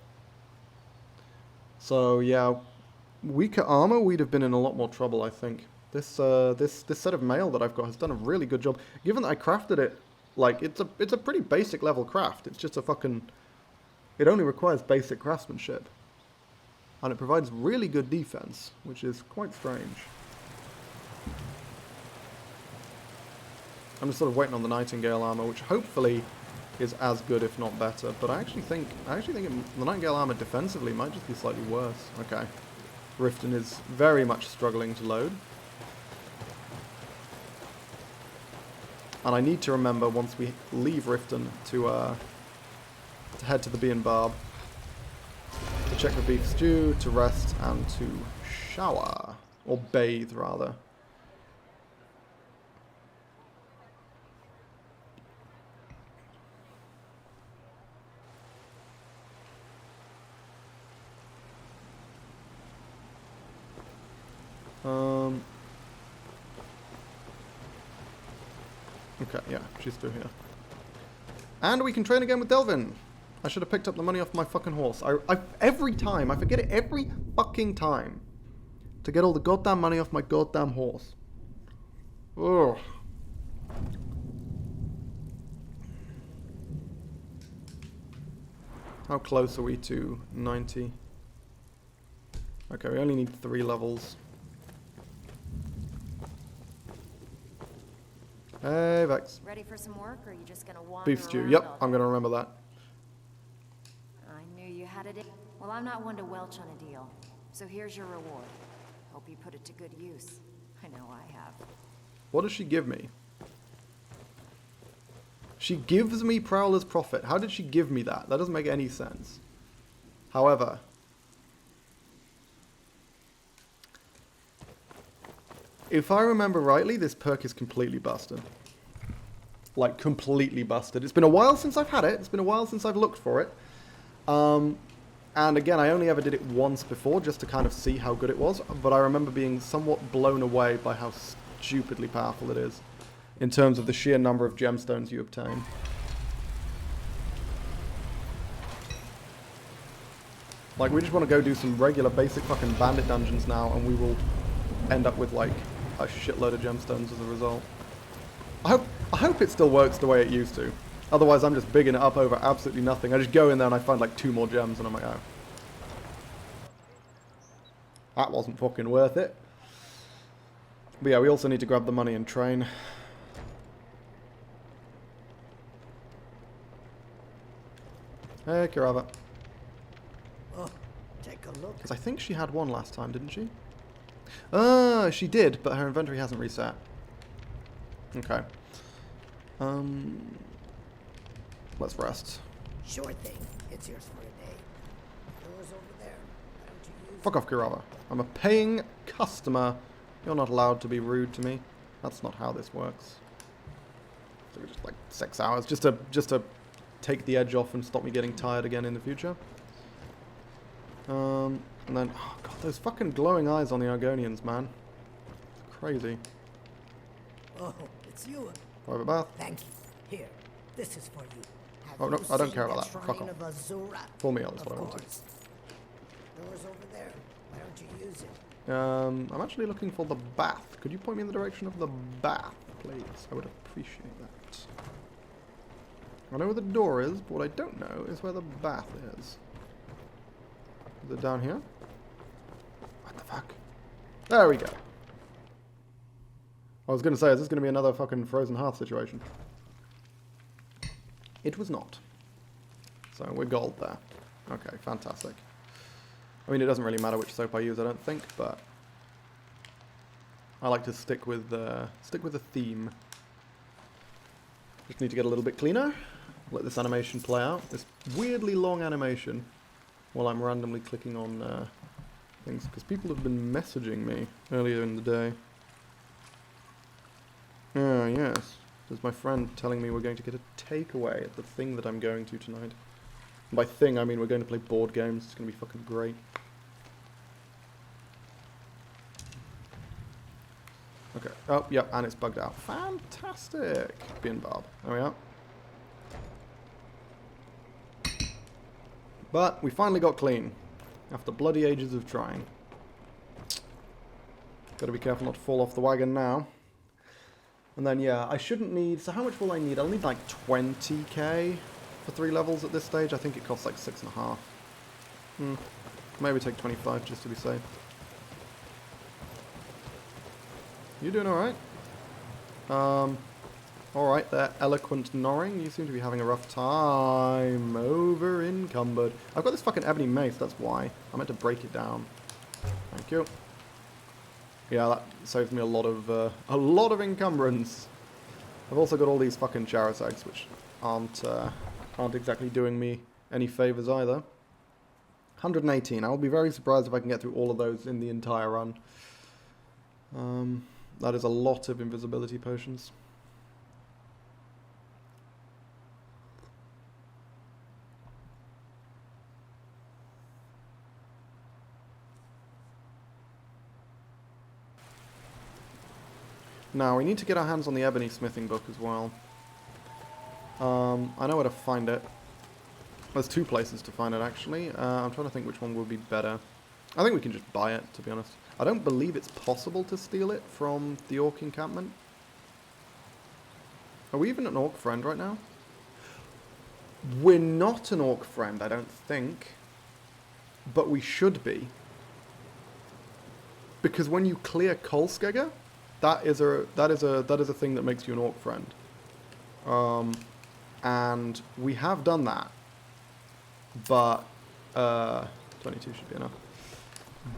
[SPEAKER 1] So yeah, weaker armor, we'd have been in a lot more trouble, I think. This set of mail that I've got has done a really good job. Given that I crafted it, like, it's a pretty basic level craft. It's just a fucking... It only requires basic craftsmanship. And it provides really good defense, which is quite strange. I'm just sort of waiting on the Nightingale armor, which hopefully is as good, if not better. But I actually think the Nightingale armor defensively might just be slightly worse. Okay. Riften is very much struggling to load. And I need to remember, once we leave Riften, to head to the Bee and Barb. To check the beef stew, to rest, and to shower. Or bathe, rather. Okay, yeah, she's still here. And we can train again with Delvin. I should have picked up the money off my fucking horse. Every time, I forget it every fucking time. To get all the goddamn money off my goddamn horse. Ugh. How close are we to 90? Okay, we only need 3 levels. Hey, Vex.
[SPEAKER 2] Ready for some work, or are you just gonna wander
[SPEAKER 1] Beef stew.
[SPEAKER 2] around
[SPEAKER 1] Yep,
[SPEAKER 2] all
[SPEAKER 1] I'm
[SPEAKER 2] day?
[SPEAKER 1] gonna remember that.
[SPEAKER 2] I knew you had it in. Well, I'm not one to welch on a deal. So here's your reward. Hope you put it to good use. I know I have.
[SPEAKER 1] What does she give me? She gives me Prowler's Profit. How did she give me that? That doesn't make any sense. However, if I remember rightly, this perk is completely busted. Like, completely busted. It's been a while since I've had it. It's been a while since I've looked for it. And again, I only ever did it once before, just to kind of see how good it was. But I remember being somewhat blown away by how stupidly powerful it is, in terms of the sheer number of gemstones you obtain. Like, we just want to go do some regular basic fucking bandit dungeons now, and we will end up with, like, a shitload of gemstones as a result. I hope it still works the way it used to. Otherwise, I'm just bigging it up over absolutely nothing. I just go in there and I find, like, 2 more gems, and I'm like, oh. That wasn't fucking worth it. But yeah, we also need to grab the money and train. Hey, Kirava.
[SPEAKER 6] Oh, take a look.
[SPEAKER 1] Because I think she had one last time, didn't she? She did, but her inventory hasn't reset. Okay. Let's rest.
[SPEAKER 11] Sure thing. It's yours for a day. Door's over there. Why don't you use
[SPEAKER 1] Fuck off, Kurava. I'm a paying customer. You're not allowed to be rude to me. That's not how this works. So just like 6 hours, just to take the edge off and stop me getting tired again in the future. And then, oh god, those fucking glowing eyes on the Argonians, man. It's crazy.
[SPEAKER 11] Oh, it's you.
[SPEAKER 1] Private bath.
[SPEAKER 11] Thank you. Here, this is for you. Have
[SPEAKER 1] Oh, no,
[SPEAKER 11] you
[SPEAKER 1] I don't
[SPEAKER 11] seen
[SPEAKER 1] care about
[SPEAKER 11] the
[SPEAKER 1] that. Fuck
[SPEAKER 11] Shrine
[SPEAKER 1] off.
[SPEAKER 11] of Azura?
[SPEAKER 1] Full meal is
[SPEAKER 11] Of
[SPEAKER 1] what I wanted.
[SPEAKER 11] course. Door's over there. Why don't you use it?
[SPEAKER 1] I'm actually looking for the bath. Could you point me in the direction of the bath, please? I would appreciate that. I know where the door is, but what I don't know is where the bath is. Is it down here? What the fuck? There we go. I was going to say, is this going to be another fucking Frozen Hearth situation? It was not. So we're gold there. Okay, fantastic. I mean, it doesn't really matter which soap I use, I don't think, but I like to stick with a theme. Just need to get a little bit cleaner. Let this animation play out. This weirdly long animation while I'm randomly clicking on things, because people have been messaging me earlier in the day. Ah, yes. There's my friend telling me we're going to get a takeaway at the thing that I'm going to tonight. And by thing, I mean we're going to play board games. It's going to be fucking great. Okay. Oh, yep, and it's bugged out. Fantastic. Bin Barb. There we are. But we finally got clean. After bloody ages of trying. Gotta be careful not to fall off the wagon now. And then, yeah, I shouldn't need... So how much will I need? I'll need like 20k for 3 levels at this stage. I think it costs like 6.5. Maybe take 25 just to be safe. You doing alright? Alright there, Eloquent Norring. You seem to be having a rough time. Over encumbered. I've got this fucking ebony mace, that's why. I meant to break it down. Thank you. Yeah, that saves me a lot of encumbrance. I've also got all these fucking Charasags, which aren't exactly doing me any favors either. 118. I'll be very surprised if I can get through all of those in the entire run. That is a lot of invisibility potions. Now, we need to get our hands on the Ebony Smithing book as well. I know where to find it. There's 2 places to find it, actually. I'm trying to think which one would be better. I think we can just buy it, to be honest. I don't believe it's possible to steal it from the Orc encampment. Are we even an Orc friend right now? We're not an Orc friend, I don't think. But we should be. Because when you clear Kolskegger, that is a thing that makes you an Orc friend. And we have done that. But 22 should be enough.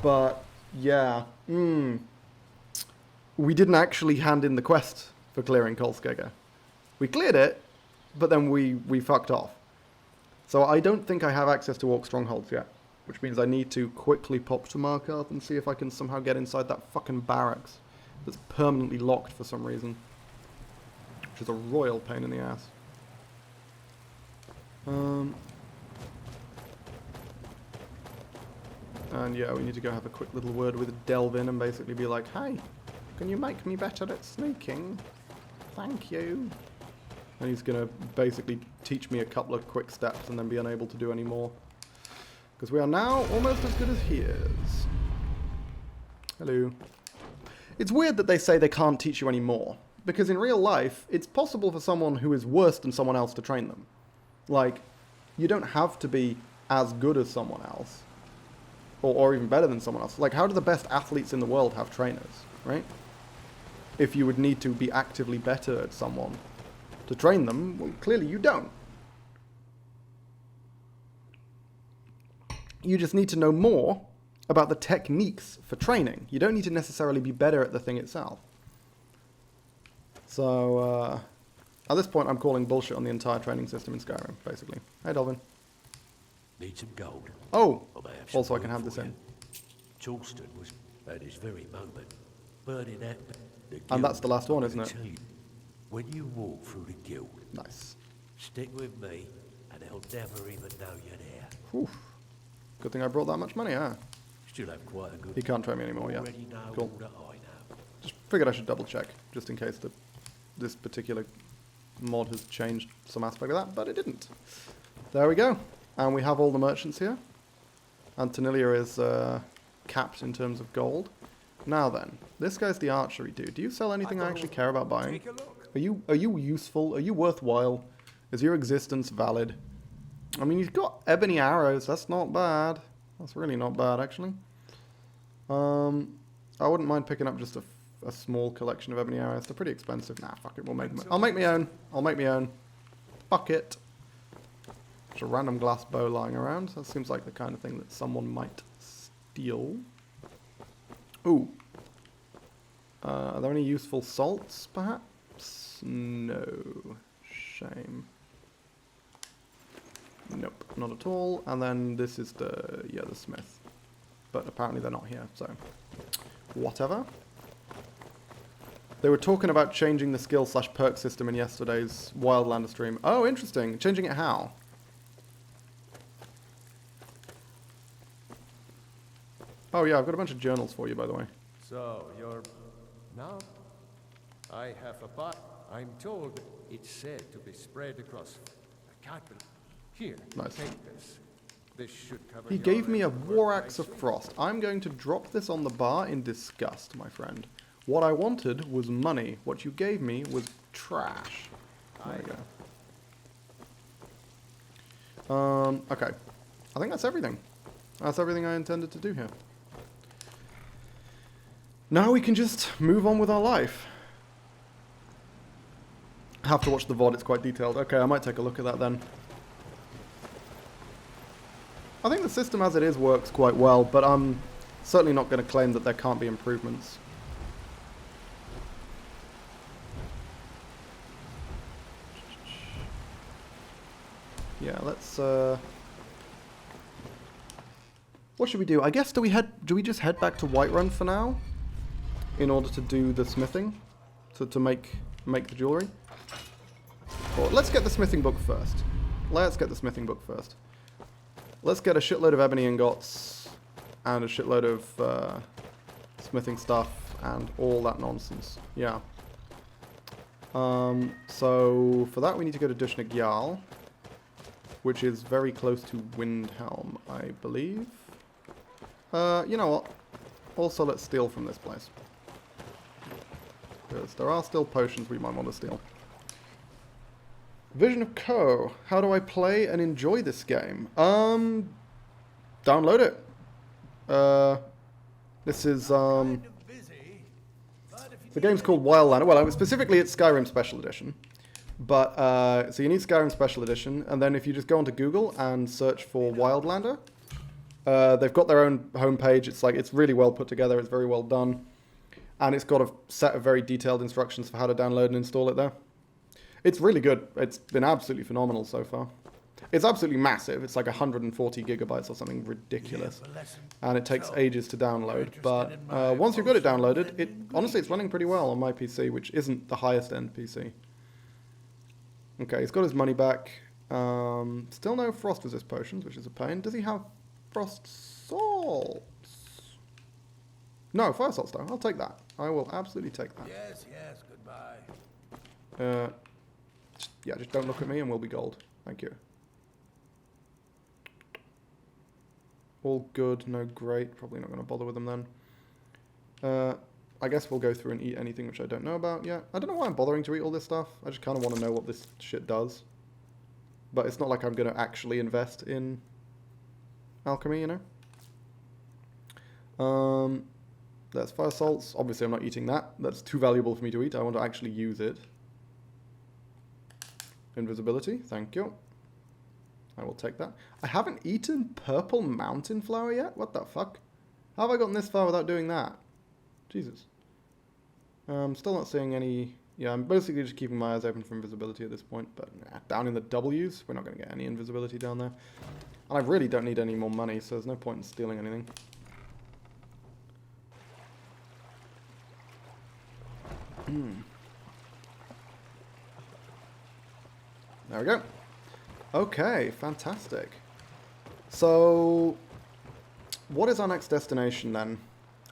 [SPEAKER 1] But yeah, we didn't actually hand in the quest for clearing Kolskegger. We cleared it, but then we fucked off. So I don't think I have access to Orc strongholds yet, which means I need to quickly pop to Markarth and see if I can somehow get inside that fucking barracks that's permanently locked for some reason, which is a royal pain in the ass. And yeah, we need to go have a quick little word with Delvin and basically be like, hey, can you make me better at sneaking? Thank you. And he's going to basically teach me a couple of quick steps and then be unable to do any more. Because we are now almost as good as he is. Hello. It's weird that they say they can't teach you any more. Because in real life, it's possible for someone who is worse than someone else to train them. Like, you don't have to be as good as someone else. Or even better than someone else. Like, how do the best athletes in the world have trainers, right? If you would need to be actively better at someone to train them, well, clearly you don't. You just need to know more about the techniques for training. You don't need to necessarily be better at the thing itself. So, At this point, I'm calling bullshit on the entire training system in Skyrim, basically. Hey, Delvin.
[SPEAKER 12] Need some gold.
[SPEAKER 1] Oh!
[SPEAKER 12] I may have some
[SPEAKER 1] Also, I can
[SPEAKER 12] gold
[SPEAKER 1] have this
[SPEAKER 12] for
[SPEAKER 1] in.
[SPEAKER 12] you. Charleston was at his very moment, burning out the
[SPEAKER 1] And that's
[SPEAKER 12] guild.
[SPEAKER 1] the last one,
[SPEAKER 12] I'm
[SPEAKER 1] isn't
[SPEAKER 12] gonna
[SPEAKER 1] it?
[SPEAKER 12] tell you, when you walk through the guild,
[SPEAKER 1] Nice.
[SPEAKER 12] stick with me, and they'll never even know you're there.
[SPEAKER 1] Whew. Good thing I brought that much money, huh?
[SPEAKER 12] Still have quite a good.
[SPEAKER 1] He can't train me anymore, yeah.
[SPEAKER 12] Already know
[SPEAKER 1] Cool.
[SPEAKER 12] all that I know.
[SPEAKER 1] Just figured I should double check, just in case this particular mod has changed some aspect of that, but it didn't. There we go. And we have all the merchants here. Antonillia is capped in terms of gold. Now then, this guy's the archery dude. Do you sell anything I actually care about buying?
[SPEAKER 4] Take a look.
[SPEAKER 1] Are you useful? Are you worthwhile? Is your existence valid? I mean, you've got ebony arrows. That's not bad. That's really not bad, actually. I wouldn't mind picking up just a small collection of ebony arrows. They're pretty expensive. Nah, fuck it. I'll make my own. I'll make my own. Fuck it. There's a random glass bow lying around. That seems like the kind of thing that someone might steal. Ooh. Are there any useful salts, perhaps? No. Shame. Nope, not at all. And then this is the smith. But apparently they're not here, so whatever. They were talking about changing the skill/perk system in yesterday's Wildlander stream. Oh, interesting. Changing it how? Oh yeah, I've got a bunch of journals for you, by the way.
[SPEAKER 12] So, you're... now? I have a pot. I'm told it's said to be spread across... I can't believe... Here,
[SPEAKER 1] Nice.
[SPEAKER 12] take this. This should cover
[SPEAKER 1] He
[SPEAKER 12] your
[SPEAKER 1] gave me a
[SPEAKER 12] work
[SPEAKER 1] War Axe of
[SPEAKER 12] nicely.
[SPEAKER 1] Frost. I'm going to drop this on the bar in disgust, my friend. What I wanted was money. What you gave me was trash. There we go. Okay. I think that's everything. That's everything I intended to do here. Now we can just move on with our life. I have to watch the VoD, it's quite detailed. Okay, I might take a look at that then. I think the system as it is works quite well, but I'm certainly not going to claim that there can't be improvements. Yeah, let's what should we do? I guess do we just head back to Whiterun for now? In order to do the smithing? To make the jewellery? Or let's get the smithing book first. Let's get the smithing book first. Let's get a shitload of ebony ingots and a shitload of smithing stuff and all that nonsense. Yeah. So for that we need to go to Dushnik Jarl, which is very close to Windhelm, I believe. You know what? Also, let's steal from this place. Because there are still potions we might want to steal. Vision of Co. How do I play and enjoy this game? Download it. This is, the game's called Wildlander. Well, specifically it's Skyrim Special Edition. But, so you need Skyrim Special Edition, and then if you just go onto Google and search for Wildlander, they've got their own homepage. It's really well put together. It's very well done. And it's got a set of very detailed instructions for how to download and install it there. It's really good. It's been absolutely phenomenal so far. It's absolutely massive. It's like 140 gigabytes or something ridiculous. And it takes ages to download. But once you've got it downloaded, honestly, it's running pretty well on my PC, which isn't the highest end PC. Okay, he's got his money back. Still no frost resist potions, which is a pain. Does he have frost salts? No, fire salts though. I'll take that. I will absolutely take that.
[SPEAKER 11] Yes, goodbye.
[SPEAKER 1] Yeah, just don't look at me and we'll be gold. Thank you. All good, no great. Probably not going to bother with them then. I guess we'll go through and eat anything which I don't know about yet. I don't know why I'm bothering to eat all this stuff. I just kind of want to know what this shit does. But it's not like I'm going to actually invest in alchemy, you know? That's fire salts. Obviously, I'm not eating that. That's too valuable for me to eat. I want to actually use it. Invisibility. Thank you. I will take that. I haven't eaten purple mountain flower yet? What the fuck? How have I gotten this far without doing that? Jesus. I'm still not seeing any Yeah, I'm basically just keeping my eyes open for invisibility at this point, but nah, down in the W's, we're not going to get any invisibility down there. And I really don't need any more money, so there's no point in stealing anything. There we go. Okay, fantastic. So, what is our next destination then?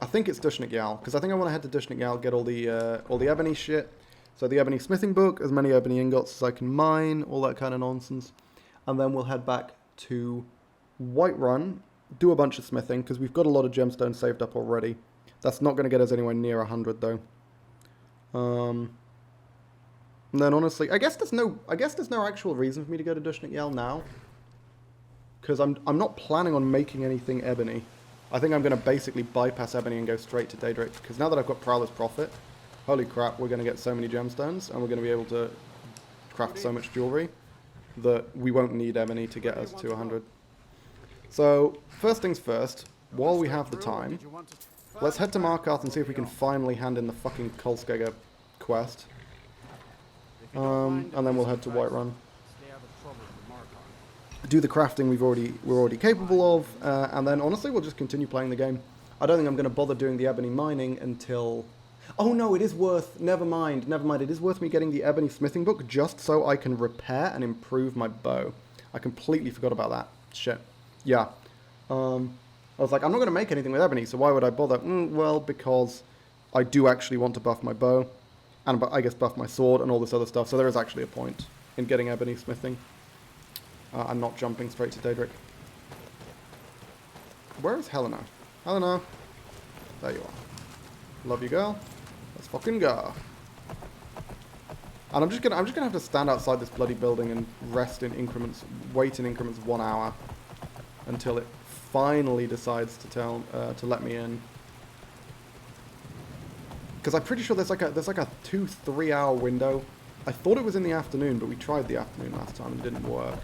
[SPEAKER 1] I think it's Dushnik Yal, because I think I want to head to Dushnik Yal, get all the ebony shit. So the ebony smithing book, as many ebony ingots as I can mine, all that kind of nonsense. And then we'll head back to Whiterun, do a bunch of smithing, because we've got a lot of gemstones saved up already. That's not going to get us anywhere near 100 though. And then honestly, I guess there's no actual reason for me to go to Dushnik Yal now. Because I'm not planning on making anything ebony. I think I'm going to basically bypass ebony and go straight to Daedric. Because now that I've got Prowler's Prophet, holy crap, we're going to get so many gemstones. And we're going to be able to craft so much jewelry that we won't need ebony to get us to 100. So, first things first, while we have the time, let's head to Markarth and see if we can finally hand in the fucking Kolskegger quest. And then we'll head to Whiterun. Do the crafting we're already capable of, and then honestly we'll just continue playing the game. I don't think I'm going to bother doing the ebony mining until... Oh no, it is worth... Never mind. It is worth me getting the ebony smithing book just so I can repair and improve my bow. I completely forgot about that. Shit. Yeah. I was like, I'm not going to make anything with ebony, so why would I bother? Well, because I do actually want to buff my bow, and I guess buff my sword and all this other stuff, so there is actually a point in getting ebony smithing. And not jumping straight to Daedric. Where is Helena? Helena! There you are. Love you, girl. Let's fucking go. And I'm just gonna have to stand outside this bloody building and rest in increments, wait in increments of 1 hour until it finally decides to let me in. Because I'm pretty sure there's like a 2-3 hour window. I thought it was in the afternoon, but we tried the afternoon last time and it didn't work.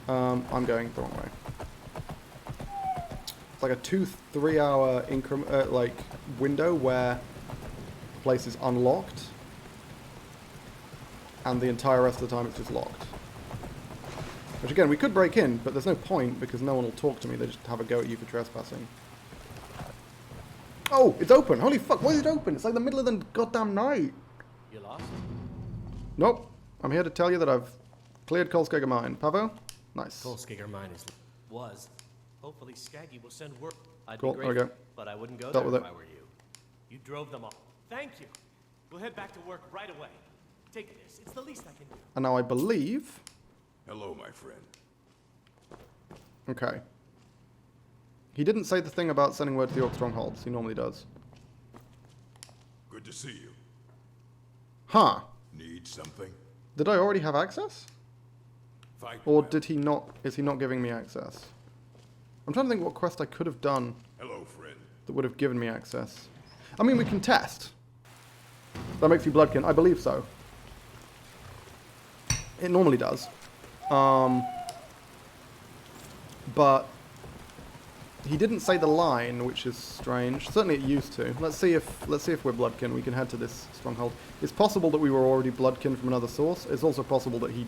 [SPEAKER 1] I'm going the wrong way. It's like a 2-3 hour increment, like window where the place is unlocked, and the entire rest of the time it's just locked. Which again, we could break in, but there's no point because no one will talk to me. They just have a go at you for trespassing. Oh, it's open! Holy fuck! Why is it open? It's like the middle of the goddamn night.
[SPEAKER 13] You lost?
[SPEAKER 1] Nope. I'm here to tell you that I've cleared Kolskegger Mine. Pavo? Nice.
[SPEAKER 13] Kolskegger Mine was. Hopefully Skaggy will send word. I'd
[SPEAKER 1] Cool,
[SPEAKER 13] be
[SPEAKER 1] there we
[SPEAKER 13] grateful,
[SPEAKER 1] go.
[SPEAKER 13] but I wouldn't go
[SPEAKER 1] Dealt
[SPEAKER 13] there
[SPEAKER 1] with
[SPEAKER 13] if
[SPEAKER 1] it.
[SPEAKER 13] I were you. You drove them all. Thank you. We'll head back to work right away. Take this. It's the least I can do.
[SPEAKER 1] And now I believe...
[SPEAKER 8] Hello, my friend.
[SPEAKER 1] Okay. He didn't say the thing about sending word to the Orc Strongholds. He normally does.
[SPEAKER 8] Good to see you.
[SPEAKER 1] Huh.
[SPEAKER 8] Need something?
[SPEAKER 1] Did I already have access?
[SPEAKER 8] Fight
[SPEAKER 1] Or
[SPEAKER 8] well.
[SPEAKER 1] did he not... Is he not giving me access? I'm trying to think what quest I could have done
[SPEAKER 8] Hello, friend.
[SPEAKER 1] that would have given me access. I mean, we can test. That makes you Bloodkin. I believe so. It normally does. But he didn't say the line, which is strange. Certainly it used to. Let's see if we're Bloodkin. We can head to this stronghold. It's possible that we were already Bloodkin from another source. It's also possible that he,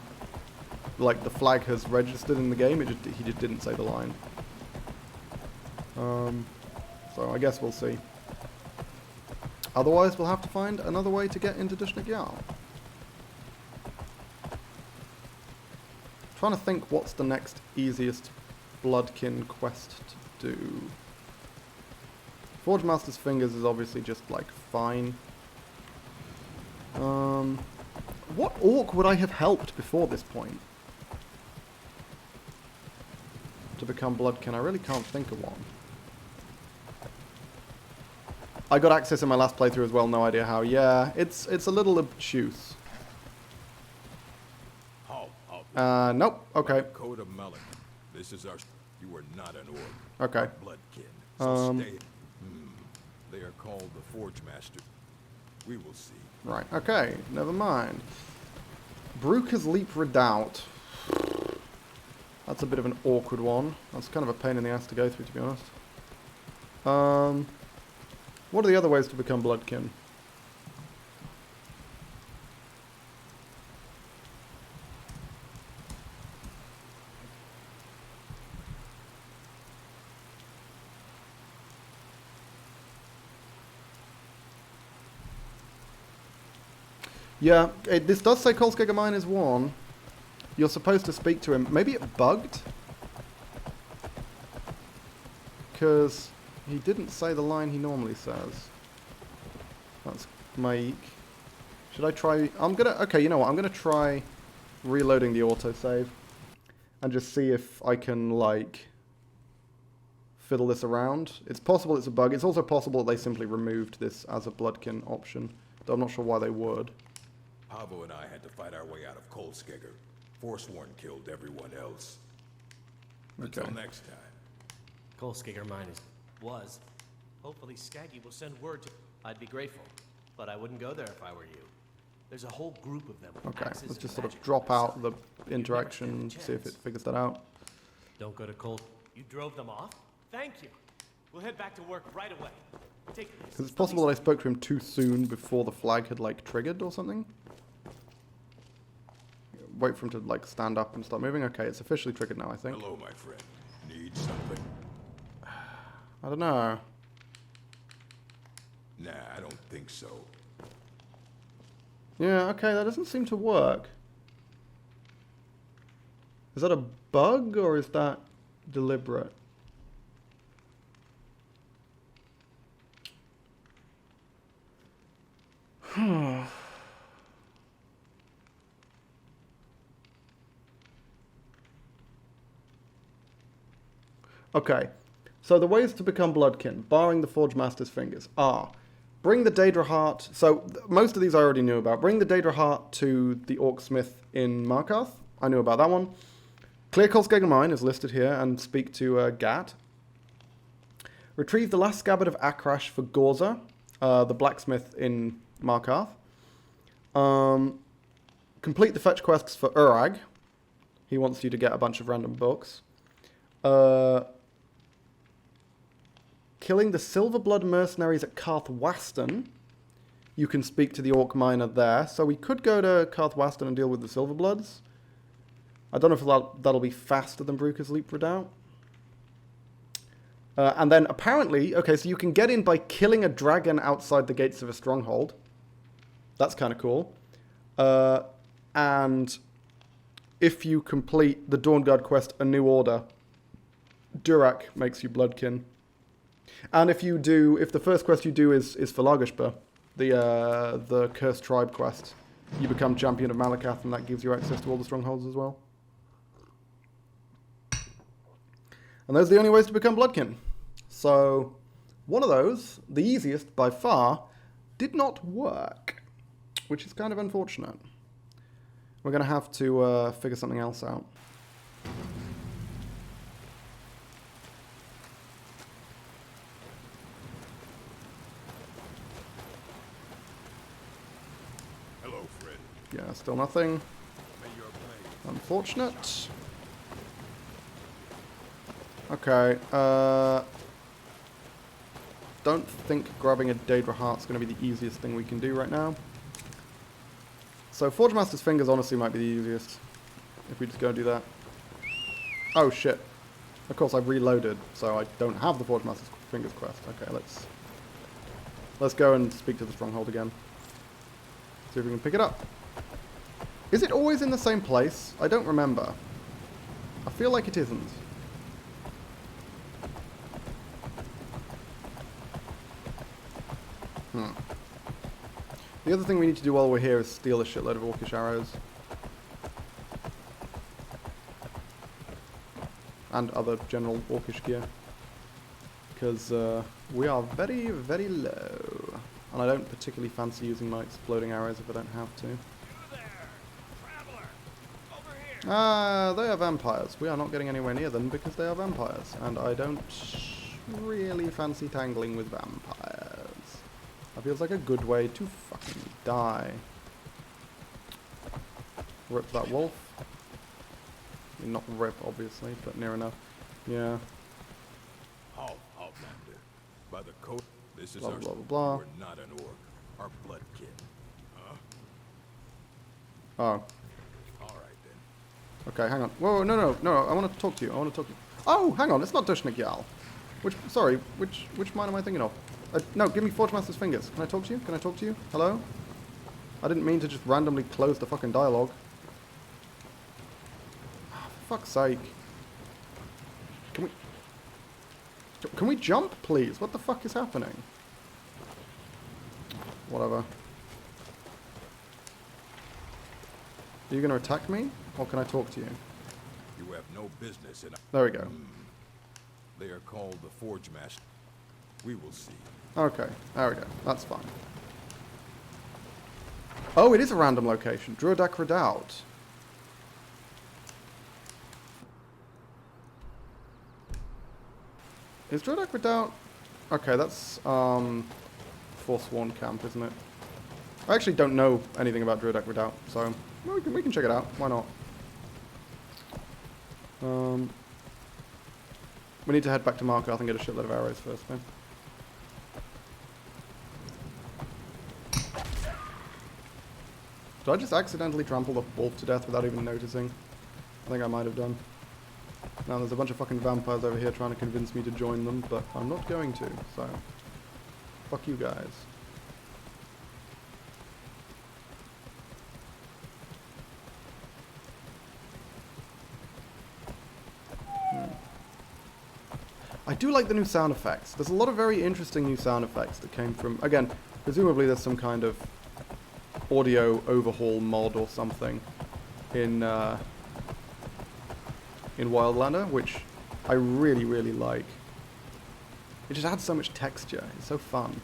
[SPEAKER 1] like, the flag has registered in the game. He just didn't say the line. So I guess we'll see. Otherwise, we'll have to find another way to get into Dushnik Yal. Trying to think what's the next easiest Bloodkin quest to do. Forge Master's Fingers is obviously just, like, fine. What orc would I have helped before this point to become Bloodkin? I really can't think of one. I got access in my last playthrough as well, no idea how. Yeah, it's a little obtuse. Nope, okay.
[SPEAKER 8] Code of Melon. This is our... You are not an orc.
[SPEAKER 1] Okay.
[SPEAKER 8] Bloodkin. So stay... They are called the Forge Master. We will see.
[SPEAKER 1] Right, okay, never mind. Brooker's Leap Redoubt. That's a bit of an awkward one. That's kind of a pain in the ass to go through, to be honest. What are the other ways to become Bloodkin? Yeah, this does say Kolskegger Mine is one. You're supposed to speak to him. Maybe it bugged? Because he didn't say the line he normally says. That's Maik. Should I try... Okay, you know what? I'm gonna try reloading the autosave. And just see if I can, like, fiddle this around. It's possible it's a bug. It's also possible that they simply removed this as a Bloodkin option. Though I'm not sure why they would.
[SPEAKER 8] Pavo and I had to fight our way out of Kolskegger. Forsworn killed everyone else.
[SPEAKER 1] Okay.
[SPEAKER 8] Until next time.
[SPEAKER 13] Kolskegger Mine was. Hopefully Skaggy will send word to... I'd be grateful, but I wouldn't go there if I were you. There's a whole group of them.
[SPEAKER 1] Okay, let's just sort of drop out the interaction, see if it figures that out.
[SPEAKER 13] Don't go to Cold. You drove them off? Thank you. We'll head back to work right away. Take this.
[SPEAKER 1] Because it's possible that I spoke to him too soon before the flag had, like, triggered or something. Wait for him to, like, stand up and start moving. Okay, it's officially triggered now, I think.
[SPEAKER 8] Hello, my friend. Need something?
[SPEAKER 1] I don't know.
[SPEAKER 8] Nah, I don't think so.
[SPEAKER 1] Yeah, okay, that doesn't seem to work. Is that a bug or is that deliberate? Okay, so the ways to become Bloodkin, barring the Forge Master's fingers, are bring the Daedra Heart. So most of these I already knew about. Bring the Daedra Heart to the Orc Smith in Markarth. I knew about that one. Clear Kolskegger Mine is listed here and speak to Gat. Retrieve the last scabbard of Akrash for Gorza, the blacksmith in Markarth. Complete the fetch quests for Urag. He wants you to get a bunch of random books. Killing the Silverblood mercenaries at Karthwaston. You can speak to the Orc Miner there. So we could go to Karthwaston and deal with the Silverbloods. I don't know if that'll be faster than Brooker's Leap Redoubt. And then apparently, okay, so you can get in by killing a dragon outside the gates of a stronghold. That's kind of cool. And if you complete the Dawnguard quest, A New Order, Durak makes you Bloodkin. And if the first quest you do is for Largashba, the Cursed Tribe quest, you become Champion of Malakath, and that gives you access to all the strongholds as well. And those are the only ways to become Bloodkin. So, one of those, the easiest by far, did not work, which is kind of unfortunate. We're going to have to figure something else out.
[SPEAKER 8] Hello, friend.
[SPEAKER 1] Yeah, still nothing.
[SPEAKER 8] May your blade.
[SPEAKER 1] Unfortunate. Okay, don't think grabbing a Daedra Heart's going to be the easiest thing we can do right now. So Forge Master's Fingers honestly might be the easiest, if we just go and do that. Oh shit. Of course I've reloaded, so I don't have the Forge Master's Fingers quest. Okay, let's go and speak to the Stronghold again. See if we can pick it up. Is it always in the same place? I don't remember. I feel like it isn't. The other thing we need to do while we're here is steal a shitload of Orcish arrows. And other general Orcish gear. Because we are very, very low. And I don't particularly fancy using my exploding arrows if I don't have to.
[SPEAKER 3] You there, traveler, over here.
[SPEAKER 1] Ah, they are vampires. We are not getting anywhere near them because they are vampires. And I don't really fancy tangling with vampires. That feels like a good way to fucking die. Rip that wolf. I mean, not rip, obviously, but near enough. Yeah.
[SPEAKER 8] Halt, Wildlander. By the code, this is
[SPEAKER 1] Blah,
[SPEAKER 8] our...
[SPEAKER 1] blah, blah, blah.
[SPEAKER 8] We're not an orc. Our blood kin. Huh?
[SPEAKER 1] Oh.
[SPEAKER 8] Alright then.
[SPEAKER 1] Okay, hang on. Whoa, no, I want to talk to you. Oh, hang on, it's not Dushnik Yal. Which mine am I thinking of? No, give me Forge Master's Fingers. Can I talk to you? Hello? I didn't mean to just randomly close the fucking dialogue. Oh, for fuck's sake. Can we jump, please? What the fuck is happening? Whatever. Are you going to attack me? Or can I talk to you?
[SPEAKER 8] You have no business in...
[SPEAKER 1] There we go.
[SPEAKER 8] They are called the Forge Master. We will see.
[SPEAKER 1] Okay, there we go. That's fine. Oh, it is a random location. Druidak Redoubt. Is Druidak Redoubt... Okay, that's Forsworn Camp, isn't it? I actually don't know anything about Druidak Redoubt, so well, we can check it out. Why not? We need to head back to Markarth and get a shitload of arrows first, though. Did I just accidentally trample the wolf to death without even noticing? I think I might have done. Now there's a bunch of fucking vampires over here trying to convince me to join them, but I'm not going to, so... Fuck you guys. I do like the new sound effects. There's a lot of very interesting new sound effects that came from... Again, presumably there's some kind of audio overhaul mod or something in Wildlander, which I really, really like. It just adds so much texture. It's so fun.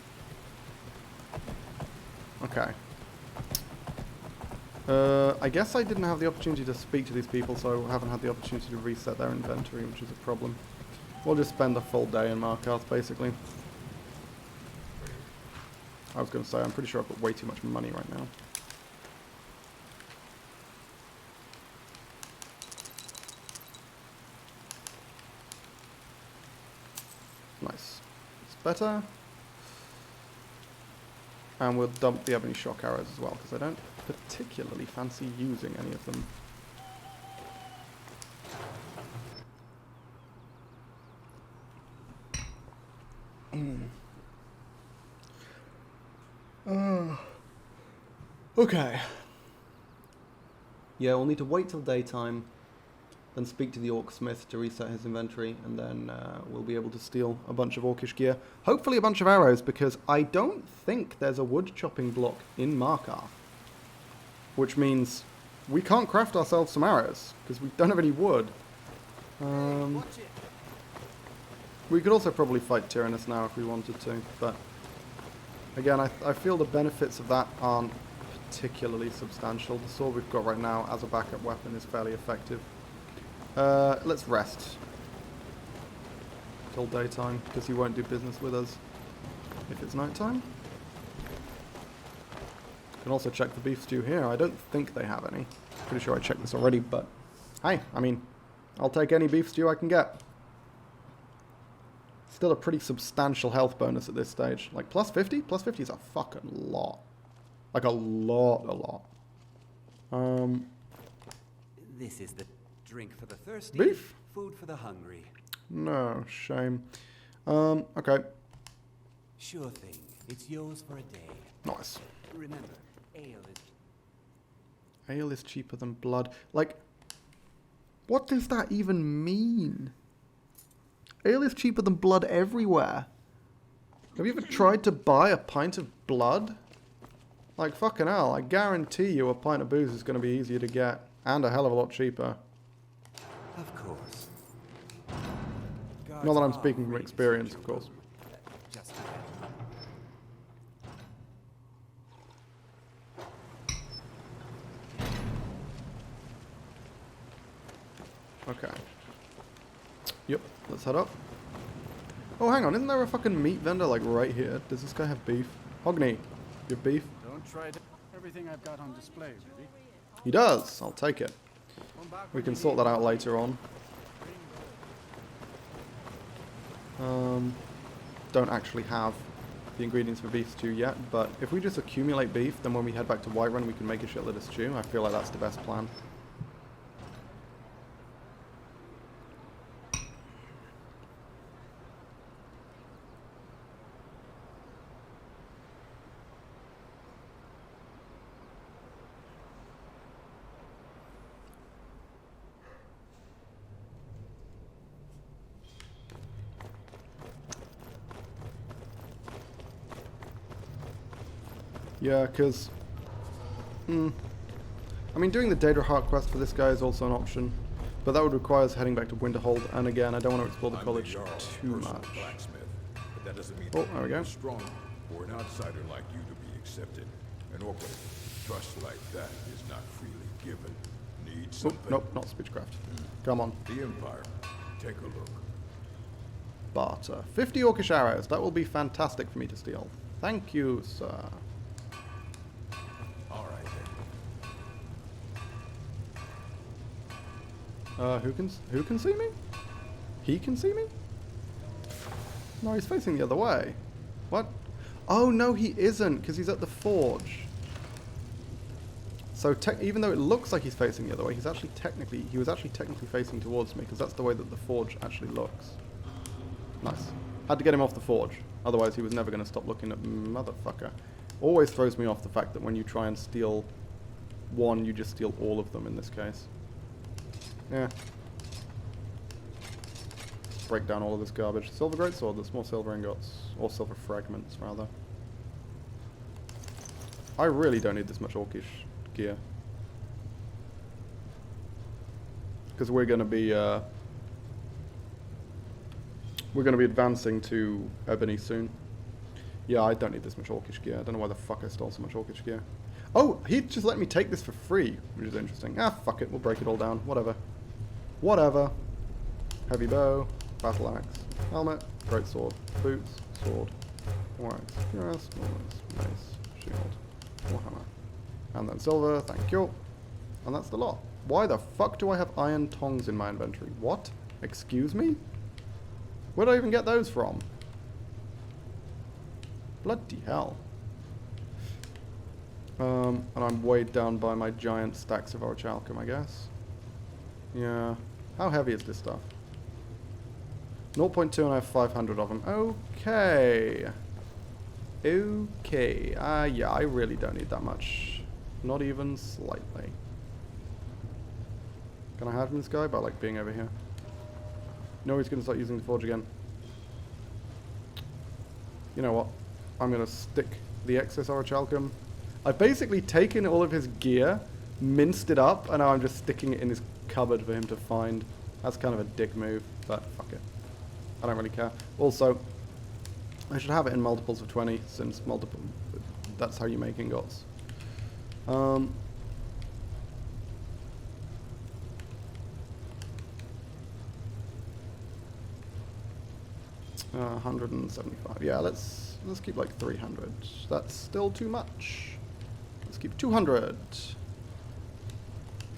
[SPEAKER 1] Okay. I guess I didn't have the opportunity to speak to these people, so I haven't had the opportunity to reset their inventory, which is a problem. We'll just spend the full day in Markarth, basically. I was going to say, I'm pretty sure I've got way too much money right now. Nice. It's better. And we'll dump the ebony shock arrows as well, because I don't particularly fancy using any of them. Okay. Yeah, we'll need to wait till daytime, then speak to the Orc Smith to reset his inventory, and then we'll be able to steal a bunch of Orcish gear. Hopefully a bunch of arrows, because I don't think there's a wood chopping block in Markarth. Which means we can't craft ourselves some arrows, because we don't have any wood. We could also probably fight Tyrannus now if we wanted to, but again, I feel the benefits of that aren't particularly substantial. The sword we've got right now as a backup weapon is fairly effective. Let's rest till daytime, because he won't do business with us if it's nighttime. Can also check the beef stew here. I don't think they have any. Pretty sure I checked this already, but hey, I mean, I'll take any beef stew I can get. Still a pretty substantial health bonus at this stage. Like, plus 50? Plus 50 is a fucking lot. Like, a lot.
[SPEAKER 4] This is the drink for the thirsty.
[SPEAKER 1] Beef?
[SPEAKER 4] Food for the hungry.
[SPEAKER 1] No, shame. Okay.
[SPEAKER 4] Sure thing. It's yours for a day.
[SPEAKER 1] Nice.
[SPEAKER 4] Remember, ale
[SPEAKER 1] is cheaper than blood. Like, what does that even mean? Ale is cheaper than blood everywhere. Have you ever tried to buy a pint of blood? Like, fucking hell, I guarantee you a pint of booze is going to be easier to get, and a hell of a lot cheaper.
[SPEAKER 4] Of course.
[SPEAKER 1] Not that I'm speaking from experience, of course.
[SPEAKER 4] Just
[SPEAKER 1] Okay. Yep, let's head up. Oh, hang on, isn't there a fucking meat vendor, like, right here? Does this guy have beef? Hogney, you have beef?
[SPEAKER 3] Don't try to... Everything I've got on display, really.
[SPEAKER 1] He does. I'll take it. We can sort that out later on. Don't actually have the ingredients for beef stew yet, but if we just accumulate beef, then when we head back to Whiterun, we can make a shitload of stew. I feel like that's the best plan. Yeah, because... I mean, doing the data heart quest for this guy is also an option. But that would require us heading back to Winterhold. And again, I don't want to explore the college too much.
[SPEAKER 8] Blacksmith, but that doesn't mean
[SPEAKER 1] Oh, there we go.
[SPEAKER 8] strong for an outsider like you to be accepted. An orc with trust like that is not freely given. Need
[SPEAKER 1] Oh,
[SPEAKER 8] something.
[SPEAKER 1] nope, not speechcraft. Come on.
[SPEAKER 8] The Empire. Take a look.
[SPEAKER 1] Barter. 50 orcish arrows. That will be fantastic for me to steal. Thank you, sir.
[SPEAKER 8] All right then.
[SPEAKER 1] Who can see me? He can see me? No, he's facing the other way. What? Oh no, he isn't, because he's at the forge. So even though it looks like he's facing the other way, he was actually technically facing towards me, because that's the way that the forge actually looks. Nice. Had to get him off the forge, otherwise he was never going to stop looking at motherfucker. Always throws me off the fact that when you try and steal one, you just steal all of them in this case. Yeah. Break down all of this garbage. Silver greatsword, there's more silver ingots. Or silver fragments, rather. I really don't need this much orcish gear. Because we're gonna be advancing to Ebony soon. Yeah, I don't need this much orcish gear. I don't know why the fuck I stole so much orcish gear. Oh, he just let me take this for free, which is interesting. Ah, fuck it, we'll break it all down. Whatever. Whatever. Heavy bow, battle axe, helmet, greatsword, boots, sword, wax, cuirass, mace, shield, warhammer. And then silver, thank you. And that's the lot. Why the fuck do I have iron tongs in my inventory? What? Excuse me? Where did I even get those from? Bloody hell. And I'm weighed down by my giant stacks of orichalcum, I guess. Yeah. How heavy is this stuff? 0.2 and I have 500 of them. Okay. Okay. Yeah, I really don't need that much. Not even slightly. Can I hide from this guy by, like, being over here? No, he's going to start using the forge again. You know what? I'm going to stick the excess orichalcum. I've basically taken all of his gear, minced it up, and now I'm just sticking it in his cupboard for him to find. That's kind of a dick move, but fuck it. I don't really care. Also, I should have it in multiples of 20, since that's how you make ingots. 175. Yeah, let's keep like 300. That's still too much. Let's keep 200.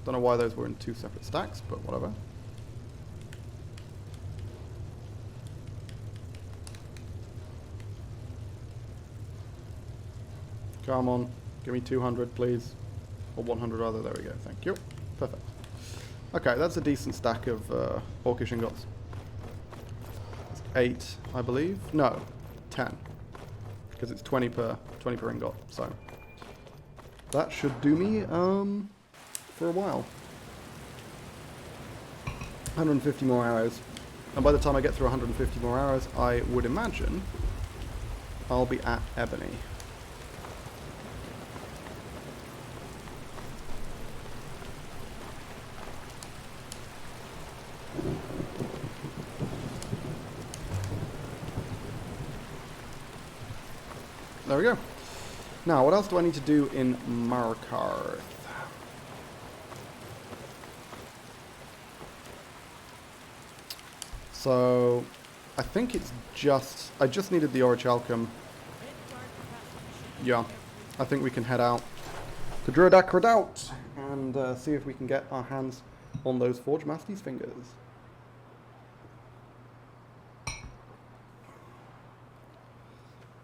[SPEAKER 1] Don't know why those were in two separate stacks, but whatever. Come on, give me 200, please. Or 100 rather, there we go, thank you. Perfect. Okay, that's a decent stack of orcish ingots. 8, I believe. No, 10. Because it's 20 per ingot, so. That should do me, for a while. 150 more arrows. And by the time I get through 150 more arrows, I would imagine I'll be at Ebony. There we go. Now, what else do I need to do in Markarth? So, I think it's just... I just needed the orichalcum. Yeah, I think we can head out to Druidak Redoubt and see if we can get our hands on those Forge Master's fingers.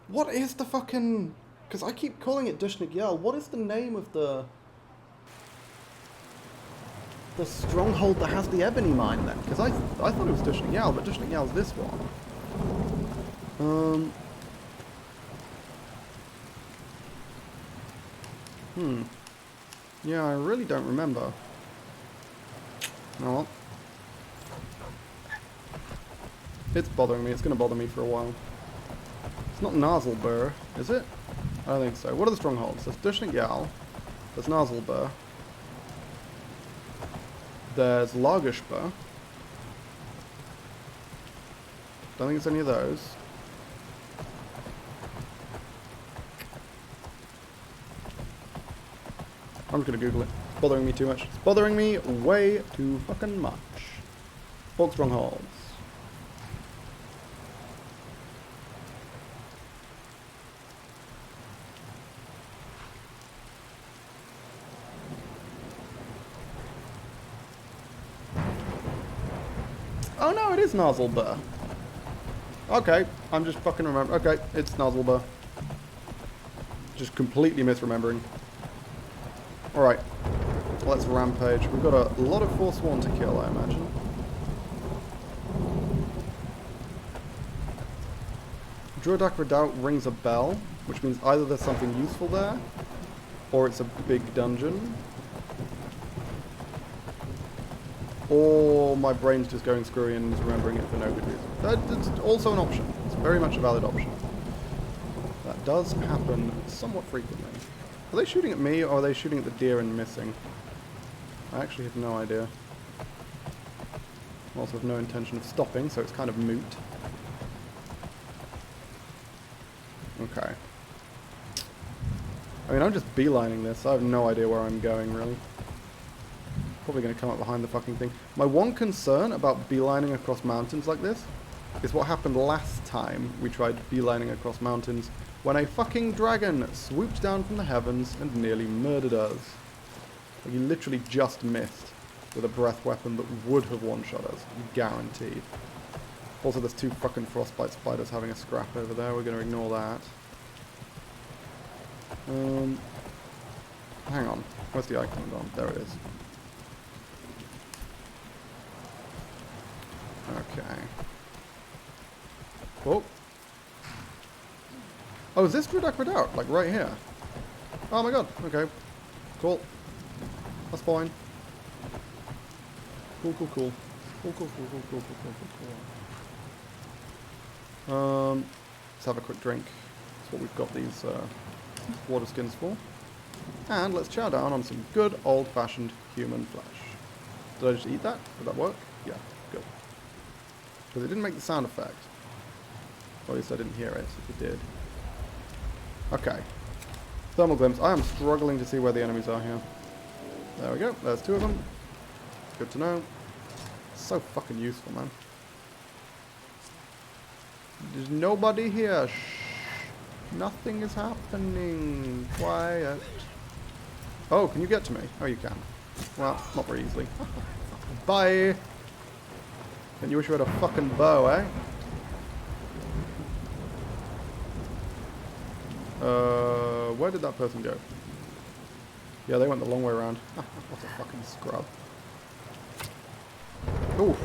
[SPEAKER 1] What is the fucking... Because I keep calling it Dushnik Yell. What is the name of the stronghold that has the ebony mine then? Because I thought it was Dushnik Yell, but Dushnik Yell is this one. Yeah, I really don't remember. Oh. It's bothering me. It's going to bother me for a while. It's not Nazelbur, is it? I don't think so. What are the strongholds? There's Dushnik Jarl. There's Nazelbur. There's Lagershbur. Don't think it's any of those. I'm just gonna Google it. It's bothering me too much. It's bothering me way too fucking much. Orc strongholds. Oh no, it is Nazelbur. Okay, I'm just fucking remembering. Okay, it's Nazelbur. Just completely misremembering. Alright, let's rampage. We've got a lot of Forsworn to kill, I imagine. Druidak Redoubt rings a bell, which means either there's something useful there, or it's a big dungeon. Or my brain's just going screwy and remembering it for no good reason. That's also an option. It's very much a valid option. That does happen somewhat frequently. Are they shooting at me, or are they shooting at the deer and missing? I actually have no idea. I also have no intention of stopping, so it's kind of moot. Okay. I mean, I'm just beelining this. I have no idea where I'm going, really. Probably going to come up behind the fucking thing. My one concern about beelining across mountains like this is what happened last time we tried beelining across mountains when a fucking dragon swooped down from the heavens and nearly murdered us. Like, he literally just missed with a breath weapon that would have one-shot us. Guaranteed. Also, there's two fucking frostbite spiders having a scrap over there. We're going to ignore that. Hang on. Where's the icon gone? There it is. Okay. Whoa. Oh, is this Druidak Redoubt? Like right here? Oh my god. Okay. Cool. That's fine. Cool, cool, cool. Cool, cool, cool, cool, cool, cool, cool, cool. Let's have a quick drink. That's what we've got these water skins for. And let's chow down on some good old-fashioned human flesh. Did I just eat that? Did that work? Yeah, good. Because it didn't make the sound effect. Or at least I didn't hear it, if it did. Okay. Thermal glimpse. I am struggling to see where the enemies are here. There we go. There's two of them. Good to know. So fucking useful, man. There's nobody here. Shh. Nothing is happening. Quiet. Oh, can you get to me? Oh, you can. Well, not very easily. Bye. And you wish you had a fucking bow, eh? Where did that person go? Yeah, they went the long way around. What a fucking scrub. Oof.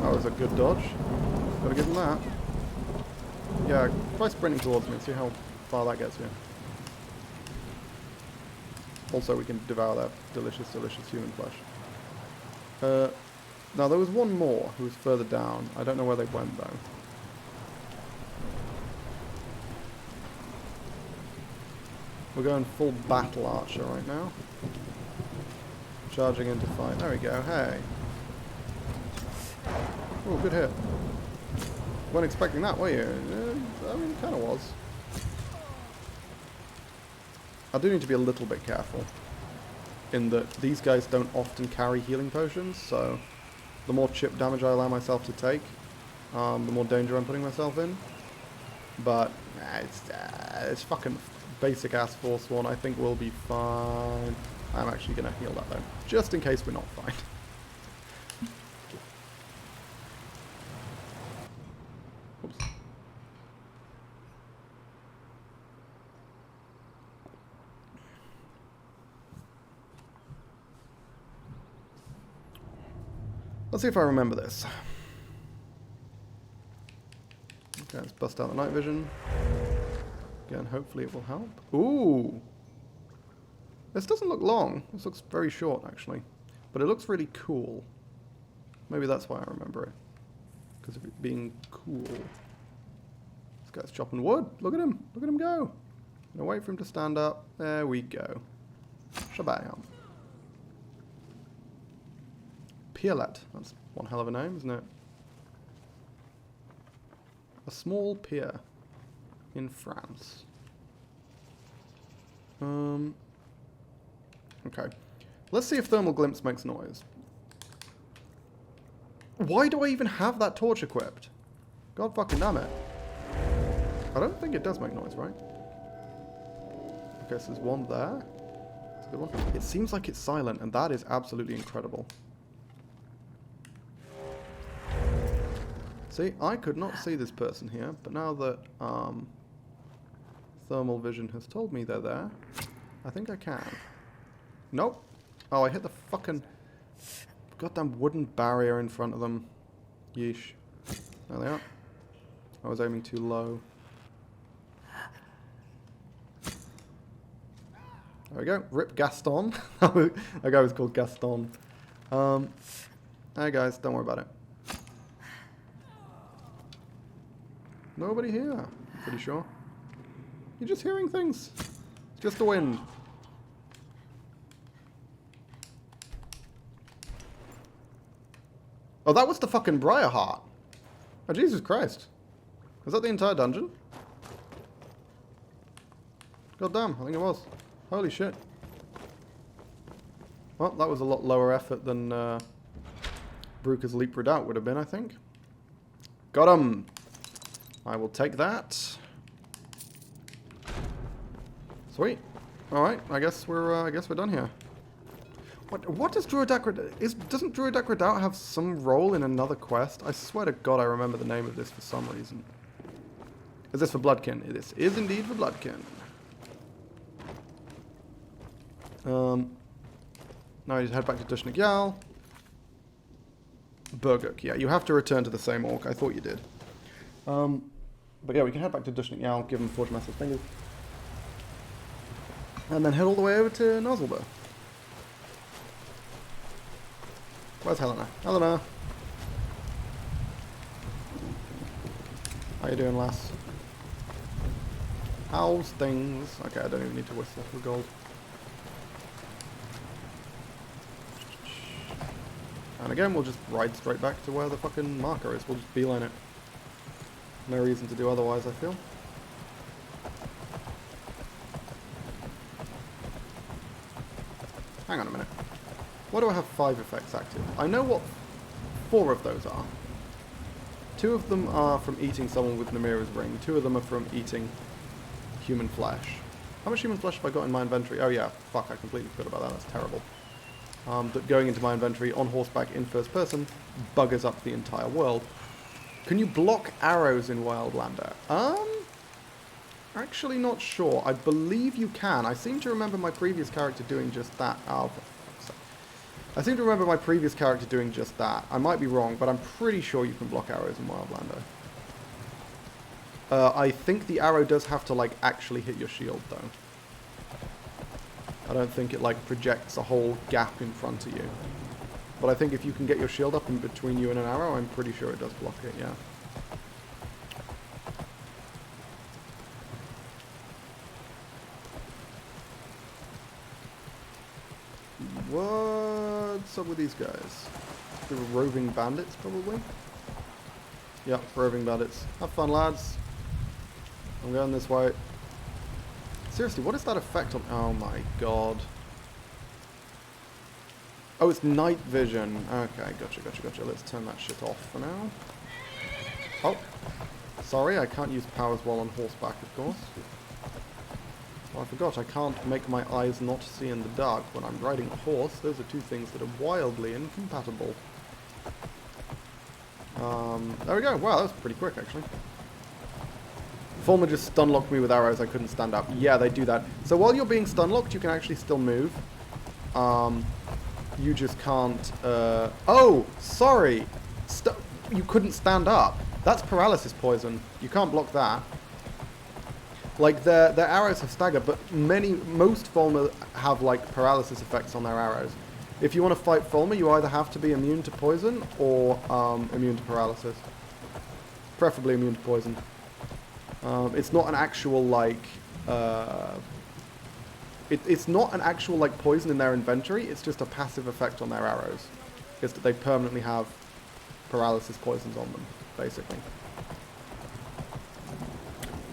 [SPEAKER 1] That was a good dodge. Gotta give them that. Yeah, try sprinting towards me and see how far that gets you. Also, we can devour that delicious, delicious human flesh. Now, there was one more who was further down. I don't know where they went, though. We're going full battle archer right now. Charging into fight. There we go. Hey. Oh, good hit. Weren't expecting that, were you? I mean, kind of was. I do need to be a little bit careful. In that these guys don't often carry healing potions, so the more chip damage I allow myself to take, the more danger I'm putting myself in. But it's fucking basic ass Forsworn. I think we'll be fine. I'm actually going to heal that though, just in case we're not fine. Oops. Let's see if I remember this. Okay, let's bust out the night vision. Again, hopefully it will help. Ooh! This doesn't look long. This looks very short, actually. But it looks really cool. Maybe that's why I remember it. Because of it being cool. This guy's chopping wood. Look at him. Look at him go. Gonna wait for him to stand up. There we go. Shabam. Pierlet. That's one hell of a name, isn't it? A small pier in France. Okay. Let's see if thermal glimpse makes noise. Why do I even have that torch equipped? God fucking damn it. I don't think it does make noise, right? Okay, so there's one there. That's a good one. It seems like it's silent, and that is absolutely incredible. See, I could not see this person here, but now that thermal vision has told me they're there, I think I can. Nope. Oh, I hit the fucking goddamn wooden barrier in front of them. Yeesh. There they are. I was aiming too low. There we go. Rip Gaston. That guy was called Gaston. Hey guys, don't worry about it. Nobody here, I'm pretty sure. You're just hearing things. It's just the wind. Oh, that was the fucking Briar Heart. Oh, Jesus Christ. Was that the entire dungeon? God damn, I think it was. Holy shit. Well, that was a lot lower effort than Brooker's Leap Redoubt would have been, I think. Got him! I will take that. Sweet. Alright, I guess we're done here. What does Druidak Redoubt... Doesn't Druidak Redoubt have some role in another quest? I swear to God I remember the name of this for some reason. Is this for Bloodkin? This is indeed for Bloodkin. Now you just head back to Dushnik Yal. Burguk, yeah, you have to return to the same orc. I thought you did. But yeah, we can head back to Dushnik Yal, give him Forge Master's Fingers. And then head all the way over to Nozzlebur. Where's Helena? Helena! How you doing, lass? How's things? Okay, I don't even need to whistle for gold. And again, we'll just ride straight back to where the fucking marker is. We'll just beeline it. No reason to do otherwise, I feel. Hang on a minute. Why do I have 5 effects active? I know what 4 of those are. 2 of them are from eating someone with Namira's ring. 2 of them are from eating human flesh. How much human flesh have I got in my inventory? Oh yeah, fuck, I completely forgot about that. That's terrible. That going into my inventory on horseback in first person buggers up the entire world. Can you block arrows in Wildlander? Actually not sure. I believe you can. I seem to remember my previous character doing just that. Oh, for fuck's sake. I seem to remember my previous character doing just that. I might be wrong, but I'm pretty sure you can block arrows in Wildlander. I think the arrow does have to, like, actually hit your shield, though. I don't think it, like, projects a whole gap in front of you. But I think if you can get your shield up in between you and an arrow, I'm pretty sure it does block it, yeah. What's up with these guys? They were roving bandits, probably? Yeah, roving bandits. Have fun, lads. I'm going this way. Seriously, what is that effect on... Oh my god. Oh, it's night vision. Okay, gotcha. Let's turn that shit off for now. Oh. Sorry, I can't use powers while on horseback, of course. Oh, I forgot, I can't make my eyes not see in the dark when I'm riding a horse. Those are 2 things that are wildly incompatible. There we go. Wow, that was pretty quick, actually. Fulmer just stun-locked me with arrows. I couldn't stand up. Yeah, they do that. So while you're being stun-locked, you can actually still move. You just can't... Oh! Sorry! You couldn't stand up. That's paralysis poison. You can't block that. Like, their arrows have staggered, but most Fulmer have, like, paralysis effects on their arrows. If you want to fight Fulmer, you either have to be immune to poison or immune to paralysis. Preferably immune to poison. It's not an actual, like, It's not an actual like poison in their inventory, it's just a passive effect on their arrows. Is that they permanently have paralysis poisons on them, basically.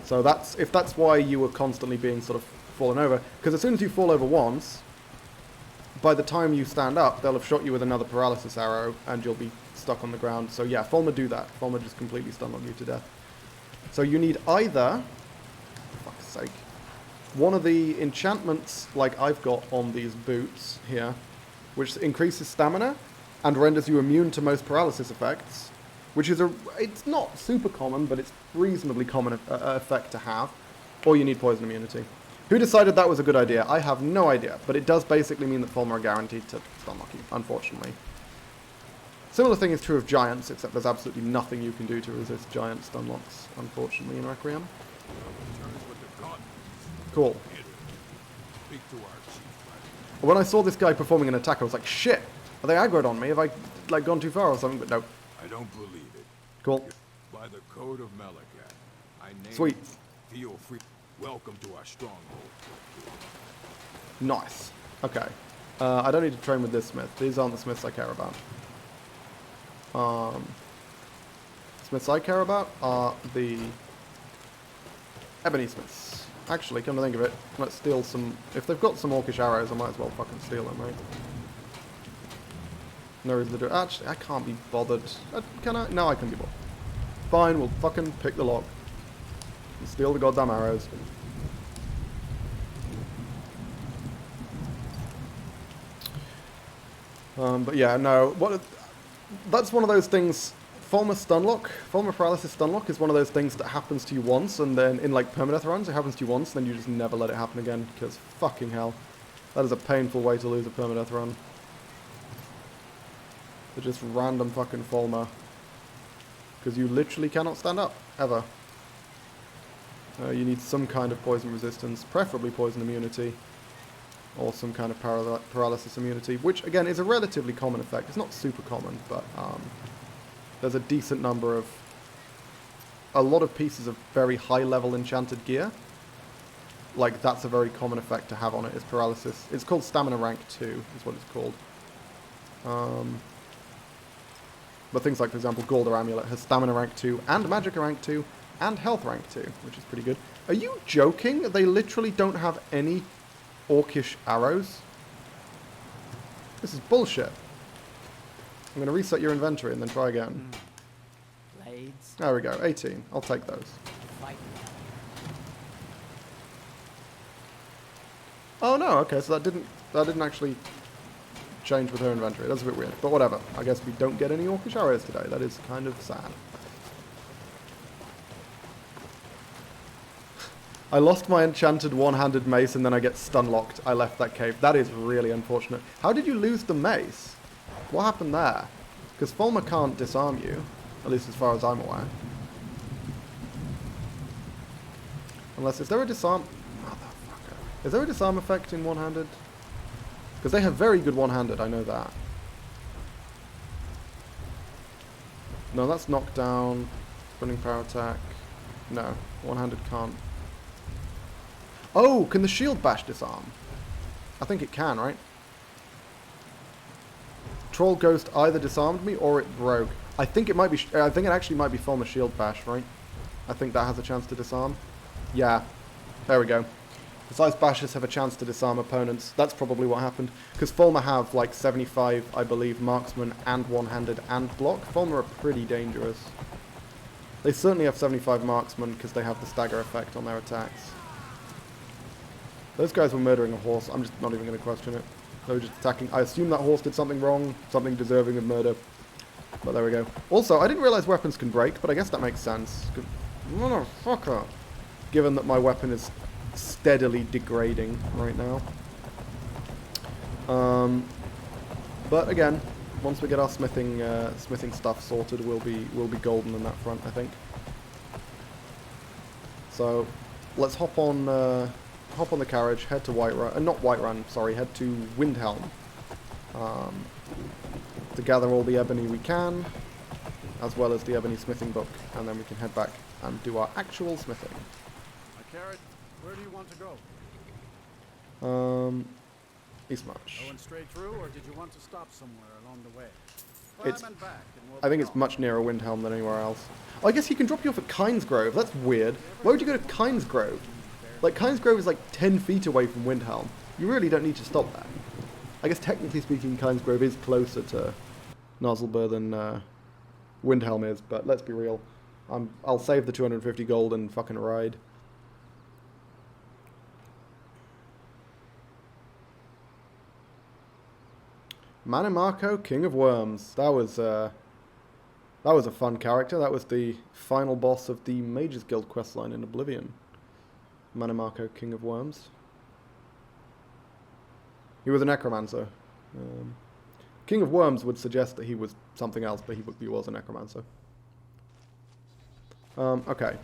[SPEAKER 1] So if that's why you were constantly being sort of fallen over, because as soon as you fall over once, by the time you stand up, they'll have shot you with another paralysis arrow, and you'll be stuck on the ground. So yeah, Fulmer do that. Fulmer just completely stunlock you to death. So you need either, for fuck's sake, one of the enchantments like I've got on these boots here, which increases stamina and renders you immune to most paralysis effects, which is it's not super common, but it's reasonably common effect to have, or you need poison immunity. Who decided that was a good idea? I have no idea, but it does basically mean that Fulmer are guaranteed to stunlock you, unfortunately. Similar thing is true of giants, except there's absolutely nothing you can do to resist giant stunlocks, unfortunately, in Requiem. Cool. When I saw this guy performing an attack, I was like, shit, are they aggroed on me? Have I like gone too far or something? But no.
[SPEAKER 8] I don't believe it.
[SPEAKER 1] Cool.
[SPEAKER 8] By the code of Malakat, I name
[SPEAKER 1] Sweet.
[SPEAKER 8] Feel free. Welcome to our stronghold.
[SPEAKER 1] Nice. Okay. I don't need to train with this smith. These aren't the smiths I care about. Smiths I care about are the ebony smiths. Actually, come to think of it, let's steal some... If they've got some orcish arrows, I might as well fucking steal them, right? No reason to do it. Actually, I can't be bothered. Can I? No, I can be bothered. Fine, we'll fucking pick the lock. And steal the goddamn arrows. But yeah, no. That's one of those things... Fulmer paralysis stunlock is one of those things that happens to you once, and then in like permadeath runs, it happens to you once, and then you just never let it happen again, because fucking hell. That is a painful way to lose a permadeath run. For just random fucking Fulmer. Because you literally cannot stand up, ever. You need some kind of poison resistance, preferably poison immunity, or some kind of paralysis immunity, which again is a relatively common effect. It's not super common, but there's a decent number of... a lot of pieces of very high-level enchanted gear. Like, that's a very common effect to have on it, is paralysis. It's called Stamina Rank 2, is what it's called. But things like, for example, Galdr Amulet has Stamina Rank 2, and Magicka Rank 2, and Health Rank 2, which is pretty good. Are you joking? They literally don't have any orcish arrows? This is bullshit. I'm going to reset your inventory and then try again.
[SPEAKER 11] Blades.
[SPEAKER 1] There we go, 18. I'll take those. Oh no, okay, so that didn't actually change with her inventory. That's a bit weird, but whatever. I guess we don't get any orcish arrows today. That is kind of sad. I lost my enchanted one-handed mace and then I get stun-locked. I left that cave. That is really unfortunate. How did you lose the mace? What happened there? Because Fulmer can't disarm you, at least as far as I'm aware. Unless, is there a disarm... Motherfucker. Is there a disarm effect in one-handed? Because they have very good one-handed, I know that. No, that's knockdown. Running power attack. No, one-handed can't. Oh, can the shield bash disarm? I think it can, right? Troll Ghost either disarmed me or it broke. I think it might be. I think it actually might be Fulmer shield bash, right? I think that has a chance to disarm. Yeah, there we go. Precise bashes have a chance to disarm opponents. That's probably what happened. Because Fulmer have like 75, I believe, marksman and one-handed and block. Fulmer are pretty dangerous. They certainly have 75 marksman because they have the stagger effect on their attacks. Those guys were murdering a horse. I'm just not even going to question it. They were just attacking. I assume that horse did something wrong, something deserving of murder. But there we go. Also, I didn't realize weapons can break, but I guess that makes sense. Motherfucker. Given that my weapon is steadily degrading right now. But again, once we get our smithing stuff sorted, we'll be golden on that front, I think. So let's hop on the carriage, head to Whiterun, not Whiterun, sorry, head to Windhelm, to gather all the ebony we can, as well as the ebony smithing book, and then we can head back and do our actual smithing.
[SPEAKER 3] My carriage? Where do you want to go?
[SPEAKER 1] East March.
[SPEAKER 3] Going straight through, or did you want to stop somewhere along the way?
[SPEAKER 1] It's,
[SPEAKER 3] Climb and back, and we'll
[SPEAKER 1] I think
[SPEAKER 3] be
[SPEAKER 1] it's
[SPEAKER 3] off.
[SPEAKER 1] much nearer Windhelm than anywhere else. Oh, I guess he can drop you off at Kynesgrove. That's weird. Why would you go to Kynesgrove? Like, Kynesgrove is like 10 feet away from Windhelm. You really don't need to stop there. I guess technically speaking, Kynesgrove is closer to Nozzlebur than Windhelm is, but let's be real. I'll save the 250 gold and fucking ride. Manimarco, King of Worms. That was a fun character. That was the final boss of the Mages Guild questline in Oblivion. Manimarco, King of Worms. He was a necromancer. King of Worms would suggest that he was something else, but he was a necromancer. Okay.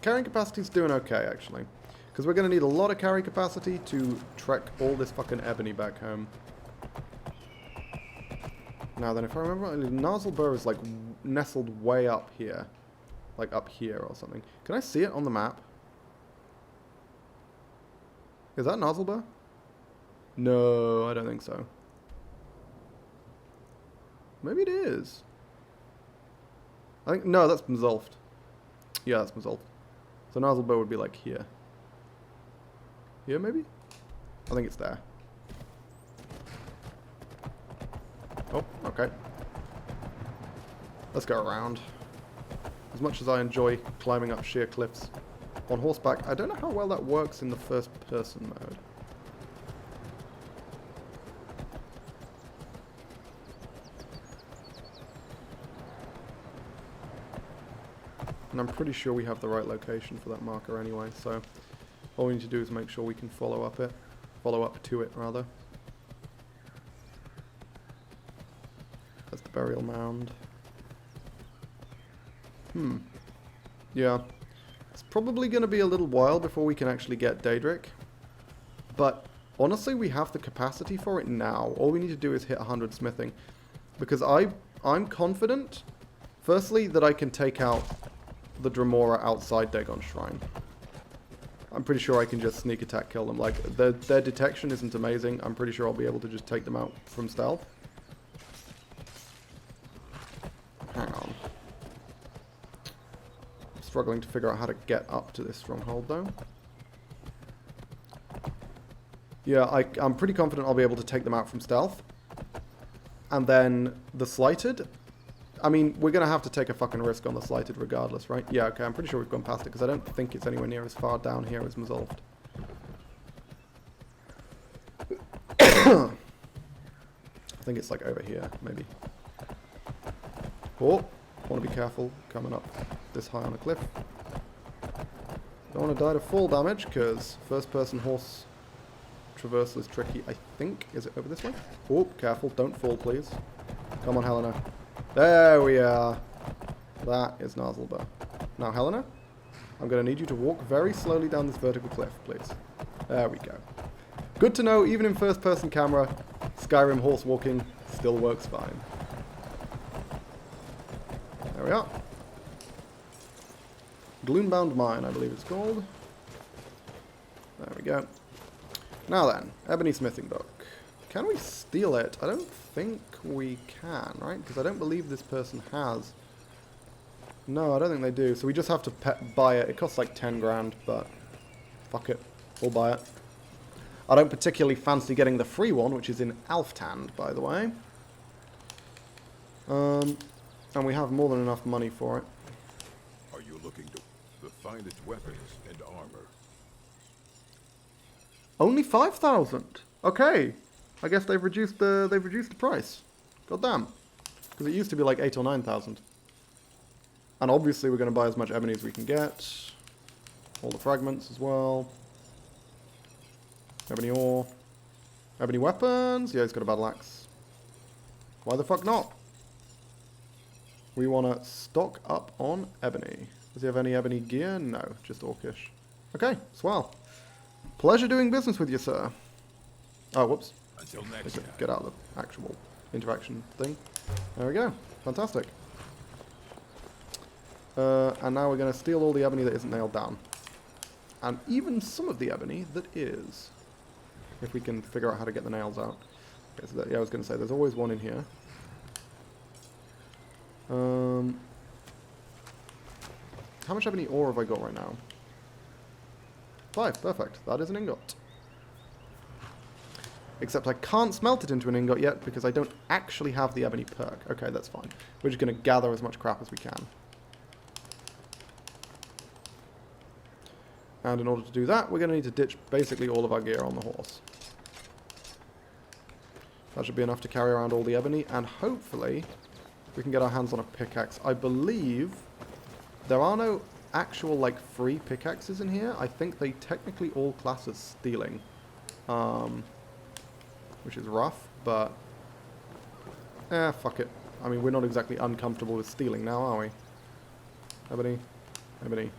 [SPEAKER 1] Carrying capacity's doing okay, actually. Because we're going to need a lot of carry capacity to trek all this fucking ebony back home. Now then, if I remember rightly, Nozzlebur is like nestled way up here. Like up here or something. Can I see it on the map? Is that Nozzlebur? No, I don't think so. Maybe it is. I think, no, that's Mzulft. Yeah, that's Mzulft. So Nozzlebur would be like here. Here, maybe? I think it's there. Oh, okay. Let's go around. As much as I enjoy climbing up sheer cliffs on horseback, I don't know how well that works in the first-person mode. And I'm pretty sure we have the right location for that marker anyway, so all we need to do is make sure we can follow up to it, rather. That's the burial mound. Yeah. It's probably going to be a little while before we can actually get Daedric. But honestly, we have the capacity for it now. All we need to do is hit 100 smithing. Because I'm confident, firstly, that I can take out the Dremora outside Dagon's Shrine. I'm pretty sure I can just sneak attack kill them. Like, their detection isn't amazing. I'm pretty sure I'll be able to just take them out from stealth. Hang on. Struggling to figure out how to get up to this stronghold, though. Yeah, I'm pretty confident I'll be able to take them out from stealth. And then the Slighted. I mean, we're going to have to take a fucking risk on the Slighted regardless, right? Yeah, okay, I'm pretty sure we've gone past it, because I don't think it's anywhere near as far down here as Mzulft. I think it's like over here, maybe. Oh, want to be careful coming up this high on a cliff. Don't want to die to fall damage, because first-person horse traversal is tricky, I think. Is it over this way? Oh, careful, don't fall, please. Come on, Helena. There we are. That is Nozzlebur. Now, Helena, I'm going to need you to walk very slowly down this vertical cliff, please. There we go. Good to know, even in first-person camera, Skyrim horse walking still works fine. There we are. Gloombound Mine, I believe it's called. There we go. Now then, Ebony Smithing Book. Can we steal it? I don't think we can, right? Because I don't believe this person has. No, I don't think they do. So we just have to buy it. It costs like 10 grand, but fuck it. We'll buy it. I don't particularly fancy getting the free one, which is in Alftand, by the way. And we have more than enough money for it.
[SPEAKER 8] Are you looking to the finest weapons and armor?
[SPEAKER 1] Only 5,000. Okay. I guess they've reduced the price. God damn. Because it used to be like 8,000 or 9,000. And obviously we're going to buy as much ebony as we can get. All the fragments as well. Ebony ore. Ebony weapons. Yeah, he's got a battle axe. Why the fuck not? We want to stock up on ebony. Does he have any ebony gear? No, just orcish. Okay, swell. Pleasure doing business with you, sir. Oh, whoops.
[SPEAKER 8] Until next time.
[SPEAKER 1] Get out of the actual interaction thing. There we go. Fantastic. And now we're going to steal all the ebony that isn't nailed down. and even some of the ebony that is. If we can figure out how to get the nails out. Okay, so yeah, I was going to say, there's always one in here. How much ebony ore have I got right now? 5, perfect. That is an ingot. Except I can't smelt it into an ingot yet because I don't actually have the ebony perk. Okay, that's fine. We're just going to gather as much crap as we can. And in order to do that, we're going to need to ditch basically all of our gear on the horse. That should be enough to carry around all the ebony, and hopefully we can get our hands on a pickaxe. I believe there are no actual, like, free pickaxes in here. I think they technically all class as stealing. Which is rough, but... fuck it. I mean, we're not exactly uncomfortable with stealing now, are we? Ebony. Ebony.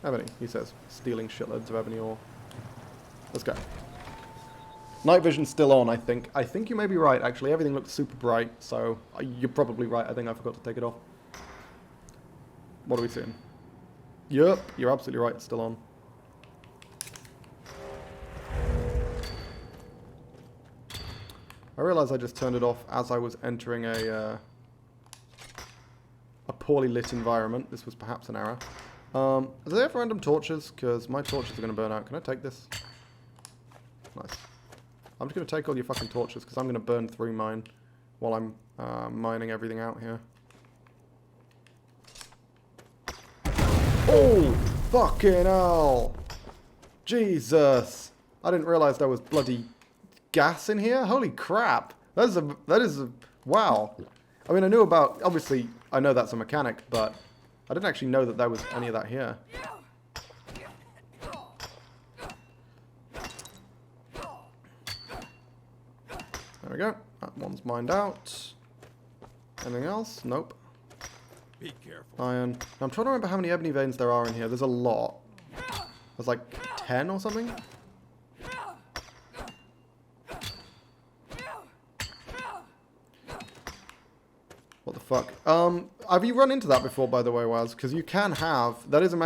[SPEAKER 1] Ebony, he says. Stealing shitloads of ebony ore. Let's go. Night vision's still on, I think. I think you may be right, actually. Everything looks super bright, so you're probably right. I think I forgot to take it off. What are we seeing? Yep, you're absolutely right. It's still on. I realize I just turned it off as I was entering a poorly lit environment. This was perhaps an error. Do they have random torches? Because my torches are going to burn out. Can I take this? Nice. I'm just going to take all your fucking torches because I'm going to burn through mine while I'm mining everything out here. Oh! Fucking hell! Jesus! I didn't realize there was bloody gas in here. Holy crap! That is a wow. I mean, I knew about, obviously, I know that's a mechanic, but I didn't actually know that there was any of that here. There we go. That one's mined out. Anything else? Nope.
[SPEAKER 8] Be careful.
[SPEAKER 1] Iron. I'm trying to remember how many ebony veins there are in here. There's a lot. There's like 10 or something. What the fuck? Have you run into that before, by the way, Waz? Because you can have... That is a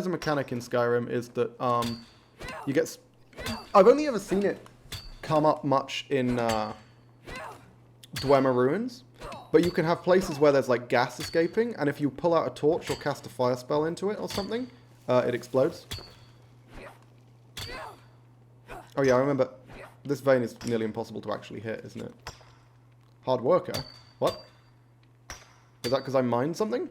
[SPEAKER 1] mechanic in Skyrim, is that you get... I've only ever seen it come up much in Dwemer Ruins, but you can have places where there's like gas escaping, and if you pull out a torch or cast a fire spell into it or something, it explodes. Oh yeah, I remember. This vein is nearly impossible to actually hit, isn't it? Hard worker? What? Is that because I mined something?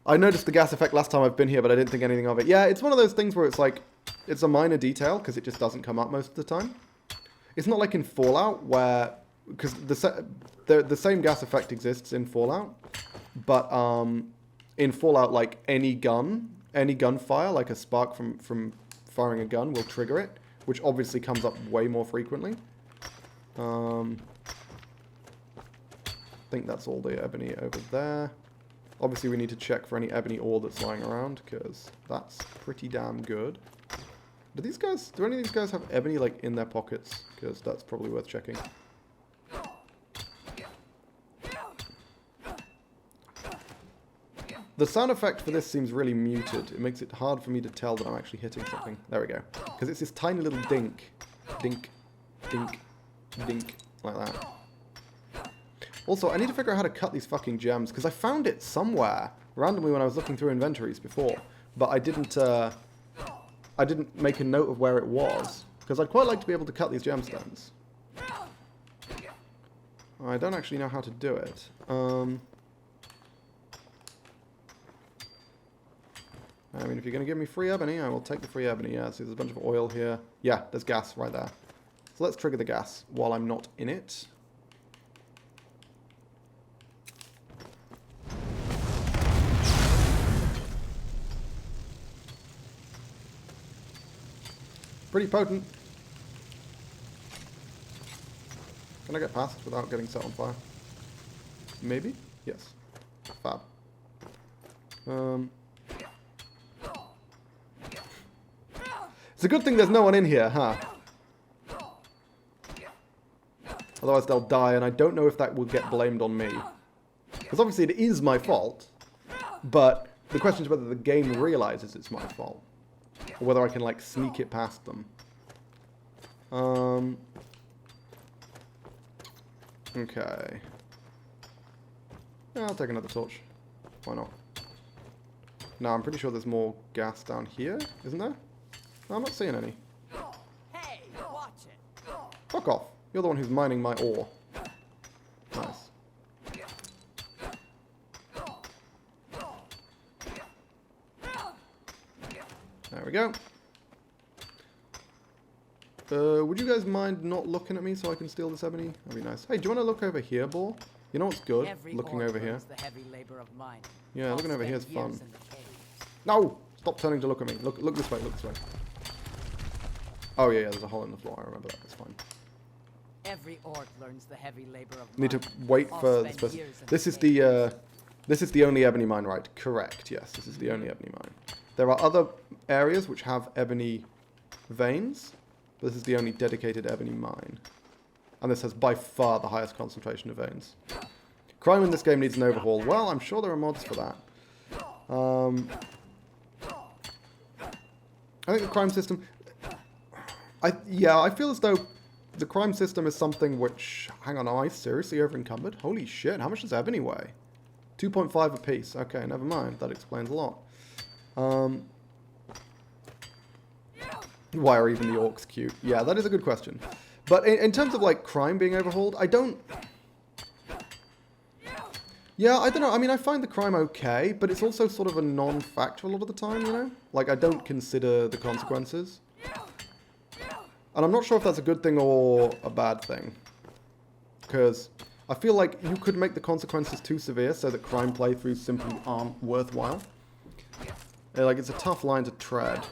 [SPEAKER 1] I noticed the gas effect last time I've been here, but I didn't think anything of it. Yeah, it's one of those things where it's like, it's a minor detail, because it just doesn't come up most of the time. It's not like in Fallout, where... Because the same gas effect exists in Fallout, but in Fallout, like, any gunfire, like a spark from firing a gun, will trigger it, which obviously comes up way more frequently. I think that's all the ebony over there. Obviously, we need to check for any ebony ore that's lying around, because that's pretty damn good. Do any of these guys have ebony, like, in their pockets? Because that's probably worth checking. The sound effect for this seems really muted. It makes it hard for me to tell that I'm actually hitting something. There we go. Because it's this tiny little dink. Dink. Dink. Dink. Like that. Also, I need to figure out how to cut these fucking gems, because I found it somewhere, randomly when I was looking through inventories before, but I didn't make a note of where it was, because I'd quite like to be able to cut these gemstones. I don't actually know how to do it. I mean, if you're going to give me free ebony, I will take the free ebony. Yeah, see, there's a bunch of oil here. Yeah, there's gas right there. So let's trigger the gas while I'm not in it. Pretty potent. Can I get past without getting set on fire? Maybe? Yes. Fab. It's a good thing there's no one in here, huh? Otherwise they'll die, and I don't know if that will get blamed on me. Because obviously it is my fault, but the question is whether the game realizes it's my fault. Or whether I can, like, sneak it past them. Okay. Yeah, I'll take another torch. Why not? No, I'm pretty sure there's more gas down here, isn't there? No, I'm not seeing any.
[SPEAKER 4] Hey, watch it.
[SPEAKER 1] Fuck off. You're the one who's mining my ore. Nice. There we go. Would you guys mind not looking at me so I can steal this ebony? That'd be nice. Hey, do you want to look over here, Boar? You know what's good? Looking over here. Yeah, looking over here is fun. No! Stop turning to look at me. Look this way, look this way. Oh yeah, there's a hole in the floor. I remember that. It's fine.
[SPEAKER 11] Every orc learns the heavy labor of
[SPEAKER 1] Need to wait for this person. This is the only ebony mine, right? Correct. Yes, this is the only ebony mine. There are other areas which have ebony veins. This is the only dedicated ebony mine. And this has by far the highest concentration of veins. Crime in this game needs an overhaul. Well, I'm sure there are mods for that. I think the crime system... Yeah, I feel as though the crime system is something which... Hang on, am I seriously over encumbered? Holy shit, how much does ebony weigh? 2.5 apiece. Okay, never mind. That explains a lot. Why are even the orcs cute? Yeah, that is a good question. But in terms of, like, crime being overhauled, I don't... Yeah, I don't know. I mean, I find the crime okay, but it's also sort of a non-factor a lot of the time, you know? Like, I don't consider the consequences. And I'm not sure if that's a good thing or a bad thing. Because I feel like you could make the consequences too severe so that crime playthroughs simply aren't worthwhile. Yeah, like, it's a tough line to tread.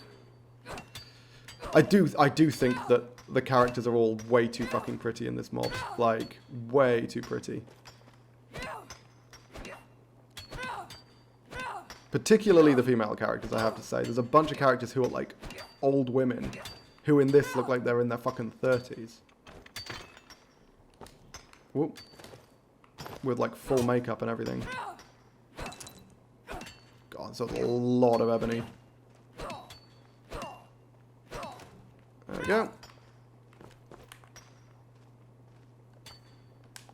[SPEAKER 1] I do think that the characters are all way too fucking pretty in this mod. Like, way too pretty. Particularly the female characters, I have to say. There's a bunch of characters who are, like, old women, who in this look like they're in their fucking 30s. Whoop. With, like, full makeup and everything. God, there's a lot of ebony. There we go.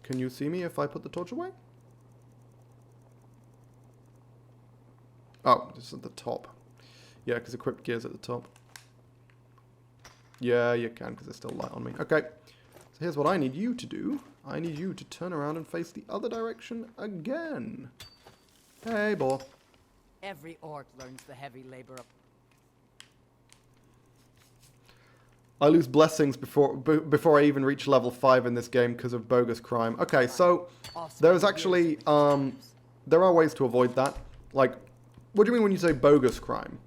[SPEAKER 1] Can you see me if I put the torch away? Oh, it's at the top. Yeah, because equipped gear's at the top. Yeah, you can, because there's still light on me. Okay, so here's what I need you to do. I need you to turn around and face the other direction again. Hey, boy.
[SPEAKER 11] Every orc learns the heavy labor of...
[SPEAKER 1] I lose blessings before I even reach level 5 in this game because of bogus crime. Okay, so there's actually, there are ways to avoid that. Like, what do you mean when you say bogus crime?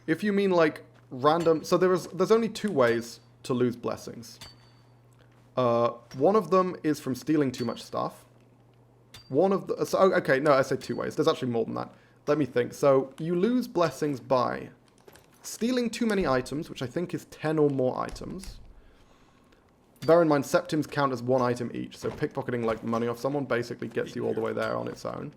[SPEAKER 1] If you mean like random, so there's only two ways to lose blessings. One of them is from stealing too much stuff. Okay, no, I say two ways. There's actually more than that. Let me think. So you lose blessings by stealing too many items, which I think is 10 or more items. Bear in mind, septims count as one item each, so pickpocketing like money off someone basically gets you all the way there on its own.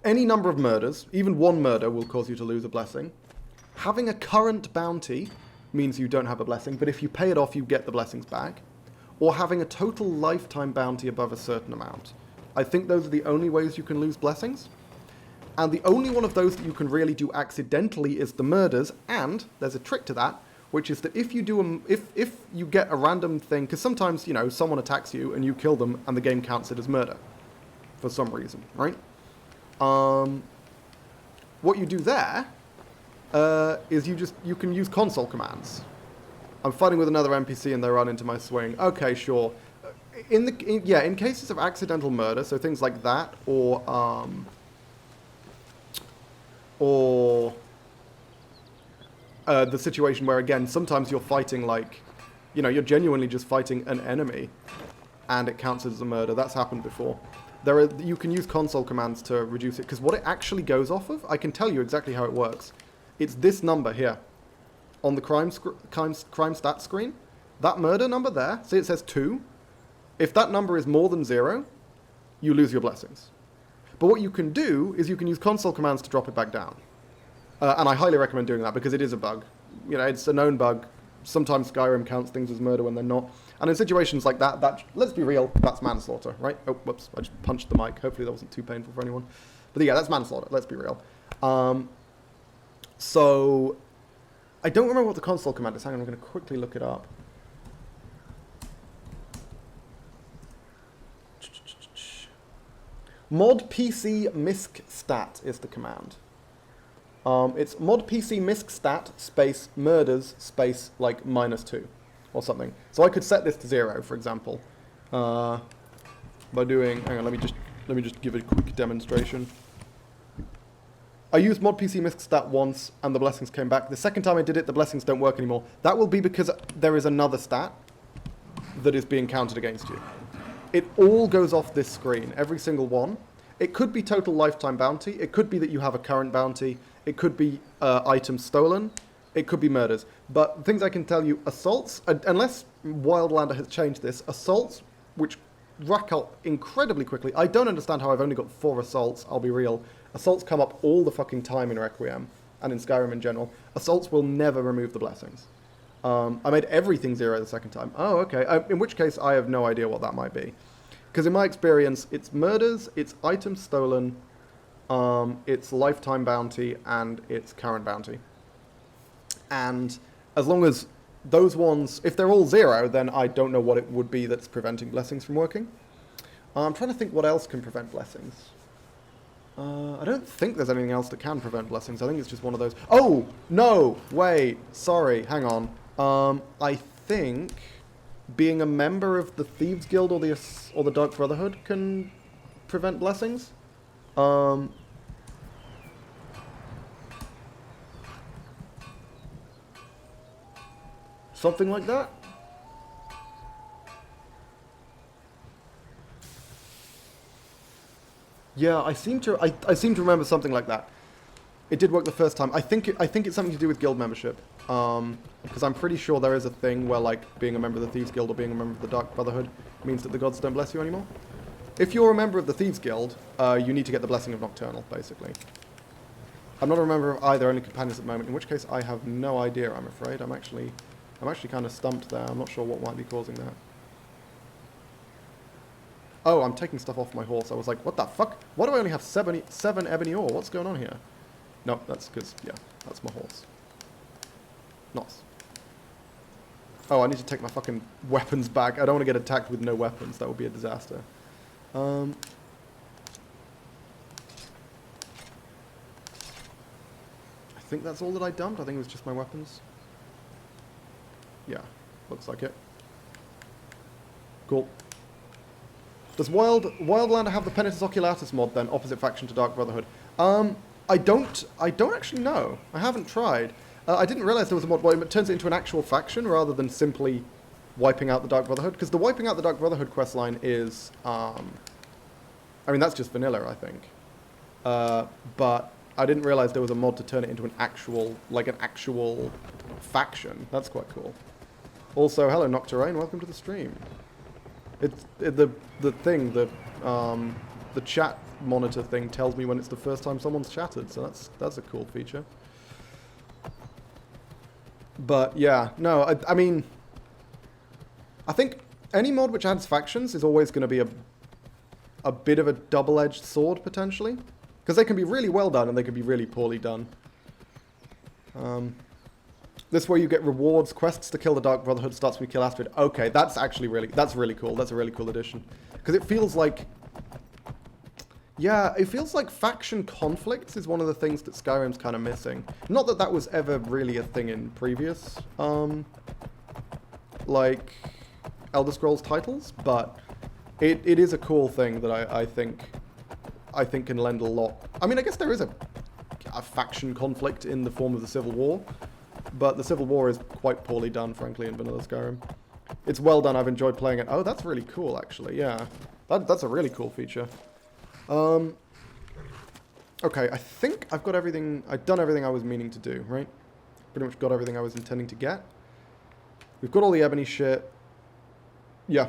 [SPEAKER 1] Any number of murders, even one murder will cause you to lose a blessing. Having a current bounty means you don't have a blessing, but if you pay it off, you get the blessings back. Or having a total lifetime bounty above a certain amount. I think those are the only ways you can lose blessings. And the only one of those that you can really do accidentally is the murders, and there's a trick to that, which is that if you do if you get a random thing, because sometimes, you know, someone attacks you and you kill them and the game counts it as murder for some reason, right? What you do there is you can use console commands. I'm fighting with another NPC and they run into my swing. Okay, sure. In cases of accidental murder, so things like that, or the situation where, again, sometimes you're fighting like, you know, you're genuinely just fighting an enemy and it counts as a murder. That's happened before. You can use console commands to reduce it, because what it actually goes off of, I can tell you exactly how it works. It's this number here on the crime stat screen. That murder number there, see it says 2. If that number is more than 0, you lose your blessings. But what you can do is you can use console commands to drop it back down. And I highly recommend doing that because it is a bug. You know, it's a known bug. Sometimes Skyrim counts things as murder when they're not. And in situations like that, let's be real, that's manslaughter, right? Oh, whoops, I just punched the mic. Hopefully that wasn't too painful for anyone. But yeah, that's manslaughter, let's be real. So, I don't remember what the console command is. Hang on, I'm going to quickly look it up. Mod PC misc stat is the command. It's mod PC misc stat space murders space like -2 or something. So I could set this to 0, for example, by doing. Hang on, let me just give it a quick demonstration. I used mod PC misc stat once and the blessings came back. The second time I did it, the blessings don't work anymore. That will be because there is another stat that is being counted against you. It all goes off this screen, every single one. It could be total lifetime bounty. It could be that you have a current bounty. It could be items stolen. It could be murders. But things I can tell you, assaults, unless Wildlander has changed this, assaults, which rack up incredibly quickly. I don't understand how I've only got 4 assaults, I'll be real. Assaults come up all the fucking time in Requiem, and in Skyrim in general. Assaults will never remove the blessings. I made everything 0 the second time. Oh, okay. In which case, I have no idea what that might be. Because in my experience, it's murders, it's items stolen, it's lifetime bounty, and it's current bounty. And as long as those ones, if they're all 0, then I don't know what it would be that's preventing blessings from working. I'm trying to think what else can prevent blessings. I don't think there's anything else that can prevent blessings. I think it's just one of those. Oh, no, wait, sorry, hang on. I think being a member of the Thieves Guild or the Dark Brotherhood can prevent blessings. Something like that. Yeah, I seem to remember something like that. It did work the first time. I think it's something to do with guild membership. Because I'm pretty sure there is a thing where, like, being a member of the Thieves Guild or being a member of the Dark Brotherhood means that the gods don't bless you anymore. If you're a member of the Thieves Guild, you need to get the blessing of Nocturnal, basically. I'm not a member of either, only companions at the moment, in which case I have no idea, I'm afraid. I'm actually kind of stumped there. I'm not sure what might be causing that. Oh, I'm taking stuff off my horse. I was like, what the fuck? Why do I only have 7 ebony ore? What's going on here? No, that's because, yeah, that's my horse. Nice. Oh, I need to take my fucking weapons back. I don't want to get attacked with no weapons. That would be a disaster. I think that's all that I dumped. I think it was just my weapons. Yeah, looks like it. Cool. Does Wildlander have the Penitens Oculatus mod then, opposite faction to Dark Brotherhood? I don't actually know. I haven't tried. I didn't realize there was a mod where it turns it into an actual faction rather than simply wiping out the Dark Brotherhood. Because the wiping out the Dark Brotherhood questline is, I mean, that's just vanilla, I think. But I didn't realize there was a mod to turn it into an actual faction. That's quite cool. Also, hello Nocturne, welcome to the stream. It's the chat monitor thing tells me when it's the first time someone's chatted, so that's a cool feature. But yeah, no, I mean, I think any mod which adds factions is always going to be a bit of a double-edged sword potentially, because they can be really well done and they can be really poorly done. This way you get rewards, quests to kill the Dark Brotherhood starts when you kill Astrid. Okay, that's really cool. That's a really cool addition. Because it feels like, yeah, it feels like faction conflicts is one of the things that Skyrim's kind of missing. Not that that was ever really a thing in previous, like, Elder Scrolls titles, but it is a cool thing that I think can lend a lot. I mean, I guess there is a faction conflict in the form of the Civil War, but the Civil War is quite poorly done, frankly, in vanilla Skyrim. It's well done. I've enjoyed playing it. Oh, that's really cool, actually. Yeah, that's a really cool feature. Okay, I think I've got everything. I've done everything I was meaning to do, right? Pretty much got everything I was intending to get. We've got all the ebony shit. Yeah.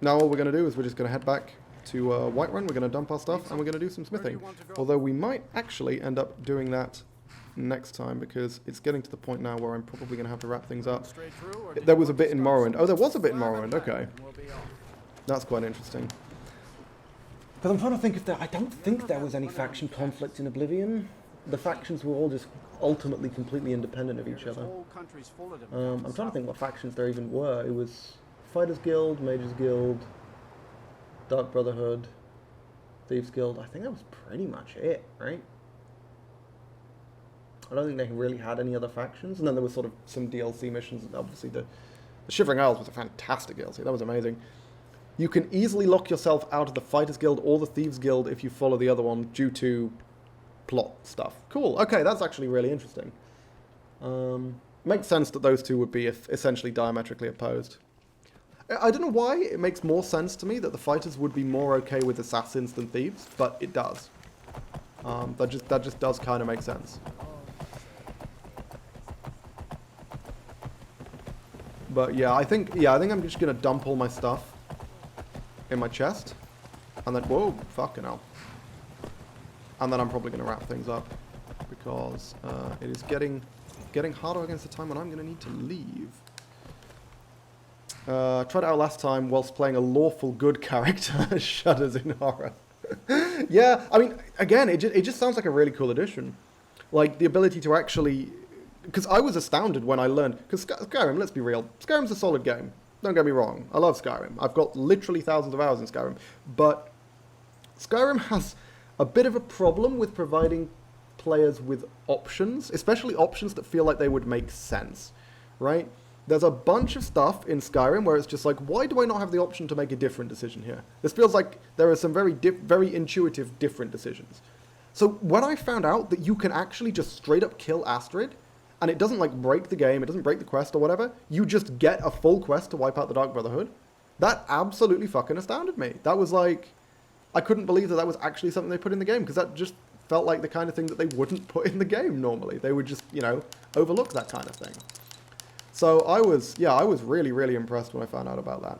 [SPEAKER 1] Now all we're going to do is we're just going to head back to Whiterun. We're going to dump our stuff, and we're going to do some smithing. Although we might actually end up doing that next time, because it's getting to the point now where I'm probably going to have to wrap things up. There was a bit in Morrowind. Oh, there was a bit in Morrowind. Okay. That's quite interesting. Because I'm trying to think if there... I don't think there was any faction conflict in Oblivion. The factions were all just ultimately completely independent of each other. I'm trying to think what factions there even were. It was Fighters Guild, Mages Guild, Dark Brotherhood, Thieves Guild. I think that was pretty much it, right? I don't think they really had any other factions. And then there was sort of some DLC missions. Obviously, the Shivering Isles was a fantastic DLC. That was amazing. You can easily lock yourself out of the Fighters Guild or the Thieves Guild if you follow the other one due to plot stuff. Cool. Okay, that's actually really interesting. Makes sense that those two would be essentially diametrically opposed. I don't know why it makes more sense to me that the fighters would be more okay with assassins than thieves, but it does. That just does kind of make sense. But yeah, I think I'm just gonna dump all my stuff in my chest, and then whoa, fucking hell. And then I'm probably gonna wrap things up because it is getting harder against the time when I'm gonna need to leave. Tried it out last time whilst playing a lawful good character. Shudders in horror. Yeah, I mean, again, it just sounds like a really cool addition. Like, the ability to actually... Because I was astounded when I learned... Because Skyrim, let's be real, Skyrim's a solid game. Don't get me wrong. I love Skyrim. I've got literally thousands of hours in Skyrim. But Skyrim has a bit of a problem with providing players with options, especially options that feel like they would make sense, right? There's a bunch of stuff in Skyrim where it's just like, why do I not have the option to make a different decision here? This feels like there are some very intuitive different decisions. So when I found out that you can actually just straight up kill Astrid, and it doesn't like break the game, it doesn't break the quest or whatever, you just get a full quest to wipe out the Dark Brotherhood, that absolutely fucking astounded me. That was like, I couldn't believe that was actually something they put in the game, because that just felt like the kind of thing that they wouldn't put in the game normally. They would just, you know, overlook that kind of thing. So I was really, really impressed when I found out about that.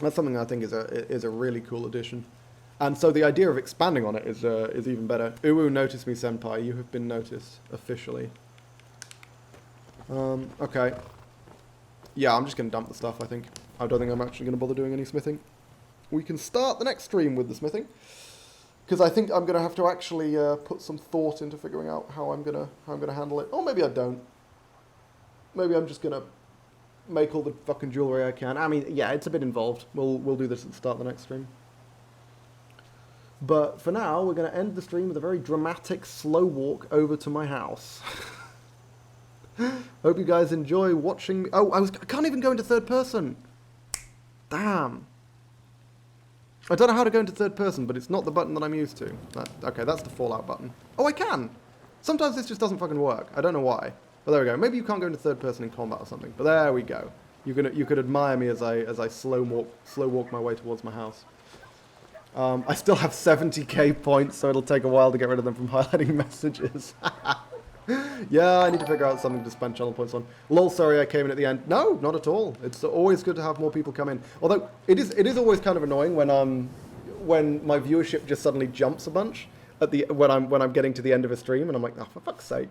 [SPEAKER 1] That's something I think is a really cool addition. And so the idea of expanding on it is even better. Uwu, notice me, senpai. You have been noticed officially. Okay. Yeah, I'm just going to dump the stuff, I think. I don't think I'm actually going to bother doing any smithing. We can start the next stream with the smithing, because I think I'm going to have to actually put some thought into figuring out how I'm going to handle it. Or maybe I don't. Maybe I'm just going to make all the fucking jewelry I can. I mean, yeah, it's a bit involved. We'll do this at the start of the next stream. But for now, we're going to end the stream with a very dramatic slow walk over to my house. Hope you guys enjoy watching me. Oh, I can't even go into third person. Damn. I don't know how to go into third person, but it's not the button that I'm used to. Okay, that's the Fallout button. Oh, I can. Sometimes this just doesn't fucking work. I don't know why. But there we go. Maybe you can't go into third person in combat or something. But there we go. You could admire me as I slow walk my way towards my house. I still have 70k points, so it'll take a while to get rid of them from highlighting messages. Yeah, I need to figure out something to spend channel points on. Lol, sorry I came in at the end. No, not at all. It's always good to have more people come in. Although it is always kind of annoying when my viewership just suddenly jumps a bunch when I'm getting to the end of a stream and I'm like, oh, for fuck's sake.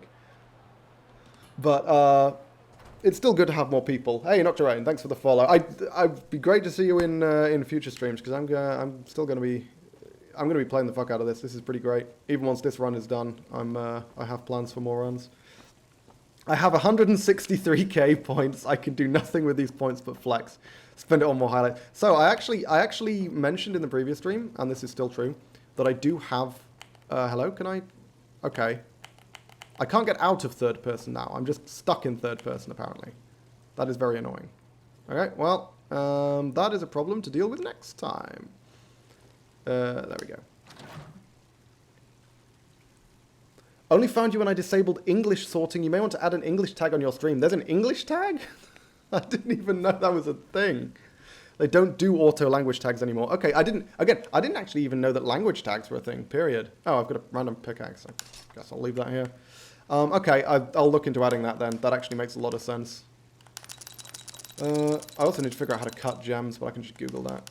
[SPEAKER 1] But it's still good to have more people. Hey, Nocturane, thanks for the follow. I'd be great to see you in future streams, because I'm still going to be playing the fuck out of this. This is pretty great. Even once this run is done, I have plans for more runs. I have 163k points. I can do nothing with these points but flex. Spend it on more highlights. So I actually mentioned in the previous stream, and this is still true, that I do have. Hello, can I? Okay. I can't get out of third person now. I'm just stuck in third person, apparently. That is very annoying. Okay, well, that is a problem to deal with next time. There we go. Only found you when I disabled English sorting. You may want to add an English tag on your stream. There's an English tag? I didn't even know that was a thing. They don't do auto language tags anymore. Okay, I didn't actually even know that language tags were a thing, period. Oh, I've got a random pickaxe. I guess I'll leave that here. Okay, I'll look into adding that then. That actually makes a lot of sense. I also need to figure out how to cut gems, but I can just Google that.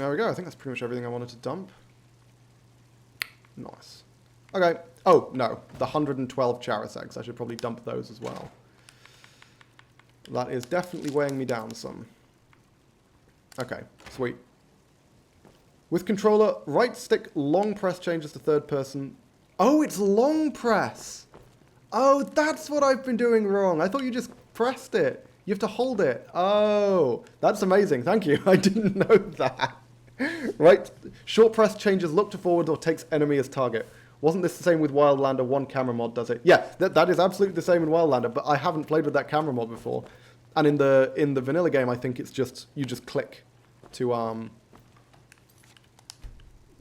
[SPEAKER 1] There we go. I think that's pretty much everything I wanted to dump. Nice. Okay. Oh, no. The 112 Charis eggs. I should probably dump those as well. That is definitely weighing me down some. Okay. Sweet. With controller, right stick long press changes to third person. Oh, it's long press. Oh, that's what I've been doing wrong. I thought you just pressed it. You have to hold it. Oh, that's amazing. Thank you. I didn't know that. Right. Short press changes look to forward or takes enemy as target. Wasn't this the same with Wildlander? One camera mod does it. Yeah, that is absolutely the same in Wildlander, but I haven't played with that camera mod before. And in the vanilla game, I think it's just, you just click to go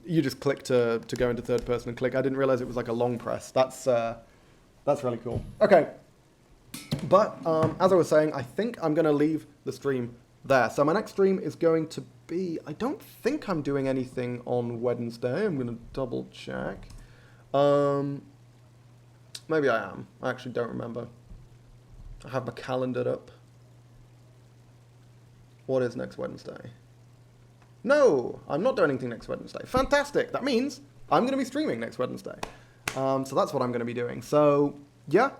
[SPEAKER 1] into third person and click. I didn't realize it was like a long press. That's really cool. Okay. But, as I was saying, I think I'm going to leave the stream there. So my next stream is going to be... I don't think I'm doing anything on Wednesday. I'm going to double check. Maybe I am. I actually don't remember. I have my calendar up. What is next Wednesday? No, I'm not doing anything next Wednesday. Fantastic. That means I'm going to be streaming next Wednesday. So that's what I'm going to be doing. So, yeah.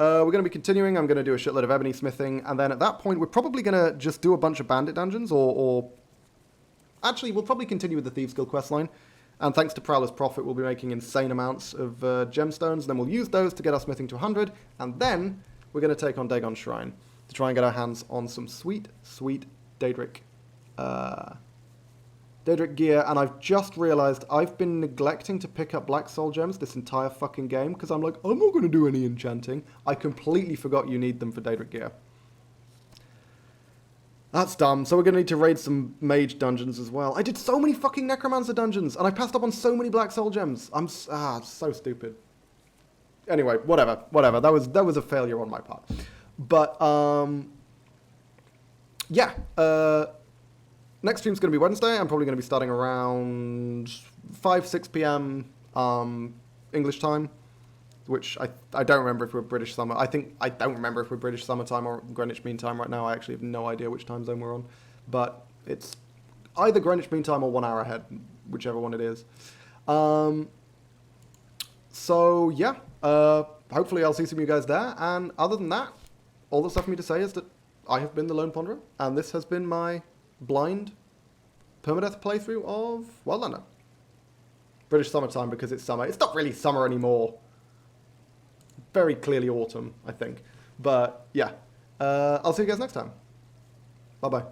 [SPEAKER 1] We're going to be continuing. I'm going to do a shitload of ebony smithing. And then at that point, we're probably going to just do a bunch of bandit dungeons. Or actually, we'll probably continue with the Thieves Guild questline. And thanks to Prowler's Profit, we'll be making insane amounts of gemstones. Then we'll use those to get our smithing to 100. And then we're going to take on Dagon's Shrine to try and get our hands on some sweet, sweet Daedric gear. And I've just realized I've been neglecting to pick up Black Soul gems this entire fucking game because I'm like, I'm not going to do any enchanting. I completely forgot you need them for Daedric gear. That's dumb. So we're going to need to raid some mage dungeons as well. I did so many fucking necromancer dungeons and I passed up on so many Black Soul gems. I'm so stupid. Anyway, whatever. That was a failure on my part. But yeah. Next stream's going to be Wednesday. I'm probably going to be starting around 5-6 p.m. English time, which I don't remember if we're British summer. I don't remember if we're British summertime or Greenwich Mean Time right now. I actually have no idea which time zone we're on, but it's either Greenwich Mean Time or 1 hour ahead, whichever one it is. So yeah, hopefully I'll see some of you guys there. And other than that, all that's left for me to say is that I have been the Lone Ponderer, and this has been my blind permadeath playthrough of Wildlander. British summertime because it's summer. It's not really summer anymore. Very clearly autumn, I think. But yeah, I'll see you guys next time. Bye-bye.